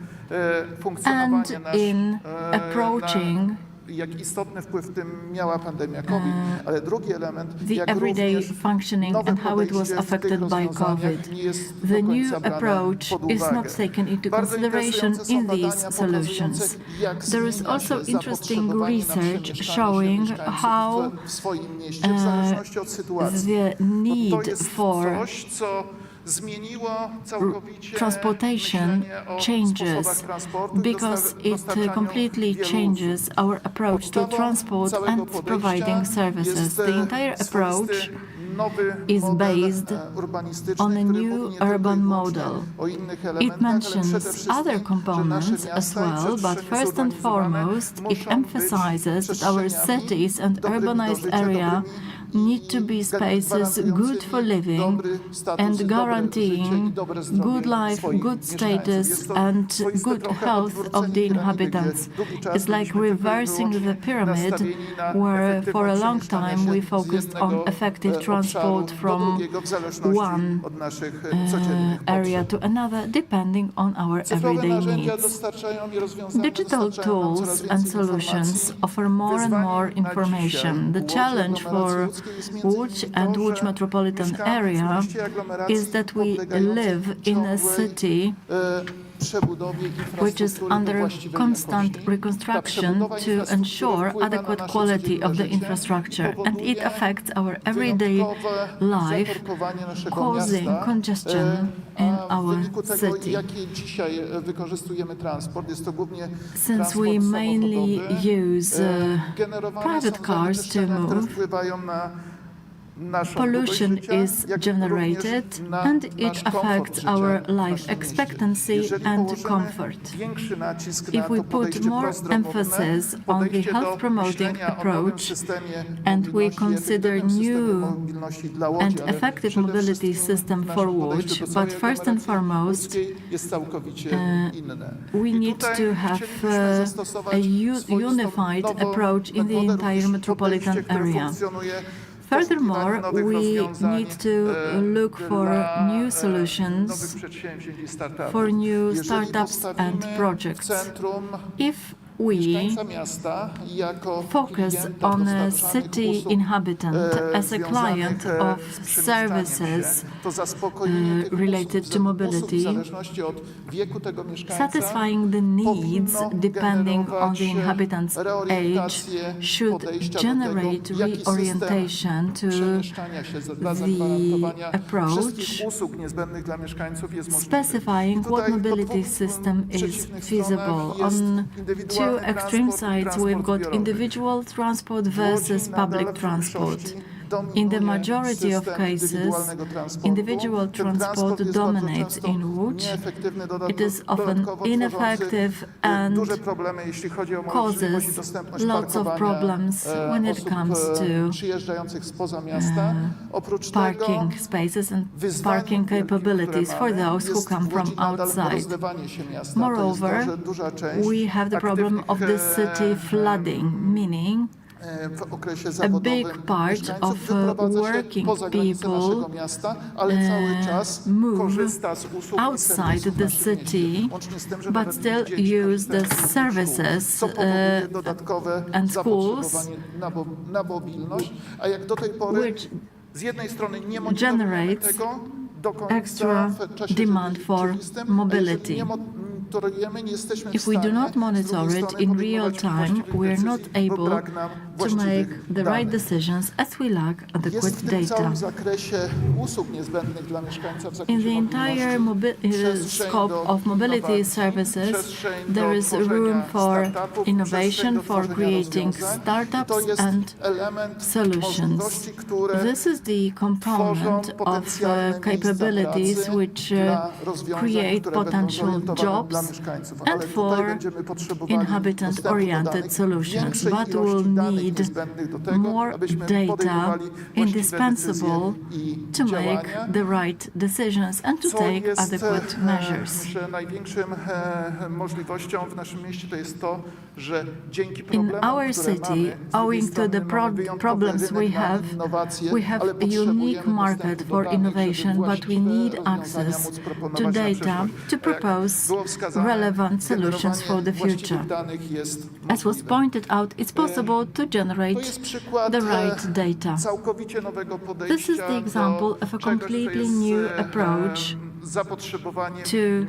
and in approaching jak istotny wpływ w tym miała pandemia COVID, ale drugi element, the jak everyday również functioning nowe and how it was podejście w tych affected by rozwiązaniach COVID. nie jest do The końca new brane approach pod is uwagę. not taken into Bardzo consideration interesujące są in these badania solutions. pokazujące, jak There is zmienia also się interesting zapotrzebowanie na research przemieszczanie showing się mieszkańców how w swoim mieście w zależności od sytuacji. the Bo need to jest for coś, co zmieniło całkowicie transportation myślenie o changes sposobach transportu i because it dostarczaniu completely wielu changes usług. our approach to Podstawą transport całego and podejścia providing services. jest The entire swoisty approach nowy is model based urbanistyczny, on a który new mówi nie tylko urban i wyłącznie model. o innych It elementach, ale przede mentions wszystkim, other że components nasze as miasta i well, but przestrzenie first and zurbanizowane foremost, it muszą być emphasizes that our przestrzeniami cities and dobrymi do urbanized życia, area dobrymi need to be spaces good for living dobry status, and dobre życie i guaranteeing dobre zdrowie good life, swoich good mieszkańców. status, Jest to and swoiste good trochę health of odwrócenie the piramidy, inhabitants. gdzie długi czas It's like byliśmy tylko i reversing the wyłącznie pyramid, nastawieni na where for a efektywne long przemieszczanie time we się z focused on jednego effective obszaru transport do from drugiego, w zależności one od naszych codziennych area potrzeb. to another, depending on our Cyfrowe everyday narzędzia needs. dostarczają i rozwiązania Digital dostarczają nam coraz tools więcej and solutions informacji. offer more and more Wyzwaniem na information. The dzisiaj challenge u Łodzi, for aglomeracji łódzkiej jest między Łódź innymi and to, Łódź że metropolitan mieszkamy w area mieście aglomeracji is that we podlegającej live in a ciągłej, city przebudowie which is infrastruktury under właściwej constant jakości. Ta reconstruction przebudowa to infrastruktury ensure wpływa na adequate nasze quality codzienne of the życie infrastructure, i and it powoduje affects our everyday wyjątkowe life, zakorkowanie naszego causing miasta. congestion in A w our wyniku tego, city. jaki dzisiaj wykorzystujemy transport, jest to głównie Since transport we mainly samochodowy. use Generowane private są cars to zanieczyszczenia, które move, wpływają na naszą pollution długość życia, is jak generated również na and nasz it komfort affects życia our w life naszym expectancy mieście. Jeżeli and położymy comfort. większy nacisk If na we to put podejście more prozdrowotne, emphasis on the podejście do health promoting myślenia o nowym approach systemie and we mobilności, consider efektywnym systemie new mobilności dla Łodzi, and ale effective przede mobility wszystkim system nasze for podejście Łódź, do but całej first and aglomeracji foremost, łódzkiej jest całkowicie inne. we I need tutaj to have chcielibyśmy zastosować a swoistą unified nową approach in the metodę, entire również metropolitan podejście, które area. funkcjonuje Furthermore, nowych we rozwiązań need to look for dla new solutions nowych przedsięwzięć i startupów. for new Jeżeli startups postawimy and w projects. centrum If we mieszkańca miasta jako focus klienta on a dostarczanych city usług, inhabitant as a związanych, client of z przemieszczaniem services się, to zaspokojenie tych related to usług mobility, w zależności od wieku tego mieszkańca satisfying the needs powinno depending on the generować inhabitant's age reorientację should podejścia do generate tego, jaki system reorientation to przemieszczania się dla the zagwarantowania approach, wszystkich usług niezbędnych dla mieszkańców jest możliwy. specifying what mobility system is feasible. On two extreme sides, we've got individual transport versus public transport. In the majority of cases, individual transport dominates in Łódź. It is often ineffective and causes lots of problems when it comes to parking spaces and parking capabilities for those who come from outside. Moreover, we have the problem of the city flooding, meaning a big part of working people move outside the city, but still use the services and schools, which generates extra demand for mobility. If we do not monitor it in real time, we are not able to make the right decisions as we lack adequate data. In the entire scope of mobility services, there is room for innovation, for creating startups and solutions. This is the component of capabilities which create potential jobs and for inhabitant-oriented solutions, but we'll need need more data indispensable to make the right decisions and to take adequate measures. In our city, owing to the problems we have a unique market for innovation, but we need access to data to propose relevant solutions for the future. As was pointed out, it's possible to generate the right data. This is the example of a completely new approach to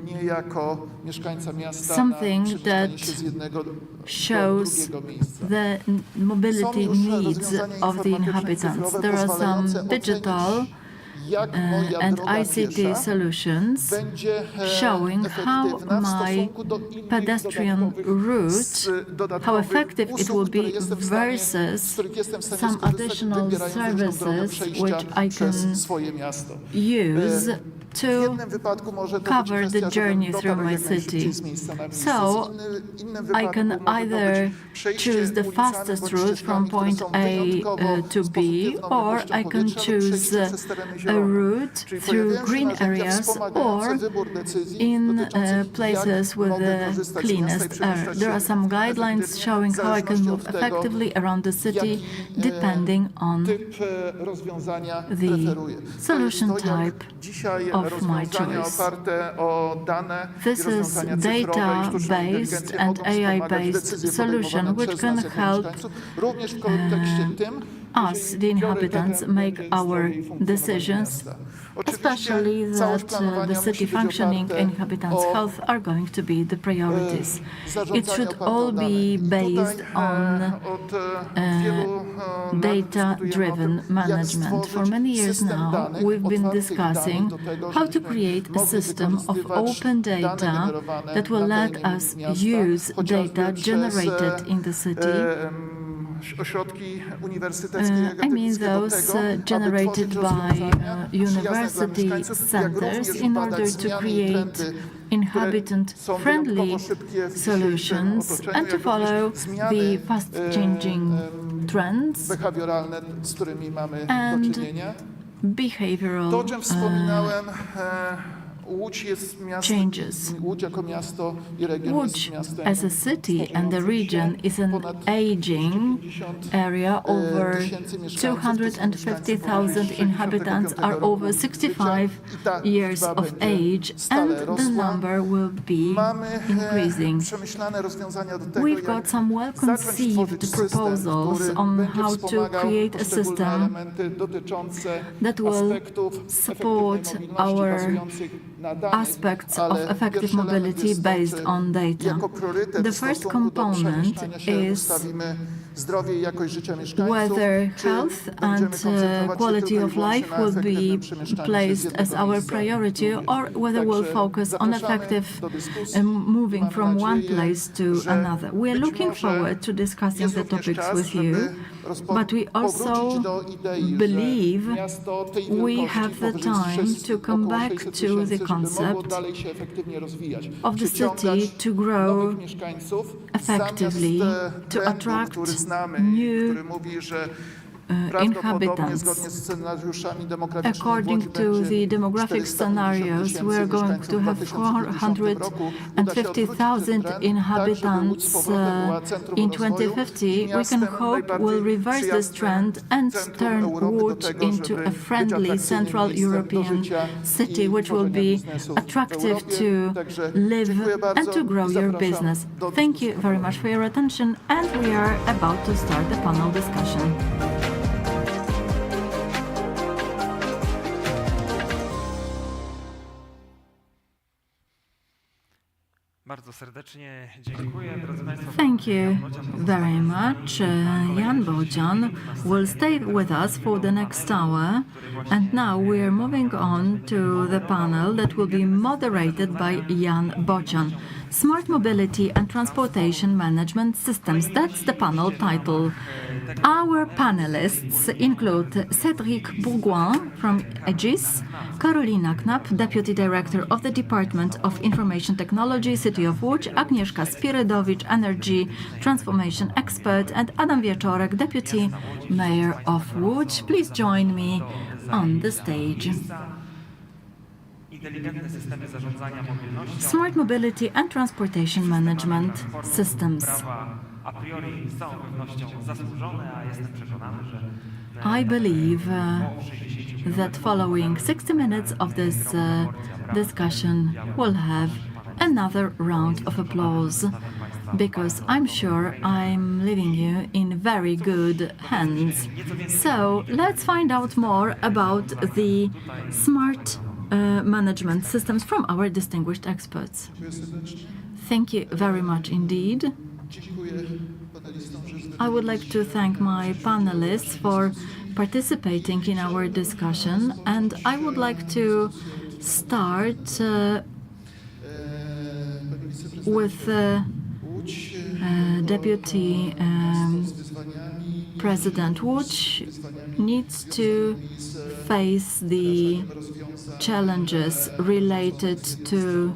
something that shows the mobility needs of the inhabitants. There are some digital and ICT solutions showing how my pedestrian route, how effective it will be versus some additional services which I can use to cover the journey through my city. So I can either choose the fastest route from point A to B, or I can choose a route through green areas or in places with the cleanest air. There are some guidelines showing how I can move effectively around the city depending on the solution type of my choice. This is data-based and AI-based solution which can help us, the inhabitants, make our decisions, especially that the city functioning and inhabitants' health are going to be the priorities. It should all be based on data-driven management. For many years now, we've been discussing how to create a system of open data that will let us use data generated in the city. I mean those generated by university centers in order to create inhabitant-friendly solutions and to follow the fast-changing trends and behavioral changes. Łódź as a city and a region is an aging area. Over 250,000 inhabitants are over 65 years of age, and the number will be increasing. We've got some well-conceived proposals on how to create a system that will support our aspects of effective mobility based on data. The first component is whether health and quality of life will be placed as our priority, or whether we'll focus on effective moving from one place to another. We are looking forward to discussing the topics with you, but we also believe we have the time to come back to the concept of the city to grow effectively, to attract new inhabitants. According to the demographic scenarios, we're going to have 450,000 inhabitants in 2050. We can hope we'll reverse this trend and turn Łódź into a friendly Central European city, which will be attractive to live and to grow your business. Thank you very much for your attention, and we are about to start the panel discussion. Thank you very much. Jan Bocian will stay with us for the next hour. And now we are moving on to the panel that will be moderated by Jan Bocian. Smart Mobility and Transportation Management Systems. That's the panel title. Our panelists include Cédric Bourgoin from Egis, Karolina Knap, Deputy Director of the Department of Information Technology, City of Łódź, Agnieszka Spirydowicz, Energy Transformation Expert, and Adam Wieczorek, Deputy Mayor of Łódź. Please join me on the stage. Smart Mobility and Transportation Management Systems. I believe that following 60 minutes of this discussion, we'll have another round of applause, because I'm sure I'm leaving you in very good hands. So let's find out more about the smart management systems from our distinguished experts. Thank you very much indeed. I would like to thank my panelists for participating in our discussion, and I would like to start with Deputy President Łódź needs to face the challenges related to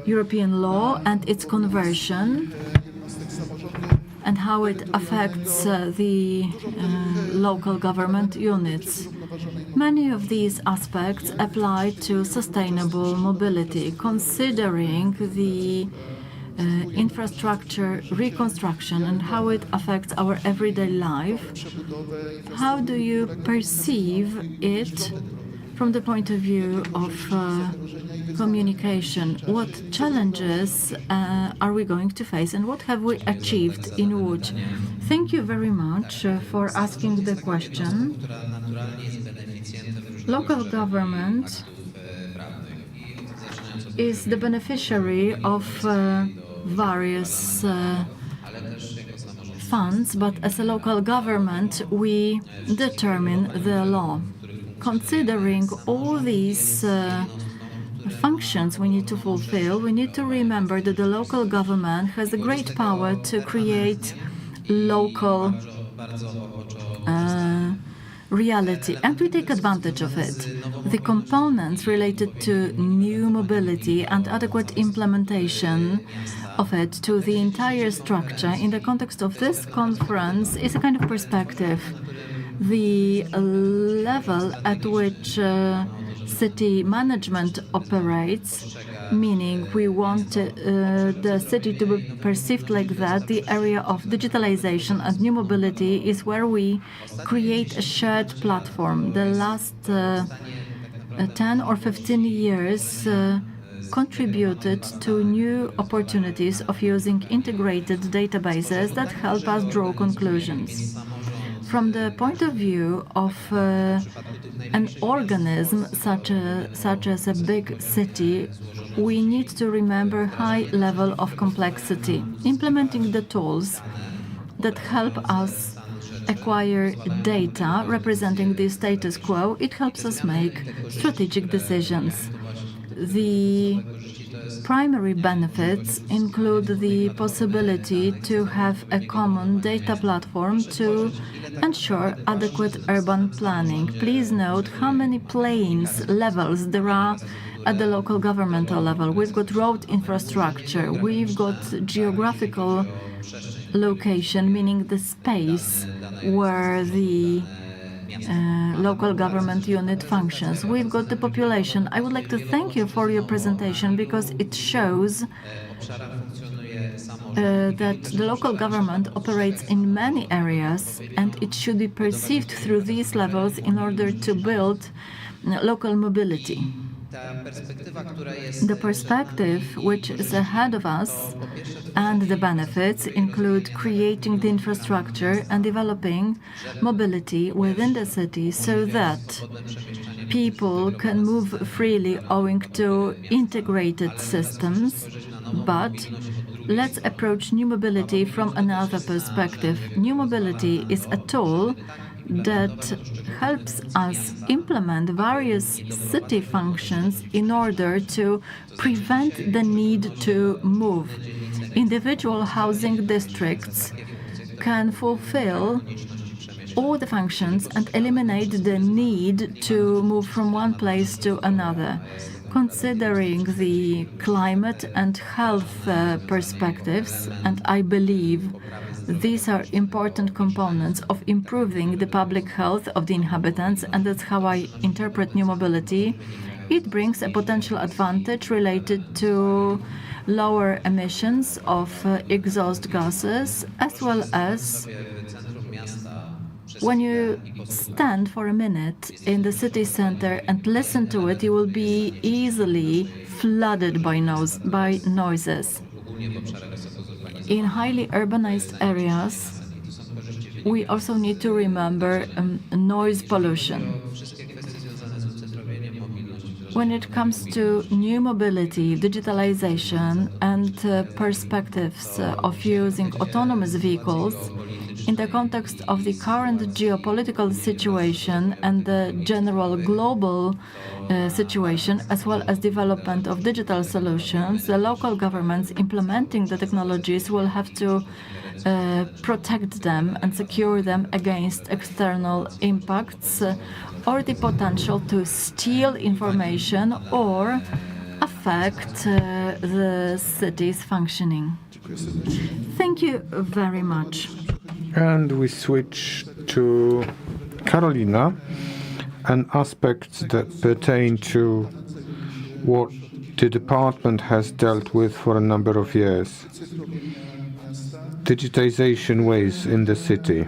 European law and its conversion, and how it affects the local government units. Many of these aspects apply to sustainable mobility, considering the infrastructure reconstruction and how it affects our everyday life. How do you perceive it from the point of view of communication? What challenges are we going to face, and what have we achieved in Łódź? Thank you very much for asking the question. Local government is the beneficiary of various funds, but as a local government, we determine the law. Considering all these functions we need to fulfill, we need to remember that the local government has a great power to create local reality, and we take advantage of it. The components related to new mobility and adequate implementation of it to the entire structure in the context of this conference is a kind of perspective. The level at which city management operates, meaning we want the city to be perceived like that, the area of digitalization and new mobility is where we create a shared platform. The last 10 or 15 years contributed to new opportunities of using integrated databases that help us draw conclusions. From the point of view of an organism such as a big city, we need to remember high level of complexity. Implementing the tools that help us acquire data representing the status quo, it helps us make strategic decisions. The primary benefits include the possibility to have a common data platform to ensure adequate urban planning. Please note how many planes, levels there are at the local governmental level. We've got road infrastructure, we've got geographical location, meaning the space where the local government unit functions. We've got the population. I would like to thank you for your presentation because it shows that the local government operates in many areas, and it should be perceived through these levels in order to build local mobility. The perspective which is ahead of us and the benefits include creating the infrastructure and developing mobility within the city so that people can move freely owing to integrated systems. But let's approach new mobility from another perspective. New mobility is a tool that helps us implement various city functions in order to prevent the need to move. Individual housing districts can fulfill all the functions and eliminate the need to move from one place to another. Considering the climate and health perspectives, and I believe these are important components of improving the public health of the inhabitants, and that's how I interpret new mobility. It brings a potential advantage related to lower emissions of exhaust gases, as well as when you stand for a minute in the city center and listen to it, you will be easily flooded by noises. In highly urbanized areas, we also need to remember noise pollution. When it comes to new mobility, digitalization, and perspectives of using autonomous vehicles, in the context of the current geopolitical situation and the general global situation, as well as development of digital solutions, the local governments implementing the technologies will have to protect them and secure them against external impacts or the potential to steal information or affect the city's functioning. Thank you very much. And we switch to Carolina and aspects that pertain to what the department has dealt with for a number of years. Digitization ways in the city.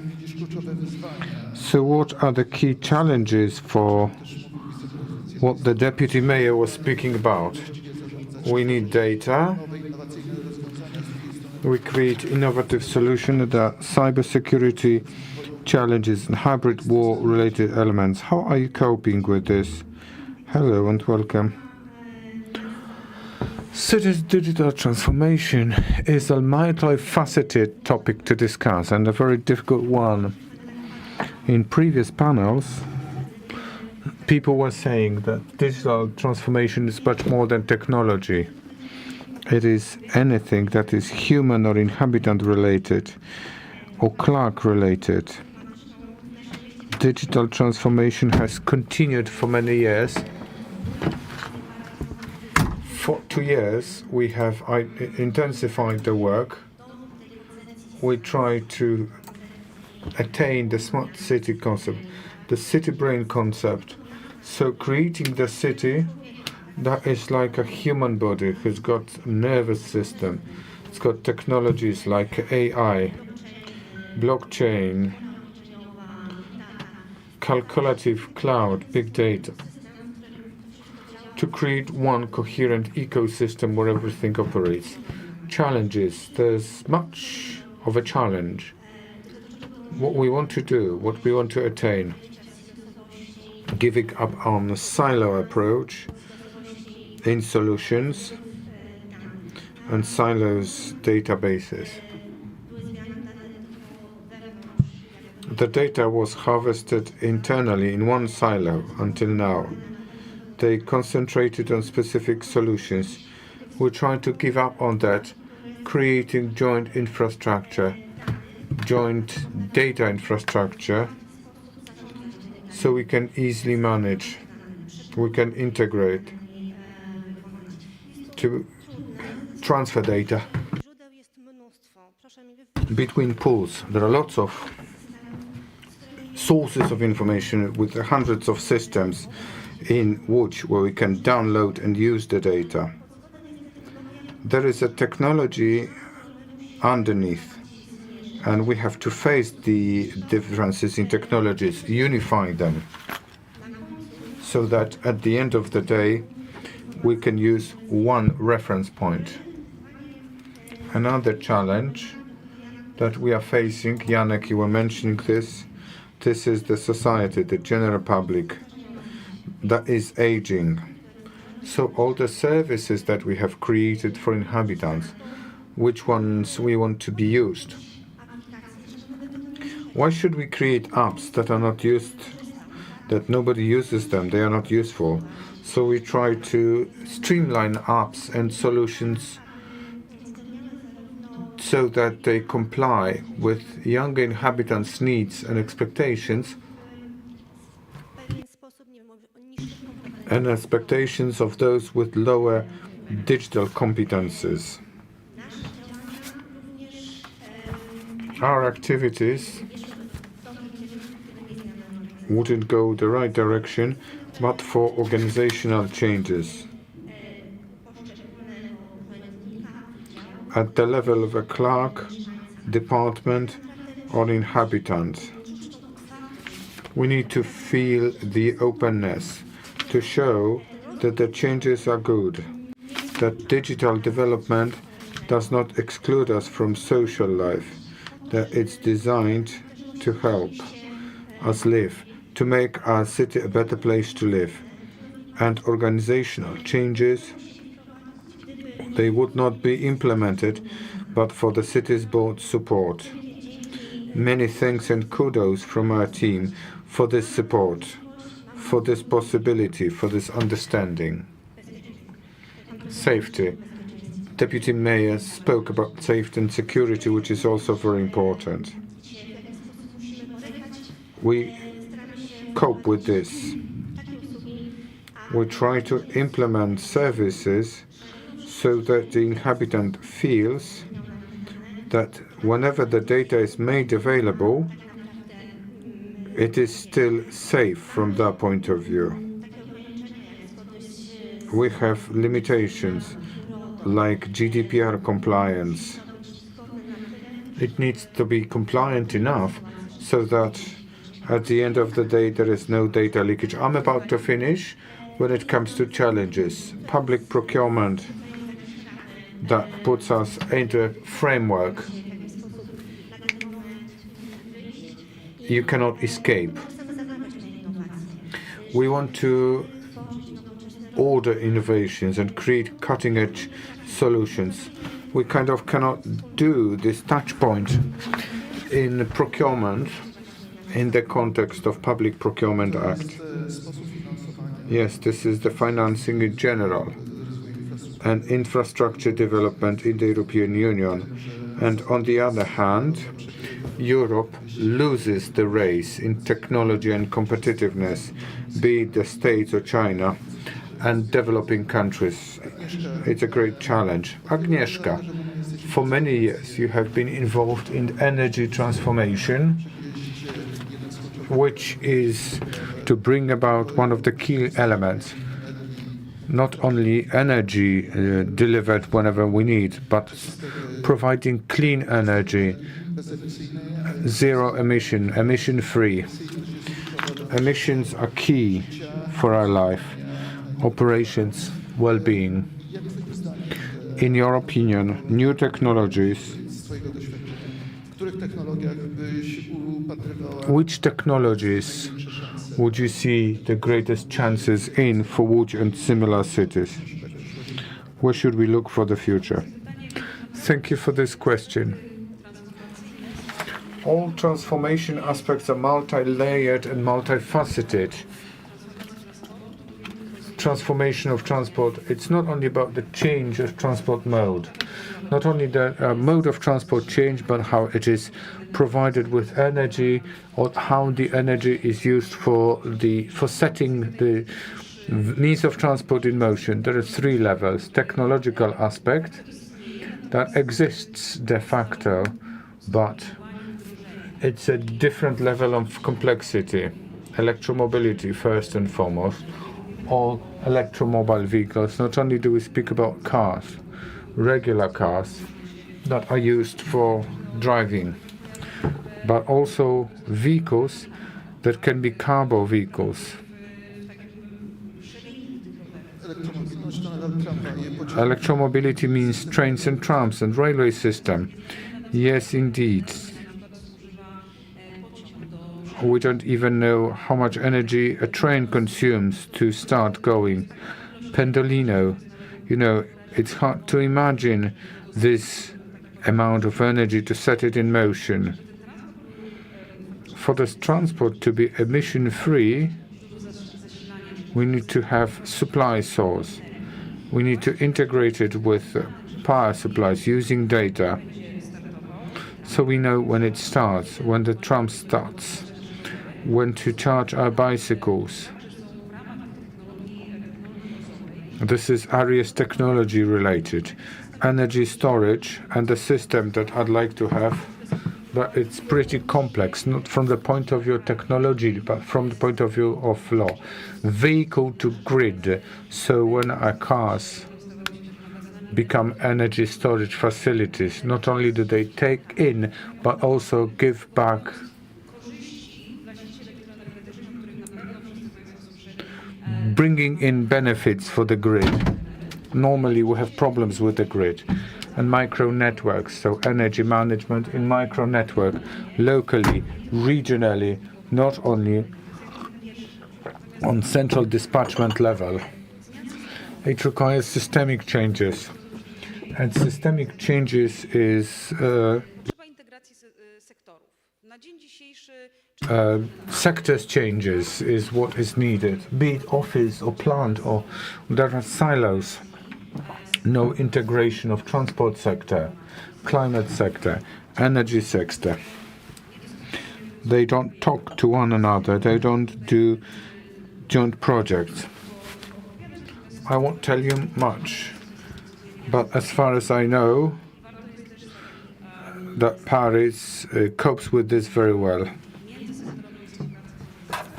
So what are the key challenges for what the deputy mayor was speaking about? We need data. We create innovative solutions that are cybersecurity challenges and hybrid war-related elements. How are you coping with this? Hello and welcome. Cities' digital transformation is a multifaceted topic to discuss and a very difficult one. In previous panels, people were saying that digital transformation is much more than technology. It is anything that is human or inhabitant related or clerk related. Digital transformation has continued for many years. For 2 years, we have intensified the work. We try to attain the smart city concept, the city brain concept. So creating the city that is like a human body who's got a nervous system. It's got technologies like AI, blockchain, calculative cloud, big data, to create one coherent ecosystem where everything operates. Challenges, there's much of a challenge. What we want to do, what we want to attain, giving up on the silo approach in solutions and silos databases. The data was harvested internally in one silo until now. They concentrated on specific solutions. We try to give up on that, creating joint infrastructure, joint data infrastructure, so we can easily manage, we can integrate, to transfer data between pools. There are lots of sources of information with hundreds of systems in Łódź where we can download and use the data. There is a technology underneath, and we have to face the differences in technologies, unify them, so that at the end of the day we can use one reference point. Another challenge that we are facing, Janek, you were mentioning this is the society, the general public, that is aging. So all the services that we have created for inhabitants, which ones we want to be used? Why should we create apps that are not used, that nobody uses them, they are not useful? So we try to streamline apps and solutions so that they comply with young inhabitants' needs and expectations and expectations of those with lower digital competences. Our activities wouldn't go the right direction but for organizational changes at the level of a clerk, department, or inhabitant. We need to feel the openness to show that the changes are good, that digital development does not exclude us from social life, that it's designed to help us live, to make our city a better place to live. And organizational changes, they would not be implemented but for the city's board support. Many thanks and kudos from our team for this support, for this possibility, for this understanding. Safety. Deputy Mayor spoke about safety and security, which is also very important. We cope with this. We try to implement services so that the inhabitant feels that whenever the data is made available, it is still safe from their point of view. We have limitations like GDPR compliance. It needs to be compliant enough so that at the end of the day there is no data leakage. I'm about to finish. When it comes to challenges, public procurement that puts us into a framework you cannot escape. We want to order innovations and create cutting-edge solutions. We kind of cannot do this touch point in procurement in the context of Public Procurement Act. Yes, this is the financing in general and infrastructure development in the European Union. And on the other hand, Europe loses the race in technology and competitiveness, be it the States or China, and developing countries. It's a great challenge. Agnieszka, for many years you have been involved in energy transformation, which is to bring about one of the key elements, not only energy delivered whenever we need, but providing clean energy, zero emission, emission-free. Emissions are key for our life, operations, well-being. In your opinion, new technologies, which technologies would you see the greatest chances in for Łódź and similar cities? Where should we look for the future? Thank you for this question. All transformation aspects are multi-layered and multifaceted. Transformation of transport, it's not only about the change of transport mode, not only the mode of transport change, but how it is provided with energy, or how the energy is used for setting the means of transport in motion. There are three levels. Technological aspect that exists de facto, but it's a different level of complexity. Electromobility first and foremost. All electromobile vehicles, not only do we speak about cars, regular cars that are used for driving, but also vehicles that can be cargo vehicles. Electromobility means trains and trams and railway system. Yes, indeed. We don't even know how much energy a train consumes to start going. Pendolino, it's hard to imagine this amount of energy to set it in motion. For this transport to be emission-free, we need to have supply source. We need to integrate it with power supplies using data, so we know when it starts, when the tram starts, when to charge our bicycles. This is Arias technology related. Energy storage and the system that I'd like to have, but it's pretty complex, not from the point of view of technology, but from the point of view of law. Vehicle to grid, so when our cars become energy storage facilities, not only do they take in, but also give back bringing in benefits for the grid. Normally we have problems with the grid and micro networks, so energy management in micro network, locally, regionally, not only on central dispatchment level. It requires systemic changes, and systemic changes is sectors changes is what is needed, be it office or plant, or there are silos. No integration of transport sector, climate sector, energy sector. They don't talk to one another, they don't do joint projects. I won't tell you much, but as far as I know, that Paris copes with this very well.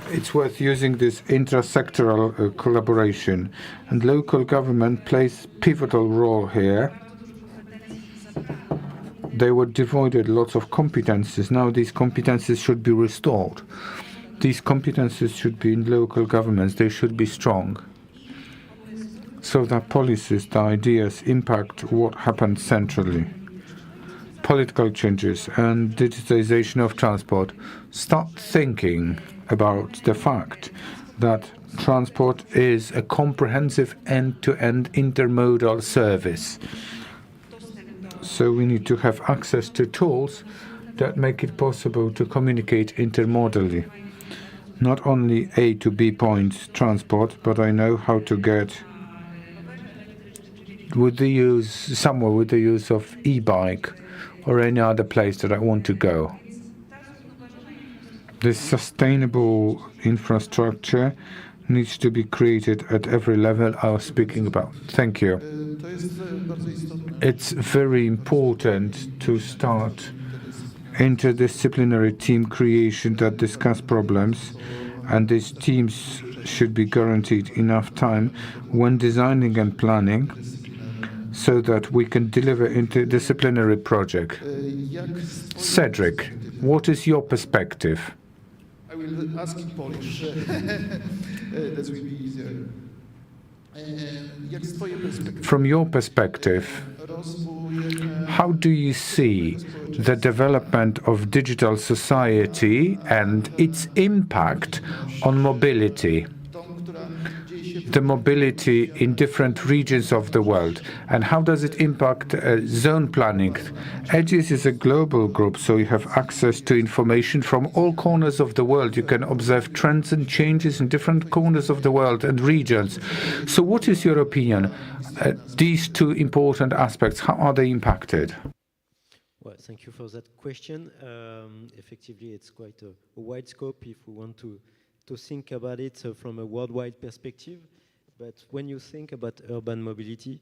It's worth using this intra-sectoral collaboration, and local government plays pivotal role here. They were devoided lots of competences. Now these competences should be restored. These competences should be in local governments. They should be strong, so that policies, the ideas impact what happens centrally. Political changes and digitization of transport. Start thinking about the fact that transport is a comprehensive end-to-end intermodal service. So we need to have access to tools that make it possible to communicate intermodally. Not only A to B point transport, but I know how to get with the use of e-bike or any other place that I want to go. This sustainable infrastructure needs to be created at every level I was speaking about. Thank you. It's very important to start interdisciplinary team creation that discuss problems, and these teams should be guaranteed enough time when designing and planning, so that we can deliver interdisciplinary project. Cedric, what is your perspective? I will ask in Polish. That will be easier. From your perspective, how do you see the development of digital society and its impact on mobility? The mobility in different regions of the world, and how does it impact zone planning? Egis is a global group, so you have access to information from all corners of the world. You can observe trends and changes in different corners of the world and regions. So what is your opinion? These two important aspects, how are they impacted? Well, thank you for that question. Effectively, it's quite a wide scope if we want to think about it from a worldwide perspective. But when you think about urban mobility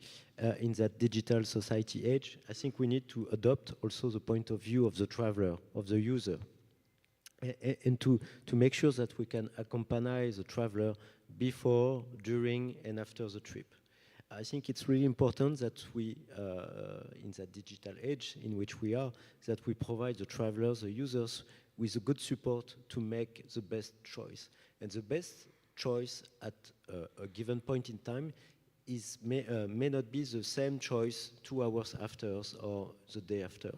in that digital society age, I think we need to adopt also the point of view of the traveler, of the user, and to make sure that we can accompany the traveler before, during, and after the trip. I think it's really important that we, in that digital age in which we are, that we provide the travelers, the users, with a good support to make the best choice. And the best choice at a given point in time may not be the same choice 2 hours after or the day after.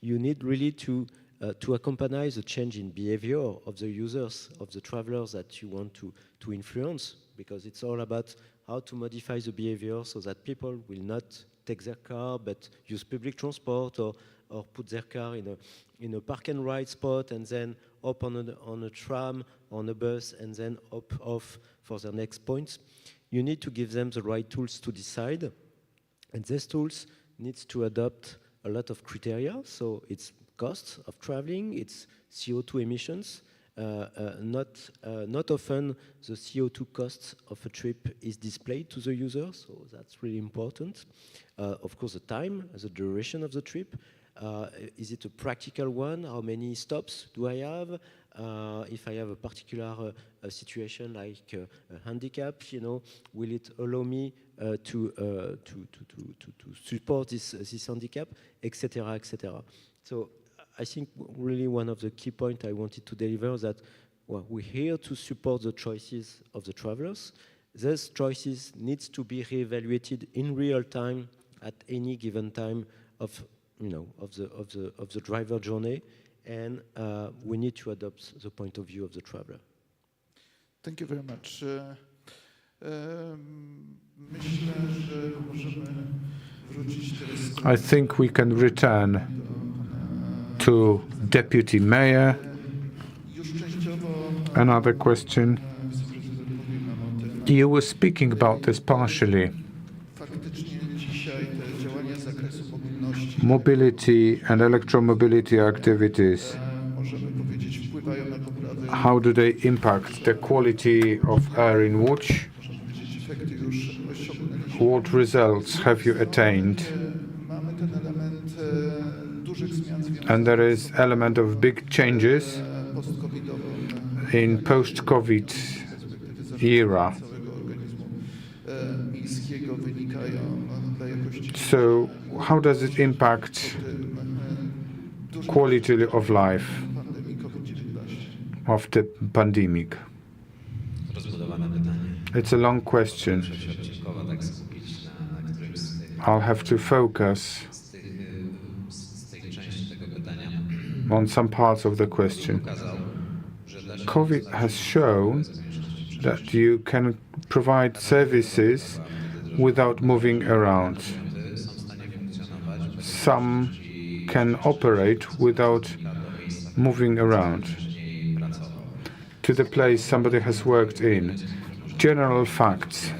You need really to accompany the change in behavior of the users, of the travelers that you want to influence, because it's all about how to modify the behavior so that people will not take their car but use public transport or or put their car in a park and ride spot and then up on a tram, on a bus, and then up off for their next points. You need to give them the right tools to decide. And these tools needs to adopt a lot of criteria. So it's costs of traveling, it's CO2 emissions. Not often the CO2 costs of a trip is displayed to the user, so that's really important. Of course, the time, the duration of the trip. Is it a practical one? How many stops do I have? If I have a particular situation like a handicap, will it allow me to support this handicap, etc., etc. So I think really one of the key points I wanted to deliver is that we're here to support the choices of the travelers. Those choices needs to be reevaluated in real time at any given time of the driver journey, and we need to adopt the point of view of the traveler. Thank you very much. Myślę, że możemy wrócić teraz. I think we can return to Deputy Mayor. Another question. You were speaking about this partially. Mobility and electromobility activities, how do they impact the quality of air in Łódź? What results have you attained? And there is element of big changes in post-COVID era. So how does it impact quality of life of the pandemic? It's a long question. I'll have to focus on some parts of the question. COVID has shown that you can provide services without moving around. Some can operate without moving around to the place somebody has worked in. General facts.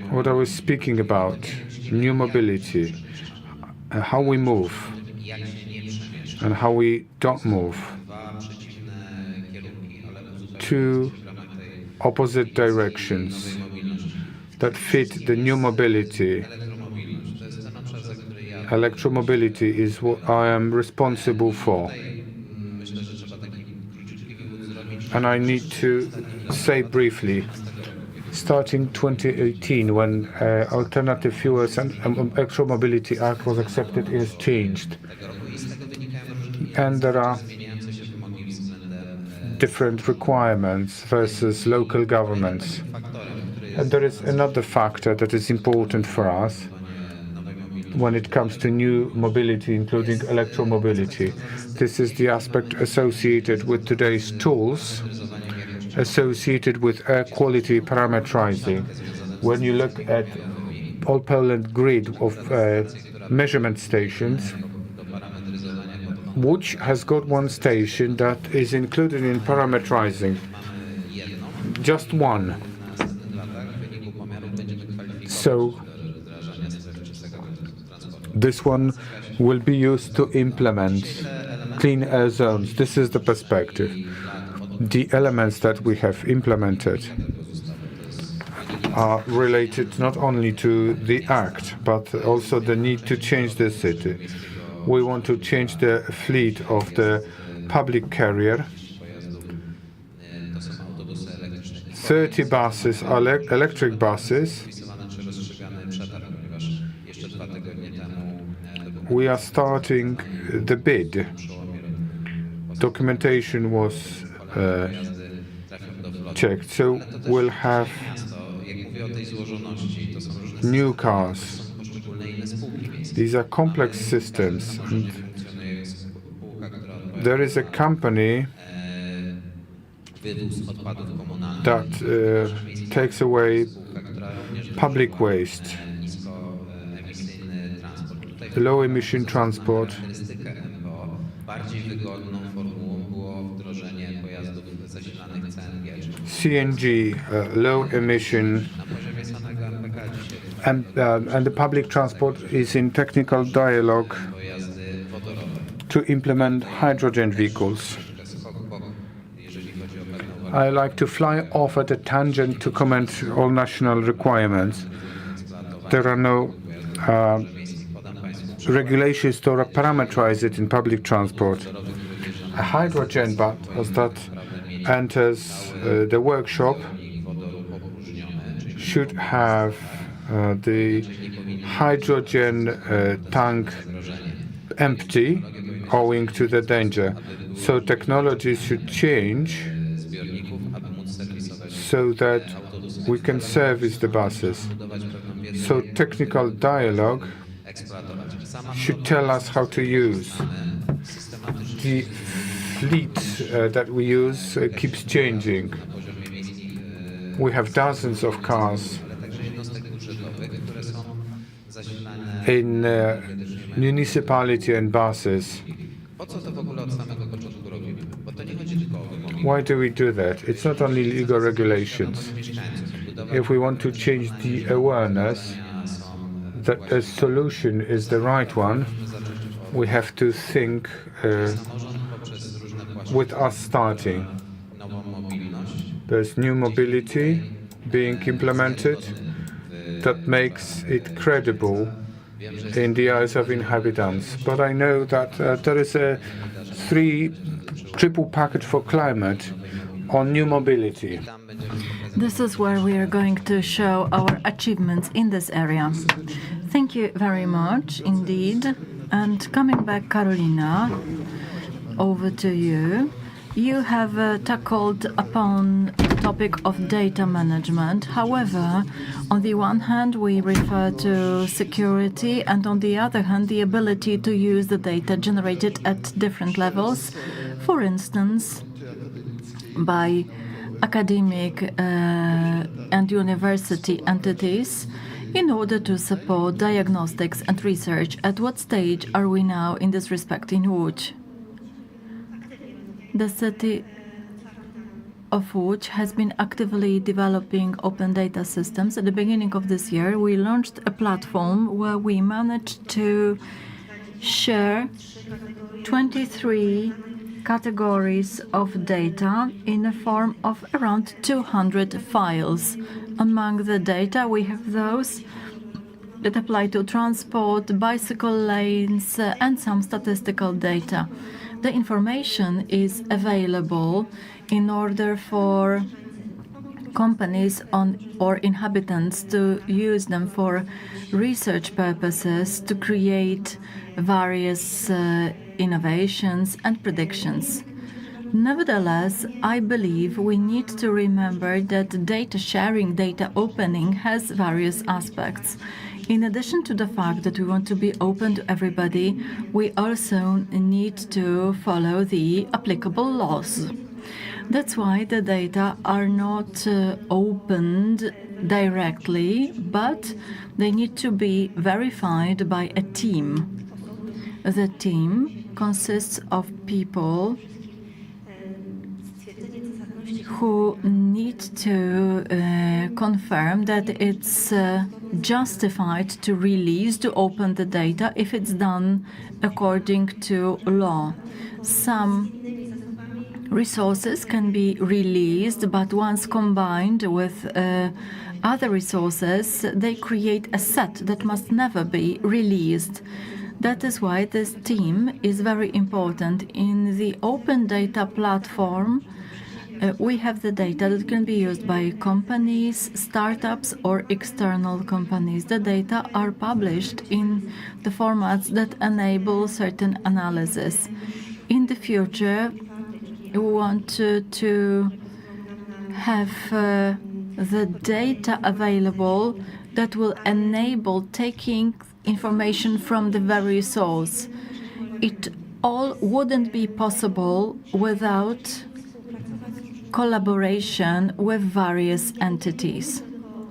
What I was speaking about, new mobility, how we move and how we don't move. Two opposite directions that fit the new mobility. Electromobility is what I am responsible for. And I need to say briefly, starting 2018, when Alternative Fuels and Electromobility Act was accepted, it has changed. And there are different requirements versus local governments. And there is another factor that is important for us when it comes to new mobility, including electromobility. This is the aspect associated with today's tools, associated with air quality parameterizing. When you look at all Poland grid of measurement stations, Łódź has got one station that is included in parameterizing. Just one. So this one will be used to implement clean air zones. This is the perspective. The elements that we have implemented are related not only to the act, but also the need to change the city. We want to change the fleet of the public carrier. 30 buses are electric buses. We are starting the bid. Documentation was checked, so we'll have new cars. These are complex systems. And there is a company that takes away public waste, low emission transport. CNG, low emission, and the public transport is in technical dialogue to implement hydrogen vehicles. I like to fly off at a tangent to comment all national requirements. There are no regulations to parameterize it in public transport. A hydrogen bus that enters the workshop should have the hydrogen tank empty owing to the danger. So technologies should change so that we can service the buses. So technical dialogue should tell us how to use. The fleet that we use keeps changing. We have dozens of cars in municipality and buses. Why do we do that? It's not only legal regulations. If we want to change the awareness that a solution is the right one, we have to think with us starting. There's new mobility being implemented that makes it credible in the eyes of inhabitants. But I know that there is a triple package for climate on new mobility. This is where we are going to show our achievements in this area. Thank you very much indeed. And coming back, Karolina, over to you. You have tackled upon the topic of data management. However, on the one hand, we refer to security, and on the other hand, the ability to use the data generated at different levels, for instance, by academic and university entities, in order to support diagnostics and research. At what stage are we now in this respect in Łódź? The city of Łódź has been actively developing open data systems. At the beginning of this year, we launched a platform where we managed to share 23 categories of data in the form of around 200 files. Among the data, we have those that apply to transport, bicycle lanes, and some statistical data. The information is available in order for companies or inhabitants to use them for research purposes to create various innovations and predictions. Nevertheless, I believe we need to remember that data sharing, data opening has various aspects. In addition to the fact that we want to be open to everybody, we also need to follow the applicable laws. That's why the data are not opened directly, but they need to be verified by a team. The team consists of people who need to confirm that it's justified to release, to open the data if it's done according to law. Some resources can be released, but once combined with other resources, they create a set that must never be released. That is why this team is very important. In the open data platform, we have the data that can be used by companies, startups, or external companies. The data are published in the formats that enable certain analysis. In the future, we want to have the data available that will enable taking information from the very source. It all wouldn't be possible without collaboration with various entities.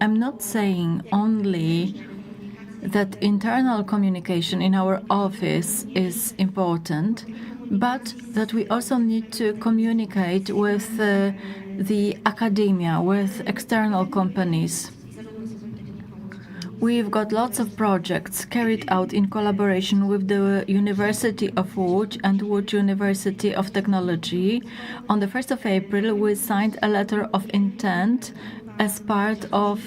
I'm not saying only that internal communication in our office is important, but that we also need to communicate with the academia, with external companies. We've got lots of projects carried out in collaboration with the University of Łódź and Łódź University of Technology. On the 1st of April, we signed a letter of intent as part of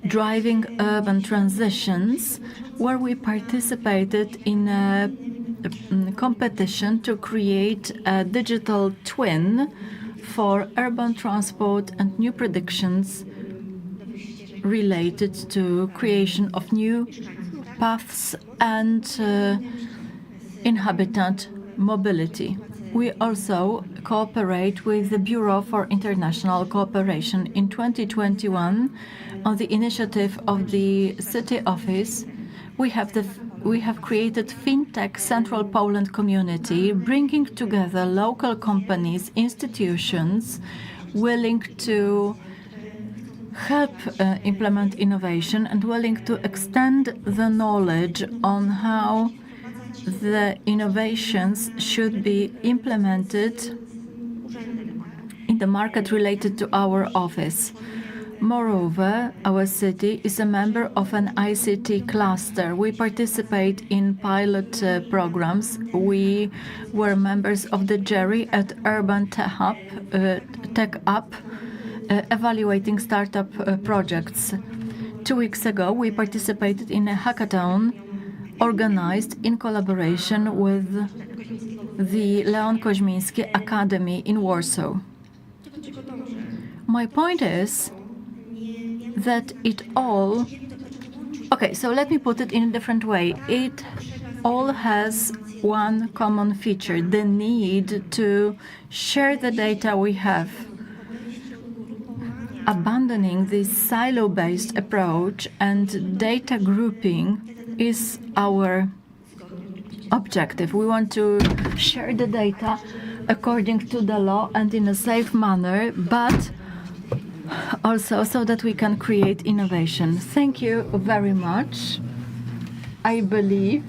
driving urban transitions, where we participated in a competition to create a digital twin for urban transport and new predictions related to creation of new paths and inhabitant mobility. We also cooperate with the Bureau for International Cooperation. In 2021, on the initiative of the City Office, we have created FinTech Central Poland Community, bringing together local companies, institutions willing to help implement innovation and willing to extend the knowledge on how the innovations should be implemented in the market related to our office. Moreover, our city is a member of an ICT cluster. We participate in pilot programs. We were members of the jury at Urban Tech Up, evaluating startup projects. 2 weeks ago, we participated in a hackathon organized in collaboration with the Leon Koźmiński Academy in Warsaw. My point is that it all... Okay, so let me put it in a different way. It all has one common feature, the need to share the data we have. Abandoning this silo-based approach and data grouping is our objective. We want to share the data according to the law and in a safe manner, but also so that we can create innovation. Thank you very much. I believe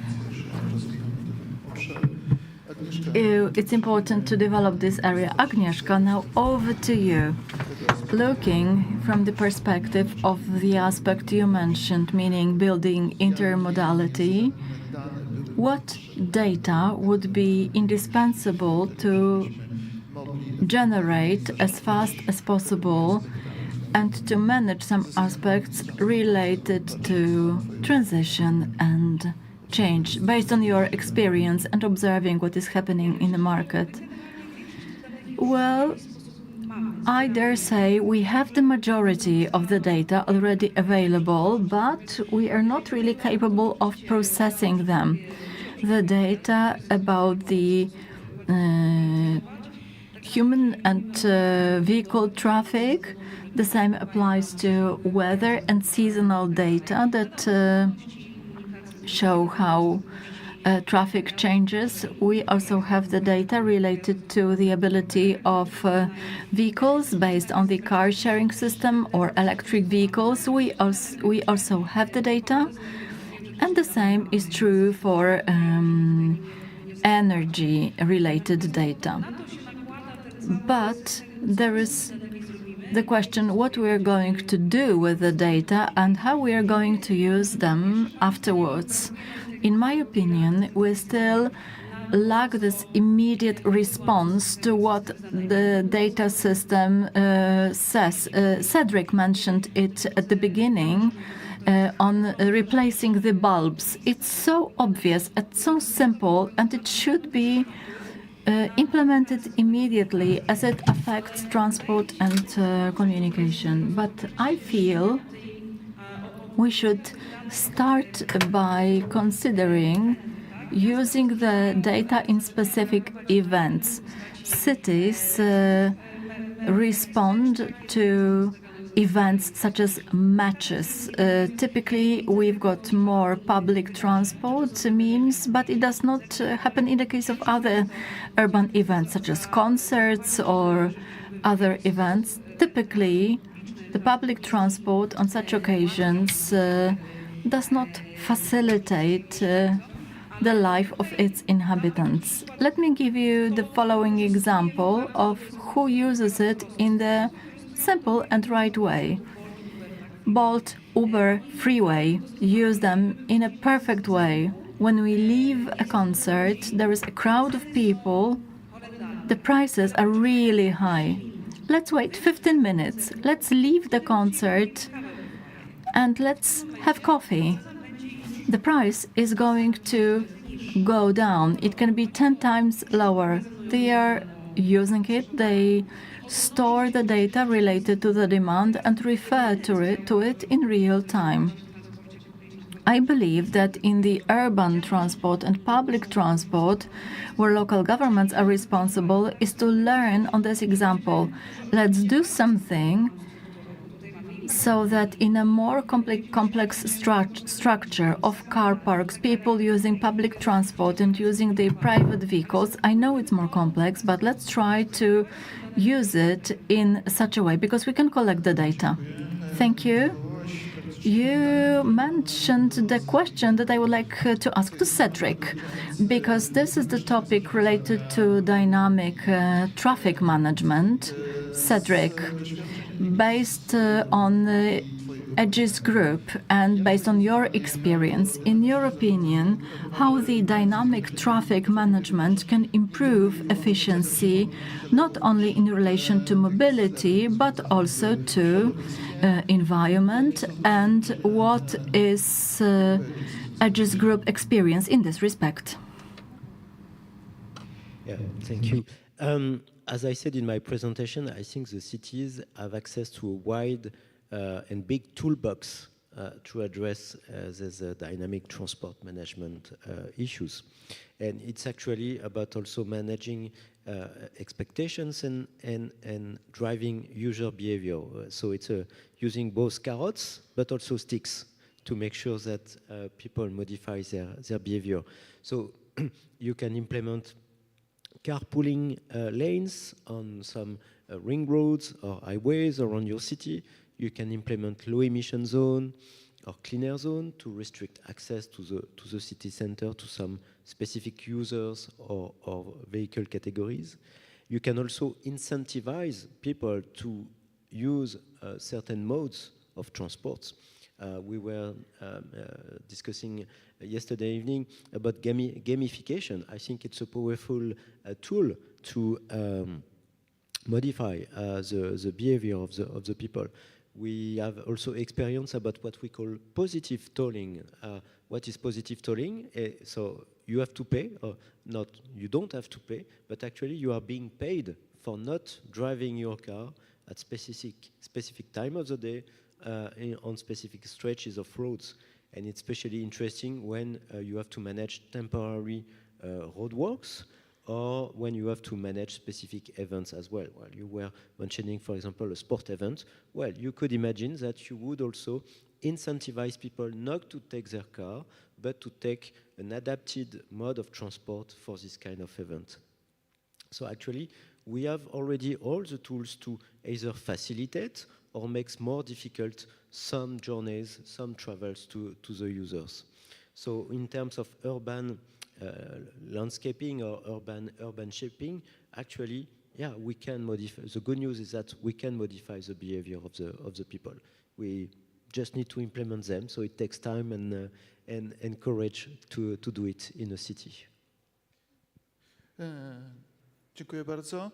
it's important to develop this area. Agnieszka, now over to you. Looking from the perspective of the aspect you mentioned, meaning building intermodality, what data would be indispensable to generate as fast as possible and to manage some aspects related to transition and change, based on your experience and observing what is happening in the market? Well, I dare say we have the majority of the data already available, but we are not really capable of processing them. The data about the human and vehicle traffic, the same applies to weather and seasonal data that show how traffic changes. We also have the data related to the ability of vehicles based on the car sharing system or electric vehicles. We also have the data, and the same is true for energy related data. But there is the question what we are going to do with the data and how we are going to use them afterwards. In my opinion, we still lack this immediate response to what the data system says. Cedric mentioned it at the beginning on replacing the bulbs. It's so obvious, it's so simple, and it should be implemented immediately as it affects transport and communication. But I feel we should start by considering using the data in specific events. Cities respond to events such as matches. Typically, we've got more public transport means, but it does not happen in the case of other urban events such as concerts or other events. Typically, the public transport on such occasions does not facilitate the life of its inhabitants. Let me give you the following example of who uses it in the simple and right way. Bolt, Uber, Freeway use them in a perfect way. When we leave a concert, there is a crowd of people. The prices are really high. Let's wait 15 minutes. Let's leave the concert and let's have coffee. The price is going to go down. It can be 10 times lower. They are using it. They store the data related to the demand and refer to it in real time. I believe that in the urban transport and public transport, where local governments are responsible, is to learn on this example. Let's do something so that in a more complex structure of car parks, people using public transport and using their private vehicles, I know it's more complex, but let's try to use it in such a way, because we can collect the data. Thank you. You mentioned the question that I would like to ask to Cedric, because this is the topic related to dynamic traffic management. Cedric, based on the Egis group and based on your experience, in your opinion, how the dynamic traffic management can improve efficiency, not only in relation to mobility, but also to environment, and what is Egis group experience in this respect? Yeah, thank you. As I said in my presentation, I think the cities have access to a wide and big toolbox to address these dynamic transport management issues. And it's actually about also managing expectations and driving user behavior. So it's using both carrots, but also sticks to make sure that people modify their behavior. So you can implement carpooling lanes on some ring roads or highways around your city. You can implement low emission zone or cleaner zone to restrict access to the city center to some specific users or vehicle categories. You can also incentivize people to use certain modes of transport. We were discussing yesterday evening about gamification. I think it's a powerful tool to modify the behavior of the people. We have also experience about what we call positive tolling. What is positive tolling? So you have to pay, or not, you don't have to pay, but actually you are being paid for not driving your car at specific time of the day on specific stretches of roads. And it's especially interesting when you have to manage temporary roadworks, or when you have to manage specific events as well. Well, you were mentioning, for example, a sport event. Well, you could imagine that you would also incentivize people not to take their car, but to take an adapted mode of transport for this kind of event. So actually, we have already all the tools to either facilitate or make more difficult some journeys, some travels to the users. So in terms of urban landscaping or urban shaping, actually, yeah, we can modify. The good news is that we can modify the behavior of the people. We just need to implement them. So it takes time and courage to do it in a city. Dziękuję bardzo.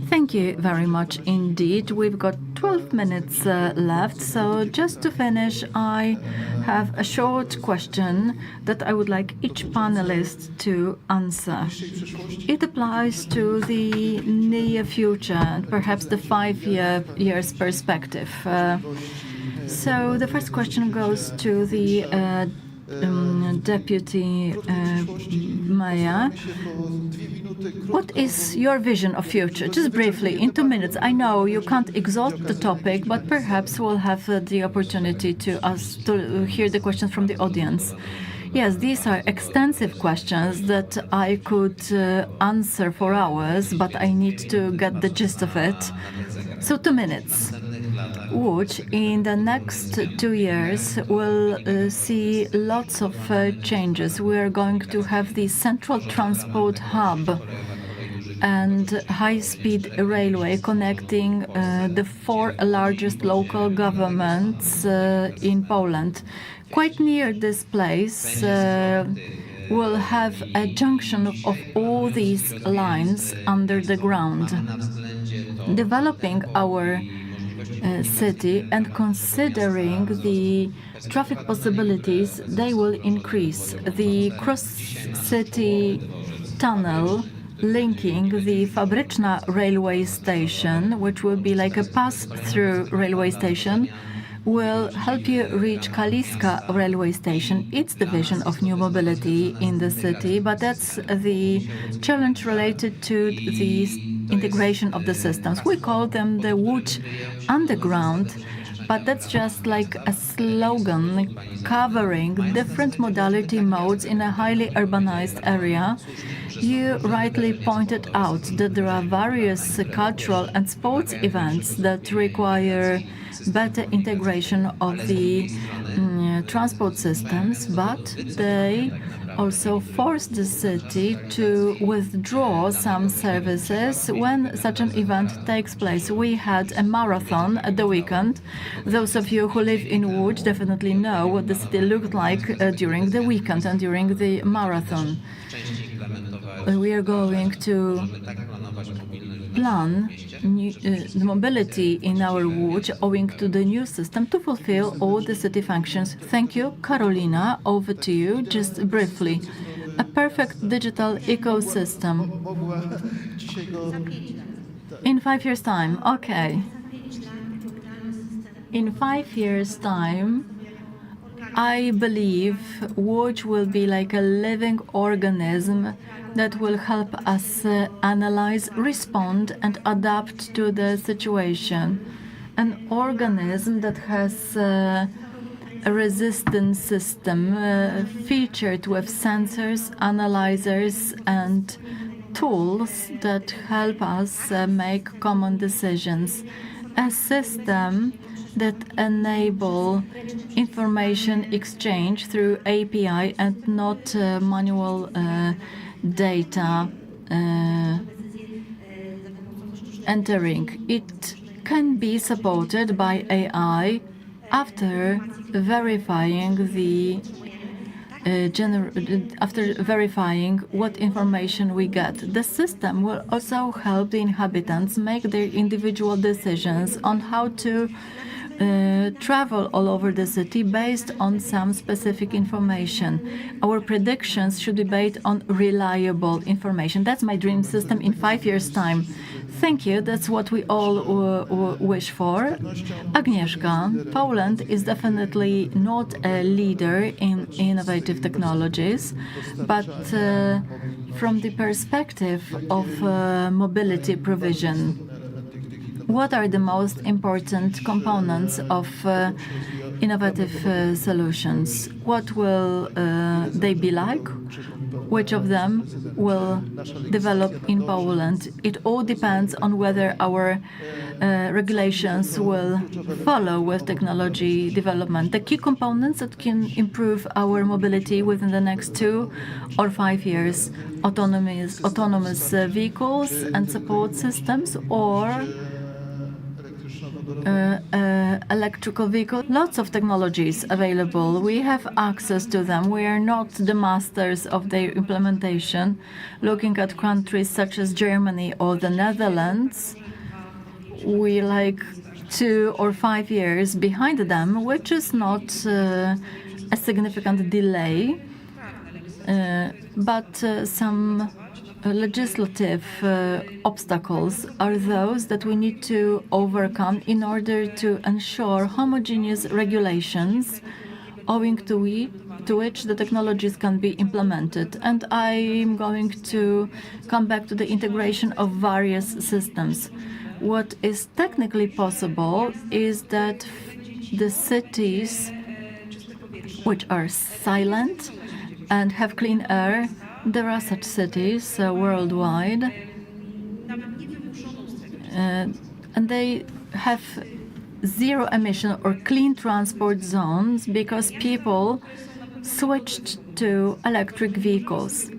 Thank you very much indeed. We've got 12 minutes left, so just to finish, I have a short question that I would like each panelist to answer. It applies to the near future and perhaps the 5 years perspective. So the first question goes to the Deputy Mayor. What is your vision of future? Just briefly, in 2 minutes. I know you can't exhaust the topic, but perhaps we'll have the opportunity to hear the questions from the audience. Yes, these are extensive questions that I could answer for hours, but I need to get the gist of it. So 2 minutes. Łódź in the next 2 years will see lots of changes. We are going to have the central transport hub and high-speed railway connecting the 4 largest local governments in Poland. Quite near this place, we'll have a junction of all these lines under the ground. Developing our city and considering the traffic possibilities, they will increase. The cross-city tunnel linking the Fabryczna railway station, which will be like a pass-through railway station, will help you reach Kaliska railway station. It's the vision of new mobility in the city, but that's the challenge related to the integration of the systems. We call them the Łódź Underground, but that's just like a slogan covering different modality modes in a highly urbanized area. You rightly pointed out that there are various cultural and sports events that require better integration of the transport systems, but they also force the city to withdraw some services when such an event takes place. We had a marathon at the weekend. Those of you who live in Łódź definitely know what the city looked like during the weekend and during the marathon. We are going to plan the mobility in our Łódź owing to the new system to fulfill all the city functions. Thank you. Karolina, over to you, just briefly. A perfect digital ecosystem. In 5 years' time, okay. In 5 years' time, I believe Łódź will be like a living organism that will help us analyze, respond, and adapt to the situation. An organism that has a resistant system featured with sensors, analyzers, and tools that help us make common decisions. A system that enable information exchange through API and not manual data entering. It can be supported by AI after verifying what information we get. The system will also help the inhabitants make their individual decisions on how to travel all over the city based on some specific information. Our predictions should be based on reliable information. That's my dream system in 5 years' time. Thank you. That's what we all wish for. Agnieszka, Poland is definitely not a leader in innovative technologies, but from the perspective of mobility provision, what are the most important components of innovative solutions? What will they be like? Which of them will develop in Poland? It all depends on whether our regulations will follow with technology development. The key components that can improve our mobility within the next 2 or 5 years: autonomous vehicles and support systems, or electrical vehicle. Lots of technologies available. We have access to them. We are not the masters of their implementation. Looking at countries such as Germany or the Netherlands, we like 2 or 5 years behind them, which is not a significant delay, but some legislative obstacles are those that we need to overcome in order to ensure homogeneous regulations owing to which the technologies can be implemented. And I'm going to come back to the integration of various systems. What is technically possible is that the cities which are silent and have clean air, there are such cities worldwide, and they have zero emission or clean transport zones because people switched to electric vehicles.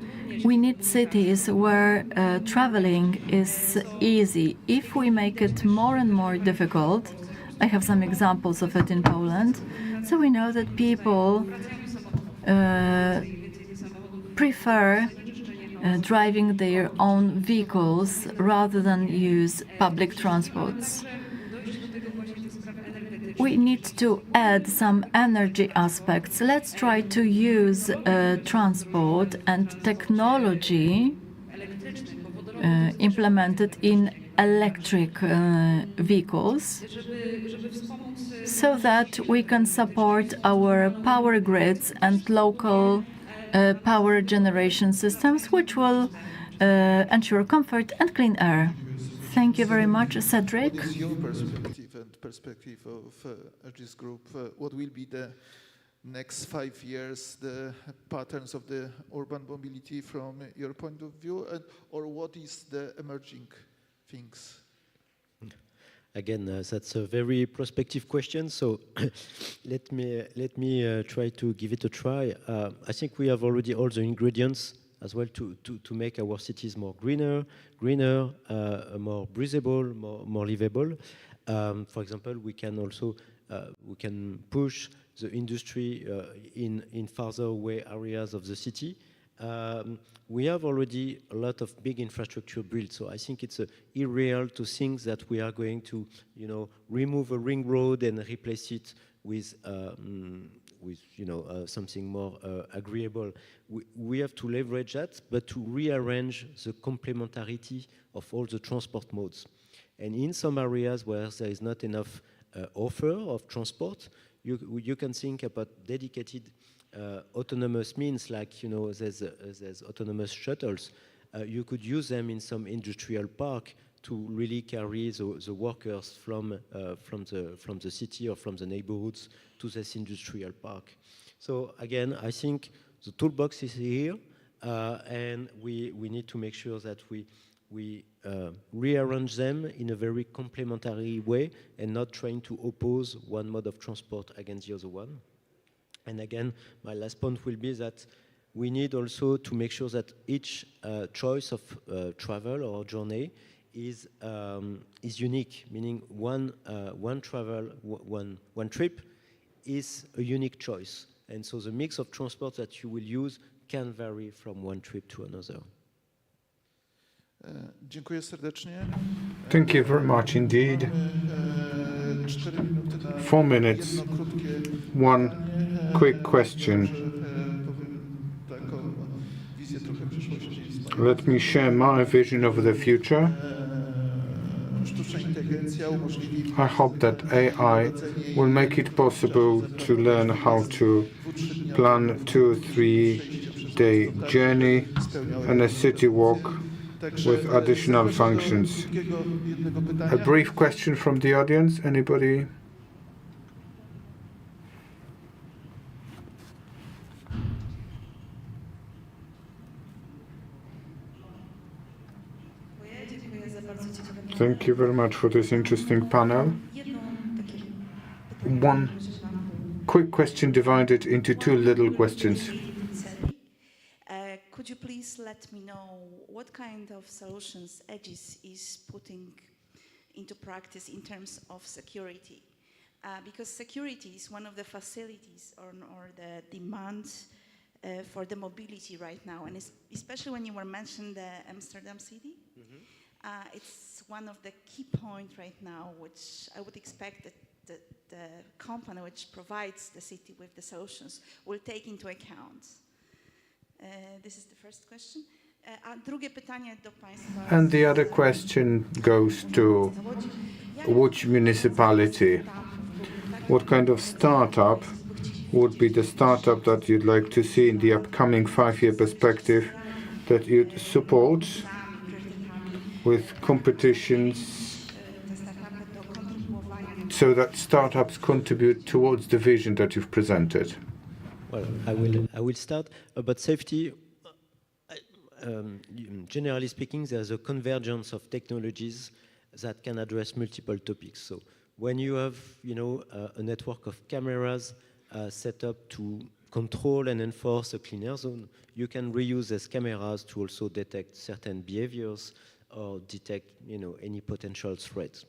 We need cities where traveling is easy. If we make it more and more difficult, I have some examples of it in Poland, so we know that people prefer driving their own vehicles rather than use public transports. We need to add some energy aspects. Let's try to use transport and technology implemented in electric vehicles so that we can support our power grids and local power generation systems, which will ensure comfort and clean air. Thank you very much, Cedric. What is your perspective and perspective of Egis Group? What will be the next 5 years, the patterns of the urban mobility from your point of view, or what is the emerging things? Again, that's a very prospective question. So let me try to give it a try. I think we have already all the ingredients as well to make our cities more greener, more breathable, more livable. For example, we can also push the industry in farther away areas of the city. We have already a lot of big infrastructure built, so I think it's irreal to think that we are going to, remove a ring road and replace it with something more agreeable. We have to leverage that, but to rearrange the complementarity of all the transport modes. And in some areas where there is not enough offer of transport, you can think about dedicated autonomous means, like there's autonomous shuttles. You could use them in some industrial park to really carry the workers from the city or from the neighborhoods to this industrial park. So again, I think the toolbox is here, and we need to make sure that we rearrange them in a very complementary way and not trying to oppose one mode of transport against the other one. And again, my last point will be that we need also to make sure that each choice of travel or journey is unique, meaning one trip is a unique choice. And so the mix of transport that you will use can vary from one trip to another. Dziękuję serdecznie. Thank you very much indeed. 4 minutes. One quick question. Let me share my vision of the future. I hope that AI will make it possible to learn how to plan a 2 or 3 day journey and a city walk with additional functions. A brief question from the audience, anybody? Thank you very much for this interesting panel. One quick question divided into 2 little questions. Could you please let me know what kind of solutions Egis is putting into practice in terms of security? Because security is one of the facilities or the demands for the mobility right now, and especially when you were mentioning the Amsterdam city. It's one of the key points right now, which I would expect that the company which provides the city with the solutions will take into account. This is the first question. A drugie pytanie do Państwa. And the other question goes to Łódź municipality. What kind of startup would be the startup that you'd like to see in the upcoming 5-year perspective that you'd support with competitions so that startups contribute towards the vision that you've presented? Well, I will start about safety. Generally speaking, there's a convergence of technologies that can address multiple topics. So when you have, a network of cameras set up to control and enforce a cleaner zone, you can reuse these cameras to also detect certain behaviors or detect, any potential threats.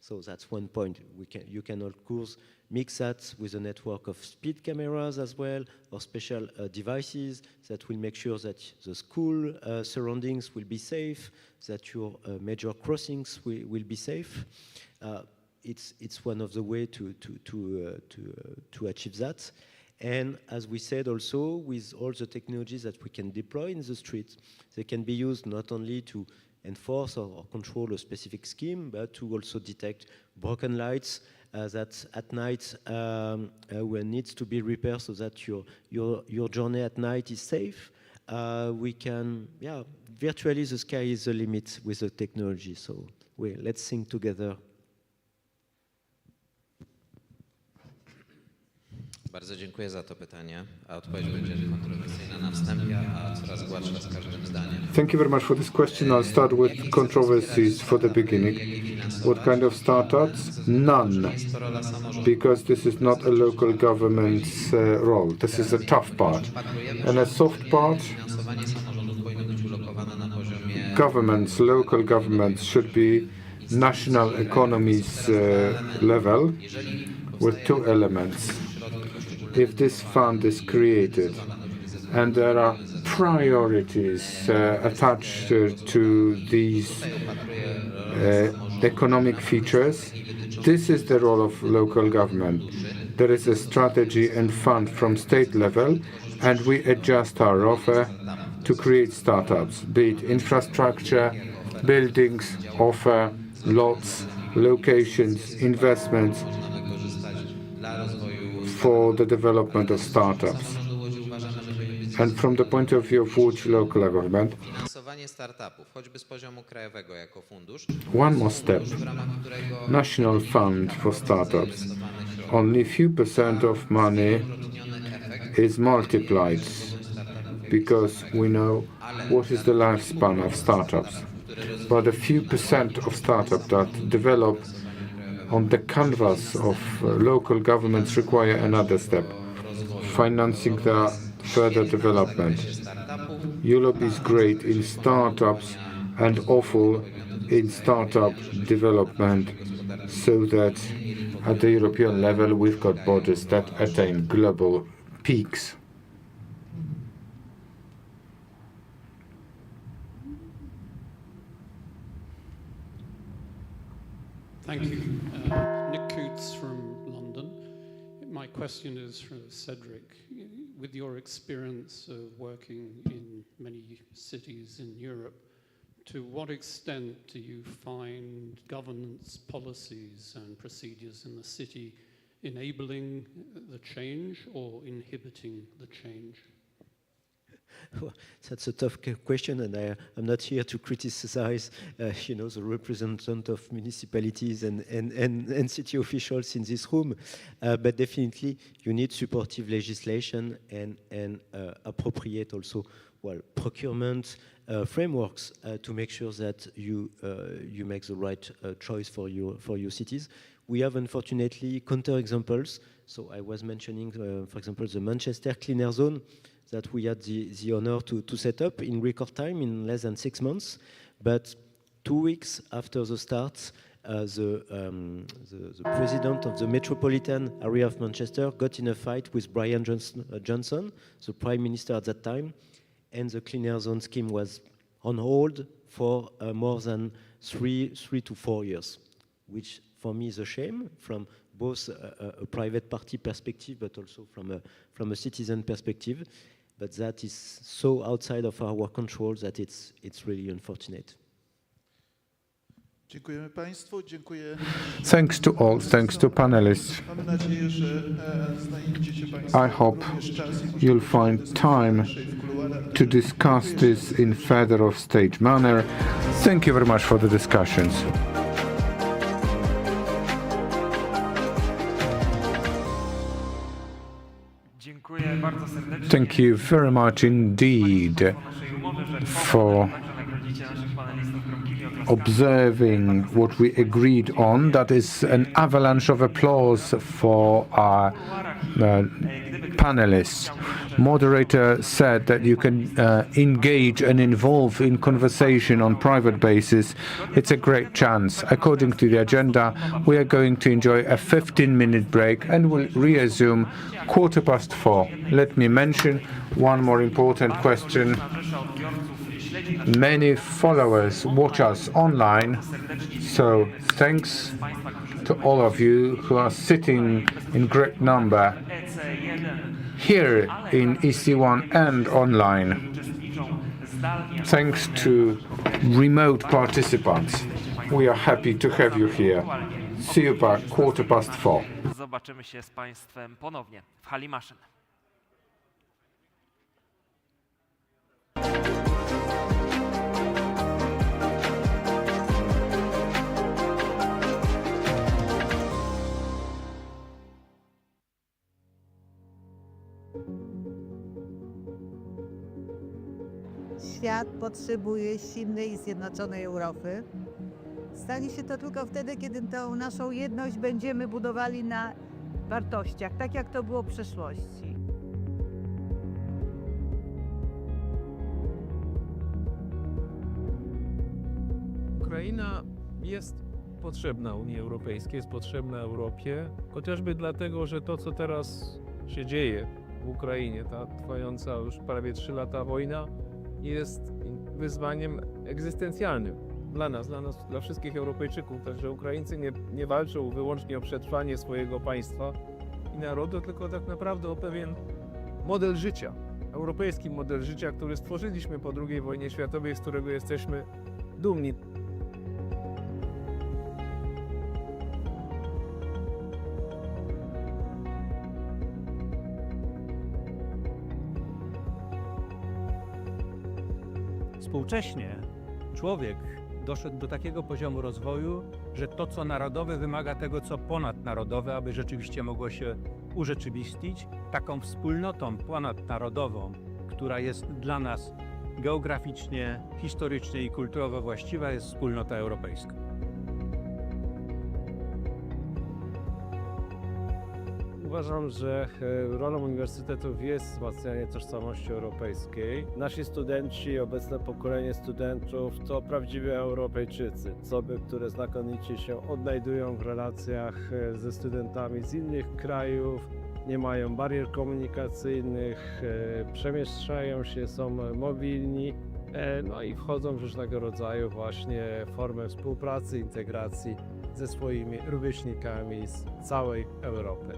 So that's one point. You can, of course, mix that with a network of speed cameras as well, or special devices that will make sure that the school surroundings will be safe, that your major crossings will be safe. It's one of the ways to achieve that. And as we said also, with all the technologies that we can deploy in the streets, they can be used not only to enforce or control a specific scheme, but to also detect broken lights that at night will needs to be repaired so that your journey at night is safe. We can, virtually the sky is the limit with the technology. So let's think together. Bardzo dziękuję za to pytanie, a odpowiedź będzie kontrowersyjna na wstępie, a coraz gładsza z każdym zdaniem. Thank you very much for this question. I'll start with controversies for the beginning. What kind of startups? None, because this is not a local government's role. This is a tough part. And a soft part, governments, local governments should be national economies level with two elements. If this fund is created and there are priorities attached to these economic features, this is the role of local government. There is a strategy and fund from state level, and we adjust our offer to create startups, be it infrastructure, buildings, offer, lots, locations, investments, for the development of startups. And from the point of view of Łódź local government, one more step, national fund for startups. Only few % of money is multiplied because we know what is the lifespan of startups. But a few % of startups that develop on the canvas of local governments require another step, financing their further development. Europe is great in startups and awful in startup development, so that at the European level we've got borders that attain global peaks. Thank you. Nick Coots from London. My question is for Cedric. With your experience of working in many cities in Europe, to what extent do you find governance policies and procedures in the city enabling the change or inhibiting the change? Well, that's a tough question, and I'm not here to criticize, the representative of municipalities and city officials in this room. But definitely, you need supportive legislation and appropriate also, procurement frameworks to make sure that you make the right choice for your cities. We have, unfortunately, counter-examples. So I was mentioning, for example, the Manchester Cleaner Zone that we had the honor to set up in record time, in less than 6 months. But 2 weeks after the start, the president of the metropolitan area of Manchester got in a fight with Brian Johnson, the prime minister at that time, and the Cleaner Zone scheme was on hold for more than 3 to 4 years, which for me is a shame from both a private party perspective, but also from a citizen perspective. But that is so outside of our control that it's really unfortunate. Dziękujemy Państwu, dziękuję. Thanks to all, thanks to panelists. Mamy nadzieję, że znajdziecie Państwo I hope również czas i you'll find time to discuss this in further off-stage manner. Thank you very much for the discussions. Dziękuję bardzo serdecznie. Thank you very much indeed for observing what we agreed on. That is an avalanche of applause for our panelists. Moderator said that you can engage and involve in conversation on private basis. It's a great chance. According to the agenda, we are going to enjoy a 15-minute break and we'll resume 4:15. Let me mention one more important question. Many followers watch us online, so thanks to all of you who are sitting in great number here in EC1 and online. Thanks to remote participants. We are happy to have you here. See you by 4:15. Zobaczymy się z Państwem ponownie w hali maszyn. Świat potrzebuje silnej i zjednoczonej Europy. Stanie się to tylko wtedy, kiedy tą naszą jedność będziemy budowali na wartościach, tak jak to było w przeszłości. Ukraina jest potrzebna Unii Europejskiej, jest potrzebna Europie, chociażby dlatego, że to, co teraz się dzieje w Ukrainie, ta trwająca już prawie 3 lata wojna, jest wyzwaniem egzystencjalnym dla nas, dla wszystkich Europejczyków. Także Ukraińcy nie walczą wyłącznie o przetrwanie swojego państwa i narodu, tylko tak naprawdę o pewien model życia, europejski model życia, który stworzyliśmy po II wojnie światowej, z którego jesteśmy dumni. Współcześnie człowiek doszedł do takiego poziomu rozwoju, że to, co narodowe, wymaga tego, co ponadnarodowe, aby rzeczywiście mogło się urzeczywistnić. Taką wspólnotą ponadnarodową, która jest dla nas geograficznie, historycznie i kulturowo właściwa, jest wspólnota europejska. Uważam, że rolą uniwersytetów jest wzmacnianie tożsamości europejskiej. Nasi studenci, obecne pokolenie studentów to prawdziwi Europejczycy. Osoby, które znakomicie się odnajdują w relacjach ze studentami z innych krajów, nie mają barier komunikacyjnych, przemieszczają się, są mobilni, no i wchodzą w różnego rodzaju właśnie formy współpracy, integracji ze swoimi rówieśnikami z całej Europy.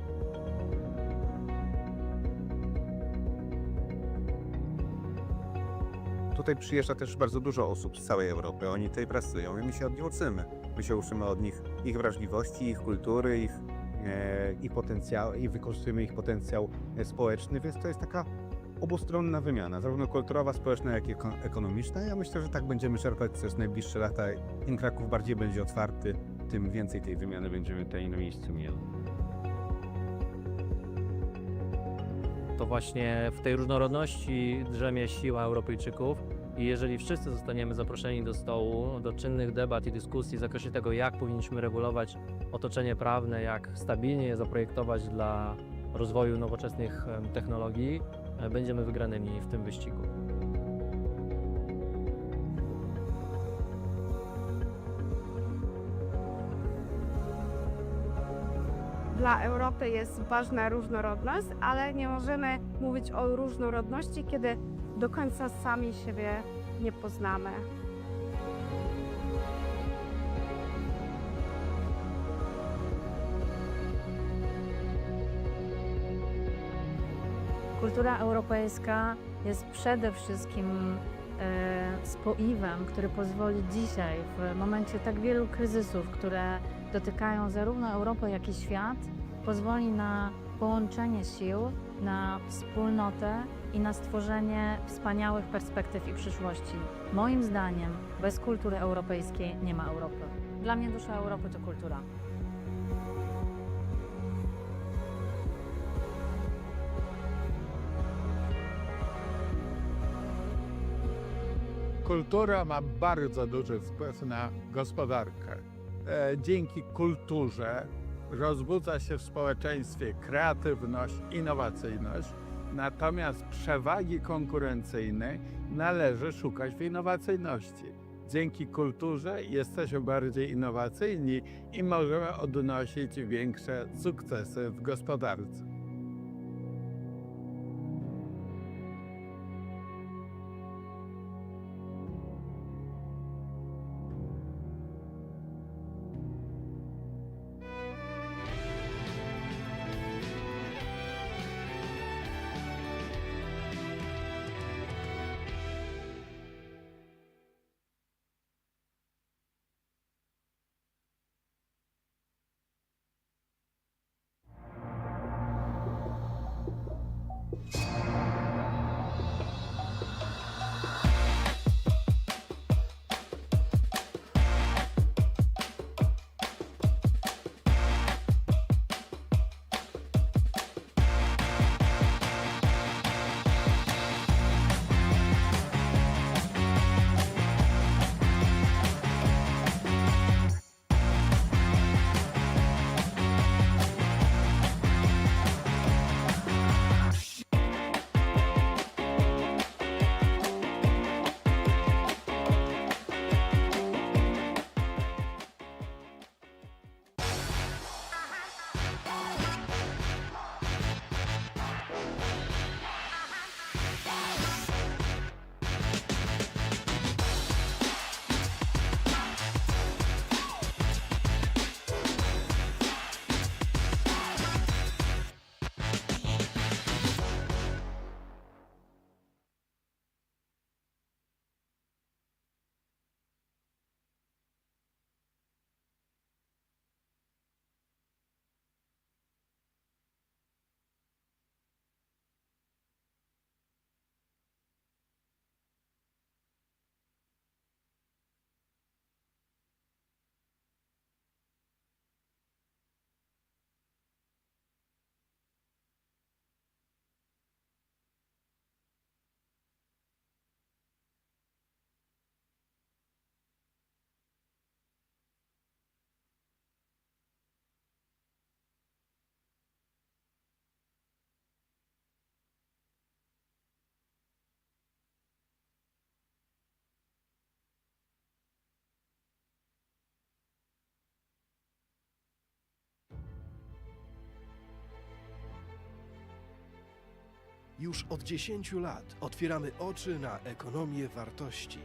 Tutaj przyjeżdża też bardzo dużo osób z całej Europy. Oni tutaj pracują i my się od nich uczymy. My się uczymy od nich ich wrażliwości, ich kultury, ich potencjału i wykorzystujemy ich potencjał społeczny, więc to jest taka obustronna wymiana, zarówno kulturowa, społeczna, jak i ekonomiczna. Ja myślę, że tak będziemy czerpać przez najbliższe lata. Im Kraków bardziej będzie otwarty, tym więcej tej wymiany będziemy tutaj na miejscu mieli. To właśnie w tej różnorodności drzemie siła Europejczyków i jeżeli wszyscy zostaniemy zaproszeni do stołu, do czynnych debat i dyskusji w zakresie tego, jak powinniśmy regulować otoczenie prawne, jak stabilnie je zaprojektować dla rozwoju nowoczesnych technologii, będziemy wygranymi w tym wyścigu. Dla Europy jest ważna różnorodność, ale nie możemy mówić o różnorodności, kiedy do końca sami siebie nie poznamy. Kultura europejska jest przede wszystkim spoiwem, który pozwoli dzisiaj, w momencie tak wielu kryzysów, które dotykają zarówno Europę, jak i świat, pozwoli na połączenie sił, na wspólnotę i na stworzenie wspaniałych perspektyw i przyszłości. Moim zdaniem bez kultury europejskiej nie ma Europy. Dla mnie dusza Europy to kultura. Kultura ma bardzo duży wpływ na gospodarkę. Dzięki kulturze rozbudza się w społeczeństwie kreatywność, innowacyjność, natomiast przewagi konkurencyjnej należy szukać w innowacyjności. Dzięki kulturze jesteśmy bardziej innowacyjni i możemy odnosić większe sukcesy w gospodarce. Już od 10 lat otwieramy oczy na ekonomię wartości.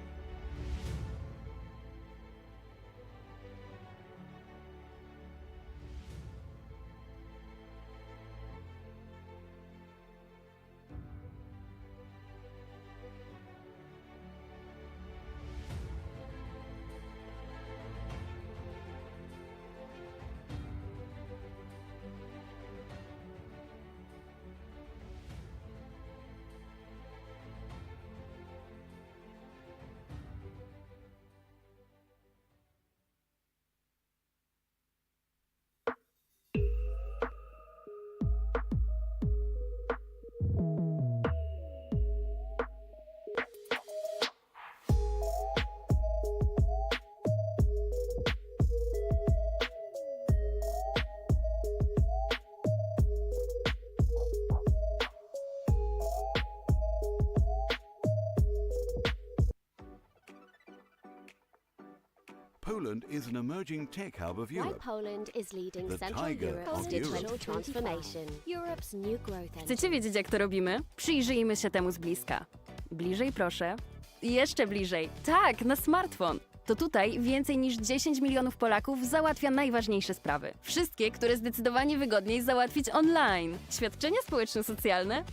Poland is an emerging tech hub of Why Europe. Poland is leading The Central tiger Europe's of digital Europe. transformation. Europe's new growth engine. Chcecie wiedzieć, jak to robimy? Przyjrzyjmy się temu z bliska. Bliżej, proszę. Jeszcze bliżej. Tak, na smartfon. To tutaj więcej niż 10 milionów Polaków załatwia najważniejsze sprawy. Wszystkie, które zdecydowanie wygodniej załatwić online. Świadczenia społeczno-socjalne?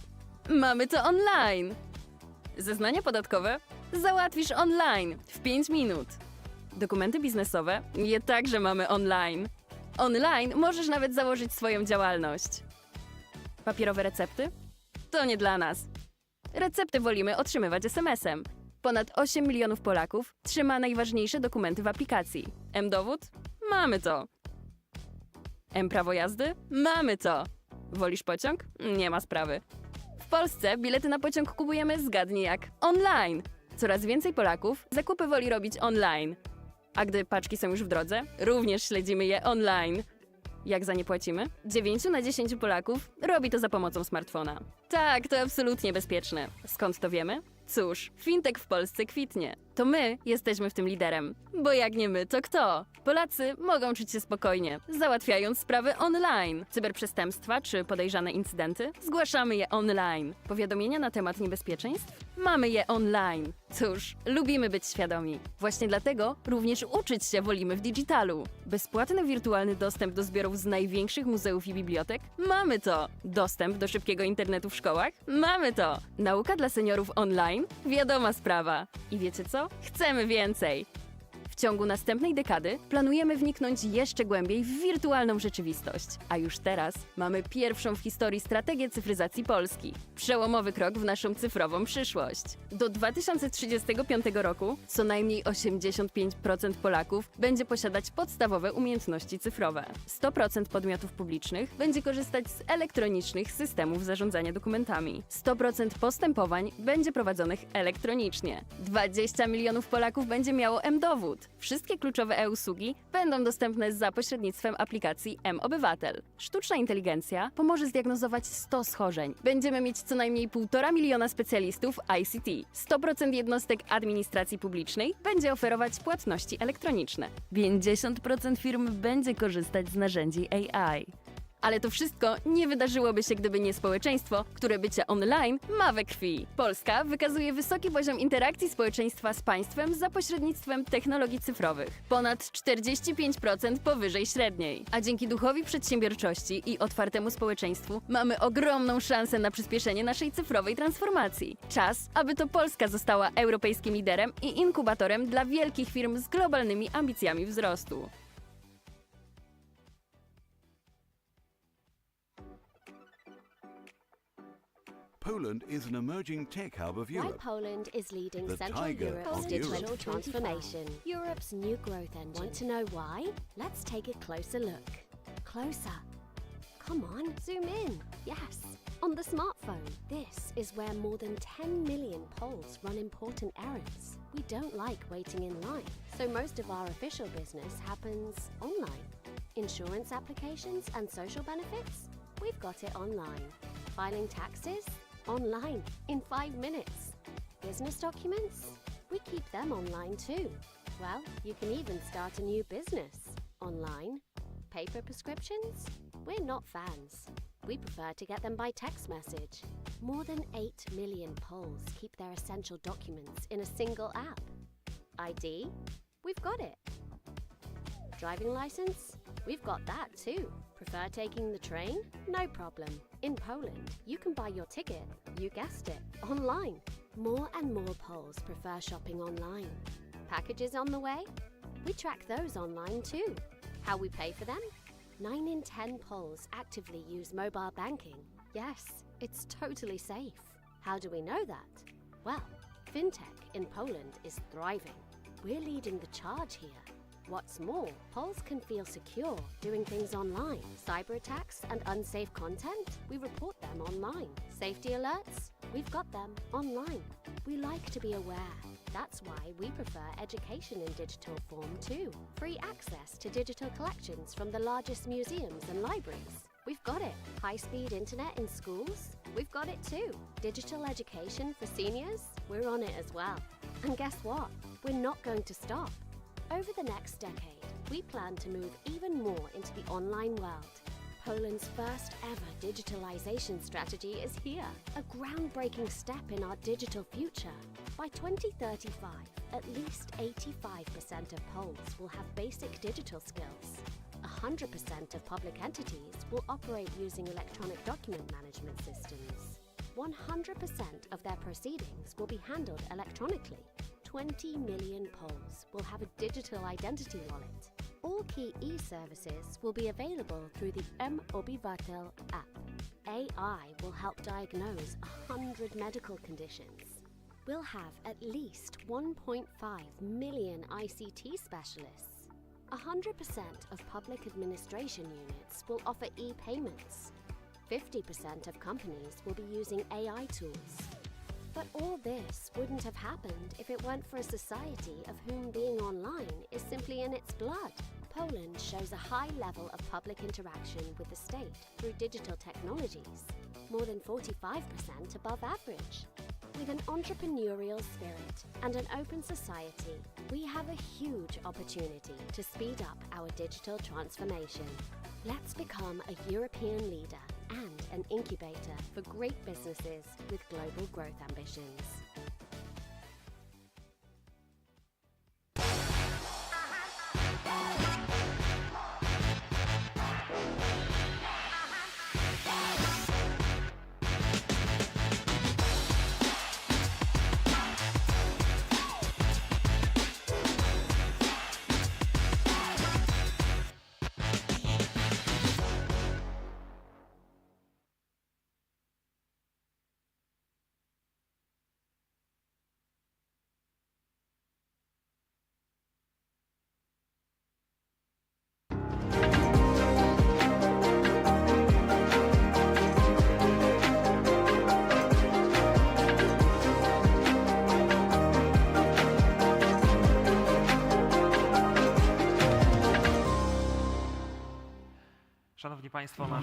Mamy to online. Zeznania podatkowe? Załatwisz online w 5 minut. Dokumenty biznesowe? Je także mamy online. Online możesz nawet założyć swoją działalność. Papierowe recepty? To nie dla nas. Recepty wolimy otrzymywać SMS-em. Ponad 8 milionów Polaków trzyma najważniejsze dokumenty w aplikacji. M-dowód? Mamy to. M-prawo jazdy? Mamy to. Wolisz pociąg? Nie ma sprawy. W Polsce bilety na pociąg kupujemy zgadnij jak online. Coraz więcej Polaków zakupy woli robić online. A gdy paczki są już w drodze, również śledzimy je online. Jak za nie płacimy? 9 na 10 Polaków robi to za pomocą smartfona. Tak, to absolutnie bezpieczne. Skąd to wiemy? Cóż, fintech w Polsce kwitnie. To my jesteśmy w tym liderem. Bo jak nie my, to kto? Polacy mogą czuć się spokojnie, załatwiając sprawy online. Cyberprzestępstwa czy podejrzane incydenty? Zgłaszamy je online. Powiadomienia na temat niebezpieczeństw? Mamy je online. Cóż, lubimy być świadomi. Właśnie dlatego również uczyć się wolimy w digitalu. Bezpłatny wirtualny dostęp do zbiorów z największych muzeów i bibliotek? Mamy to. Dostęp do szybkiego internetu w szkołach? Mamy to. Nauka dla seniorów online? Wiadoma sprawa. I wiecie co? Chcemy więcej! W ciągu następnej dekady planujemy wniknąć jeszcze głębiej w wirtualną rzeczywistość. A już teraz mamy pierwszą w historii strategię cyfryzacji Polski. Przełomowy krok w naszą cyfrową przyszłość. Do 2035 roku co najmniej 85% Polaków będzie posiadać podstawowe umiejętności cyfrowe. 100% podmiotów publicznych będzie korzystać z elektronicznych systemów zarządzania dokumentami. 100% postępowań będzie prowadzonych elektronicznie. 20 milionów Polaków będzie miało m-dowód. Wszystkie kluczowe e-usługi będą dostępne za pośrednictwem aplikacji M-Obywatel. Sztuczna inteligencja pomoże zdiagnozować 100 schorzeń. Będziemy mieć co najmniej 1,5 miliona specjalistów ICT. 100% jednostek administracji publicznej będzie oferować płatności elektroniczne. 50% firm będzie korzystać z narzędzi AI. Ale to wszystko nie wydarzyłoby się, gdyby nie społeczeństwo, które bycie online ma we krwi. Polska wykazuje wysoki poziom interakcji społeczeństwa z państwem za pośrednictwem technologii cyfrowych. Ponad 45% powyżej średniej. A dzięki duchowi przedsiębiorczości i otwartemu społeczeństwu mamy ogromną szansę na przyspieszenie naszej cyfrowej transformacji. Czas, aby to Polska została europejskim liderem i inkubatorem dla wielkich firm z globalnymi ambicjami wzrostu. Poland is an emerging tech hub of Why Europe. Poland is leading The Central tiger Europe's of digital Europe. transformation. Europe's new growth engine. Want to know why? Let's take a closer look. Closer. Come on, zoom in. Yes, on the smartphone. This is where more than 10 million Poles run important errands. We don't like waiting in line, so most of our official business happens online. Insurance applications and social benefits? We've got it online. Filing taxes? Online, in 5 minutes. Business documents? We keep them online too. Well, you can even start a new business online. Paper prescriptions? We're not fans. We prefer to get them by text message. More than 8 million Poles keep their essential documents in a single app. ID? We've got it. Driving license? We've got that too. Prefer taking the train? No problem. In Poland, you can buy your ticket, you guessed it, online. More and more Poles prefer shopping online. Packages on the way? We track those online too. How we pay for them? 9 in 10 Poles actively use mobile banking. Yes, it's totally safe. How do we know that? Well, fintech in Poland is thriving. We're leading the charge here. What's more, Poles can feel secure doing things online. Cyber attacks and unsafe content? We report them online. Safety alerts? We've got them online. We like to be aware. That's why we prefer education in digital form too. Free access to digital collections from the largest museums and libraries. We've got it. High-speed internet in schools? We've got it too. Digital education for seniors? We're on it as well. And guess what? We're not going to stop. Over the next decade, we plan to move even more into the online world. Poland's first ever digitalization strategy is here, a groundbreaking step in our digital future. By 2035, at least 85% of Poles will have basic digital skills. 100% of public entities will operate using electronic document management systems. 100% of their proceedings will be handled electronically. 20 million Poles will have a digital identity wallet. All key e-services will be available through the M-Obywatel app. AI will help diagnose 100 medical conditions. We'll have at least 1.5 million ICT specialists. 100% of public administration units will offer e-payments. 50% of companies will be using AI tools. But all this wouldn't have happened if it weren't for a society of whom being online is simply in its blood. Poland shows a high level of public interaction with the state through digital technologies, more than 45% above average. With an entrepreneurial spirit and an open society, we have a huge opportunity to speed up our digital transformation. Let's become a European leader and an incubator for great businesses with global growth ambitions.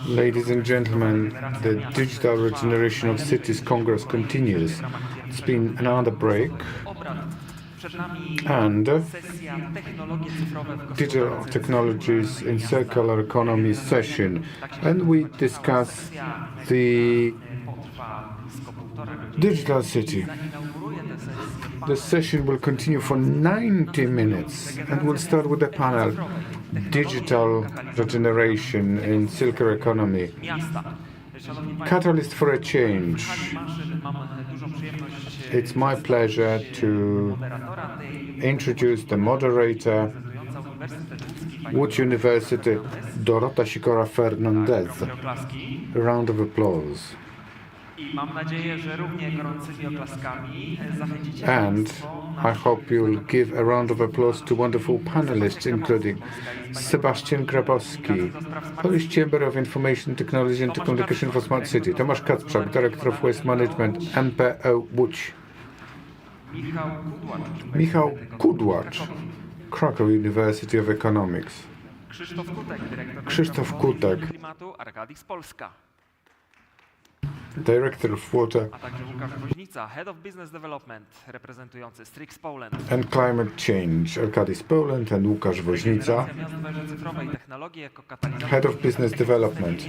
Ladies and gentlemen, the Digital Regeneration of Cities Congress continues. It's been another break, and Digital Technologies in Circular Economy session, and we discuss the digital city. The session will continue for 90 minutes, and we'll start with the panel, Digital Regeneration in Circular Economy, Catalyst for a Change. It's my pleasure to introduce the moderator, Łódź University, Dorota Sikora-Fernandez. A round of applause. And I hope you'll give a round of applause to wonderful panelists, including Sebastian Grabowski, Polish Chamber of Information Technology and Communication for Smart City, Tomasz Kacprzak, Director of Waste Management, MPO Łódź, Michał Kudłacz, Krakow University of Economics, Krzysztof Kutek, Director of Water and Climate Change, Arkadis Poland, and Łukasz Woźnica, Head of Business Development.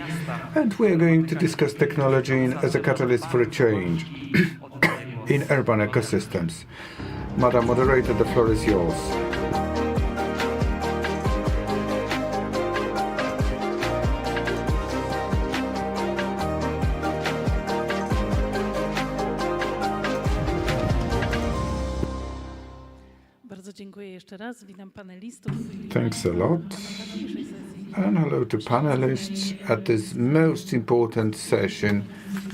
And we are going to discuss technology as a catalyst for a change in urban ecosystems. Madam Moderator, the floor is yours. Thanks a lot. And hello to panelists at this most important session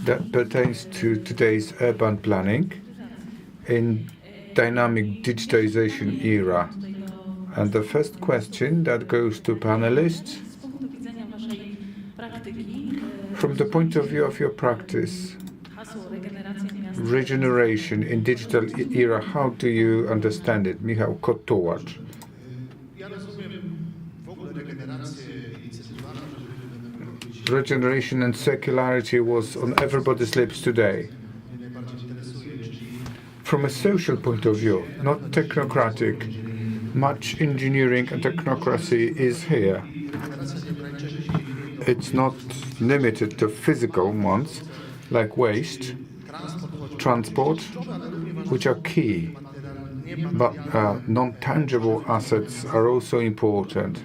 that pertains to today's urban planning in dynamic digitization era. And the first question that goes to panelists, from the point of view of your practice, regeneration in digital era, how do you understand it? Michał Kotowacz. Regeneration and circularity was on everybody's lips today. From a social point of view, not technocratic, much engineering and technocracy is here. It's not limited to physical ones, like waste, transport, which are key, but non-tangible assets are also important.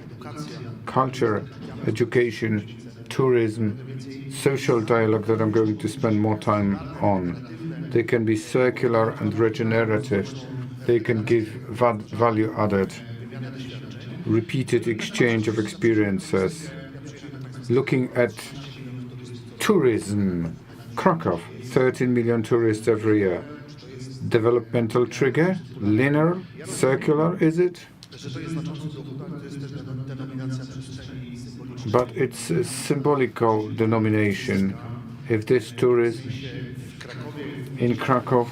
Culture, education, tourism, social dialogue that I'm going to spend more time on. They can be circular and regenerative. They can give value added, repeated exchange of experiences. Looking at tourism, Krakow, 13 million tourists every year. Developmental trigger, linear, circular, is it? But it's a symbolical denomination. If this tourism In Krakow,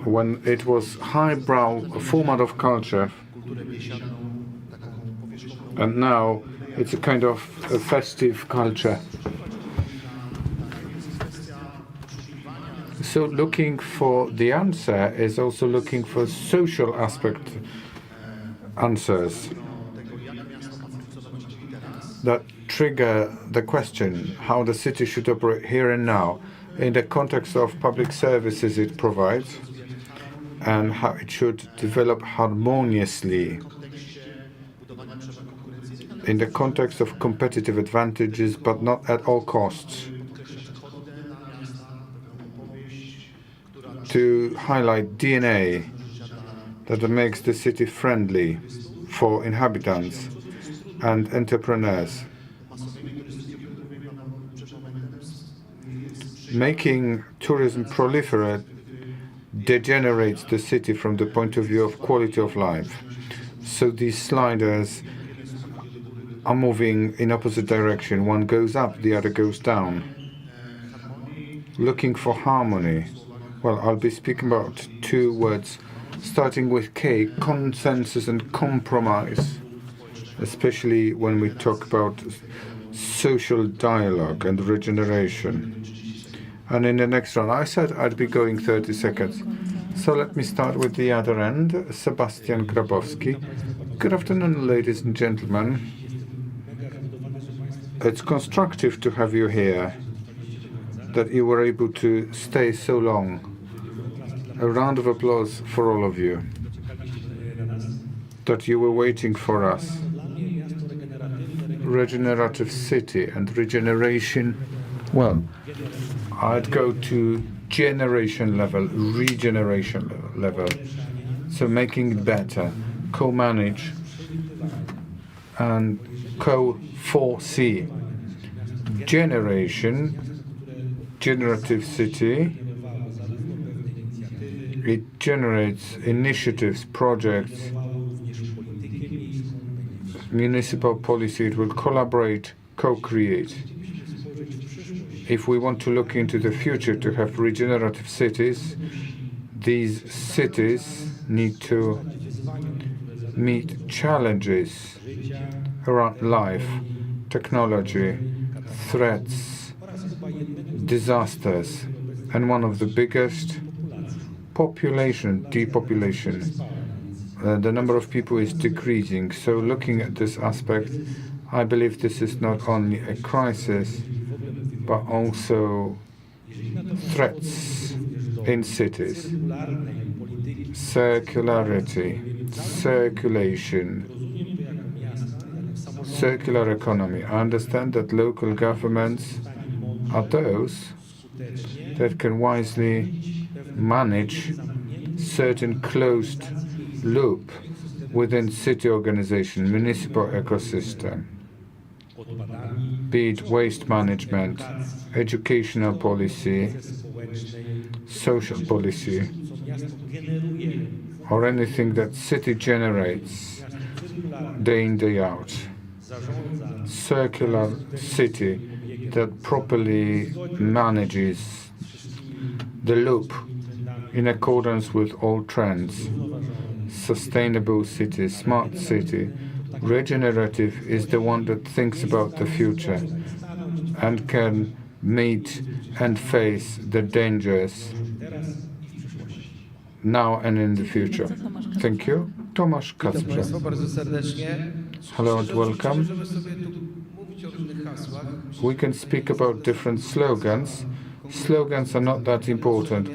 when it was highbrow format of culture, and now it's a kind of a festive culture. So looking for the answer is also looking for social aspect answers that trigger the question how the city should operate here and now in the context of public services it provides and how it should develop harmoniously in the context of competitive advantages, but not at all costs. To highlight DNA that makes the city friendly for inhabitants and entrepreneurs. Making tourism proliferate degenerates the city from the point of view of quality of life. So these sliders are moving in opposite direction. One goes up, the other goes down. Looking for harmony. Well, I'll be speaking about two words, starting with K, consensus and compromise, especially when we talk about social dialogue and regeneration. And in the next round, I said I'd be going 30 seconds. So let me start with the other end, Sebastian Grabowski. Good afternoon, ladies and gentlemen. It's constructive to have you here, that you were able to stay so long. A round of applause for all of you, that you were waiting for us. Regenerative city and regeneration. Well, I'd go to generation level, regeneration level. So making it better, co-manage and co-foresee. Generation, generative city, it generates initiatives, projects, municipal policy, it will collaborate, co-create. If we want to look into the future to have regenerative cities, these cities need to meet challenges around life, technology, threats, disasters, and one of the biggest, population, depopulation. The number of people is decreasing. So looking at this aspect, I believe this is not only a crisis, but also threats in cities. Circularity, circulation, circular economy. I understand that local governments are those that can wisely manage certain closed loop within city organization, municipal ecosystem, be it waste management, educational policy, social policy, or anything that city generates day in, day out. Circular city that properly manages the loop in accordance with all trends. Sustainable city, smart city. Regenerative is the one that thinks about the future and can meet and face the dangers now and in the future. Thank you. Tomasz Kacprze. Hello and welcome. We can speak about different slogans. Slogans are not that important.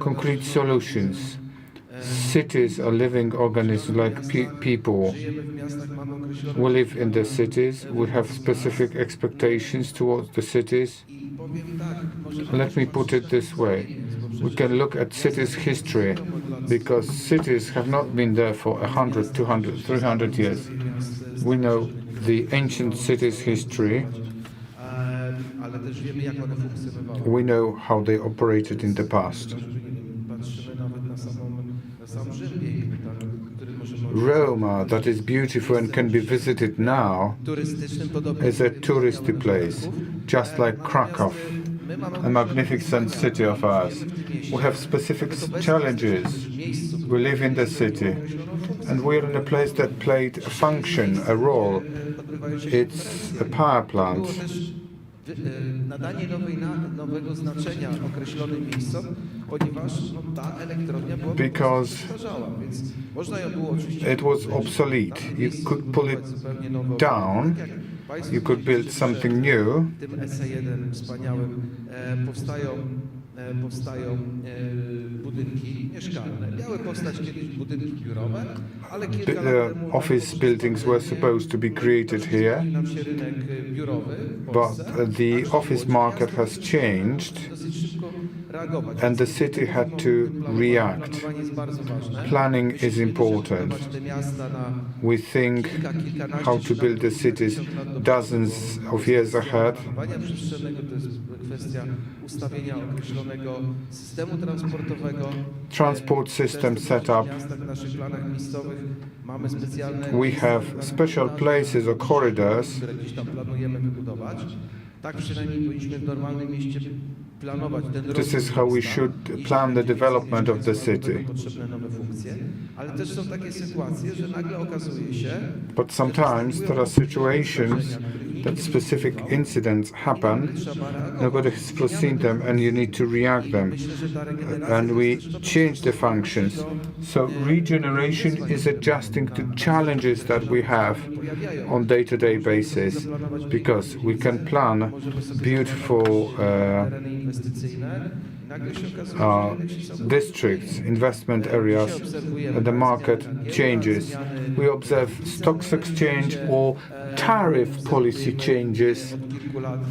Concrete solutions. Cities are living organisms like people. We live in the cities. We have specific expectations towards the cities. Let me put it this way. We can look at cities' history, because cities have not been there for 100, 200, 300 years. We know the ancient cities' history. We know how they operated in the past. Roma, that is beautiful and can be visited now, is a touristy place, just like Krakow. a magnificent city of ours. We have specific challenges. We live in the city, and we're in a place that played a function, a role. It's a power plant. Nadanie nowego znaczenia określonym miejscom, ponieważ ta elektrownia była starzała, więc można ją było oczywiście it was obsolete. You could pull it down, you could build something new. W tym SE1 wspaniałym powstają budynki mieszkalne. Miały powstać kiedyś budynki biurowe, ale kilka lat temu office buildings were supposed to be created here, nam się rynek biurowy w but Polsce. the office market has changed Dosyć szybko reagować. and the city had to react. Planowanie jest bardzo ważne. Planning is important. Te miasta na We think how to build the cities dozens of years ahead. planowania przestrzennego to jest kwestia ustawienia określonego systemu transportowego. Transport system setup. W miastach, w naszych planach miejscowych mamy specjalne We have special places or corridors. które gdzieś tam planujemy wybudować. Tak przynajmniej powinniśmy w normalnym mieście planować ten rozwój This is how we miasta. should plan the development of the city. Potrzebne nowe funkcje, ale też są takie sytuacje, że nagle okazuje się, But sometimes there are situations that specific incidents happen. Nobody has foreseen them, and you need to react them. And we change the functions. So regeneration is adjusting to challenges that we have on day-to-day basis, because we can plan beautiful districts, investment areas, and the market changes. We observe stocks exchange or tariff policy changes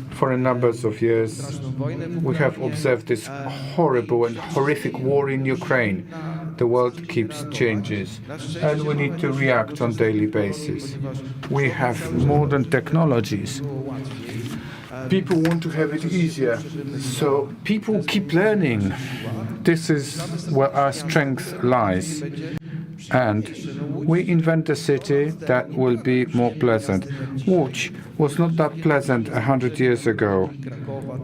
for a number of years. We have observed this horrible and horrific war in Ukraine. The world keeps changes, and we need to react on daily basis. We have modern technologies. People want to have it easier, so people keep learning. This is where our strength lies. And we invent a city that will be more pleasant. Łódź was not that pleasant 100 years ago.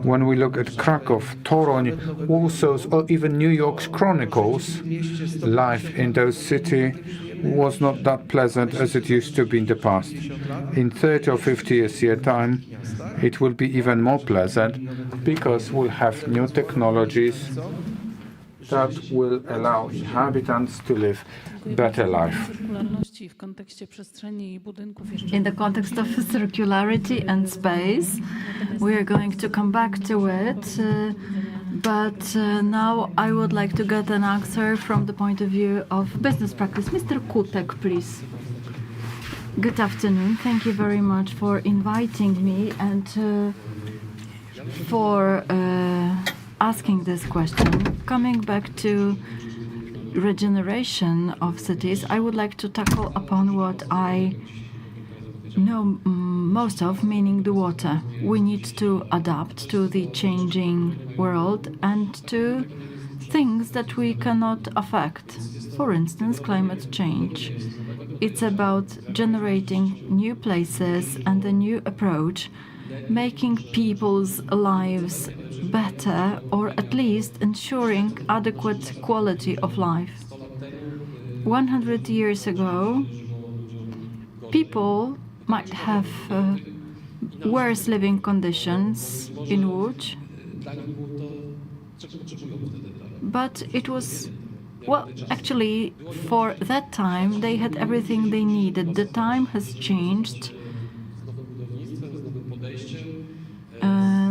When we look at Krakow, Toruń, Warsaw's, or even New York's chronicles, life in those cities was not that pleasant as it used to be in the past. In 30 or 50 years' time, it will be even more pleasant because we'll have new technologies that will allow inhabitants to live better life. In the context of circularity and space, we are going to come back to it, but now I would like to get an answer from the point of view of business practice. Mr. Kutek, please. Good afternoon. Thank you very much for inviting me and for asking this question. Coming back to regeneration of cities, I would like to tackle upon what I know most of, meaning the water. We need to adapt to the changing world and to things that we cannot affect. For instance, climate change. It's about generating new places and a new approach, making people's lives better, or at least ensuring adequate quality of life. 100 years ago, people might have worse living conditions in Łódź, but it was, well, actually, for that time, they had everything they needed. The time has changed.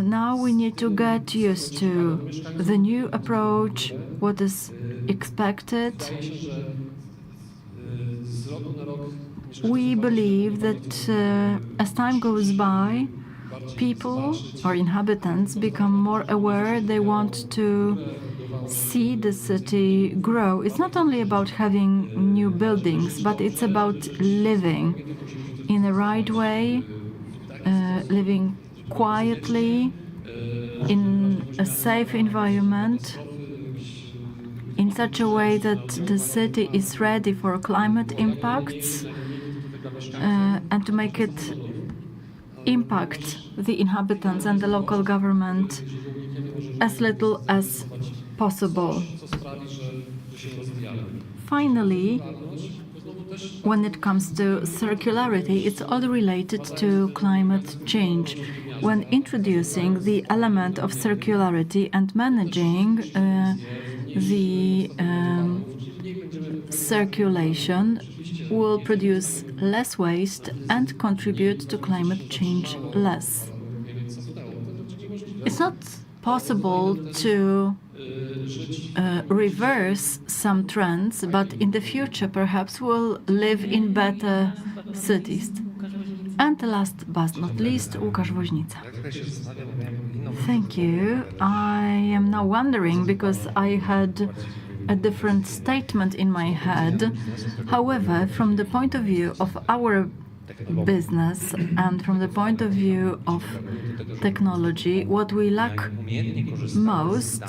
Now we need to get used to the new approach, what is expected. We believe that as time goes by, people or inhabitants become more aware. They want to see the city grow. It's not only about having new buildings, but it's about living in the right way, living quietly, in a safe environment, in such a way that the city is ready for climate impacts, and to make it impact the inhabitants and the local government as little as possible. Finally, when it comes to circularity, it's all related to climate change. When introducing the element of circularity and managing the circulation will produce less waste and contribute to climate change less. It's not possible to reverse some trends, but in the future perhaps we'll live in better cities. And last but not least, Łukasz Woźnica. Thank you. I am now wondering, because I had a different statement in my head. However, from the point of view of our business and from the point of view of technology, what we lack most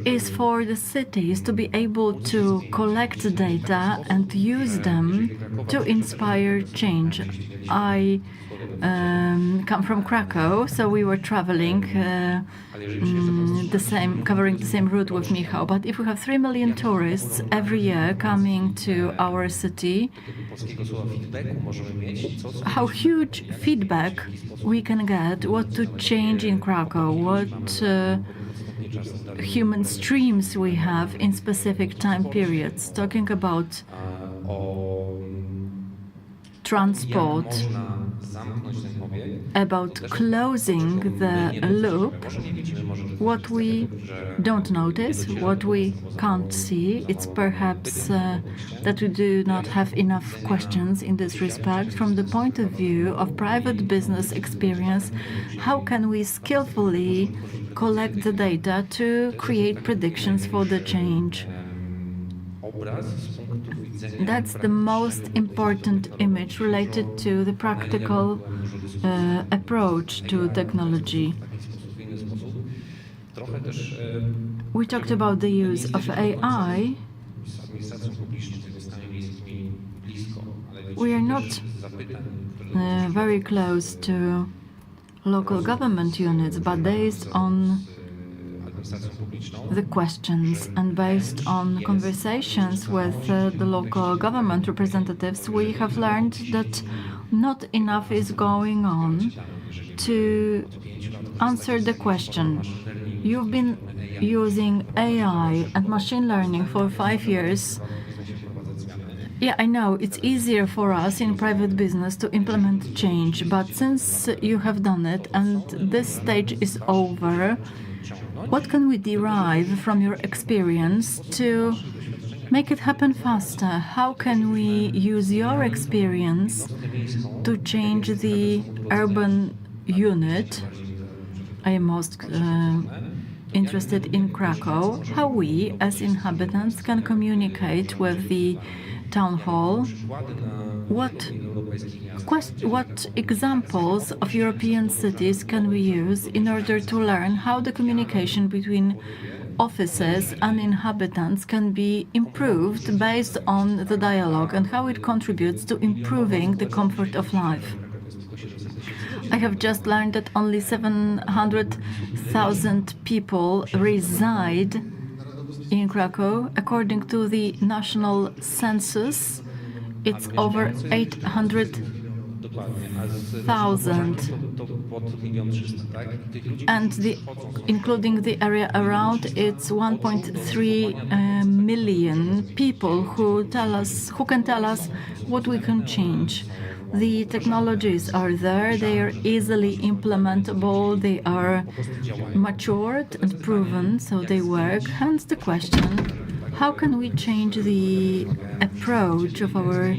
is for the cities to be able to collect data and use them to inspire change. I come from Krakow, so we were traveling covering the same route with Michał. But if we have 3 million tourists every year coming to our city, how huge feedback we can get, what to change in Krakow, what human streams we have in specific time periods. Talking about transport, about closing the loop, what we don't notice, what we can't see. It's perhaps that we do not have enough questions in this respect. From the point of view of private business experience, how can we skillfully collect the data to create predictions for the change? That's the most important image related to the practical approach to technology. We talked about the use of AI. We are not very close to local government units, but based on the questions and based on conversations with the local government representatives, we have learned that not enough is going on to answer the question. You've been using AI and machine learning for 5 years. Yeah, I know it's easier for us in private business to implement change, but since you have done it and this stage is over, what can we derive from your experience to make it happen faster? How can we use your experience to change the urban unit? I am most interested in Krakow, how we as inhabitants can communicate with the town hall. What examples of European cities can we use in order to learn how the communication between offices and inhabitants can be improved based on the dialogue and how it contributes to improving the comfort of life? I have just learned that only 700,000 people reside in Krakow. According to the national census, it's over 800,000. And including the area around, it's 1.3 million people who can tell us what we can change. The technologies are there, they are easily implementable, they are matured and proven, so they work. Hence the question, how can we change the approach of our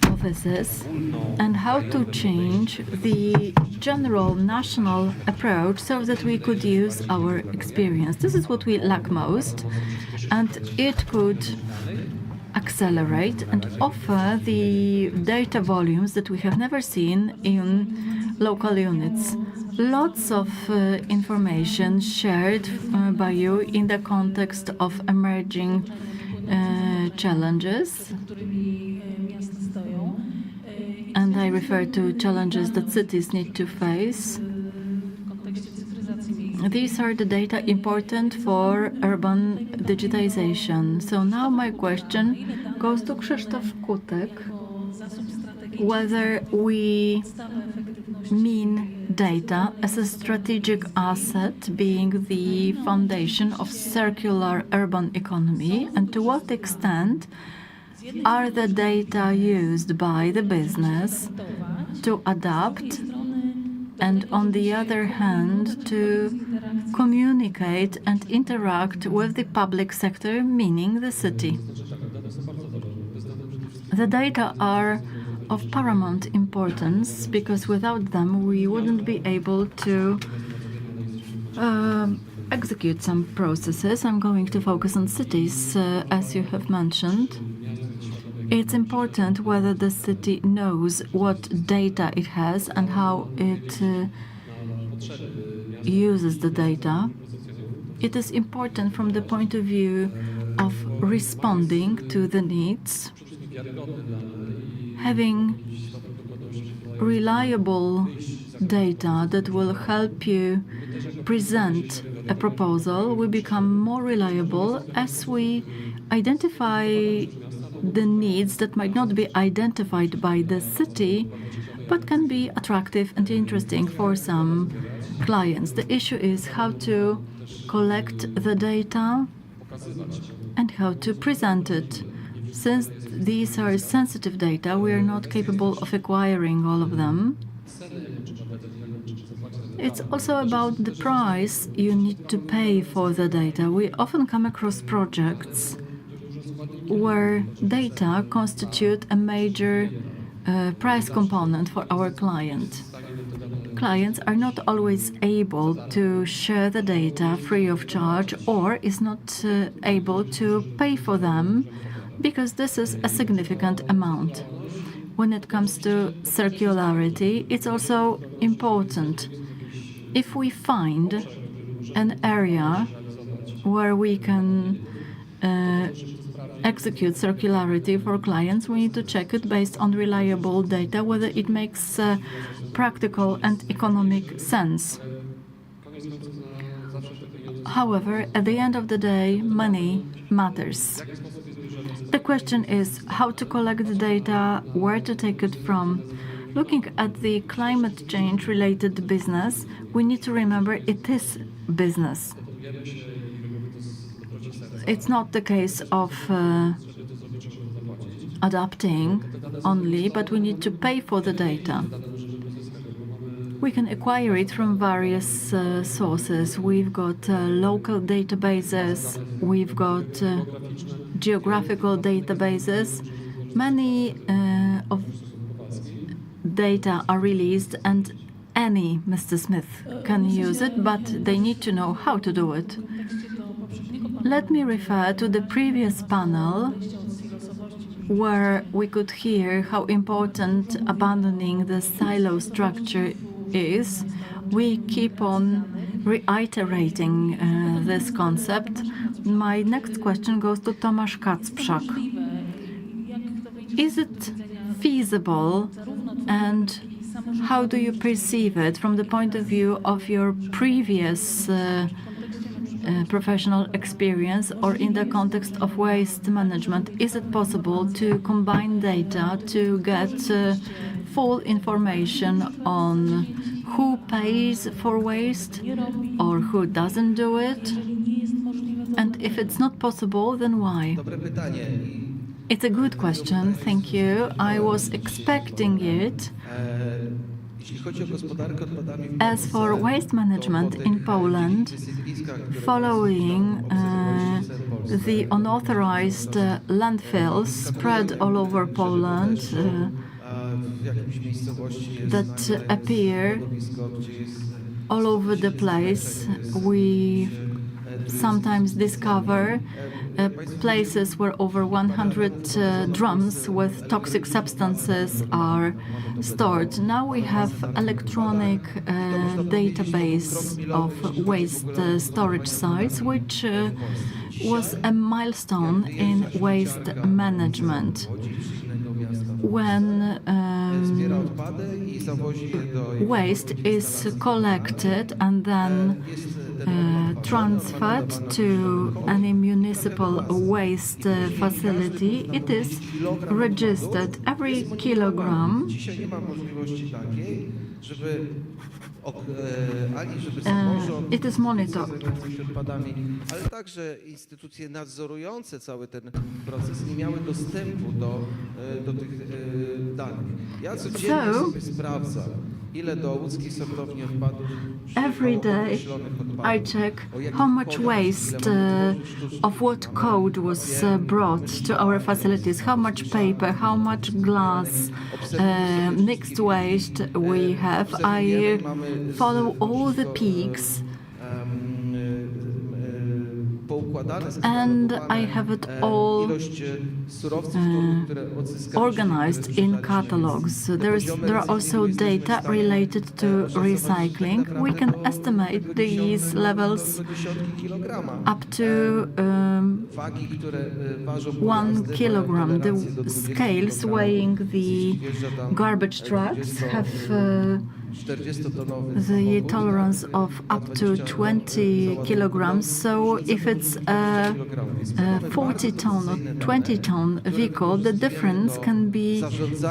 offices and how to change the general national approach so that we could use our experience? This is what we lack most, and it could accelerate and offer the data volumes that we have never seen in local units. Lots of information shared by you in the context of emerging challenges. And I refer to challenges that cities need to face. These are the data important for urban digitization. So now my question goes to Krzysztof Kutek, whether we mean data as a strategic asset being the foundation of circular urban economy, and to what extent are the data used by the business to adapt and, on the other hand, to communicate and interact with the public sector, meaning the city. The data are of paramount importance because without them we wouldn't be able to execute some processes. I'm going to focus on cities, as you have mentioned. It's important whether the city knows what data it has and how it uses the data. It is important from the point of view of responding to the needs. Having reliable data that will help you present a proposal will become more reliable as we identify the needs that might not be identified by the city, but can be attractive and interesting for some clients. The issue is how to collect the data and how to present it. Since these are sensitive data, we are not capable of acquiring all of them. It's also about the price you need to pay for the data. We often come across projects where data constitute a major price component for our client. Clients are not always able to share the data free of charge or is not able to pay for them because this is a significant amount. When it comes to circularity, it's also important. If we find an area where we can execute circularity for clients, we need to check it based on reliable data, whether it makes practical and economic sense. However, at the end of the day, money matters. The question is how to collect the data, where to take it from. Looking at the climate change related business, we need to remember it is business. It's not the case of adapting only, but we need to pay for the data. We can acquire it from various sources. We've got local databases, we've got geographical databases. Many of data are released and any Mr. Smith can use it, but they need to know how to do it. Let me refer to the previous panel where we could hear how important abandoning the silo structure is. We keep on reiterating this concept. My next question goes to Tomasz Kacprzak. Is it feasible and how do you perceive it from the point of view of your previous professional experience or in the context of waste management? Is it possible to combine data to get full information on who pays for waste or who doesn't do it? And if it's not possible, then why? It's a good question, thank you. I was expecting it. As for waste management in Poland, following the unauthorized landfills spread all over Poland that appear all over the place, we sometimes discover places where over 100 drums with toxic substances are stored. Now we have electronic database of waste storage sites, which was a milestone in waste management. When waste is collected and then transferred to any municipal waste facility, it is registered every kilogram. It is monitored. Ale także instytucje nadzorujące cały ten proces nie miały dostępu do tych danych. Ja codziennie sobie sprawdzam, ile do łódzkiej sortowni odpadów every day I check how much waste of what code was brought to our facilities, how much paper, how much glass, mixed waste we have. I follow all the peaks and I have it all organized in catalogs. There are also data related to recycling. We can estimate these levels up to 1 kilogram. The scales weighing the garbage trucks have the tolerance of up to 20 kilograms. So if it's a 40-ton or 20-ton vehicle, the difference can be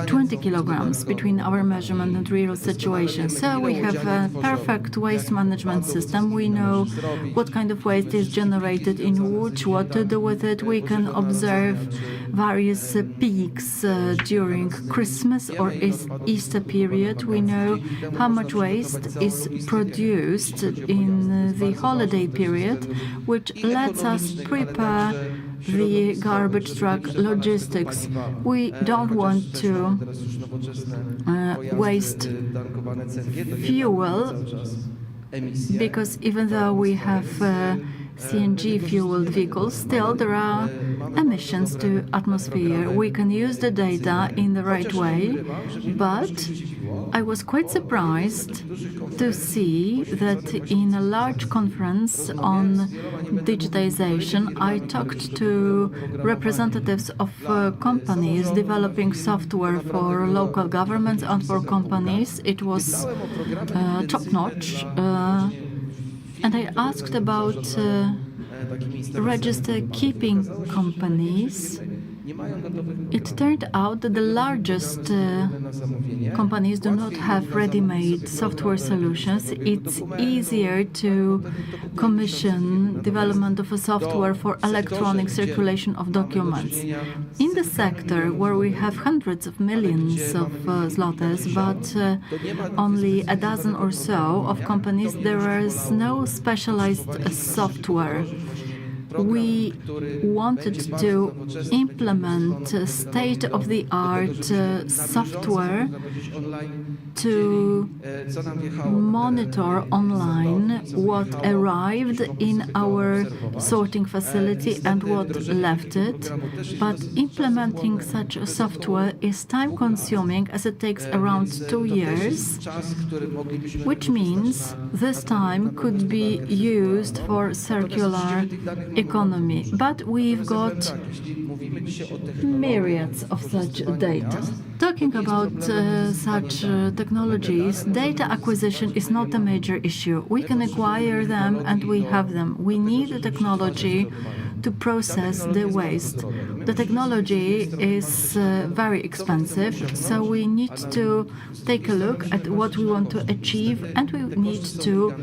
20 kilograms between our measurement and real situation. So we have a perfect waste management system. We know what kind of waste is generated in Łódź, what to do with it. We can observe various peaks during Christmas or Easter period. We know how much waste is produced in the holiday period, which lets us prepare the garbage truck logistics. We don't want to waste fuel, because even though we have CNG-fueled vehicles, still there are emissions to atmosphere. We can use the data in the right way, but I was quite surprised to see that in a large conference on digitization, I talked to representatives of companies developing software for local governments and for companies. It was top-notch. And I asked about register-keeping companies. It turned out that the largest companies do not have ready-made software solutions. It's easier to commission development of a software for electronic circulation of documents. In the sector where we have hundreds of millions of zlotys, but only a dozen or so of companies, there is no specialized software. We wanted to implement state-of-the-art software to monitor online what arrived in our sorting facility and what left it. But implementing such a software is time-consuming, as it takes around 2 years, which means this time could be used for circular economy. But we've got myriads of such data. Talking about such technologies, data acquisition is not a major issue. We can acquire them and we have them. We need the technology to process the waste. The technology is very expensive, so we need to take a look at what we want to achieve, and we need to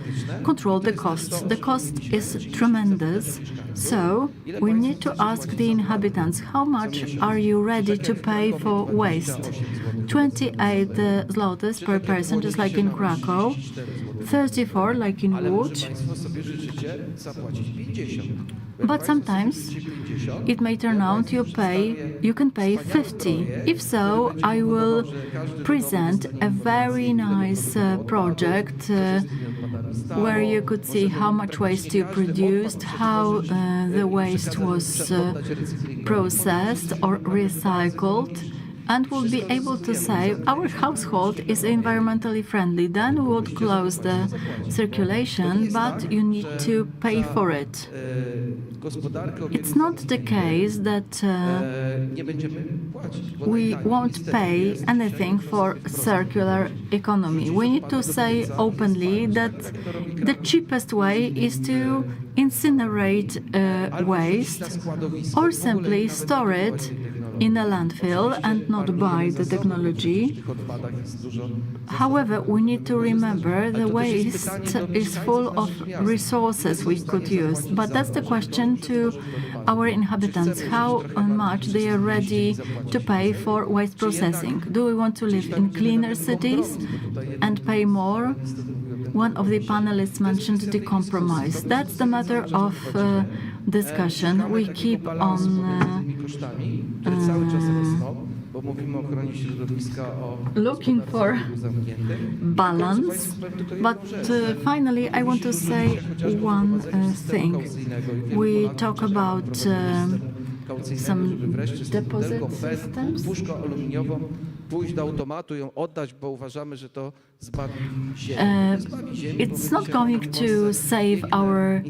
control the costs. The cost is tremendous, so we need to ask the inhabitants, how much are you ready to pay for waste? 28 zlotys per person, just like in Krakow, 34 like in Łódź. But sometimes it may turn out you can pay 50. If so, I will present a very nice project where you could see how much waste you produced, how the waste was processed or recycled, and we'll be able to say our household is environmentally friendly. Then we would close the circulation, but you need to pay for it. It's not the case that we won't pay anything for circular economy. We need to say openly that the cheapest way is to incinerate waste or simply store it in a landfill and not buy the technology. However, we need to remember the waste is full of resources we could use. But that's the question to our inhabitants, how much they are ready to pay for waste processing. Do we want to live in cleaner cities and pay more? One of the panelists mentioned the compromise. That's the matter of discussion. We keep on looking for balance, but finally I want to say one thing. We talk about some deposit systems. It's not going to save our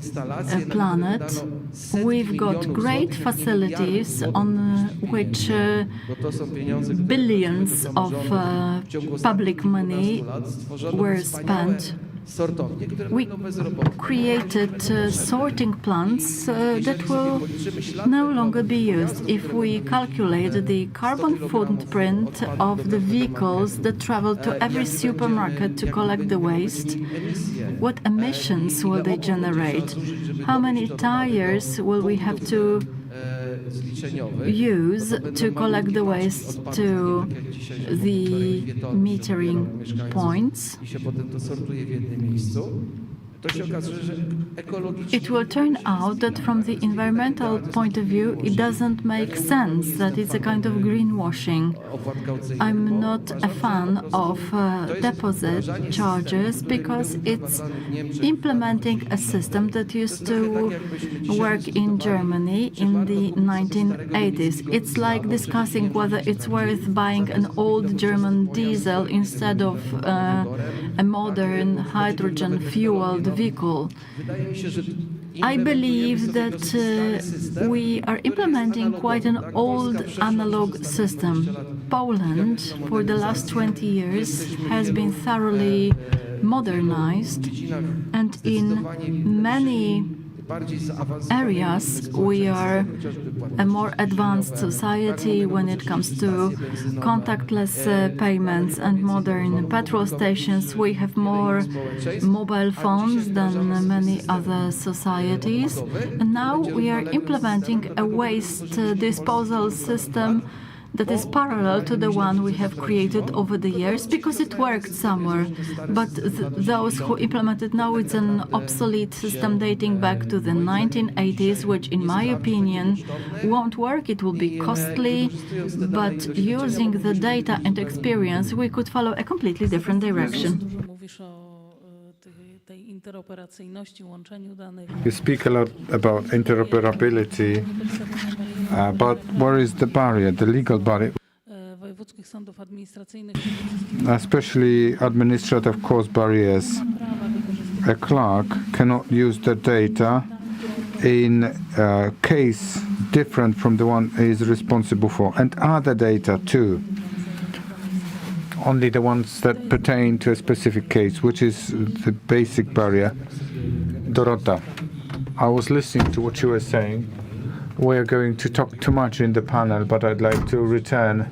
planet. We've got great facilities on which billions of public money were spent. We created sorting plants that will no longer be used. If we calculate the carbon footprint of the vehicles that travel to every supermarket to collect the waste, what emissions will they generate? How many tires will we have to use to collect the waste to the metering points? It will turn out that from the environmental point of view, it doesn't make sense, that it's a kind of greenwashing. I'm not a fan of deposit charges because it's implementing a system that used to work in Germany in the 1980s. It's like discussing whether it's worth buying an old German diesel instead of a modern hydrogen-fueled vehicle. I believe that we are implementing quite an old analog system. Poland, for the last 20 years, has been thoroughly modernized, and in many areas we are a more advanced society when it comes to contactless payments and modern petrol stations. We have more mobile phones than many other societies, and now we are implementing a waste disposal system that is parallel to the one we have created over the years because it worked somewhere. But those who implement it now, it's an obsolete system dating back to the 1980s, which in my opinion won't work. It will be costly, but using the data and experience, we could follow a completely different direction. You speak a lot about interoperability, but where is the barrier, the legal barrier? Especially administrative cost barriers. A clerk cannot use the data in a case different from the one he is responsible for, and other data too. Only the ones that pertain to a specific case, which is the basic barrier. Dorota, I was listening to what you were saying. We're going to talk too much in the panel, but I'd like to return.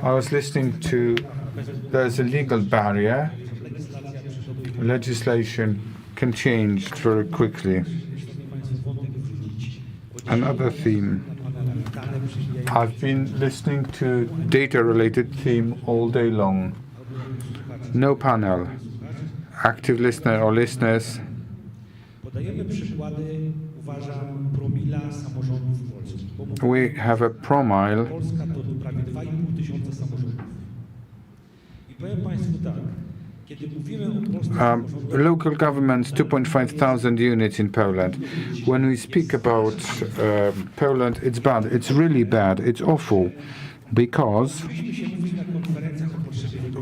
I was listening to, there's a legal barrier. Legislation can change very quickly. Another theme. I've been listening to data-related theme all day long. No panel. Active listener or listeners. We have a promile. Local governments, 2,500 units in Poland. When we speak about Poland, it's bad. It's really bad. It's awful because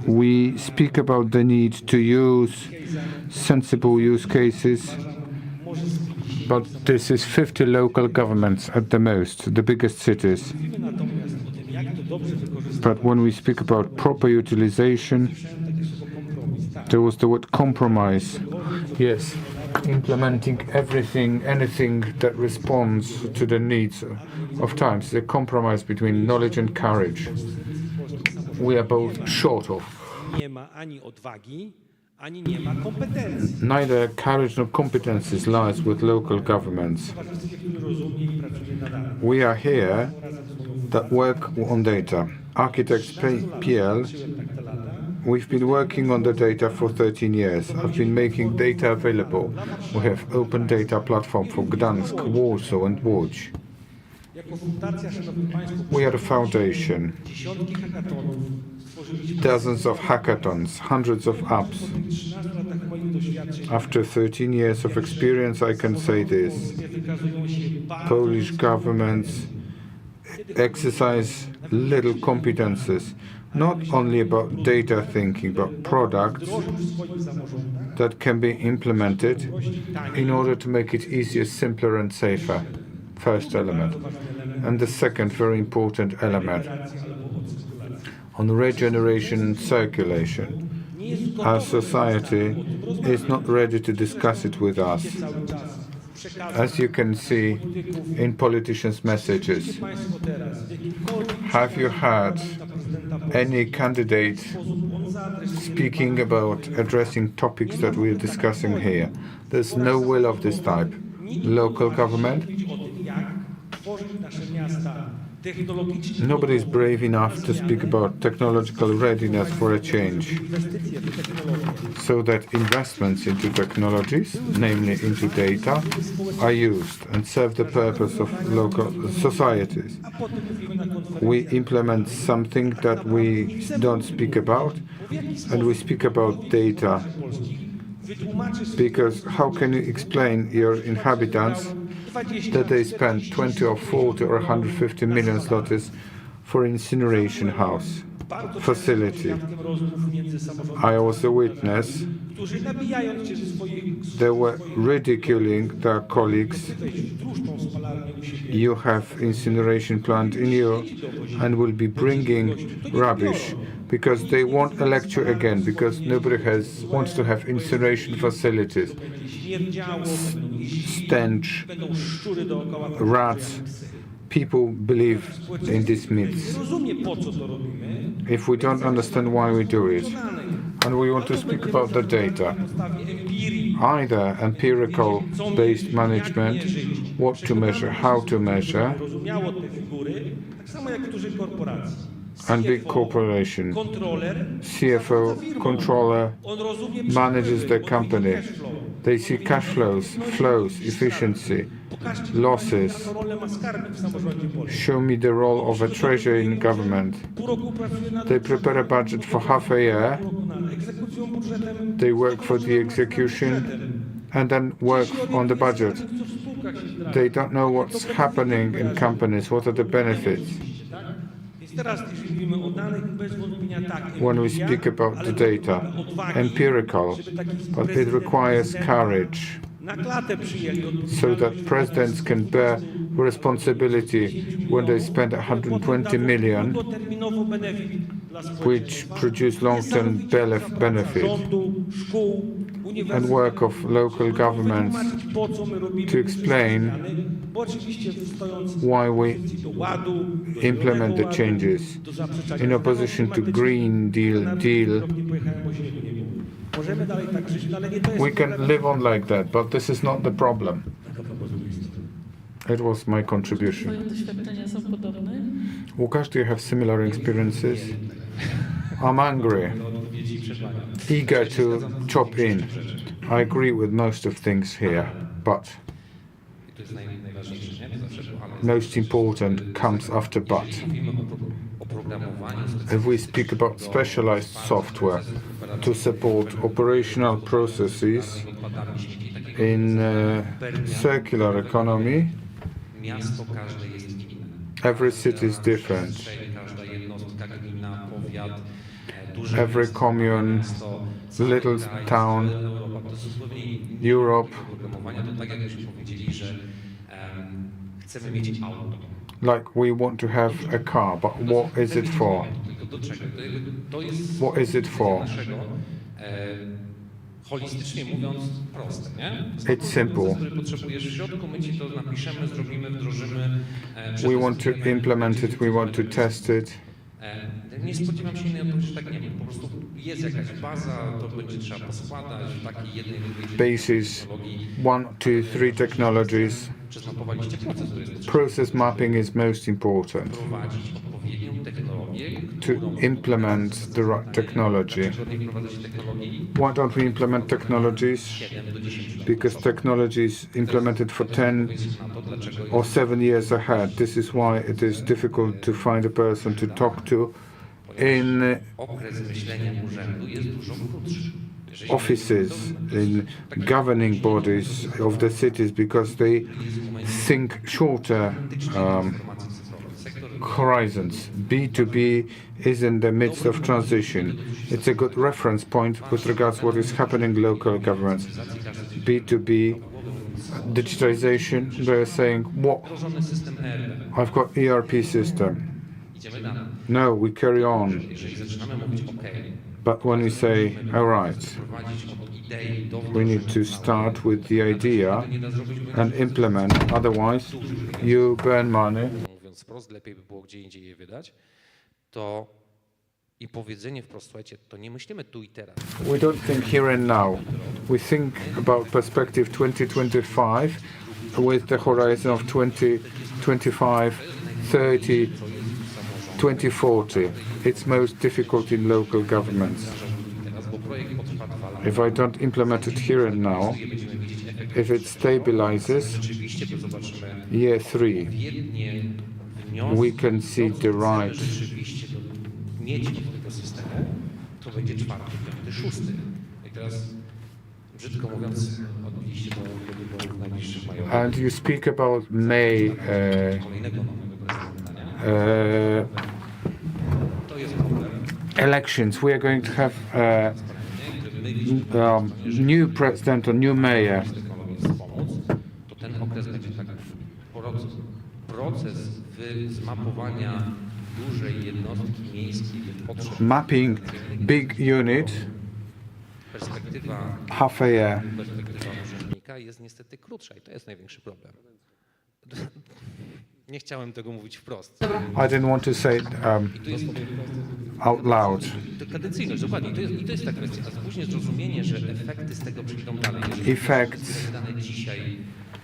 we speak about the need to use sensible use cases, but this is 50 local governments at the most, the biggest cities. But when we speak about proper utilization, there was the word compromise. Yes, implementing everything, anything that responds to the needs of times. The compromise between knowledge and courage. We are both short of. Neither courage nor competences lies with local governments. We are here that work on data. Architects PL, we've been working on the data for 13 years. I've been making data available. We have open data platform for Gdańsk, Warsaw and Łódź. We are a foundation. Dozens of hackathons, hundreds of apps. After 13 years of experience, I can say this. Polish governments exercise little competences, not only about data thinking, but products that can be implemented in order to make it easier, simpler and safer. First element. And the second very important element, on regeneration and circulation. Our society is not ready to discuss it with us. As you can see in politicians' messages, have you heard any candidate speaking about addressing topics that we are discussing here? There's no will of this type. Local government? Nobody is brave enough to speak about technological readiness for a change, so that investments into technologies, namely into data, are used and serve the purpose of local societies. We implement something that we don't speak about, and we speak about data, because how can you explain your inhabitants that they spend 20 or 40 or 150 million zlotys for incineration house facility? I was a witness. They were ridiculing their colleagues. You have incineration plant in you and will be bringing rubbish, because they won't elect you again, because nobody wants to have incineration facilities. Stench, rats, people believe in these myths. If we don't understand why we do it, and we want to speak about the data, either empirical-based management, what to measure, how to measure, and big corporation, CFO, controller, manages the company. They see cash flows, efficiency, losses. Show me the role of a treasury in government. They prepare a budget for half a year. They work for the execution and then work on the budget. They don't know what's happening in companies, what are the benefits. When we speak about the data, empirical, but it requires courage, so that presidents can bear responsibility when they spend 120 million, which produce long-term benefit, and work of local governments to explain why we implement the changes in opposition to Green Deal. We can live on like that, but this is not the problem. It was my contribution. Łukasz, do you have similar experiences? I'm angry, eager to chop in. I agree with most of things here, but most important comes after but. If we speak about specialized software to support operational processes in circular economy, every city is different. Every commune, little town, Europe. Like we want to have a car, but what is it for? What is it for? Holistycznie mówiąc, proste, nie? It's simple. Który potrzebujesz w środku, my ci to napiszemy, zrobimy, wdrożymy. We want to implement it, we want to test it. Nie spodziewam się innej odpowiedzi, że tak nie wiem. Po prostu jest jakaś baza, to będzie trzeba poskładać w takiej jednej Basis, 1, 2, 3 technologies. Przezmapowaliście proces, który jest Process mapping is most important. prowadzić odpowiednią technologię, To implement the right technology. nie wprowadzić technologii Why don't we implement technologies? 7 do 10 lat. Because technology is implemented for 10 or 7 years ahead. This is why it is difficult to find a person to talk to in Okres myślenia urzędu jest dużo krótszy. offices, in governing bodies of the cities, because they think shorter horizons. B2B is in the midst of transition. It's a good reference point with regards to what is happening in local governments. B2B, digitization, they're saying, what? I've got ERP system. No, we carry on. But when we say, all right, we need to start with the idea and implement, otherwise you burn money. Mówiąc wprost, lepiej by było gdzie indziej je wydać, to i powiedzenie wprost, słuchajcie, to nie myślimy tu i teraz. We don't think here and now. We think about perspective 2025 with the horizon of 2025, 30, 2040. It's most difficult in local governments. If I don't implement it here and now, if it stabilizes, year 3, we can see the right. Mieć do tego systemu, to będzie 4., 5., 6. I teraz, brzydko mówiąc, odbiliście do wyborów najbliższych majowych. And you speak about May elections. We are going to have new president or new mayor. To ten okres będzie tak proces zmapowania dużej jednostki miejskiej potrzeb. Mapping big unit, Perspektywa half a year. perspektywa urzędnika jest niestety krótsza i to jest największy problem. Nie chciałem tego mówić wprost. I didn't want to say it out loud. To kadencyjność, dokładnie. I to jest ta kwestia. A później zrozumienie, że efekty z tego przyjdą dalej. Jeżeli Effects. dane dzisiaj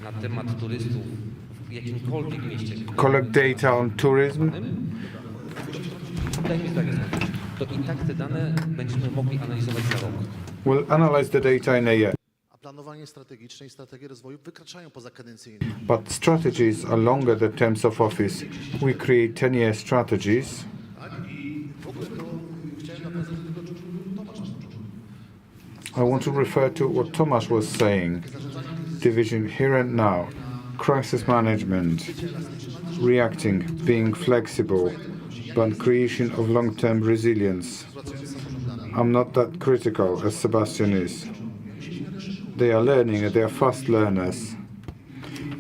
na temat turystów w jakimkolwiek mieście. Collect data on tourism. Daj mi zdanie skończyć. To i tak te dane będziemy mogli analizować za rok. We'll analyze the data in a year. Planowanie strategiczne i strategie rozwoju wykraczają poza kadencyjne. But strategies are longer than terms of office. We create 10-year strategies. I want to refer to what Tomasz was saying. Division here and now. Crisis management. Reacting, being flexible, but creation of long-term resilience. I'm not that critical as Sebastian is. They are learning and they are fast learners.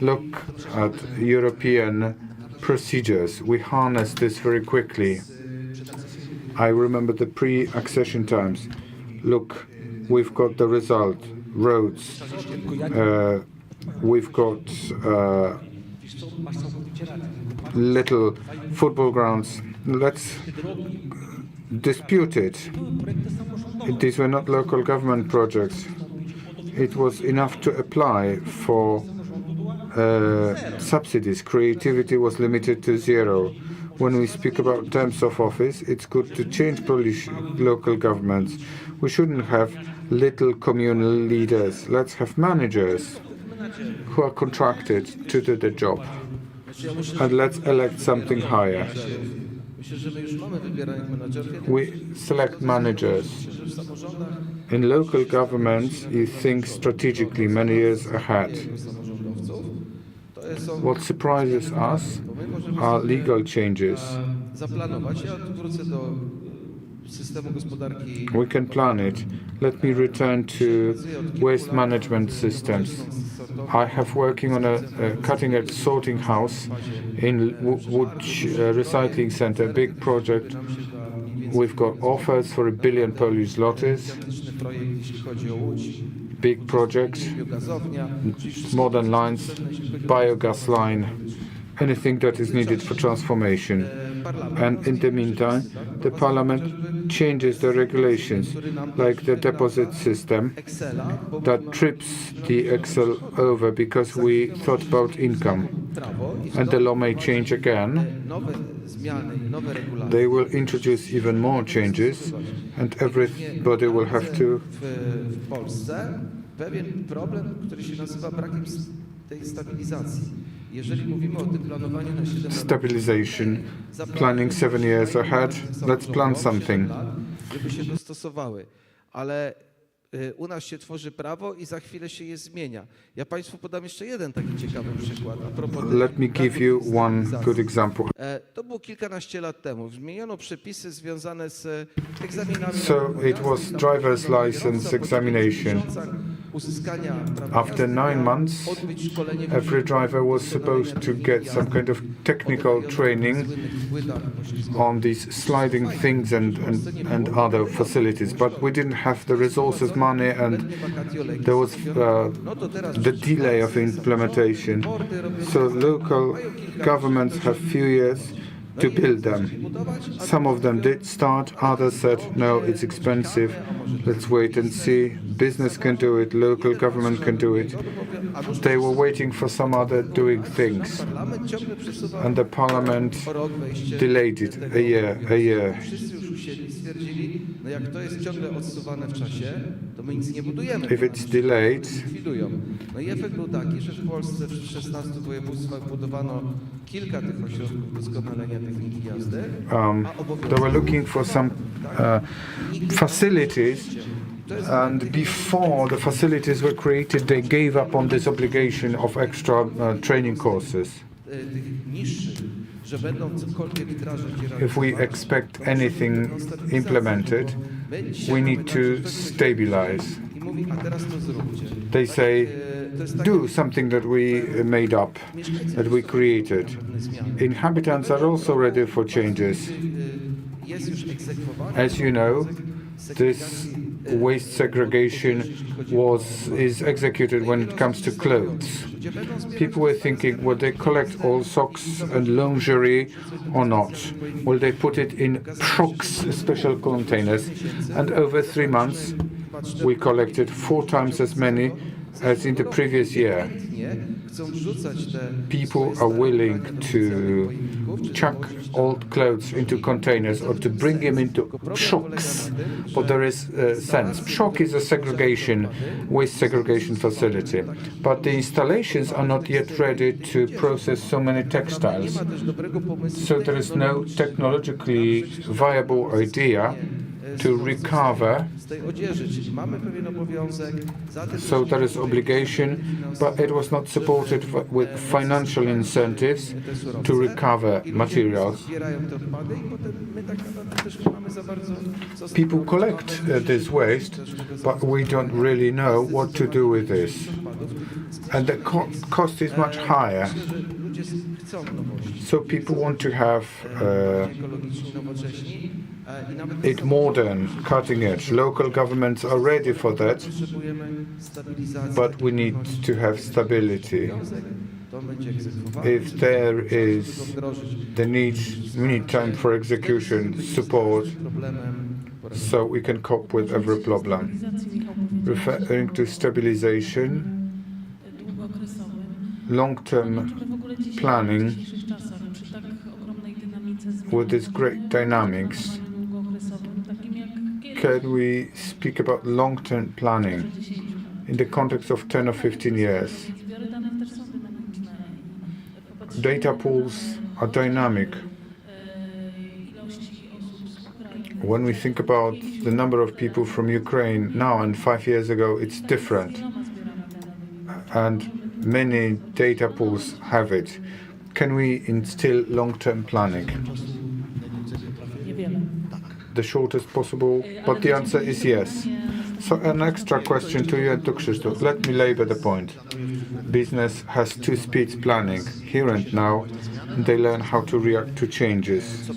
Look at European procedures. We harness this very quickly. I remember the pre-accession times. Look, we've got the result. Roads. We've got little football grounds. Let's dispute it. These were not local government projects. It was enough to apply for subsidies. Creativity was limited to 0. When we speak about terms of office, it's good to change local governments. We shouldn't have little communal leaders. Let's have managers who are contracted to do the job. And let's elect something higher. We select managers. In local governments, you think strategically many years ahead. What surprises us are legal changes. Zaplanować. Ja wrócę do systemu gospodarki. We can plan it. Let me return to waste management systems. I have working on a cutting-edge sorting house in Łódź recycling center, big project. We've got offers for 1 billion Polish zlotys. Big project, modern lines, biogas line, anything that is needed for transformation. And in the meantime, the Parliament changes the regulations, like the deposit system that trips the Excel over because we thought about income. And the law may change again. They will introduce even more changes, and everybody will have to. Pewien problem, który się nazywa brakiem tej stabilizacji. Jeżeli mówimy o tym planowaniu na 7 lat, Stabilization, planning 7 years ahead, let's plan something. żeby się dostosowały, ale u nas się tworzy prawo i za chwilę się je zmienia. Ja Państwu podam jeszcze jeden taki ciekawy przykład. A propos Let me give you one good example. To było kilkanaście lat temu. Zmieniono przepisy związane z egzaminami. So it was driver's license examination. After 9 months, every driver was supposed to get some kind of technical training on these sliding things and other facilities. But we didn't have the resources, money, and there was the delay of implementation. So local governments have few years to build them. Some of them did start, others said, no, it's expensive, let's wait and see. Business can do it, local government can do it. They were waiting for some other doing things. And the Parliament delayed it a year. If it's delayed, No i efekt był taki, że w Polsce w 16 województwach budowano kilka tych ośrodków doskonalenia techniki jazdy. they were looking for some facilities, and before the facilities were created, they gave up on this obligation of extra training courses. If we expect anything implemented, we need to stabilize. They say, do something that we made up, that we created. Inhabitants are also ready for changes. As you know, this waste segregation is executed when it comes to clothes. People were thinking, will they collect all socks and lingerie or not? Will they put it in PROX, special containers? And over 3 months, we collected 4 times as many as in the previous year. People are willing to chuck old clothes into containers or to bring them into PROX, but there is sense. PROX is a waste segregation facility, but the installations are not yet ready to process so many textiles. So there is no technologically viable idea to recover. So there is obligation, but it was not supported with financial incentives to recover materials. People collect this waste, but we don't really know what to do with this. And the cost is much higher. So people want to have it modern, cutting edge. Local governments are ready for that, but we need to have stability. If there is the need, we need time for execution, support, so we can cope with every problem. Referring to stabilization, long-term planning with this great dynamics. Can we speak about long-term planning in the context of 10 or 15 years? Data pools are dynamic. When we think about the number of people from Ukraine now and 5 years ago, it's different. And many data pools have it. Can we instill long-term planning? the shortest possible, but the answer is yes. So an extra question to you and to Krzysztof. Let me labor the point. Business has two speeds planning, here and now, and they learn how to react to changes.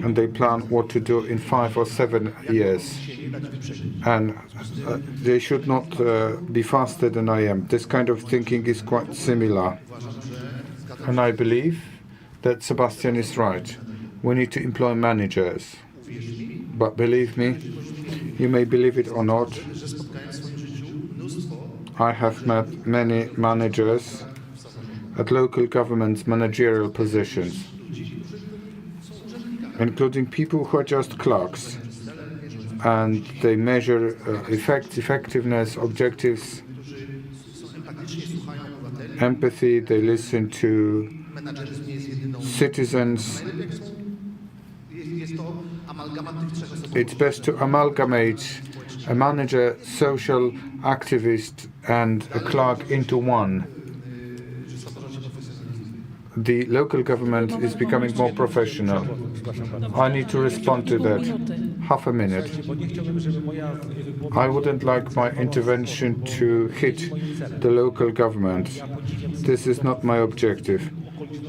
And they plan what to do in 5 or 7 years. And they should not be faster than I am. This kind of thinking is quite similar. And I believe that Sebastian is right. We need to employ managers. But believe me, you may believe it or not, I have met many managers at local government's managerial positions, including people who are just clerks, and they measure effectiveness, objectives, empathy, they listen to citizens. It's best to amalgamate a manager, social activist, and a clerk into one. The local government is becoming more professional. I need to respond to that. Half a minute. I wouldn't like my intervention to hit the local government. This is not my objective.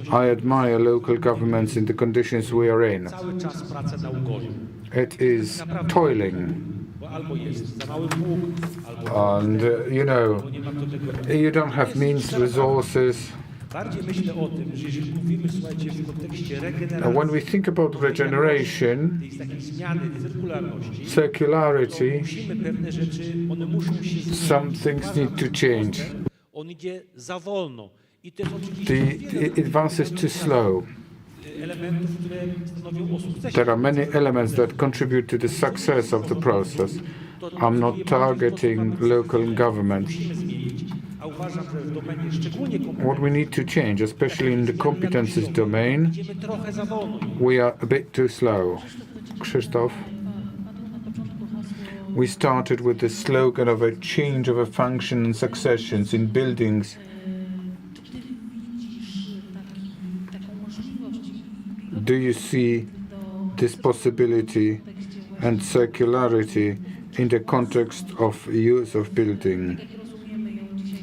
I admire local governments in the conditions we are in. It is toiling. And, you don't have means, resources. When we think about regeneration, circularity, some things need to change. The advance is too slow. There are many elements that contribute to the success of the process. I'm not targeting local government. What we need to change, especially in the competences domain, we are a bit too slow. Krzysztof? We started with the slogan of a change of a function and successions in buildings. Do you see this possibility and circularity in the context of use of building?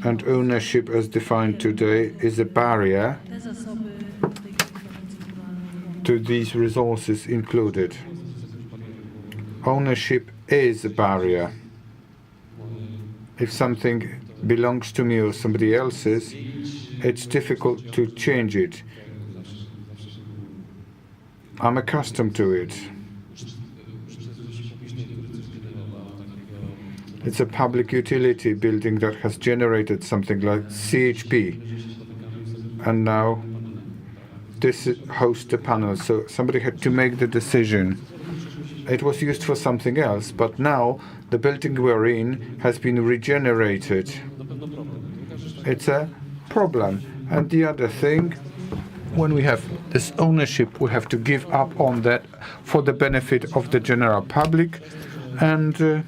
And ownership as defined today is a barrier to these resources included. Ownership is a barrier. If something belongs to me or somebody else's, it's difficult to change it. I'm accustomed to it. It's a public utility building that has generated something like CHP. And now this hosts the panel. So somebody had to make the decision. It was used for something else, but now the building we're in has been regenerated. It's a problem. And the other thing, when we have this ownership, we have to give up on that for the benefit of the general public, and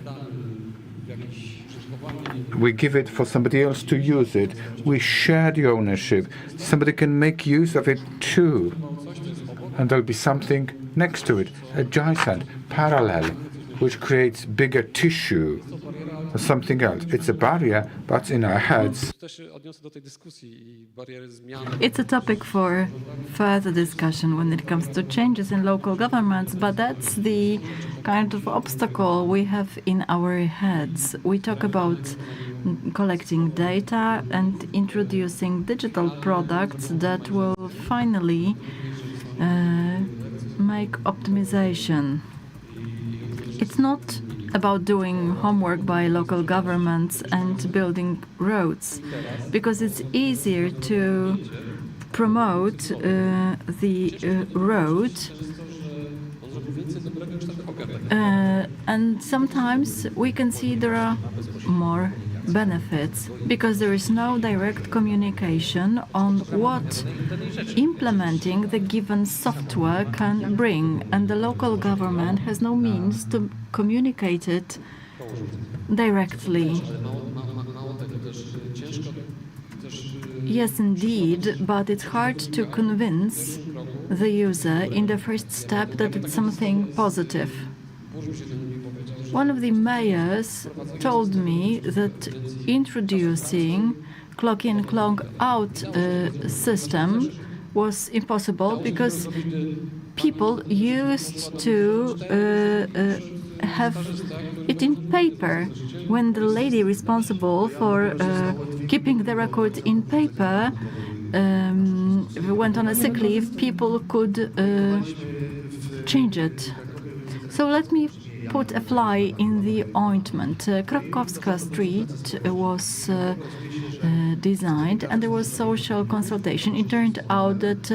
we give it for somebody else to use it. We share the ownership. Somebody can make use of it too. And there'll be something next to it, adjacent, parallel, which creates bigger tissue or something else. It's a barrier, but in our heads. It's a topic for further discussion when it comes to changes in local governments, but that's the kind of obstacle we have in our heads. We talk about collecting data and introducing digital products that will finally make optimization. It's not about doing homework by local governments and building roads, because it's easier to promote the road, and sometimes we can see there are more benefits because there is no direct communication on what implementing the given software can bring, and the local government has no means to communicate it directly. Yes, indeed, but it's hard to convince the user in the first step that it's something positive. One of the mayors told me that introducing clock in, clock out system was impossible because people used to have it in paper. When the lady responsible for keeping the record in paper went on a sick leave, people could change it. So let me put a fly in the ointment. Krakowska Street was designed and there was social consultation. It turned out that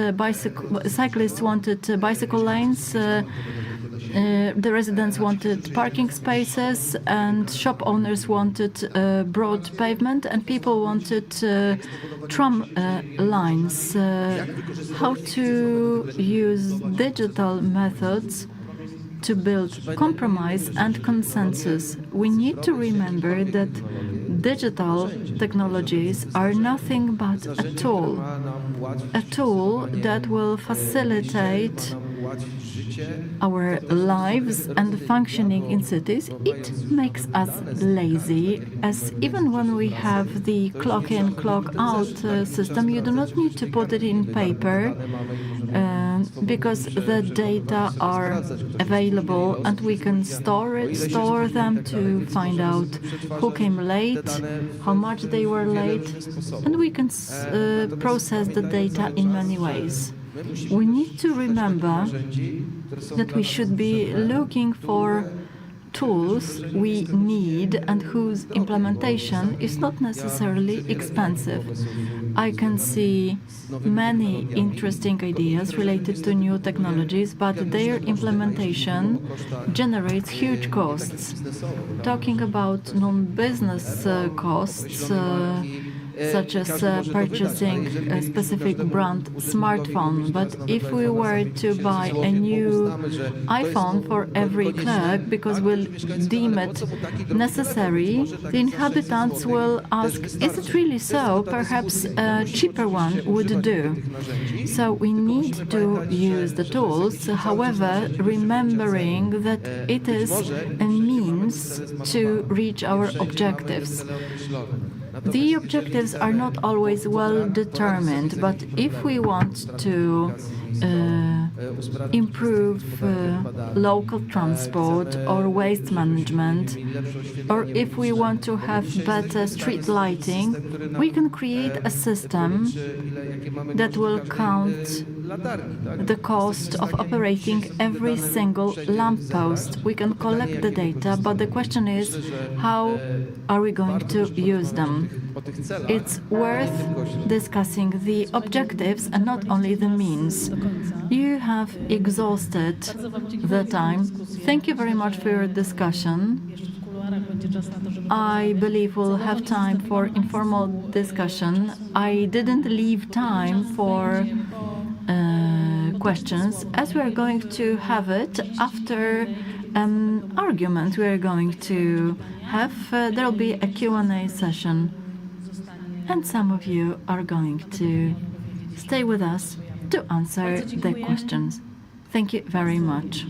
cyclists wanted bicycle lanes, the residents wanted parking spaces, and shop owners wanted broad pavement, and people wanted tram lines. How to use digital methods to build compromise and consensus. We need to remember that digital technologies are nothing but a tool that will facilitate our lives and functioning in cities. It makes us lazy, as even when we have the clock in, clock out system, you do not need to put it in paper because the data are available and we can store them to find out who came late, how much they were late, and we can process the data in many ways. We need to remember that we should be looking for tools we need and whose implementation is not necessarily expensive. I can see many interesting ideas related to new technologies, but their implementation generates huge costs. Talking about non-business costs, such as purchasing a specific brand smartphone. But if we were to buy a new iPhone for every clerk because we'll deem it necessary, the inhabitants will ask, is it really so? Perhaps a cheaper one would do. So we need to use the tools, however, remembering that it is a means to reach our objectives. The objectives are not always well determined, but if we want to improve local transport or waste management, or if we want to have better street lighting, we can create a system that will count the cost of operating every single lamppost. We can collect the data, but the question is, how are we going to use them? It's worth discussing the objectives and not only the means. You have exhausted the time. Thank you very much for your discussion. I believe we'll have time for informal discussion. I didn't leave time for questions, as we are going to have it after an argument we are going to have. There'll be a Q&A session, and some of you are going to stay with us to answer the questions. Thank you very much.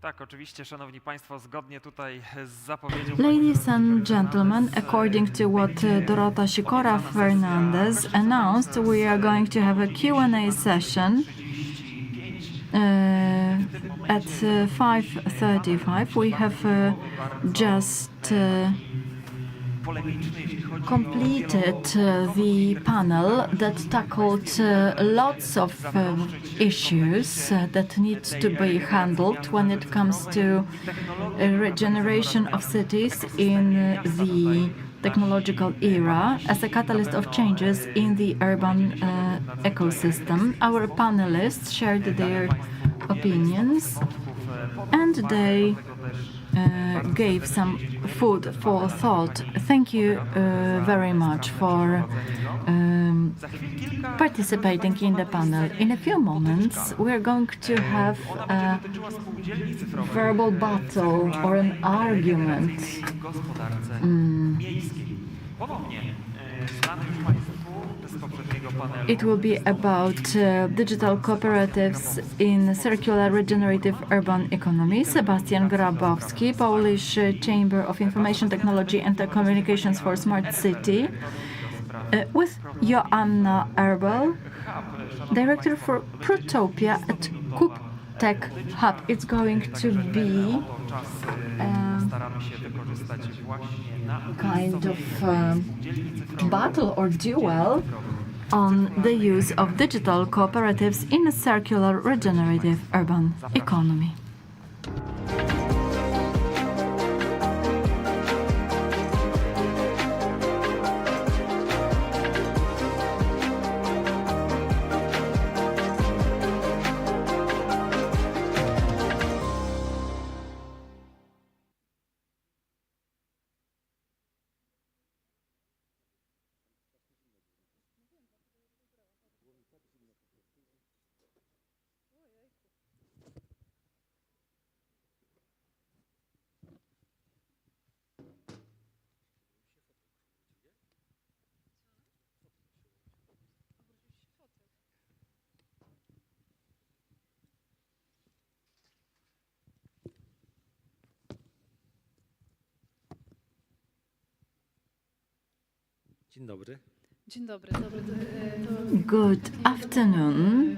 Tak, oczywiście, szanowni państwo, zgodnie tutaj z zapowiedzią... Ladies and gentlemen, according to what Dorota Sikora Fernandez announced, we are going to have a Q&A session at 5:35. We have just completed the panel that tackled lots of issues that need to be handled when it comes to regeneration of cities in the technological era as a catalyst of changes in the urban ecosystem. Our panelists shared their opinions and they gave some food for thought. Thank you very much for participating in the panel. In a few moments, we're going to have a verbal battle or an argument. It will be about digital cooperatives in circular regenerative urban economy. Sebastian Grabowski, Polish Chamber of Information Technology and Communications for Smart City, with Joanna Erbel, Director for Protopia at Tech Hub. It's going to be kind of battle or duel on the use of digital cooperatives in a circular regenerative urban economy. Dzień dobry. Dzień dobry. Good afternoon.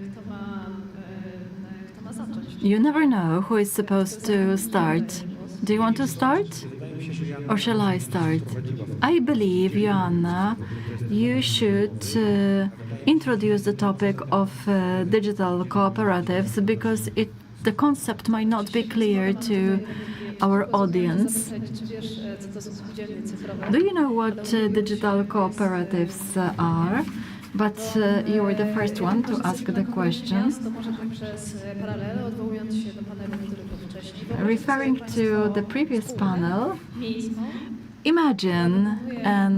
You never know who is supposed to start. Do you want to start? Or shall I start? I believe, Joanna, you should introduce the topic of digital cooperatives because the concept might not be clear to our audience. Do you know what digital cooperatives are? But you were the first one to ask the question. Referring to the previous panel, imagine a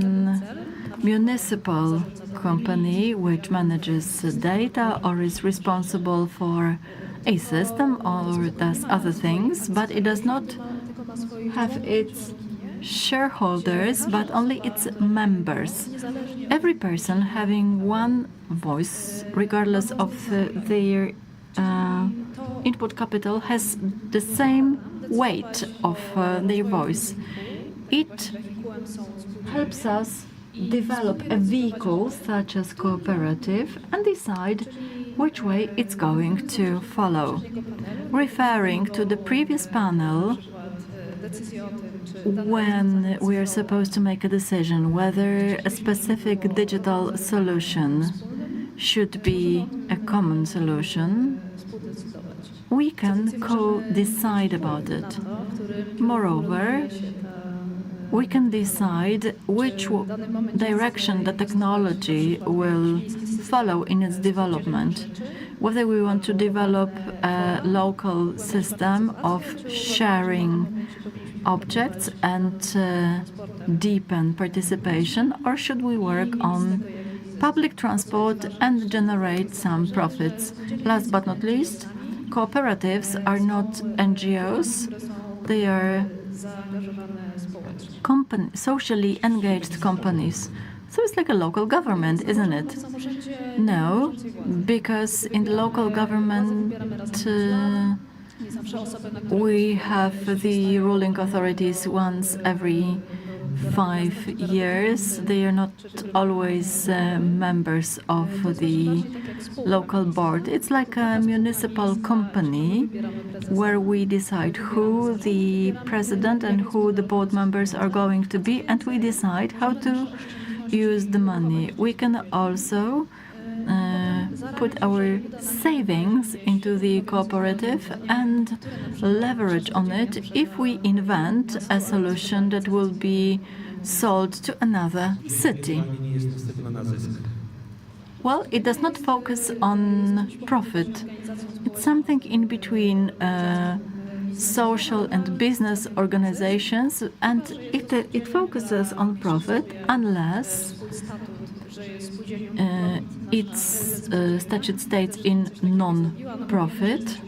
municipal company which manages data or is responsible for a system or does other things, but it does not have its shareholders, but only its members. Every person having one voice, regardless of their input capital, has the same weight of their voice. It helps us develop a vehicle such as cooperative and decide which way it's going to follow. Referring to the previous panel, when we are supposed to make a decision whether a specific digital solution should be a common solution, we can co-decide about it. Moreover, we can decide which direction the technology will follow in its development. Whether we want to develop a local system of sharing objects and deepen participation, or should we work on public transport and generate some profits. Last but not least, cooperatives are not NGOs, they are socially engaged companies. So it's like a local government, isn't it? No, because in the local government we have the ruling authorities once every 5 years. They are not always members of the local board. It's like a municipal company where we decide who the president and who the board members are going to be, and we decide how to use the money. We can also put our savings into the cooperative and leverage on it if we invent a solution that will be sold to another city. Well, it does not focus on profit. It's something in between social and business organizations, and it focuses on profit unless its statute states in non-profit.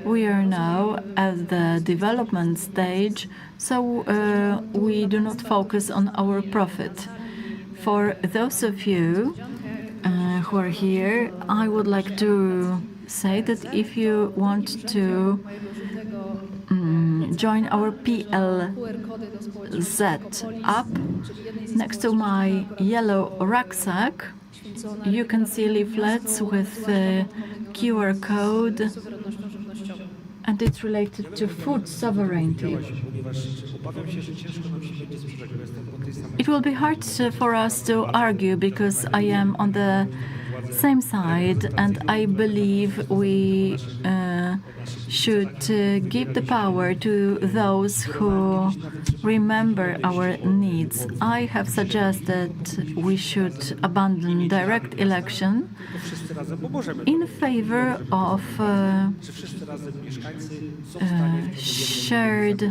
We are now at the development stage, so we do not focus on our profit. For those of you who are here, I would like to say that if you want to join our PLZ app, next to my yellow rucksack, you can see leaflets with the QR code, and it's related to food sovereignty. It will be hard for us to argue because I am on the same side, and I believe we should give the power to those who remember our needs. I have suggested we should abandon direct election in favor of shared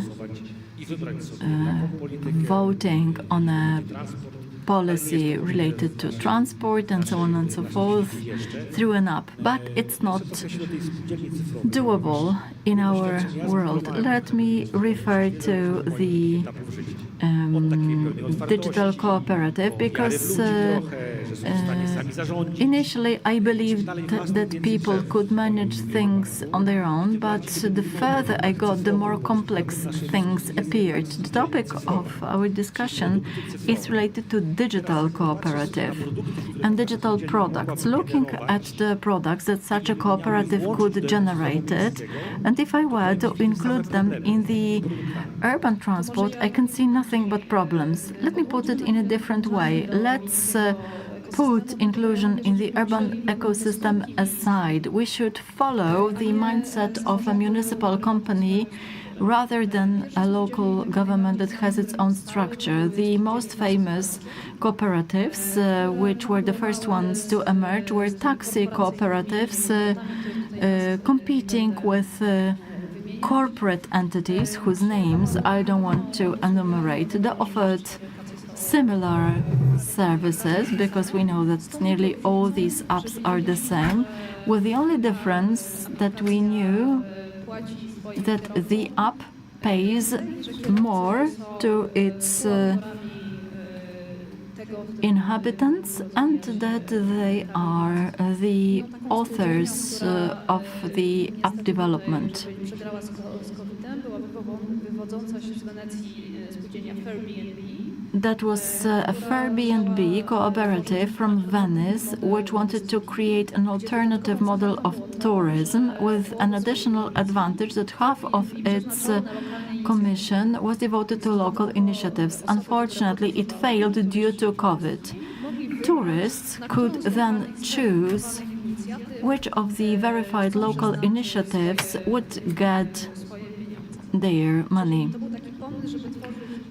voting on a policy related to transport and so on and so forth through an app, but it's not doable in our world. Let me refer to the digital cooperative, because initially I believed that people could manage things on their own, but the further I got, the more complex things appeared. The topic of our discussion is related to digital cooperative and digital products, looking at the products that such a cooperative could generate it. And if I were to include them in the urban transport, I can see nothing but problems. Let me put it in a different way. Let's put inclusion in the urban ecosystem aside. We should follow the mindset of a municipal company rather than a local government that has its own structure. The most famous cooperatives, which were the first ones to emerge, were taxi cooperatives competing with corporate entities whose names I don't want to enumerate. They offered similar services, because we know that nearly all these apps are the same, with the only difference that we knew that the app pays more to its inhabitants and that they are the authors of the app development. That was a Airbnb cooperative from Venice, which wanted to create an alternative model of tourism with an additional advantage that half of its commission was devoted to local initiatives. Unfortunately, it failed due to COVID. Tourists could then choose which of the verified local initiatives would get their money.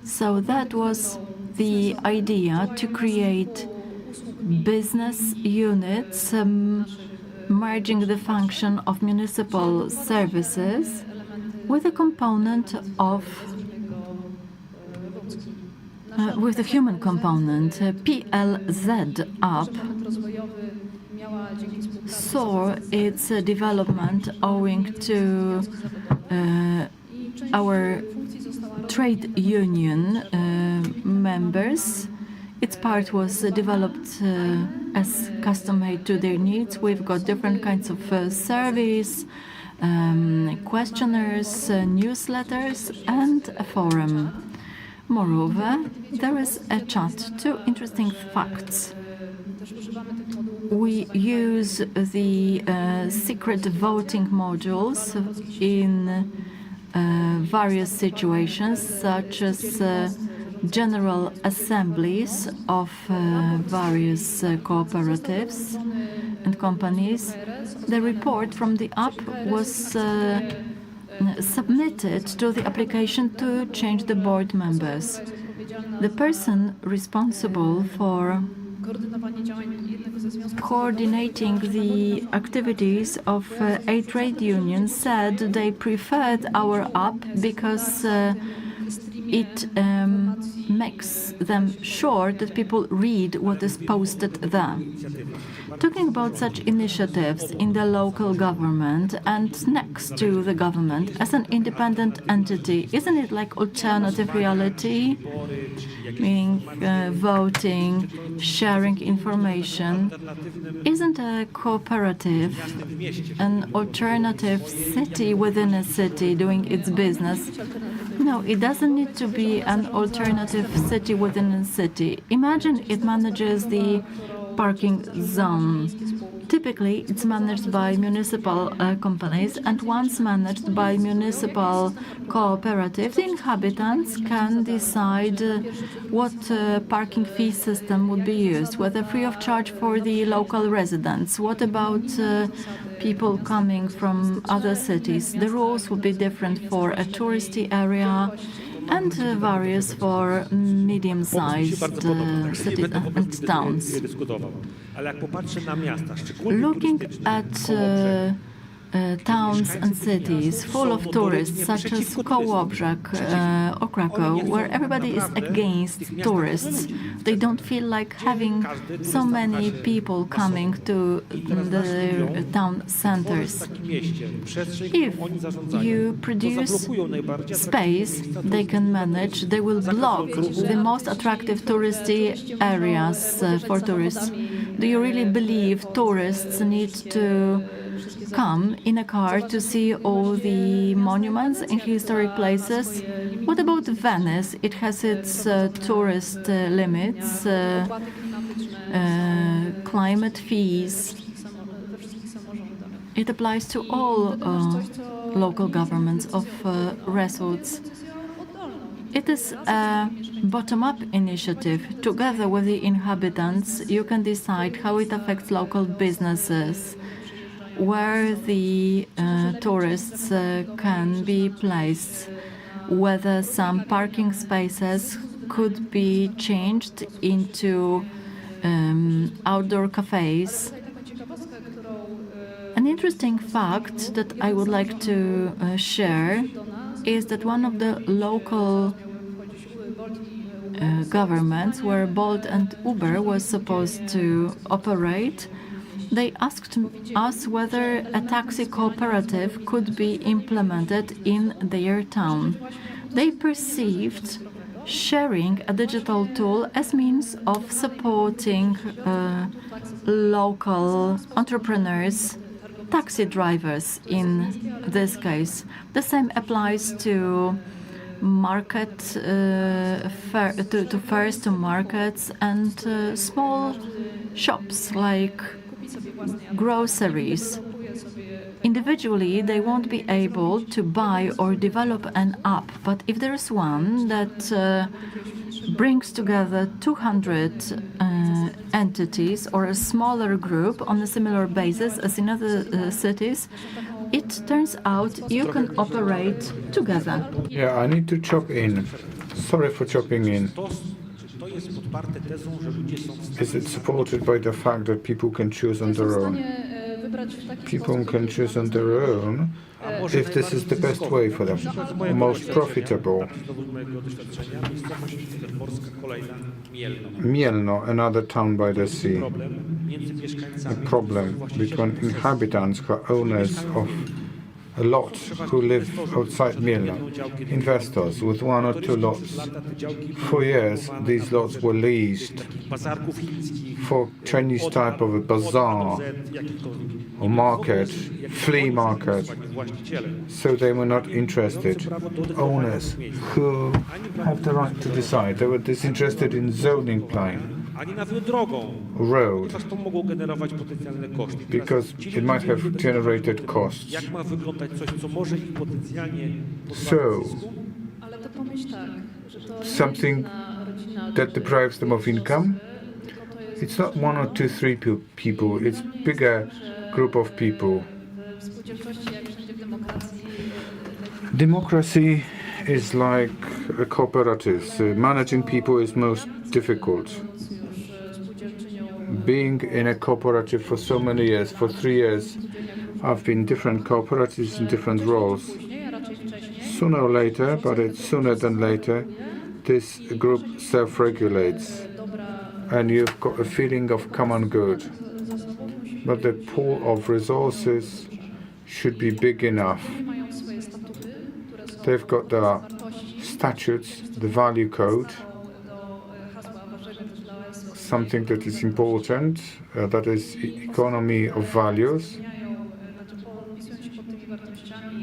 So that was the idea, to create business units merging the function of municipal services with a component of with a human component. PLZ app saw its development owing to our trade union members. Its part was developed as custom-made to their needs. We've got different kinds of surveys, questionnaires, newsletters, and a forum. Moreover, there is a chat. Two interesting facts. We use the secret voting modules in various situations, such as general assemblies of various cooperatives and companies. The report from the app was submitted to the application to change the board members. The person responsible for coordinating the activities of 8 trade unions, said they preferred our app because it makes them sure that people read what is posted there. Talking about such initiatives in the local government and next to the government as an independent entity, isn't it like alternative reality? Meaning voting, sharing information. Isn't a cooperative an alternative city within a city doing its business? No, it doesn't need to be an alternative city within a city. Imagine it manages the parking zone. Typically, it's managed by municipal companies, and once managed by municipal cooperatives, the inhabitants can decide what parking fee system would be used, whether free of charge for the local residents. What about people coming from other cities? The rules would be different for a touristy area and various for medium-sized cities and towns. Looking at towns and cities full of tourists, such as Kołobrzeg or Krakow, where everybody is against tourists. They don't feel like having so many people coming to the town centers. If you produce space they can manage, they will block the most attractive touristy areas for tourists. Do you really believe tourists need to come in a car to see all the monuments and historic places? What about Venice? It has its tourist limits, climate fees. It applies to all local governments of resorts. It is a bottom-up initiative. Together with the inhabitants, you can decide how it affects local businesses, where the tourists can be placed, whether some parking spaces could be changed into outdoor cafes. An interesting fact that I would like to share is that one of the local governments where Bolt and Uber was supposed to operate, they asked us whether a taxi cooperative could be implemented in their town. They perceived sharing a digital tool as means of supporting local entrepreneurs, taxi drivers in this case. The same applies to market, to fairs, to markets, and small shops like groceries. Individually, they won't be able to buy or develop an app, but if there is one that brings together 200 entities or a smaller group on a similar basis as in other cities, it turns out you can operate together. Yeah, I need to chop in. Sorry for chopping in. Is it supported by the fact that people can choose on their own? People can choose on their own if this is the best way for them, most profitable. Mielno, another town by the sea. A problem between inhabitants who are owners of a lot who live outside Mielno, investors with 1 or 2 lots. For years, these lots were leased for Chinese type of a bazaar or market, flea market. So they were not interested. Owners who have the right to decide, they were disinterested in zoning plan. Road, because it might have generated costs. So, something that deprives them of income, it's not 1 or 2, 3 people, it's bigger group of people. Democracy is like cooperatives. Managing people is most difficult. being in a cooperative for so many years, for 3 years, I've been in different cooperatives in different roles. Sooner or later, but it's sooner than later, this group self-regulates and you've got a feeling of common good. But the pool of resources should be big enough. They've got the statutes, the value code, something that is important, that is economy of values.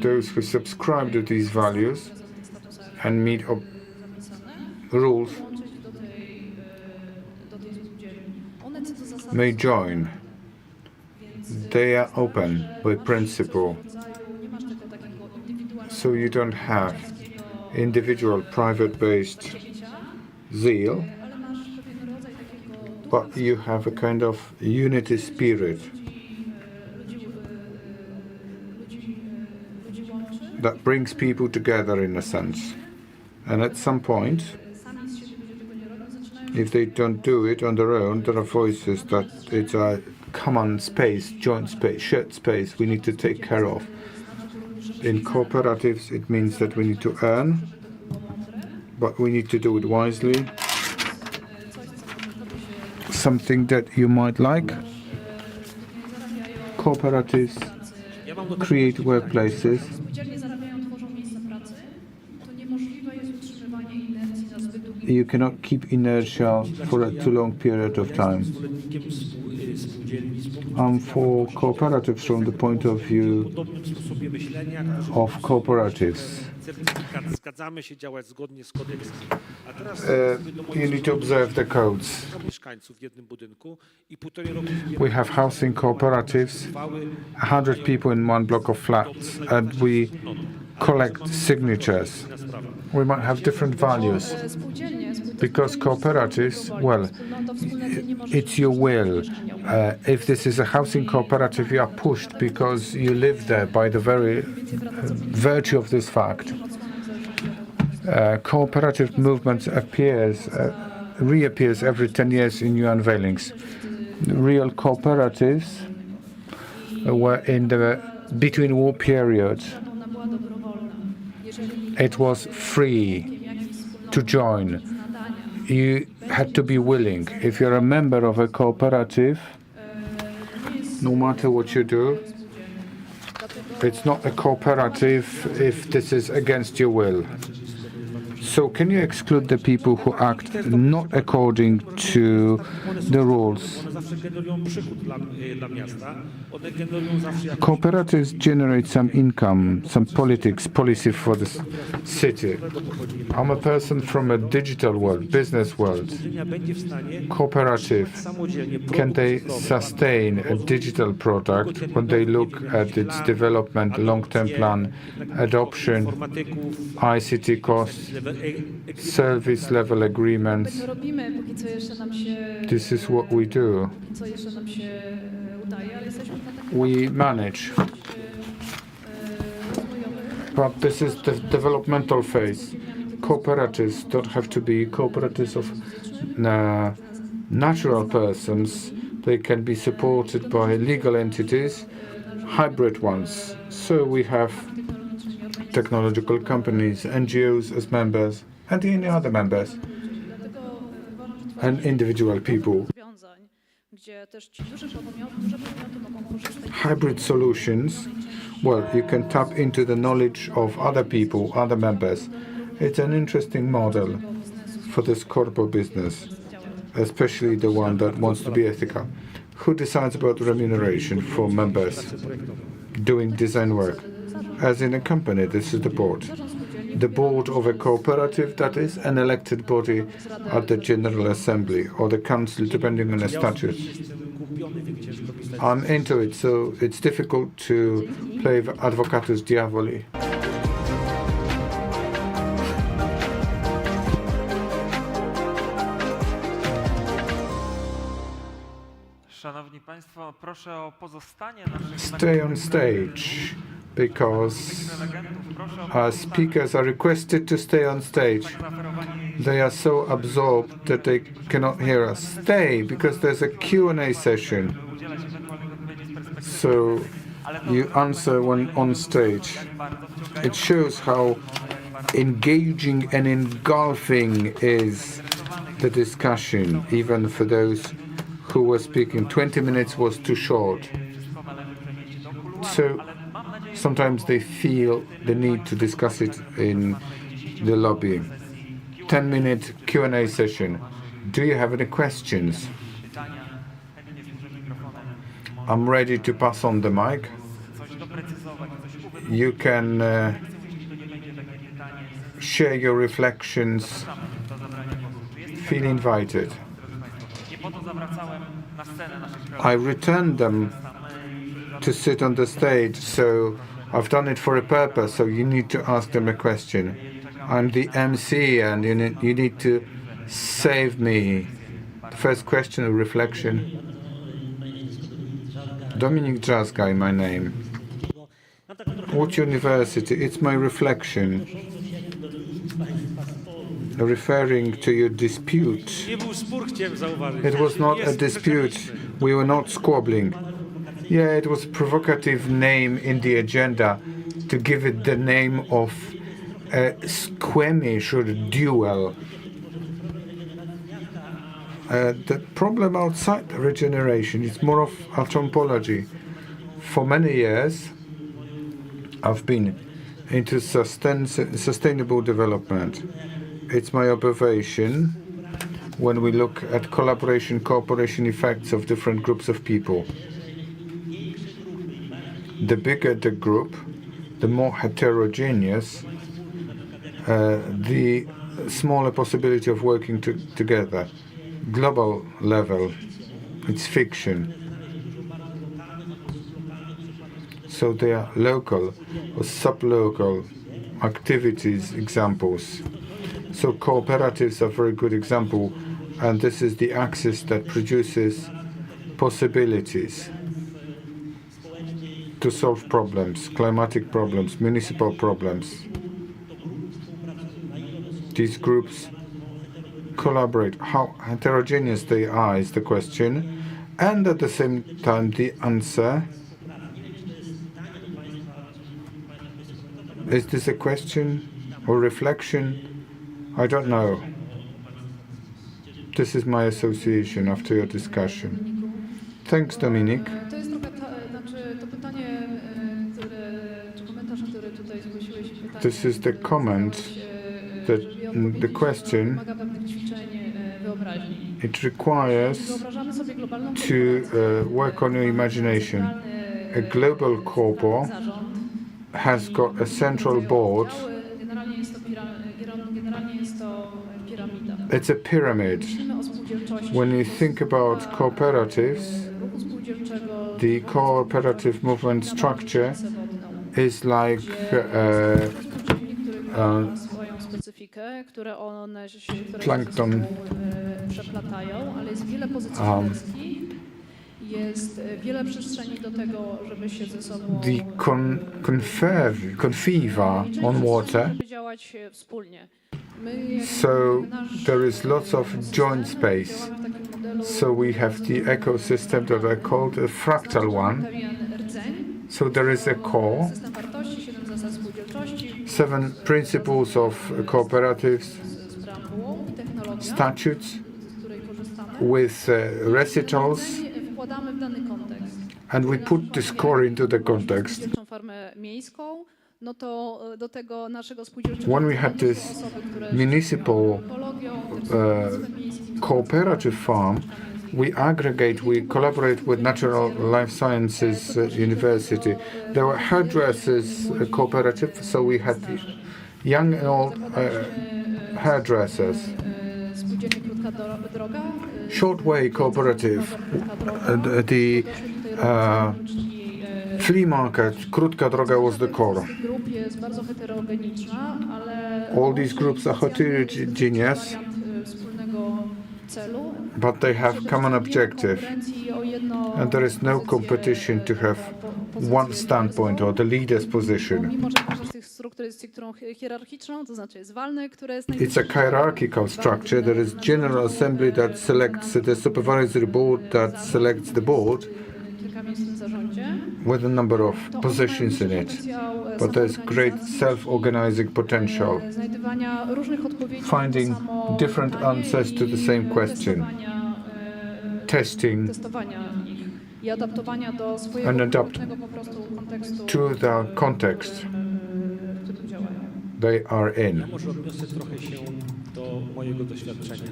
Those who subscribe to these values and meet rules may join. They are open by principle. So you don't have individual private-based zeal, but you have a kind of unity spirit that brings people together in a sense. And at some point, if they don't do it on their own, there are voices that it's a common space, joint space, shared space we need to take care of. In cooperatives, it means that we need to earn, but we need to do it wisely. Something that you might like. Cooperatives create workplaces. You cannot keep inertia for a too long period of time. I'm for cooperatives from the point of view of cooperatives. You need to observe the codes. We have housing cooperatives, 100 people in one block of flats, and we collect signatures. We might have different values. Because cooperatives, well, it's your will. If this is a housing cooperative, you are pushed because you live there by the very virtue of this fact. Cooperative movements reappears every 10 years in new unveilings. Real cooperatives were in the between war period. It was free to join. You had to be willing. If you're a member of a cooperative, no matter what you do, it's not a cooperative if this is against your will. So can you exclude the people who act not according to the rules? Cooperatives generate some income, some policy for the city. I'm a person from a digital world, business world. Cooperative, can they sustain a digital product when they look at its development, long-term plan, adoption, ICT costs, service level agreements? This is what we do. We manage. But this is the developmental phase. Cooperatives don't have to be cooperatives of natural persons. They can be supported by legal entities, hybrid ones. So we have technological companies, NGOs as members, and any other members, and individual people. Hybrid solutions, well, you can tap into the knowledge of other people, other members. It's an interesting model for this corporate business, especially the one that wants to be ethical. Who decides about remuneration for members doing design work? As in a company, this is the board. The board of a cooperative, that is an elected body at the General Assembly or the Council, depending on the statute. I'm into it, so it's difficult to play advocatus diaboli. Szanowni Państwo, proszę o pozostanie na Stay on stage. because our speakers are requested to stay on stage. They are so absorbed that they cannot hear us. Stay, because there's a Q&A session. So you answer when on stage. It shows how engaging and engulfing is the discussion, even for those who were speaking. 20 minutes was too short. So sometimes they feel the need to discuss it in the lobby. 10-minute Q&A session. Do you have any questions? I'm ready to pass on the mic. You can share your reflections. Feel invited. I returned them to sit on the stage, so I've done it for a purpose, so you need to ask them a question. I'm the MC, and you need to save me. The first question or reflection. Dominik Drzazgaj, my name. Łódź University, it's my reflection. Referring to your dispute. It was not a dispute. We were not squabbling. Yeah, it was a provocative name in the agenda to give it the name of a skirmish or a duel. The problem outside regeneration is more of anthropology. For many years, I've been into sustainable development. It's my observation when we look at collaboration, cooperation effects of different groups of people. The bigger the group, the more heterogeneous, the smaller possibility of working together. Global level, it's fiction. So they are local or sub-local activities, examples. So cooperatives are a very good example, and this is the axis that produces possibilities to solve problems, climatic problems, municipal problems. These groups collaborate. How heterogeneous they are is the question, and at the same time the answer. Is this a question or reflection? I don't know. This is my association after your discussion. Thanks, Dominik. This is the comment, the question. It requires to work on your imagination. A global corpo has got a central board. It's a pyramid. When you think about cooperatives, the cooperative movement structure is like plankton. The conferva on water. So there is lots of joint space. So we have the ecosystem that I called a fractal one. So there is a core, 7 principles of cooperatives, statutes with recitals, and we put the score into the context. When we had this municipal cooperative farm, we aggregate, we collaborate with Natural Life Sciences University. There were hairdressers cooperative, so we had young and old hairdressers. Shortway cooperative, the flea market, Krótka Droga was the core. All these groups are heterogeneous, but they have common objective, and there is no competition to have one standpoint or the leader's position. Mimo, że każda z tych struktur jest strukturą hierarchiczną, to znaczy jest walny, które jest It's a hierarchical structure. There is General Assembly that selects the supervisory board that selects the board kilka miejsc w tym zarządzie. with a number of positions in it. But there's great self-organizing potential, Znajdywania różnych odpowiedzi finding na to samo different pytanie answers to the i same question, testing testowania ich i adaptowania do swojego and adapt konkretnego po prostu kontekstu, to the context w którym działają. they are in. Ja może odniosę trochę się do mojego doświadczenia.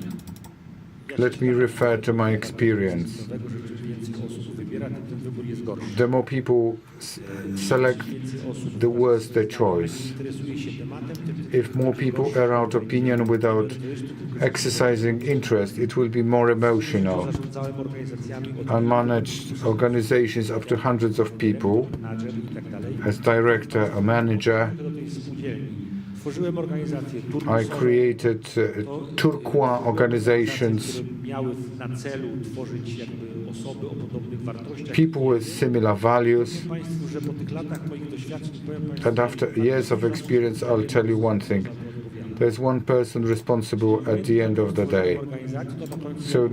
Let me refer to my experience. Dlatego, że im więcej osób wybiera, tym ten wybór jest gorszy. The more people select, the worse their choice. Interesuje się tematem, If more people are out opinion without exercising interest, it will be more emotional. zarządzałem organizacjami I managed organizations up to hundreds of people as director, a manager. do tej spółdzielni. Tworzyłem organizacje I created turquoise organizations, które miały na celu tworzyć jakby osoby o podobnych wartościach. people with similar values. Powiem Państwu, że po tych latach moich doświadczeń powiem Państwu, And after years of experience, I'll tell you one thing. There's one person responsible at the end of the day. So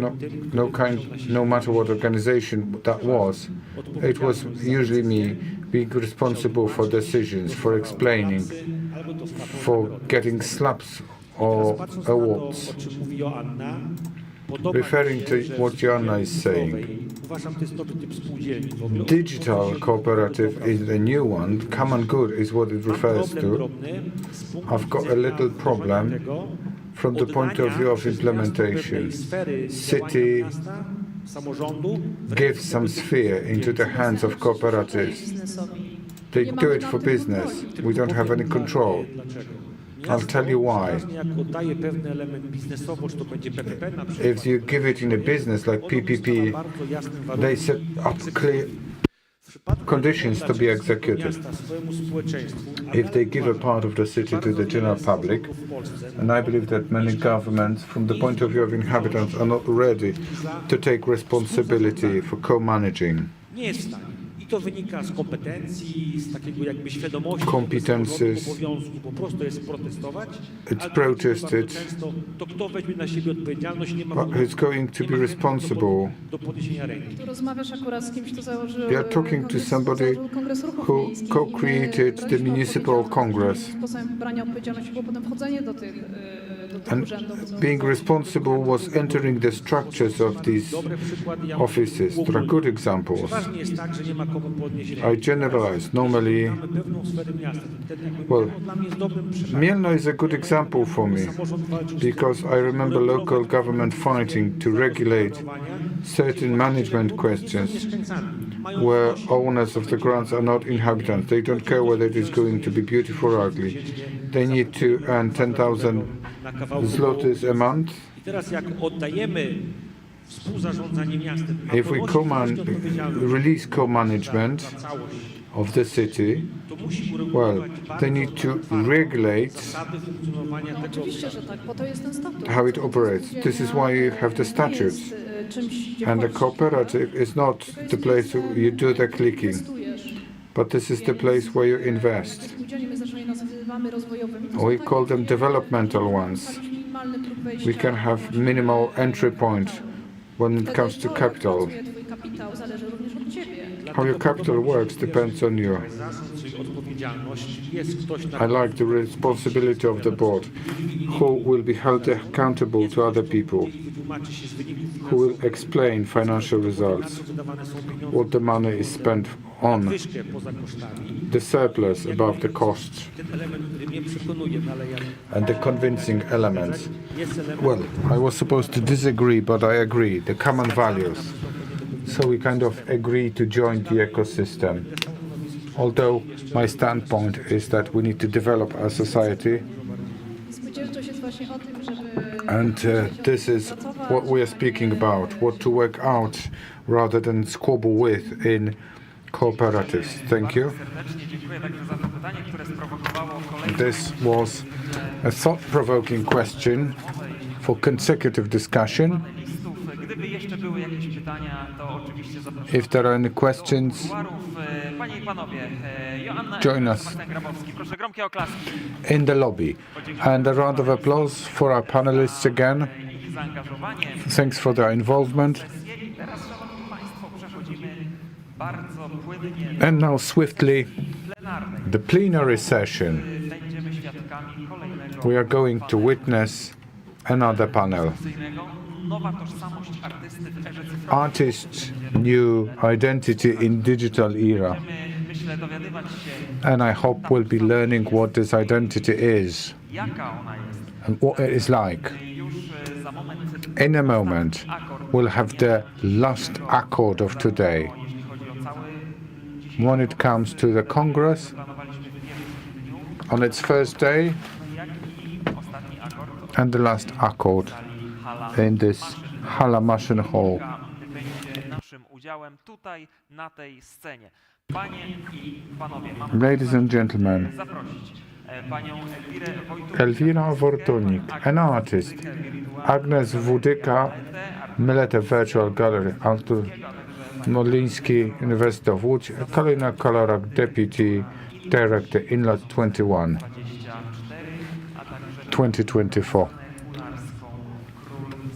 no matter what organization that was, it was usually me being responsible for decisions, for explaining, for getting slaps or awards. o czym mówi Joanna, Referring to what Joanna is saying, uważam, to jest nowy typ spółdzielni. W ogóle digital cooperative is the new one. Common good is what it refers to. I've got a little problem from the point of view of implementation. City gives some sphere into the hands of cooperatives. They do it for business. We don't have any control. I'll tell you why. If you give it in a business like PPP, they set up clear conditions to be executed. If they give a part of the city to the general public, and I believe that many governments, from the point of view of inhabitants, are not ready to take responsibility for co-managing. I to wynika z kompetencji, z takiego jakby świadomości Competences. obowiązku, po prostu jest protestować. It's protested. Często to kto weźmie na siebie odpowiedzialność, nie ma Who's going to be responsible? do podniesienia ręki. Tu rozmawiasz akurat z kimś, kto założył We are talking to somebody who co-created the municipal congress. Sposobem brania odpowiedzialności było potem wchodzenie do tych And urzędów. being responsible was entering the structures of these offices. There are good examples. Przeważnie jest tak, że nie ma komu podnieść ręki. I generalize. Normally, Mamy pewną sferę miasta. Ten jakby well, dla mnie jest dobrym przykładem. Mielno is a good example for me because I remember local government fighting to regulate certain management questions where owners of the grants are not inhabitants. They don't care whether it is going to be beautiful or ugly. They need to earn 10,000 zlotys a month. I teraz jak oddajemy współzarządzanie miastem, a If we release co-management of the city, well, they need to regulate zasady funkcjonowania tego Oczywiście, że tak, po to jest ten statut. how it operates. This is why you have the statutes. And the cooperative is not the place where you do the clicking, but this is the place where you invest. Spółdzielnie my zaczynamy nazywamy rozwojowymi. To We są call takie, them developmental ones. minimalny próg wejścia. We can have minimal entry point when it comes to capital. Twój kapitał zależy również od ciebie. How your capital works depends on you. zarząd, czyli odpowiedzialność. Jest ktoś na I like the responsibility of the board, who will be held accountable to other people, wytłumaczy się z wyników who will explain financial results, wydawane są pieniądze, what the money is spent on, wyżkę poza kosztami. the surplus above the costs, Ten element, który mnie przekonuje, no ale ja and the convincing elements. jest element, Well, I was supposed to disagree, but I agree, the common values. So we kind of agree to join the ecosystem. Although my standpoint is that we need to develop our society, Spółdzielczość jest właśnie o tym, żeby and this is what we are speaking about, what to work out rather than squabble with in cooperatives. Thank you. Serdecznie dziękuję także za to pytanie, które sprowokowało kolejne This was a thought-provoking question for consecutive discussion. listów Gdyby jeszcze były jakieś pytania, to oczywiście zapraszam. If there are any questions, Panie i panowie, Joanna join us Grabowski, proszę gromkie oklaski. in the lobby. And a round of applause for our panelists again. Thanks for their involvement. Teraz, szanowni państwo, przechodzimy bardzo płynnie And now swiftly, plenarnej. the plenary session. Będziemy świadkami kolejnego We are going to witness another panel. nowa tożsamość artysty w erze cyfrowej. Artist New Identity in Digital Era. Myślę, dowiadywać się, And I hope we'll be learning what this identity is jaka ona jest. and what it is like. Już za moment In a moment, we'll have the last accord of today. When it comes to the Congress, on its first day, and the last accord in this Hala Maszyn Hall. będzie naszym udziałem tutaj na tej scenie. Panie i panowie, mam Ladies and gentlemen, zaprosić panią Elwira Wortonik, an artist, Agnes Wudyka, Milete Virtual Gallery, Artur Modliński, University of Łódź, Kalina Kolorak, Deputy Director in Lodz 21, 2024.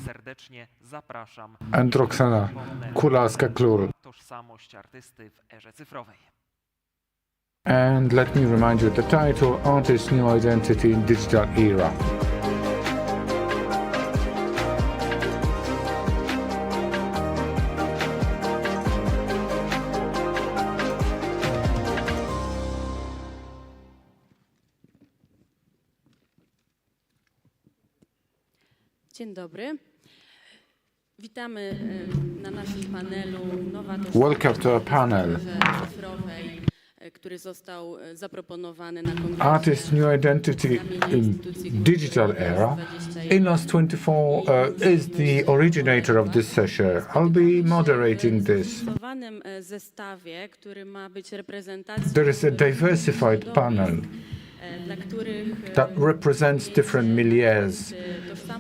serdecznie zapraszam. And Roxana Kularska-Klur. Tożsamość artysty w erze cyfrowej. And let me remind you the title, Artist New Identity in Digital Era. Dzień dobry. Witamy na naszym panelu Nowa Welcome to our panel. cyfrowej, który został zaproponowany na kongresie. Artist New Identity in Digital Era. INOS 24 is the originator of this session. I'll be moderating this. W zestawie, który ma być reprezentacją There is a diversified panel dla których that represents different milieus,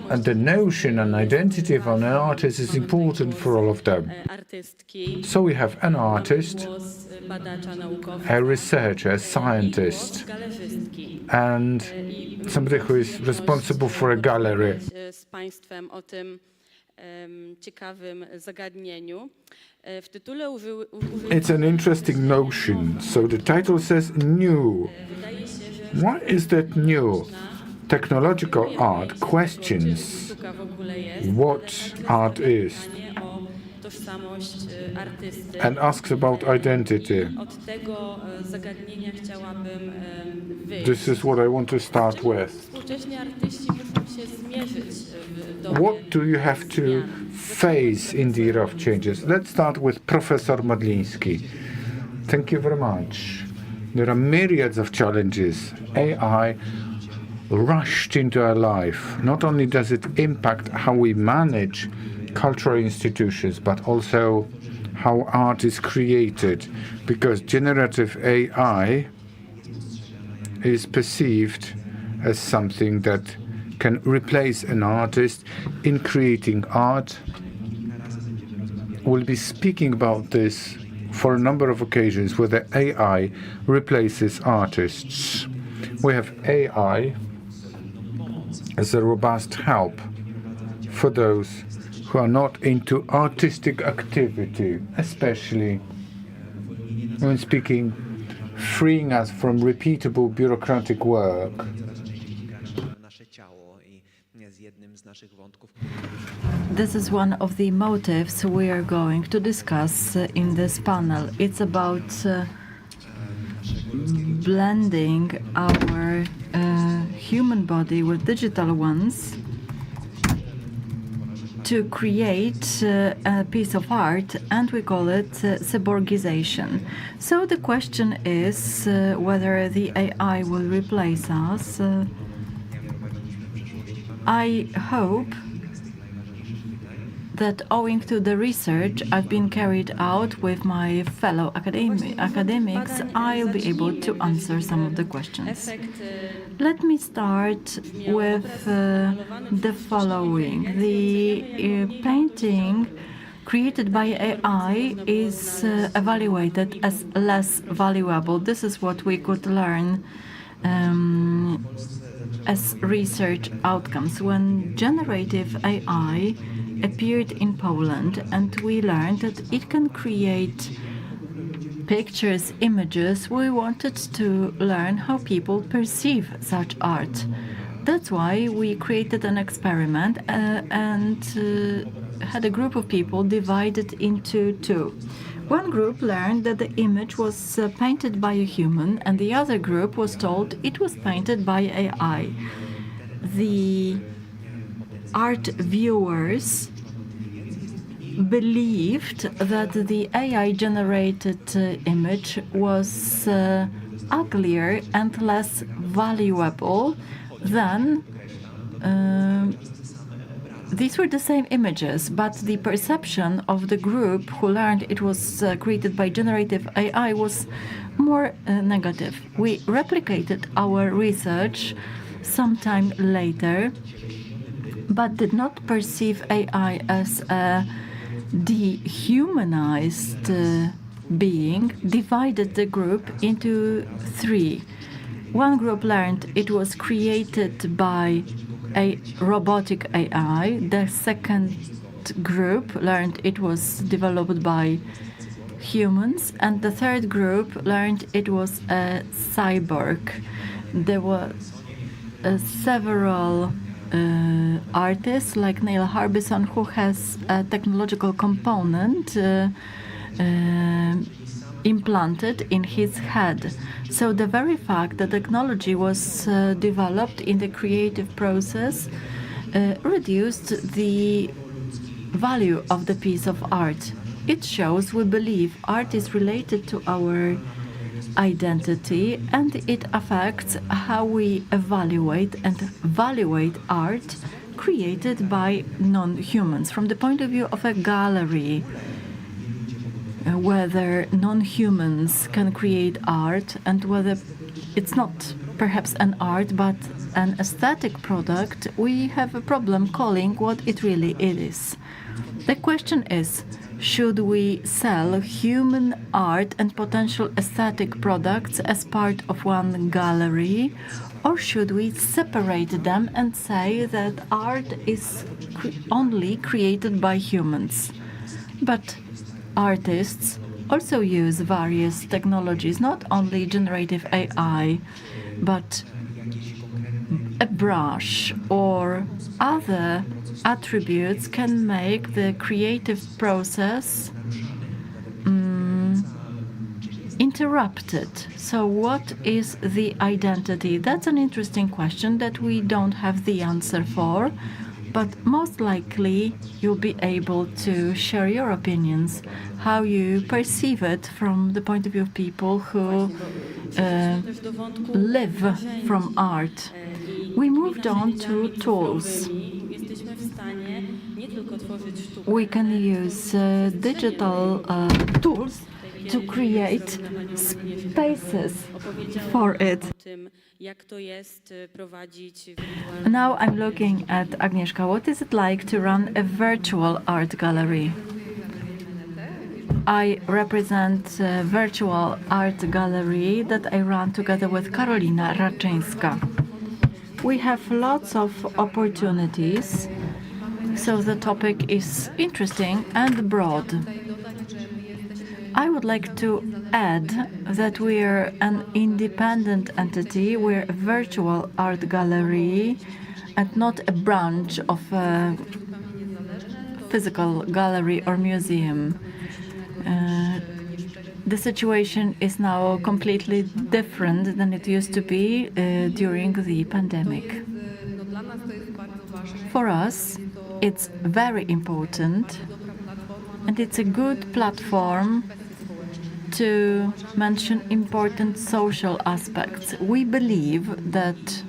and the notion and identity of an artist is important for all of them. artystki, So we have an artist, głos badacza naukowca, a researcher, a scientist, galerzystki. and somebody who is responsible for a gallery. Z państwem o tym ciekawym zagadnieniu. W tytule It's an interesting notion. So the title says new. What is that new? Technological art questions what art is tożsamość artysty. and asks about identity. Od tego zagadnienia chciałabym wyjść. This is what I want to start with. Współcześni artyści muszą się zmierzyć w dobie What do you have to face in the era of changes? Let's start with Professor Modliński. Thank you very much. There are myriads of challenges. AI rushed into our life. Not only does it impact how we manage cultural institutions, but also how art is created, because generative AI is perceived as something that can replace an artist in creating art. We'll be speaking about this for a number of occasions where the AI replaces artists. We have AI as a robust help for those who are not into artistic activity, especially when speaking, freeing us from repeatable bureaucratic work. This is one of the motives we are going to discuss in this panel. It's about blending our human body with digital ones to create a piece of art, and we call it cyborgization. So the question is whether the AI will replace us. I hope that owing to the research I've been carried out with my fellow academics, I'll be able to answer some of the questions. Let me start with the following. The painting created by AI is evaluated as less valuable. This is what we could learn as research outcomes. When generative AI appeared in Poland, and we learned that it can create pictures, images, we wanted to learn how people perceive such art. That's why we created an experiment and had a group of people divided into two. One group learned that the image was painted by a human, and the other group was told it was painted by AI. The art viewers believed that the AI-generated image was uglier and less valuable than these were the same images, but the perception of the group who learned it was created by generative AI was more negative. We replicated our research sometime later, but did not perceive AI as a dehumanized being, divided the group into three. One group learned it was created by a robotic AI. The second group learned it was developed by humans, and the third group learned it was a cyborg. There were several artists like Neil Harbison, who has a technological component implanted in his head. So the very fact that technology was developed in the creative process reduced the value of the piece of art. It shows we believe art is related to our identity, and it affects how we evaluate and evaluate art created by non-humans. From the point of view of a gallery, whether non-humans can create art and whether it's not perhaps an art but an aesthetic product, we have a problem calling what it really is. The question is, should we sell human art and potential aesthetic products as part of one gallery, or should we separate them and say that art is only created by humans? But artists also use various technologies, not only generative AI, but a brush or other attributes can make the creative process interrupted. So what is the identity? That's an interesting question that we don't have the answer for, but most likely you'll be able to share your opinions, how you perceive it from the point of view of people who live from art. We moved on to tools. We can use digital tools to create spaces for it. Now I'm looking at Agnieszka. What is it like to run a virtual art gallery? I represent a virtual art gallery that I run together with Karolina Raczyńska. We have lots of opportunities, so the topic is interesting and broad. I would like to add that we are an independent entity. We're a virtual art gallery and not a branch of a physical gallery or museum. The situation is now completely different than it used to be during the pandemic. For us, it's very important, and it's a good platform to mention important social aspects. We believe that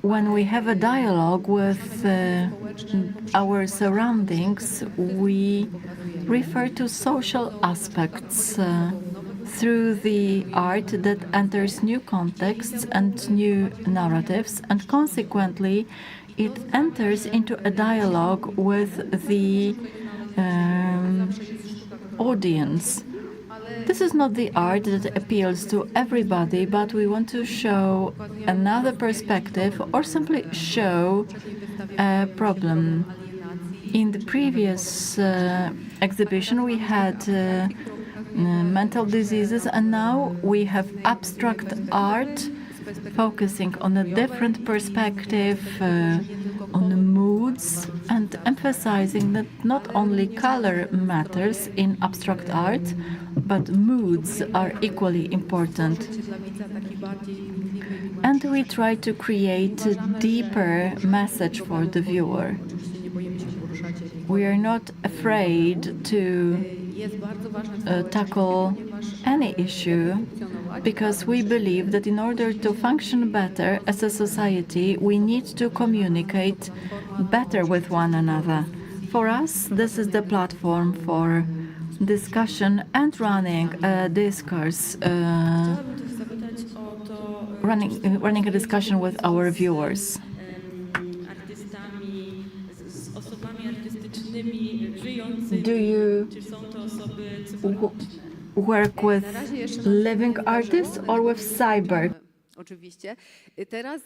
when we have a dialogue with our surroundings, we refer to social aspects through the art that enters new contexts and new narratives, and consequently, it enters into a dialogue with the audience. This is not the art that appeals to everybody, but we want to show another perspective or simply show a problem. In the previous exhibition, we had mental diseases, and now we have abstract art focusing on a different perspective, on the moods, and emphasizing that not only color matters in abstract art, but moods are equally important. And we try to create a deeper message for the viewer. We are not afraid to tackle any issue, because we believe that in order to function better as a society, we need to communicate better with one another. For us, this is the platform for discussion and running a discourse, running a discussion with our viewers. Do you work with living artists or with cyber? Oczywiście. Teraz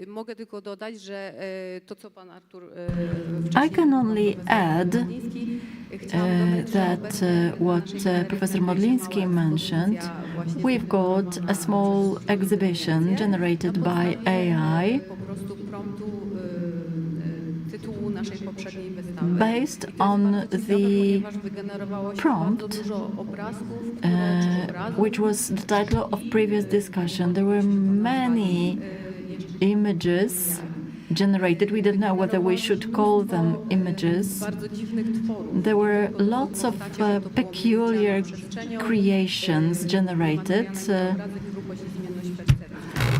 mogę tylko dodać, że to, co pan Artur I can only add that what Professor Modliński mentioned, we've got a small exhibition generated by AI based on the prompt, which was the title of previous discussion. There were many images generated. We don't know whether we should call them images. There were lots of peculiar creations generated,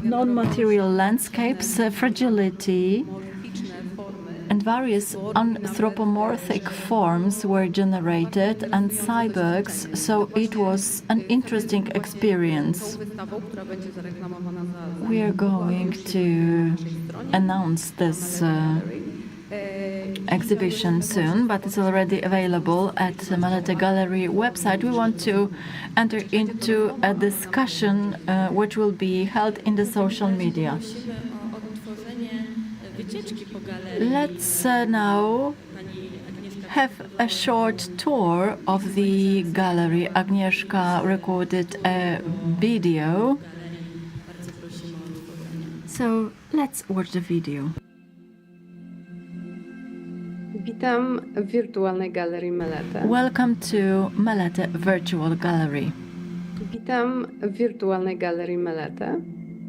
non-material landscapes, fragility, and various anthropomorphic forms were generated, and cyborgs, so it was an interesting experience. We are going to announce this exhibition soon, but it's already available at the Matera Gallery website. We want to enter into a discussion which will be held in the social media. Let's now have a short tour of the gallery. Agnieszka recorded a video, so let's watch the video. Witam w wirtualnej galerii Melete. Welcome to Melete Virtual Gallery. Witam w wirtualnej galerii Melete.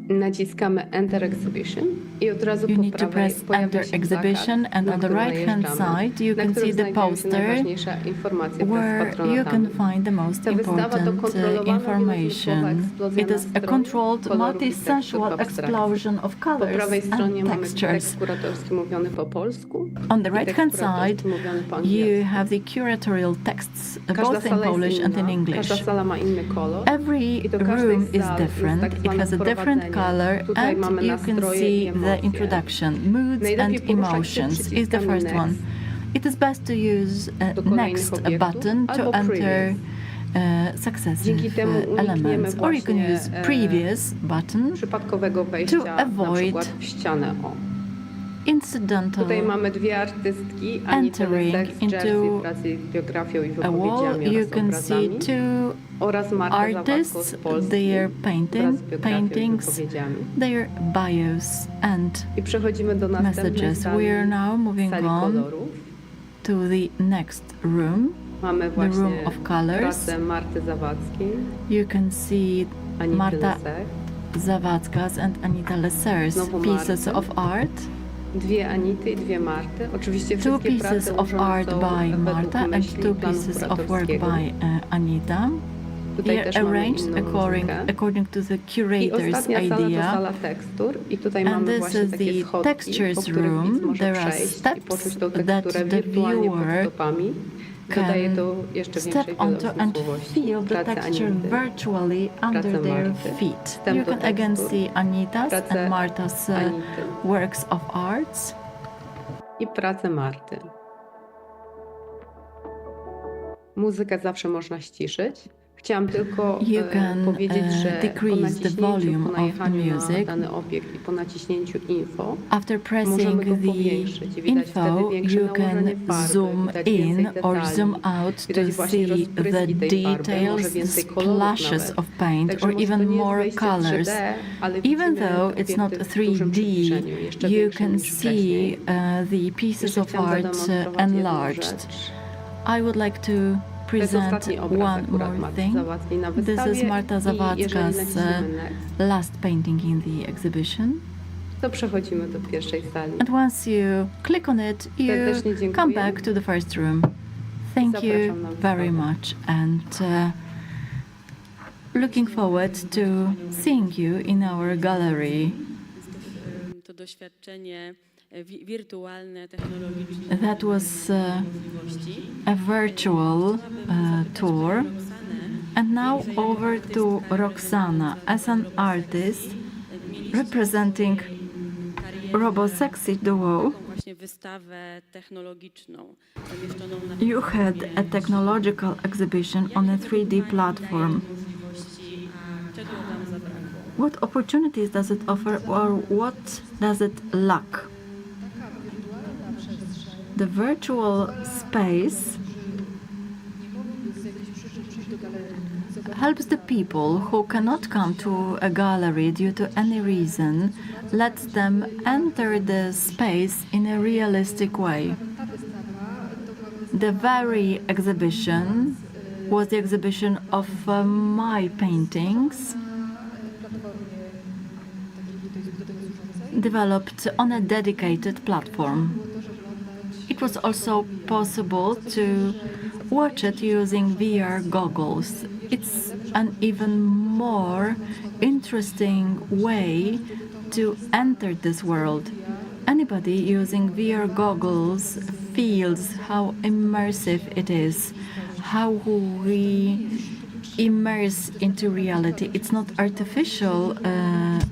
Naciskamy Enter Exhibition i od razu You po need to prawej press pojawia Enter się Exhibition, plakat, and na on the który right-hand najeżdżamy, side you na can którym see the znajdują się poster najważniejsza informacja where wraz z you can patronatami. find the most Ta wystawa to important kontrolowana information. eksplozja It is a nastrojów, controlled, kolorów i tekstur w multi-sensual abstrakcji. explosion of Po colors prawej stronie and mamy textures. tekst kuratorski mówiony po polsku On the i tekst right-hand kuratorski side, mówiony po you angielsku. have the curatorial texts, Każda both in sala jest Polish and in inna, English. każda sala ma inny kolor. Every I do każdej room is sali jest different. tak It zwane has a different wprowadzenie. color, Tutaj and mamy you can nastroje i see the emocje. introduction. Moods Najlepiej and poruszać się emotions is the przyciskami first next one. It is best to use do kolejnych next obiektów button to albo enter previous. successive Dzięki temu unikniemy elements, or you can właśnie, use previous button przypadkowego wejścia to na avoid przykład w ścianę. O. incidental Tutaj mamy dwie artystki, Anitę entering Lesek z into Jersey, pracy z biografią i a wall. wypowiedziami You oraz can see obrazami, two oraz Martę Zawadzką artists, z Polski their wraz z biografią i paintings, wypowiedziami. their bios and I przechodzimy do następnej messages. sali, We are now moving sali on kolorów. to the next room, Mamy the właśnie room of colors. pracę Marty Zawadzkiej, You can see Anity Marta Lesek, Zawadzka's and Anita Leser's Znowu pieces Marty. of art. dwie Anity i dwie Marty. Oczywiście Two wszystkie pieces prace of ułożone art są by według Marta and myśli two planu pieces of work kuratorskiego. by Anita. Tutaj They're też mamy arranged inną muzykę. according to the I curator's ostatnia sala to idea. sala tekstur i tutaj And mamy this właśnie is takie the schodki, po textures których widz room. może There are przejść i steps poczuć tą that teksturę the wirtualnie pod viewer stopami. Dodaje to jeszcze większej step onto and wielozmysłowości. feel the Pracę texture Anity, virtually under pracę their Marty, feet. wstęp You do can again tekstur, see Anita's pracę and Marta's Anity works of arts. i pracę Marty. Muzykę zawsze można ściszyć. Chciałam tylko You can powiedzieć, że po decrease the naciśnięciu, volume po of the najechaniu na music. dany obiekt i po naciśnięciu info, After pressing możemy go the powiększyć. I widać wtedy info, większe you can nałożenie farby, zoom widać in więcej or detali, zoom out widać to właśnie see the rozpryski tej farby, może details, więcej kolorów splashes nawet. of paint, Także or może to even nie jest more wejście w colors. 3D, ale Even widzimy though te it's not obiekty w dużym 3D, przybliżeniu, jeszcze you większym can niż wcześniej. see the pieces Jeszcze of chciałam art zademonstrować jedną enlarged. rzecz. I would like to To jest present ostatni obraz one akurat more Marty thing. Zawadzkiej na This wystawie is Marta i jeżeli Zawadzka's naciśniemy next, last painting in the exhibition. to przechodzimy do pierwszej sali. And once you click on it, you Serdecznie dziękuję. come back to the first room. Thank you Zapraszam na very wystawę. much and looking forward to seeing you in our gallery. To doświadczenie wirtualne, technologiczne. That was a virtual tour. And now over to Roxana as an artist representing Robosexy Duo. Właśnie wystawę technologiczną zamieszczoną na You had a technological exhibition on a 3D platform. czego nam zabrakło. What opportunities does it offer or what does it lack? The virtual space helps the people who cannot come to a gallery due to any reason, lets them enter the space in a realistic way. The very exhibition was the exhibition of my paintings, developed on a dedicated platform. It was also possible to watch it using VR goggles. It's an even more interesting way to enter this world. Anybody using VR goggles feels how immersive it is, how we immerse into reality. It's not artificial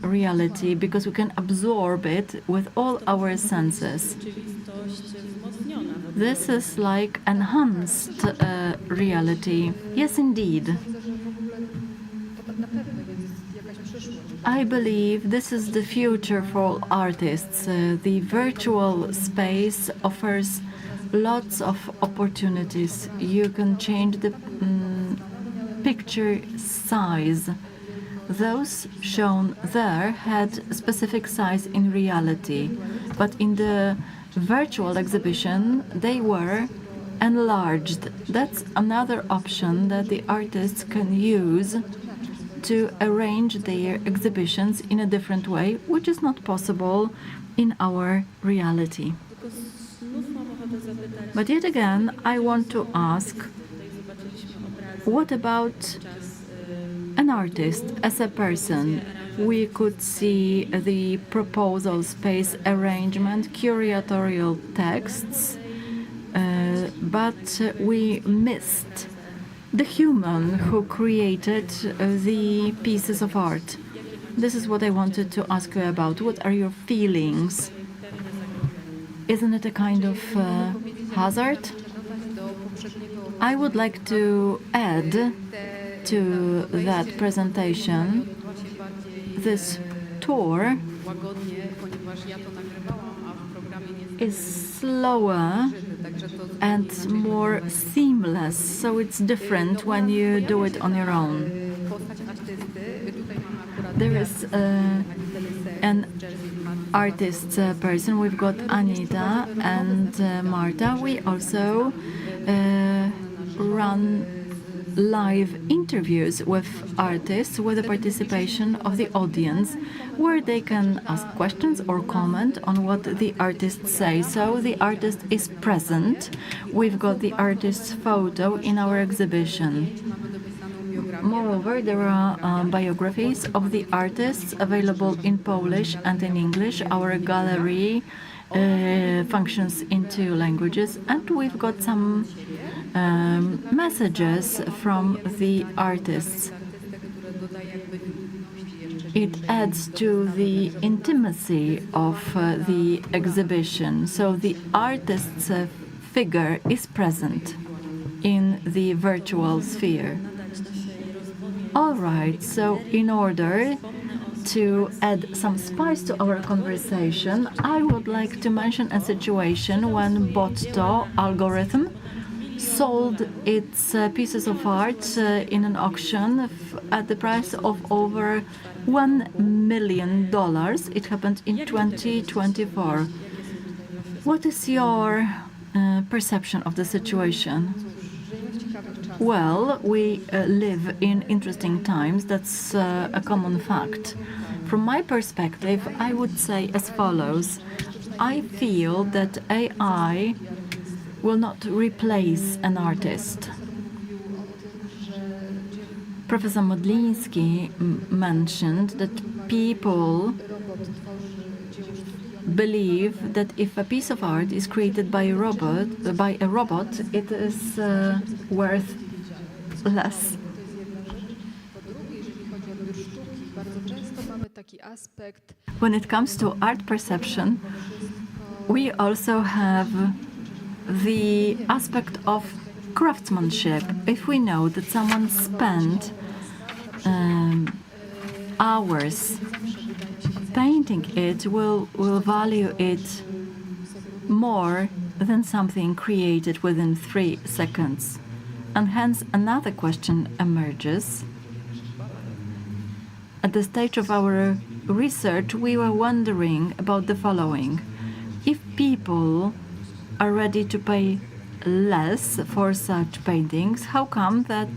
reality because we can absorb it with all our senses. This is like enhanced reality. Yes, indeed. I believe this is the future for all artists. The virtual space offers lots of opportunities. You can change the picture size. Those shown there had specific size in reality, but in the virtual exhibition they were enlarged. That's another option that the artists can use to arrange their exhibitions in a different way, which is not possible in our reality. But yet again, I want to ask, what about an artist as a person? We could see the proposal space arrangement, curatorial texts, but we missed the human who created the pieces of art. This is what I wanted to ask you about. What are your feelings? Isn't it a kind of hazard? I would like to add to that presentation this tour is slower and more seamless, so it's different when you do it on your own. There is an artist person. We've got Anita and Marta. We also run live interviews with artists with the participation of the audience, where they can ask questions or comment on what the artists say. So the artist is present. We've got the artist's photo in our exhibition. Moreover, there are biographies of the artists available in Polish and in English. Our gallery functions in 2 languages, and we've got some messages from the artists. It adds to the intimacy of the exhibition, so the artist's figure is present in the virtual sphere. All right, so in order to add some spice to our conversation, I would like to mention a situation when Botto algorithm sold its pieces of art in an auction at the price of over $1 million. It happened in 2024. What is your perception of the situation? Well, we live in interesting times. That's a common fact. From my perspective, I would say as follows. I feel that AI will not replace an artist. Professor Modliński mentioned that people believe that if a piece of art is created by a robot, it is worth less. When it comes to art perception, we also have the aspect of craftsmanship. If we know that someone spent hours painting it, will value it more than something created within 3 seconds. And hence another question emerges. At the stage of our research, we were wondering about the following. If people are ready to pay less for such paintings, how come that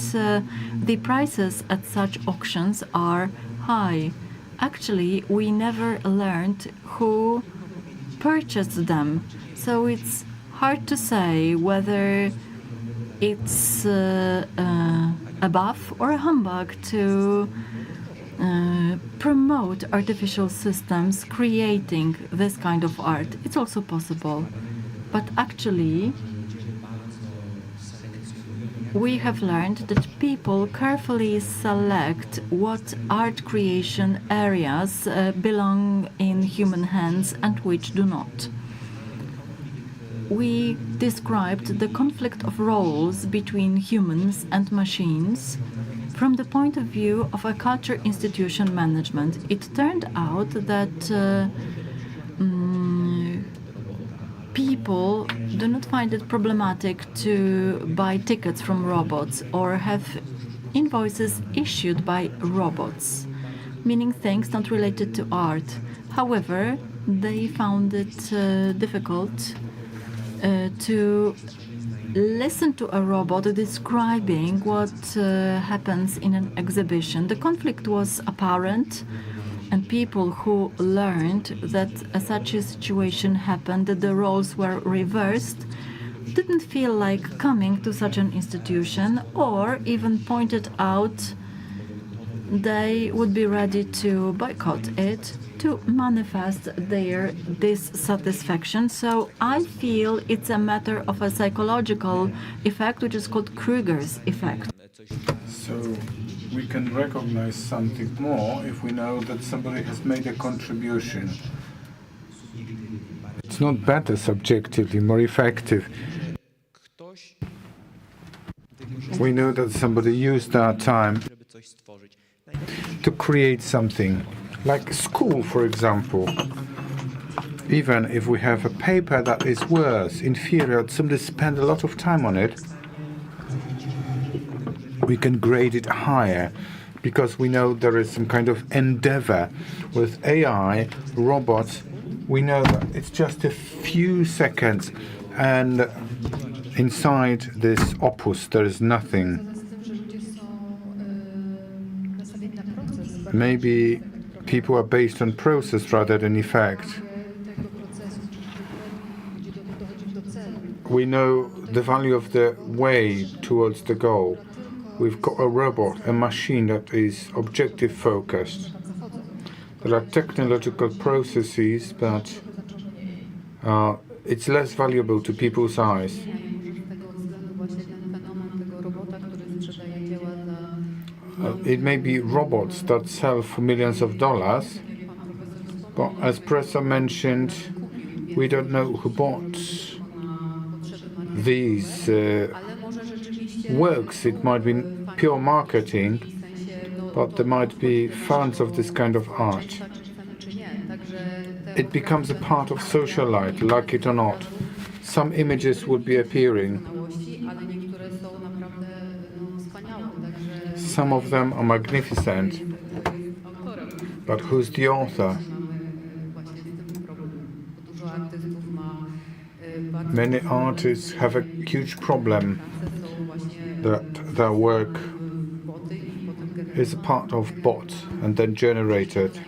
the prices at such auctions are high? Actually, we never learned who purchased them, so it's hard to say whether it's a bluff or a humbug to promote artificial systems creating this kind of art. It's also possible. But actually, we have learned that people carefully select what art creation areas belong in human hands and which do not. We described the conflict of roles between humans and machines from the point of view of a culture institution management. It turned out that people do not find it problematic to buy tickets from robots or have invoices issued by robots, meaning things not related to art. However, they found it difficult to listen to a robot describing what happens in an exhibition. The conflict was apparent, and people who learned that such a situation happened, that the roles were reversed, didn't feel like coming to such an institution, or even pointed out they would be ready to boycott it to manifest their dissatisfaction. So I feel it's a matter of a psychological effect, which is called Kruger's effect. So we can recognize something more if we know that somebody has made a contribution. It's not better subjectively, more effective. We know that somebody used our time to create something, like school, for example. Even if we have a paper that is worse, inferior, somebody spent a lot of time on it, we can grade it higher because we know there is some kind of endeavor. With AI, robots, we know that it's just a few seconds, and inside this opus there is nothing. Maybe people are based on process rather than effect. We know the value of the way towards the goal. We've got a robot, a machine that is objective focused. There are technological processes, but it's less valuable to people's eyes. It may be robots that sell for millions of dollars, but as Professor mentioned, we don't know who bought these works. It might be pure marketing, but there might be fans of this kind of art. It becomes a part of social life, like it or not. Some images would be appearing. Some of them are magnificent, but who's the author? Many artists have a huge problem that their work is a part of bot and then generated,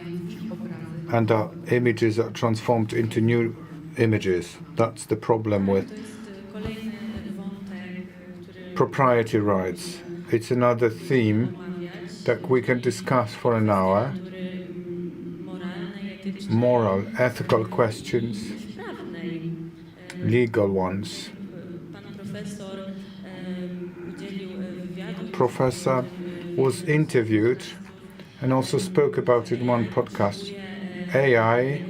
and the images are transformed into new images. That's the problem with proprietary rights. It's another theme that we can discuss for an hour. Moral, ethical questions, legal ones. Professor was interviewed and also spoke about it in one podcast. AI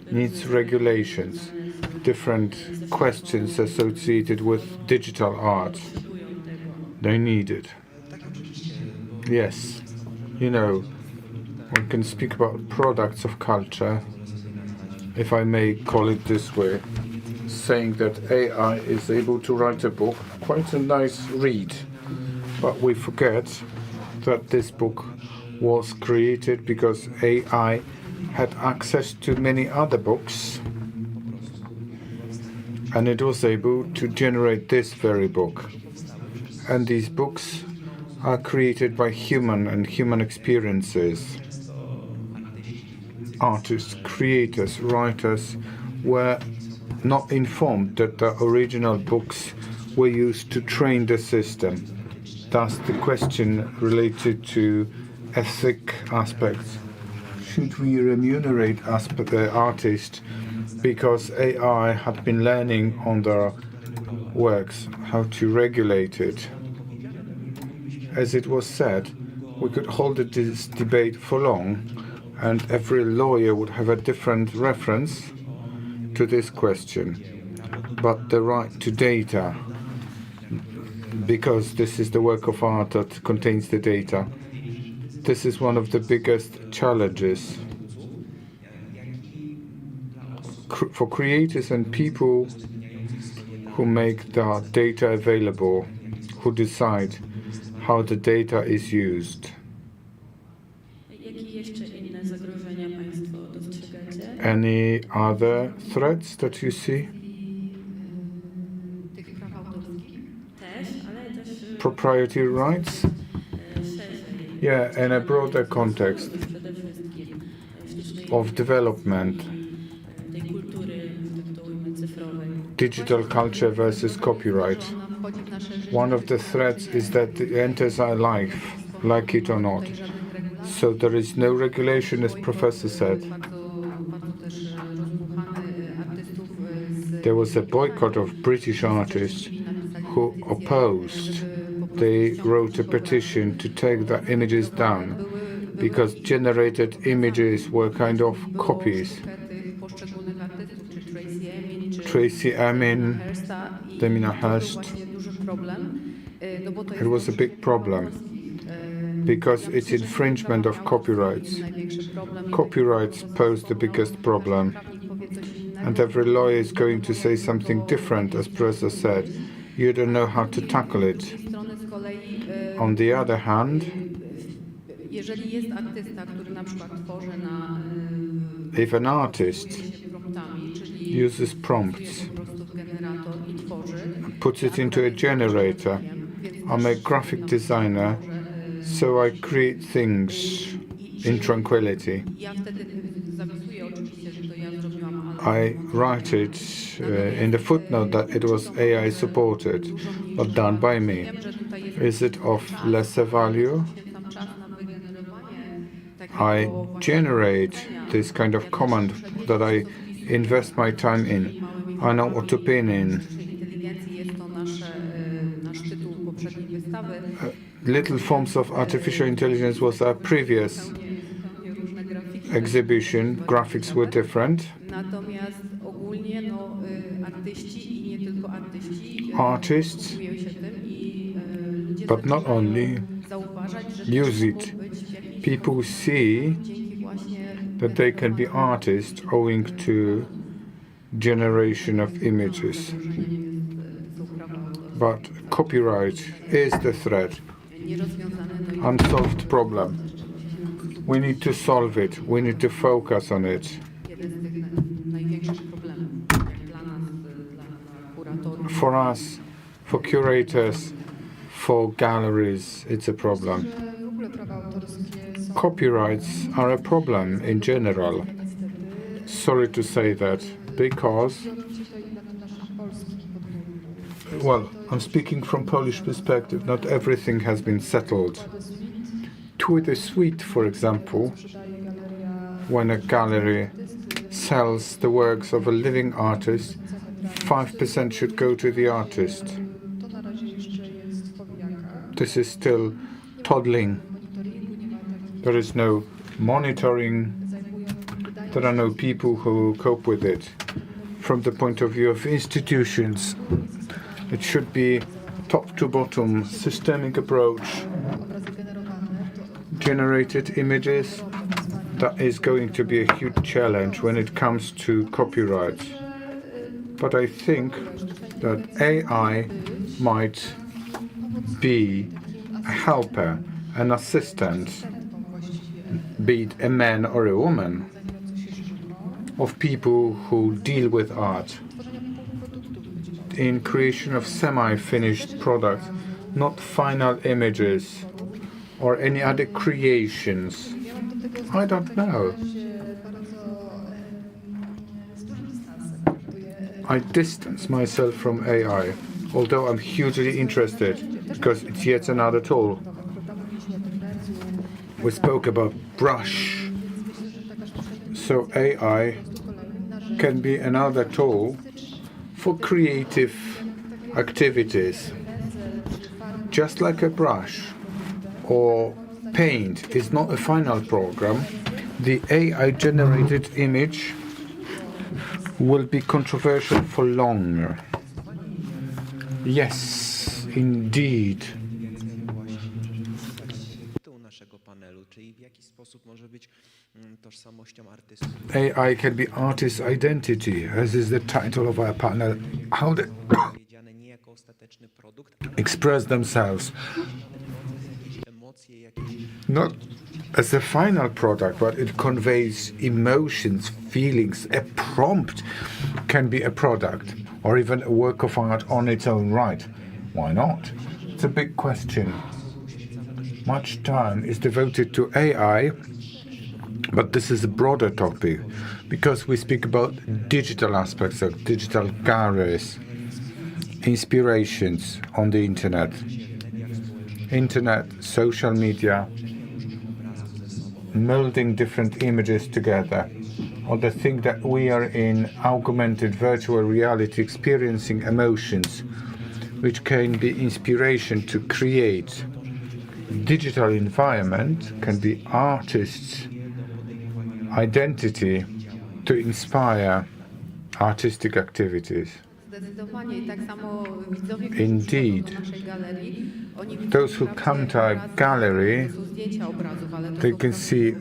needs regulations, different questions associated with digital art. They need it. Yes, you know, one can speak about products of culture, if I may call it this way, saying that AI is able to write a book, quite a nice read, but we forget that this book was created because AI had access to many other books, and it was able to generate this very book. And these books are created by human and human experiences. Artists, creators, writers were not informed that the original books were used to train the system. Thus the question related to ethic aspects. Should we remunerate the artist because AI had been learning on their works, how to regulate it? As it was said, we could hold this debate for long, and every lawyer would have a different reference to this question. But the right to data, because this is the work of art that contains the data, this is one of the biggest challenges for creators and people who make the data available, who decide how the data is used. Any other threats that you see? Proprietary rights? Yeah, in a broader context of development. Digital culture versus copyright. One of the threats is that it enters our life, like it or not. So there is no regulation, as Professor said. There was a boycott of British artists who opposed. They wrote a petition to take the images down because generated images were kind of copies. Tracy Emin, Demina Hurst. It was a big problem because it's infringement of copyrights. Copyrights pose the biggest problem, and every lawyer is going to say something different, as Professor said. You don't know how to tackle it. On the other hand, if an artist uses prompts, puts it into a generator, I'm a graphic designer, so I create things in tranquility. I write it in the footnote that it was AI supported, but done by me. Is it of lesser value? I generate this kind of command that I invest my time in. I know what to pin in. Little forms of artificial intelligence was our previous exhibition. Graphics were different. Artists, but not only, use it. People see that they can be artists owing to generation of images. But copyright is the threat. Unsolved problem. We need to solve it. We need to focus on it. For us, for curators, for galleries, it's a problem. Copyrights are a problem in general. Sorry to say that, because, well, I'm speaking from Polish perspective. Not everything has been settled. Twitter Suite, for example, when a gallery sells the works of a living artist, 5% should go to the artist. This is still toddling. There is no monitoring. There are no people who cope with it. From the point of view of institutions, it should be top to bottom, systemic approach. Generated images, that is going to be a huge challenge when it comes to copyright. But I think that AI might be a helper, an assistant, be it a man or a woman, of people who deal with art in creation of semi-finished products, not final images or any other creations. I don't know. I distance myself from AI, although I'm hugely interested, because it's yet another tool. We spoke about brush. So AI can be another tool for creative activities. Just like a brush or paint is not a final program, the AI-generated image will be controversial for longer. Yes, indeed. AI can be artist identity, as is the title of our panel. How they express themselves. Not as a final product, but it conveys emotions, feelings. A prompt can be a product, or even a work of art on its own right. Why not? It's a big question. Much time is devoted to AI, but this is a broader topic, because we speak about digital aspects of digital galleries, inspirations on the internet, social media, molding different images together, or the thing that we are in augmented virtual reality, experiencing emotions, which can be inspiration to create. Digital environment can be artists' identity to inspire artistic activities. Indeed, those who come to our gallery, they can see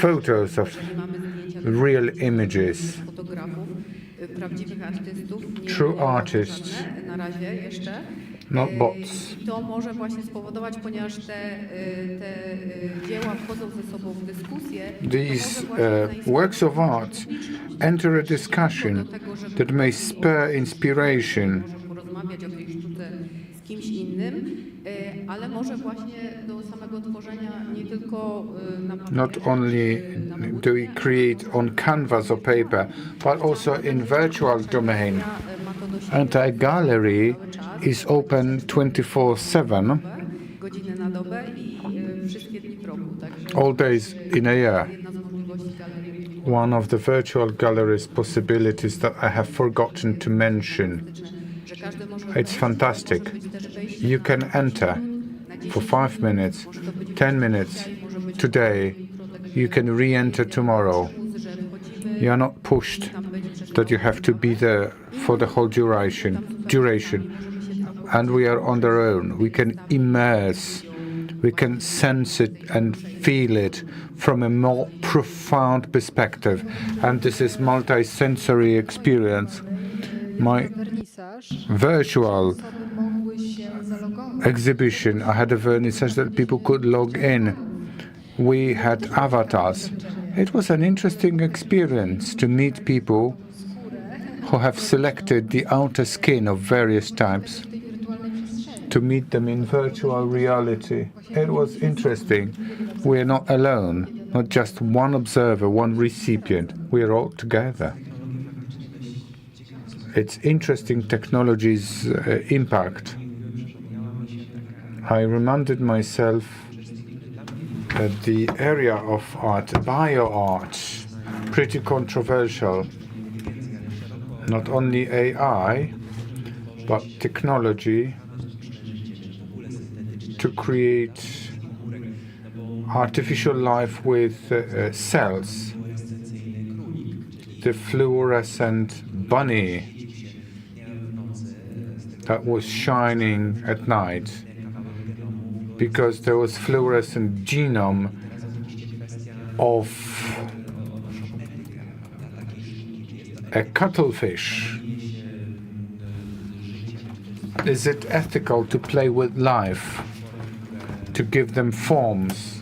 photos of real images, true artists, not bots. These works of art enter a discussion that may spur inspiration kimś innym, ale może właśnie do samego tworzenia nie tylko na Not only do we create on canvas or paper, but also in virtual domain. And a gallery is open 24/7, godziny na dobę i wszystkie dni w roku. all days in a year. One of the virtual galleries possibilities that I have forgotten to mention. It's fantastic. You can enter for 5 minutes, 10 minutes today. You can re-enter tomorrow. You are not pushed that you have to be there for the whole duration. And we are on their own. We can immerse. We can sense it and feel it from a more profound perspective. And this is multi-sensory experience. My virtual exhibition, I had a vernissage that people could log in. We had avatars. It was an interesting experience to meet people who have selected the outer skin of various types, to meet them in virtual reality. It was interesting. We're not alone, not just one observer, one recipient. We're all together. It's interesting technology's impact. I reminded myself that the area of art, bioart, pretty controversial. Not only AI, but technology to create artificial life with cells. The fluorescent bunny that was shining at night because there was fluorescent genome of a cuttlefish. Is it ethical to play with life, to give them forms?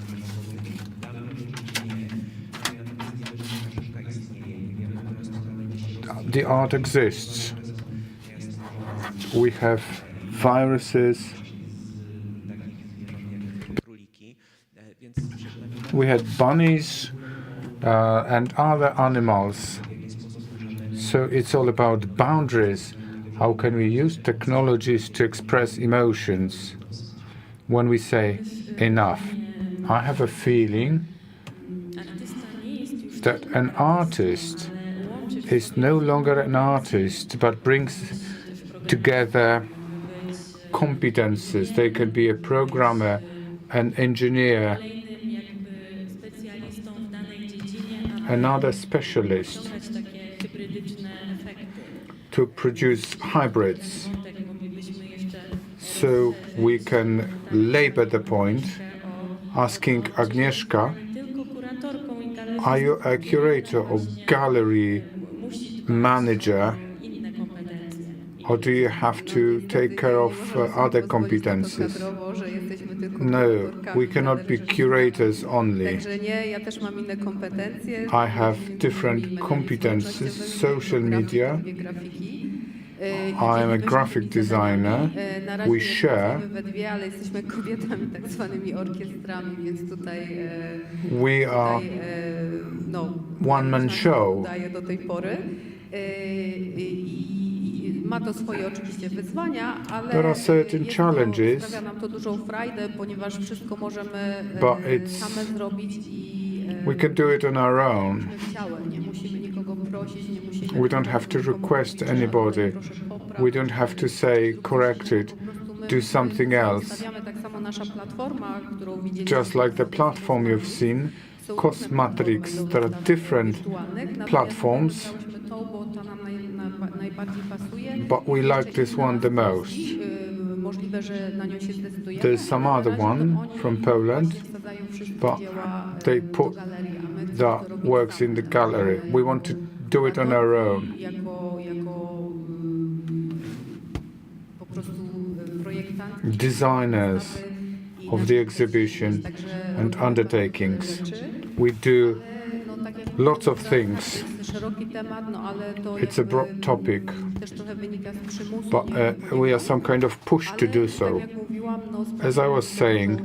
The art exists. We have viruses. We had bunnies and other animals. So it's all about boundaries. How can we use technologies to express emotions when we say enough? I have a feeling that an artist is no longer an artist, but brings together competences. They can be a programmer, an engineer, another specialist, to produce hybrids. So we can labor the point, asking Agnieszka, are you a curator or gallery manager, or do you have to take care of other competences? No, we cannot be curators only. I have different competences, social media. I am a graphic designer. We share. We are one-man show. There are certain challenges, but we can do it on our own. We don't have to request anybody. We don't have to say, correct it, do something else. Just like the platform you've seen, Cosmatrix, there are different platforms, but we like this one the most. There's some other one from Poland, but they put that works in the gallery. We want to do it on our own. Designers of the exhibition and undertakings. We do Lots of things. szeroki temat, no ale to It's a broad jakby topic, też trochę wynika z przymusu. but we are some kind of pushed to do so. Jak mówiłam, no As I was saying,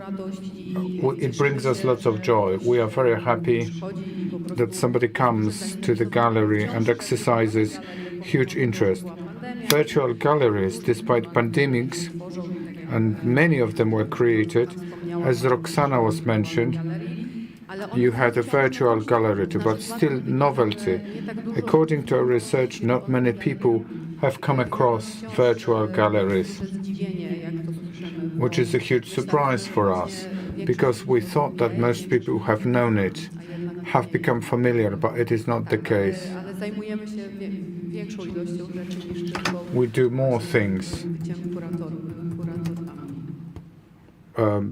it brings us lots of joy. We are very happy that somebody comes to the gallery and exercises huge interest. Virtual galleries, despite pandemics, and many of them were created, as Roxana was mentioned, you had a virtual gallery too, but still novelty. According to our research, not many people have come across virtual galleries, which is a huge surprise for us, because we thought that most people who have known it have become familiar, but it is not the case. Ale zajmujemy się większą ilością rzeczy niż tylko We do more things kuratorami.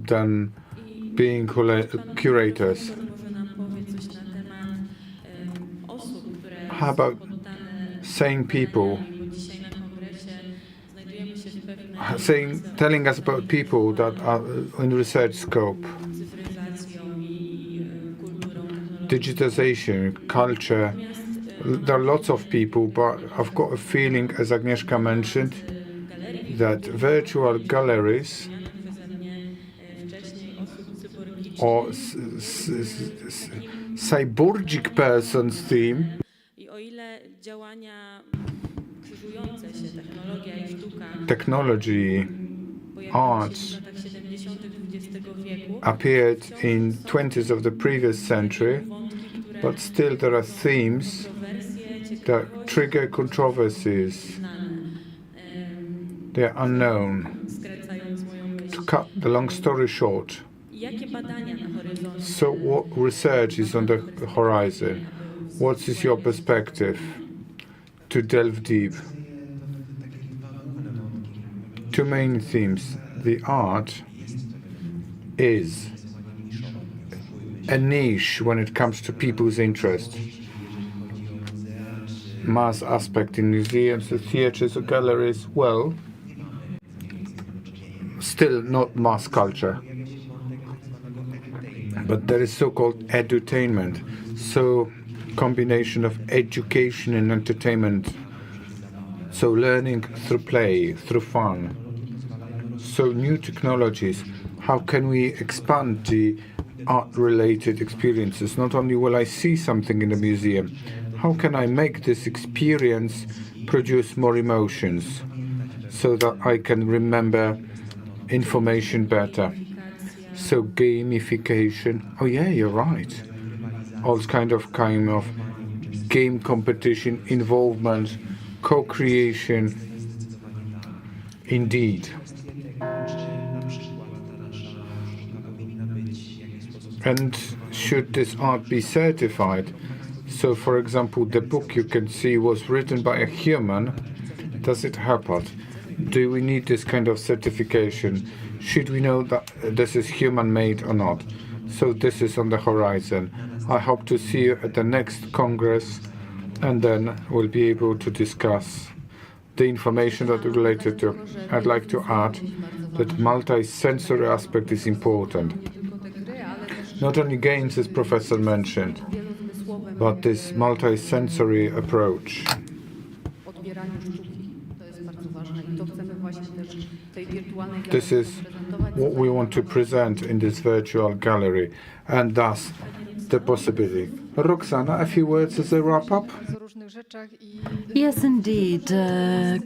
than being curators. Może nam powie coś na temat osób, które How about saying people, bo dzisiaj na kongresie znajdujemy się w pewnym telling us about people that are in research scope, cyfryzacją i kulturą, technologią. digitization, culture. There are lots of people, but I've got a feeling, as Agnieszka mentioned, that virtual galleries or cyborgic person's theme. I o ile działania krzyżujące się, technologia i sztuka Technology, arts appeared in 20s of the previous century, but still there are themes that trigger controversies. They are unknown. To cut the long story short, so what research is on the horizon? What is your perspective to delve deep? Two main themes. The art is a niche when it comes to people's interest. Mass aspect in museums, the theatres, or galleries, well, still not mass culture. But there is so-called edutainment, so combination of education and entertainment, so learning through play, through fun. So new technologies, how can we expand the art-related experiences? Not only will I see something in the museum, how can I make this experience produce more emotions so that I can remember information better? So gamification, oh yeah, you're right. All kind of game competition, involvement, co-creation, indeed. And should this art be certified? So, for example, the book you can see was written by a human. Does it help us? Do we need this kind of certification? Should we know that this is human-made or not? So this is on the horizon. I hope to see you at the next Congress, and then we'll be able to discuss the information that is related to. I'd like to add that multi-sensory aspect is important. Not only games, as Professor mentioned, but this multi-sensory approach. This is what we want to present in this virtual gallery, and thus the possibility. Roxana, a few words as a wrap-up? Yes, indeed.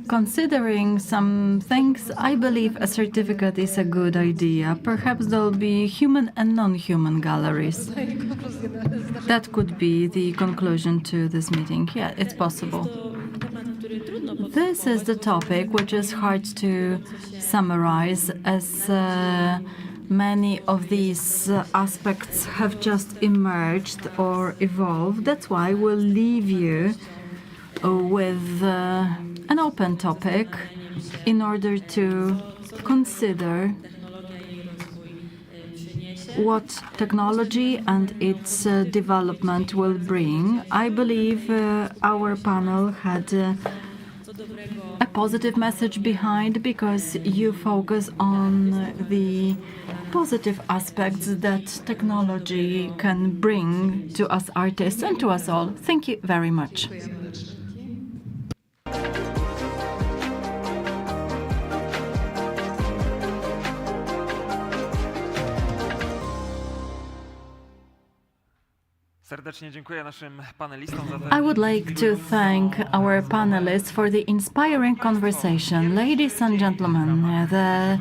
Considering some things, I believe a certificate is a good idea. Perhaps there'll be human and non-human galleries. That could be the conclusion to this meeting. Yeah, it's possible. This is the topic which is hard to summarize, as many of these aspects have just emerged or evolved. That's why we'll leave you with an open topic in order to consider what technology and its development will bring. I believe our panel had a positive message behind, because you focus on the positive aspects that technology can bring to us artists and to us all. Thank you very much. Serdecznie dziękuję naszym panelistom za I would like to thank our panelists for the inspiring conversation. Ladies and gentlemen, the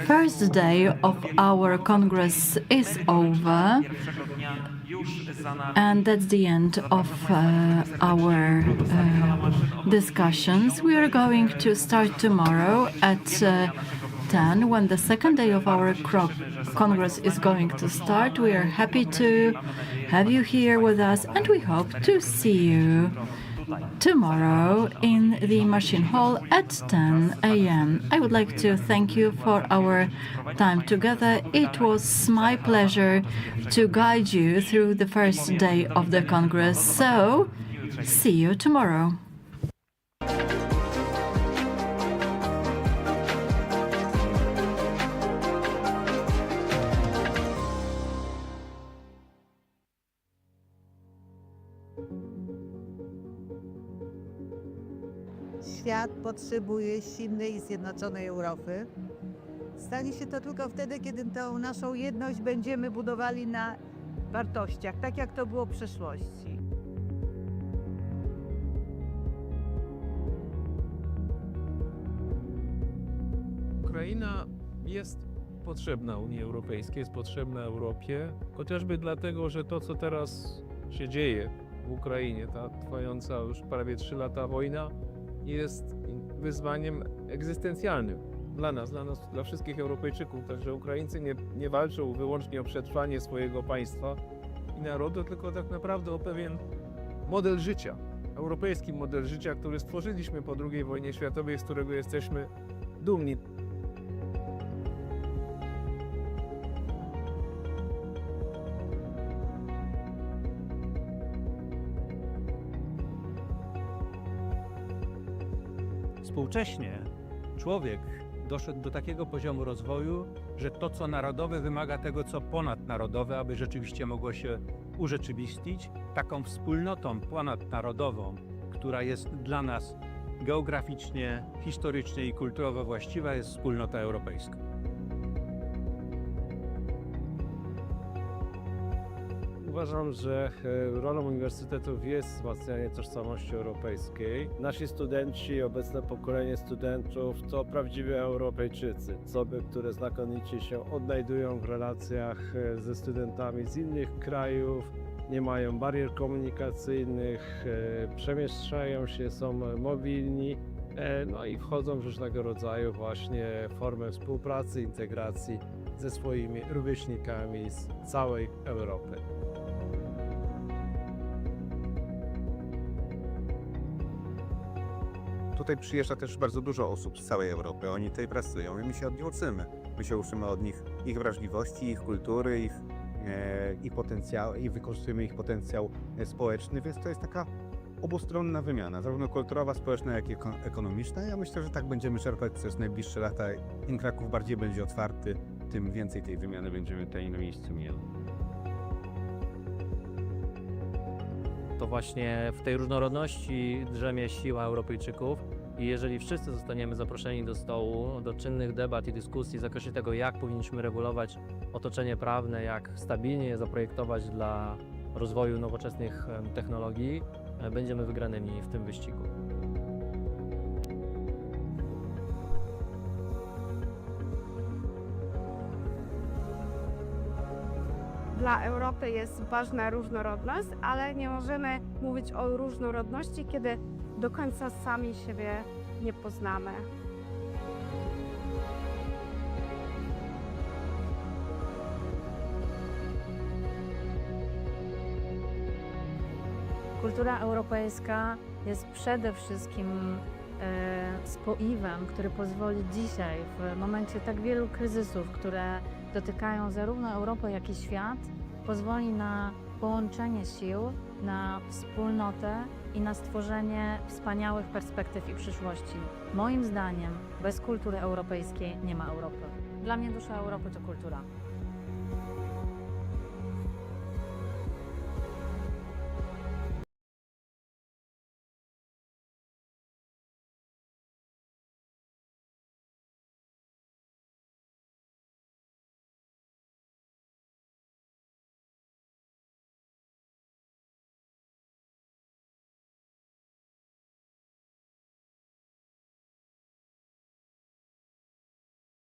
first day of our Congress is over, and that's the end of our discussions. We are going to start tomorrow at 10, when the second day of our Congress is going to start. We are happy to have you here with us, and we hope to see you tomorrow in the Machine Hall at 10 a.m. I would like to thank you for our time together. It was my pleasure to guide you through the first day of the Congress. So, see you tomorrow. Świat potrzebuje silnej i zjednoczonej Europy. Stanie się to tylko wtedy, kiedy tą naszą jedność będziemy budowali na wartościach, tak jak to było w przeszłości. Ukraina jest potrzebna Unii Europejskiej, jest potrzebna Europie, chociażby dlatego, że to, co teraz się dzieje w Ukrainie, ta trwająca już prawie 3 lata wojna, jest wyzwaniem egzystencjalnym dla nas, dla wszystkich Europejczyków. Także Ukraińcy nie walczą wyłącznie o przetrwanie swojego państwa i narodu, tylko tak naprawdę o pewien model życia, europejski model życia, który stworzyliśmy po II wojnie światowej, z którego jesteśmy dumni. Współcześnie człowiek doszedł do takiego poziomu rozwoju, że to, co narodowe, wymaga tego, co ponadnarodowe, aby rzeczywiście mogło się urzeczywistnić. Taką wspólnotą ponadnarodową, która jest dla nas geograficznie, historycznie i kulturowo właściwa, jest wspólnota europejska. Uważam, że rolą uniwersytetów jest wzmacnianie tożsamości europejskiej. Nasi studenci, obecne pokolenie studentów to prawdziwi Europejczycy. Osoby, które znakomicie się odnajdują w relacjach ze studentami z innych krajów, nie mają barier komunikacyjnych, przemieszczają się, są mobilni, no i wchodzą w różnego rodzaju właśnie formy współpracy, integracji ze swoimi rówieśnikami z całej Europy. Tutaj przyjeżdża też bardzo dużo osób z całej Europy. Oni tutaj pracują i my się od nich uczymy. My się uczymy od nich ich wrażliwości, ich kultury, ich potencjału i wykorzystujemy ich potencjał społeczny, więc to jest taka obustronna wymiana, zarówno kulturowa, społeczna, jak i ekonomiczna. Ja myślę, że tak będziemy czerpać przez najbliższe lata. Im Kraków bardziej będzie otwarty, tym więcej tej wymiany będziemy tutaj na miejscu mieli. To właśnie w tej różnorodności drzemie siła Europejczyków i jeżeli wszyscy zostaniemy zaproszeni do stołu, do czynnych debat i dyskusji w zakresie tego, jak powinniśmy regulować otoczenie prawne, jak stabilnie je zaprojektować dla rozwoju nowoczesnych technologii, będziemy wygranymi w tym wyścigu. Dla Europy jest ważna różnorodność, ale nie możemy mówić o różnorodności, kiedy do końca sami siebie nie poznamy. Kultura europejska jest przede wszystkim spoiwem, który pozwoli dzisiaj, w momencie tak wielu kryzysów, które dotykają zarówno Europę, jak i świat, pozwoli na połączenie sił, na wspólnotę i na stworzenie wspaniałych perspektyw i przyszłości. Moim zdaniem bez kultury europejskiej nie ma Europy. Dla mnie dusza Europy to kultura.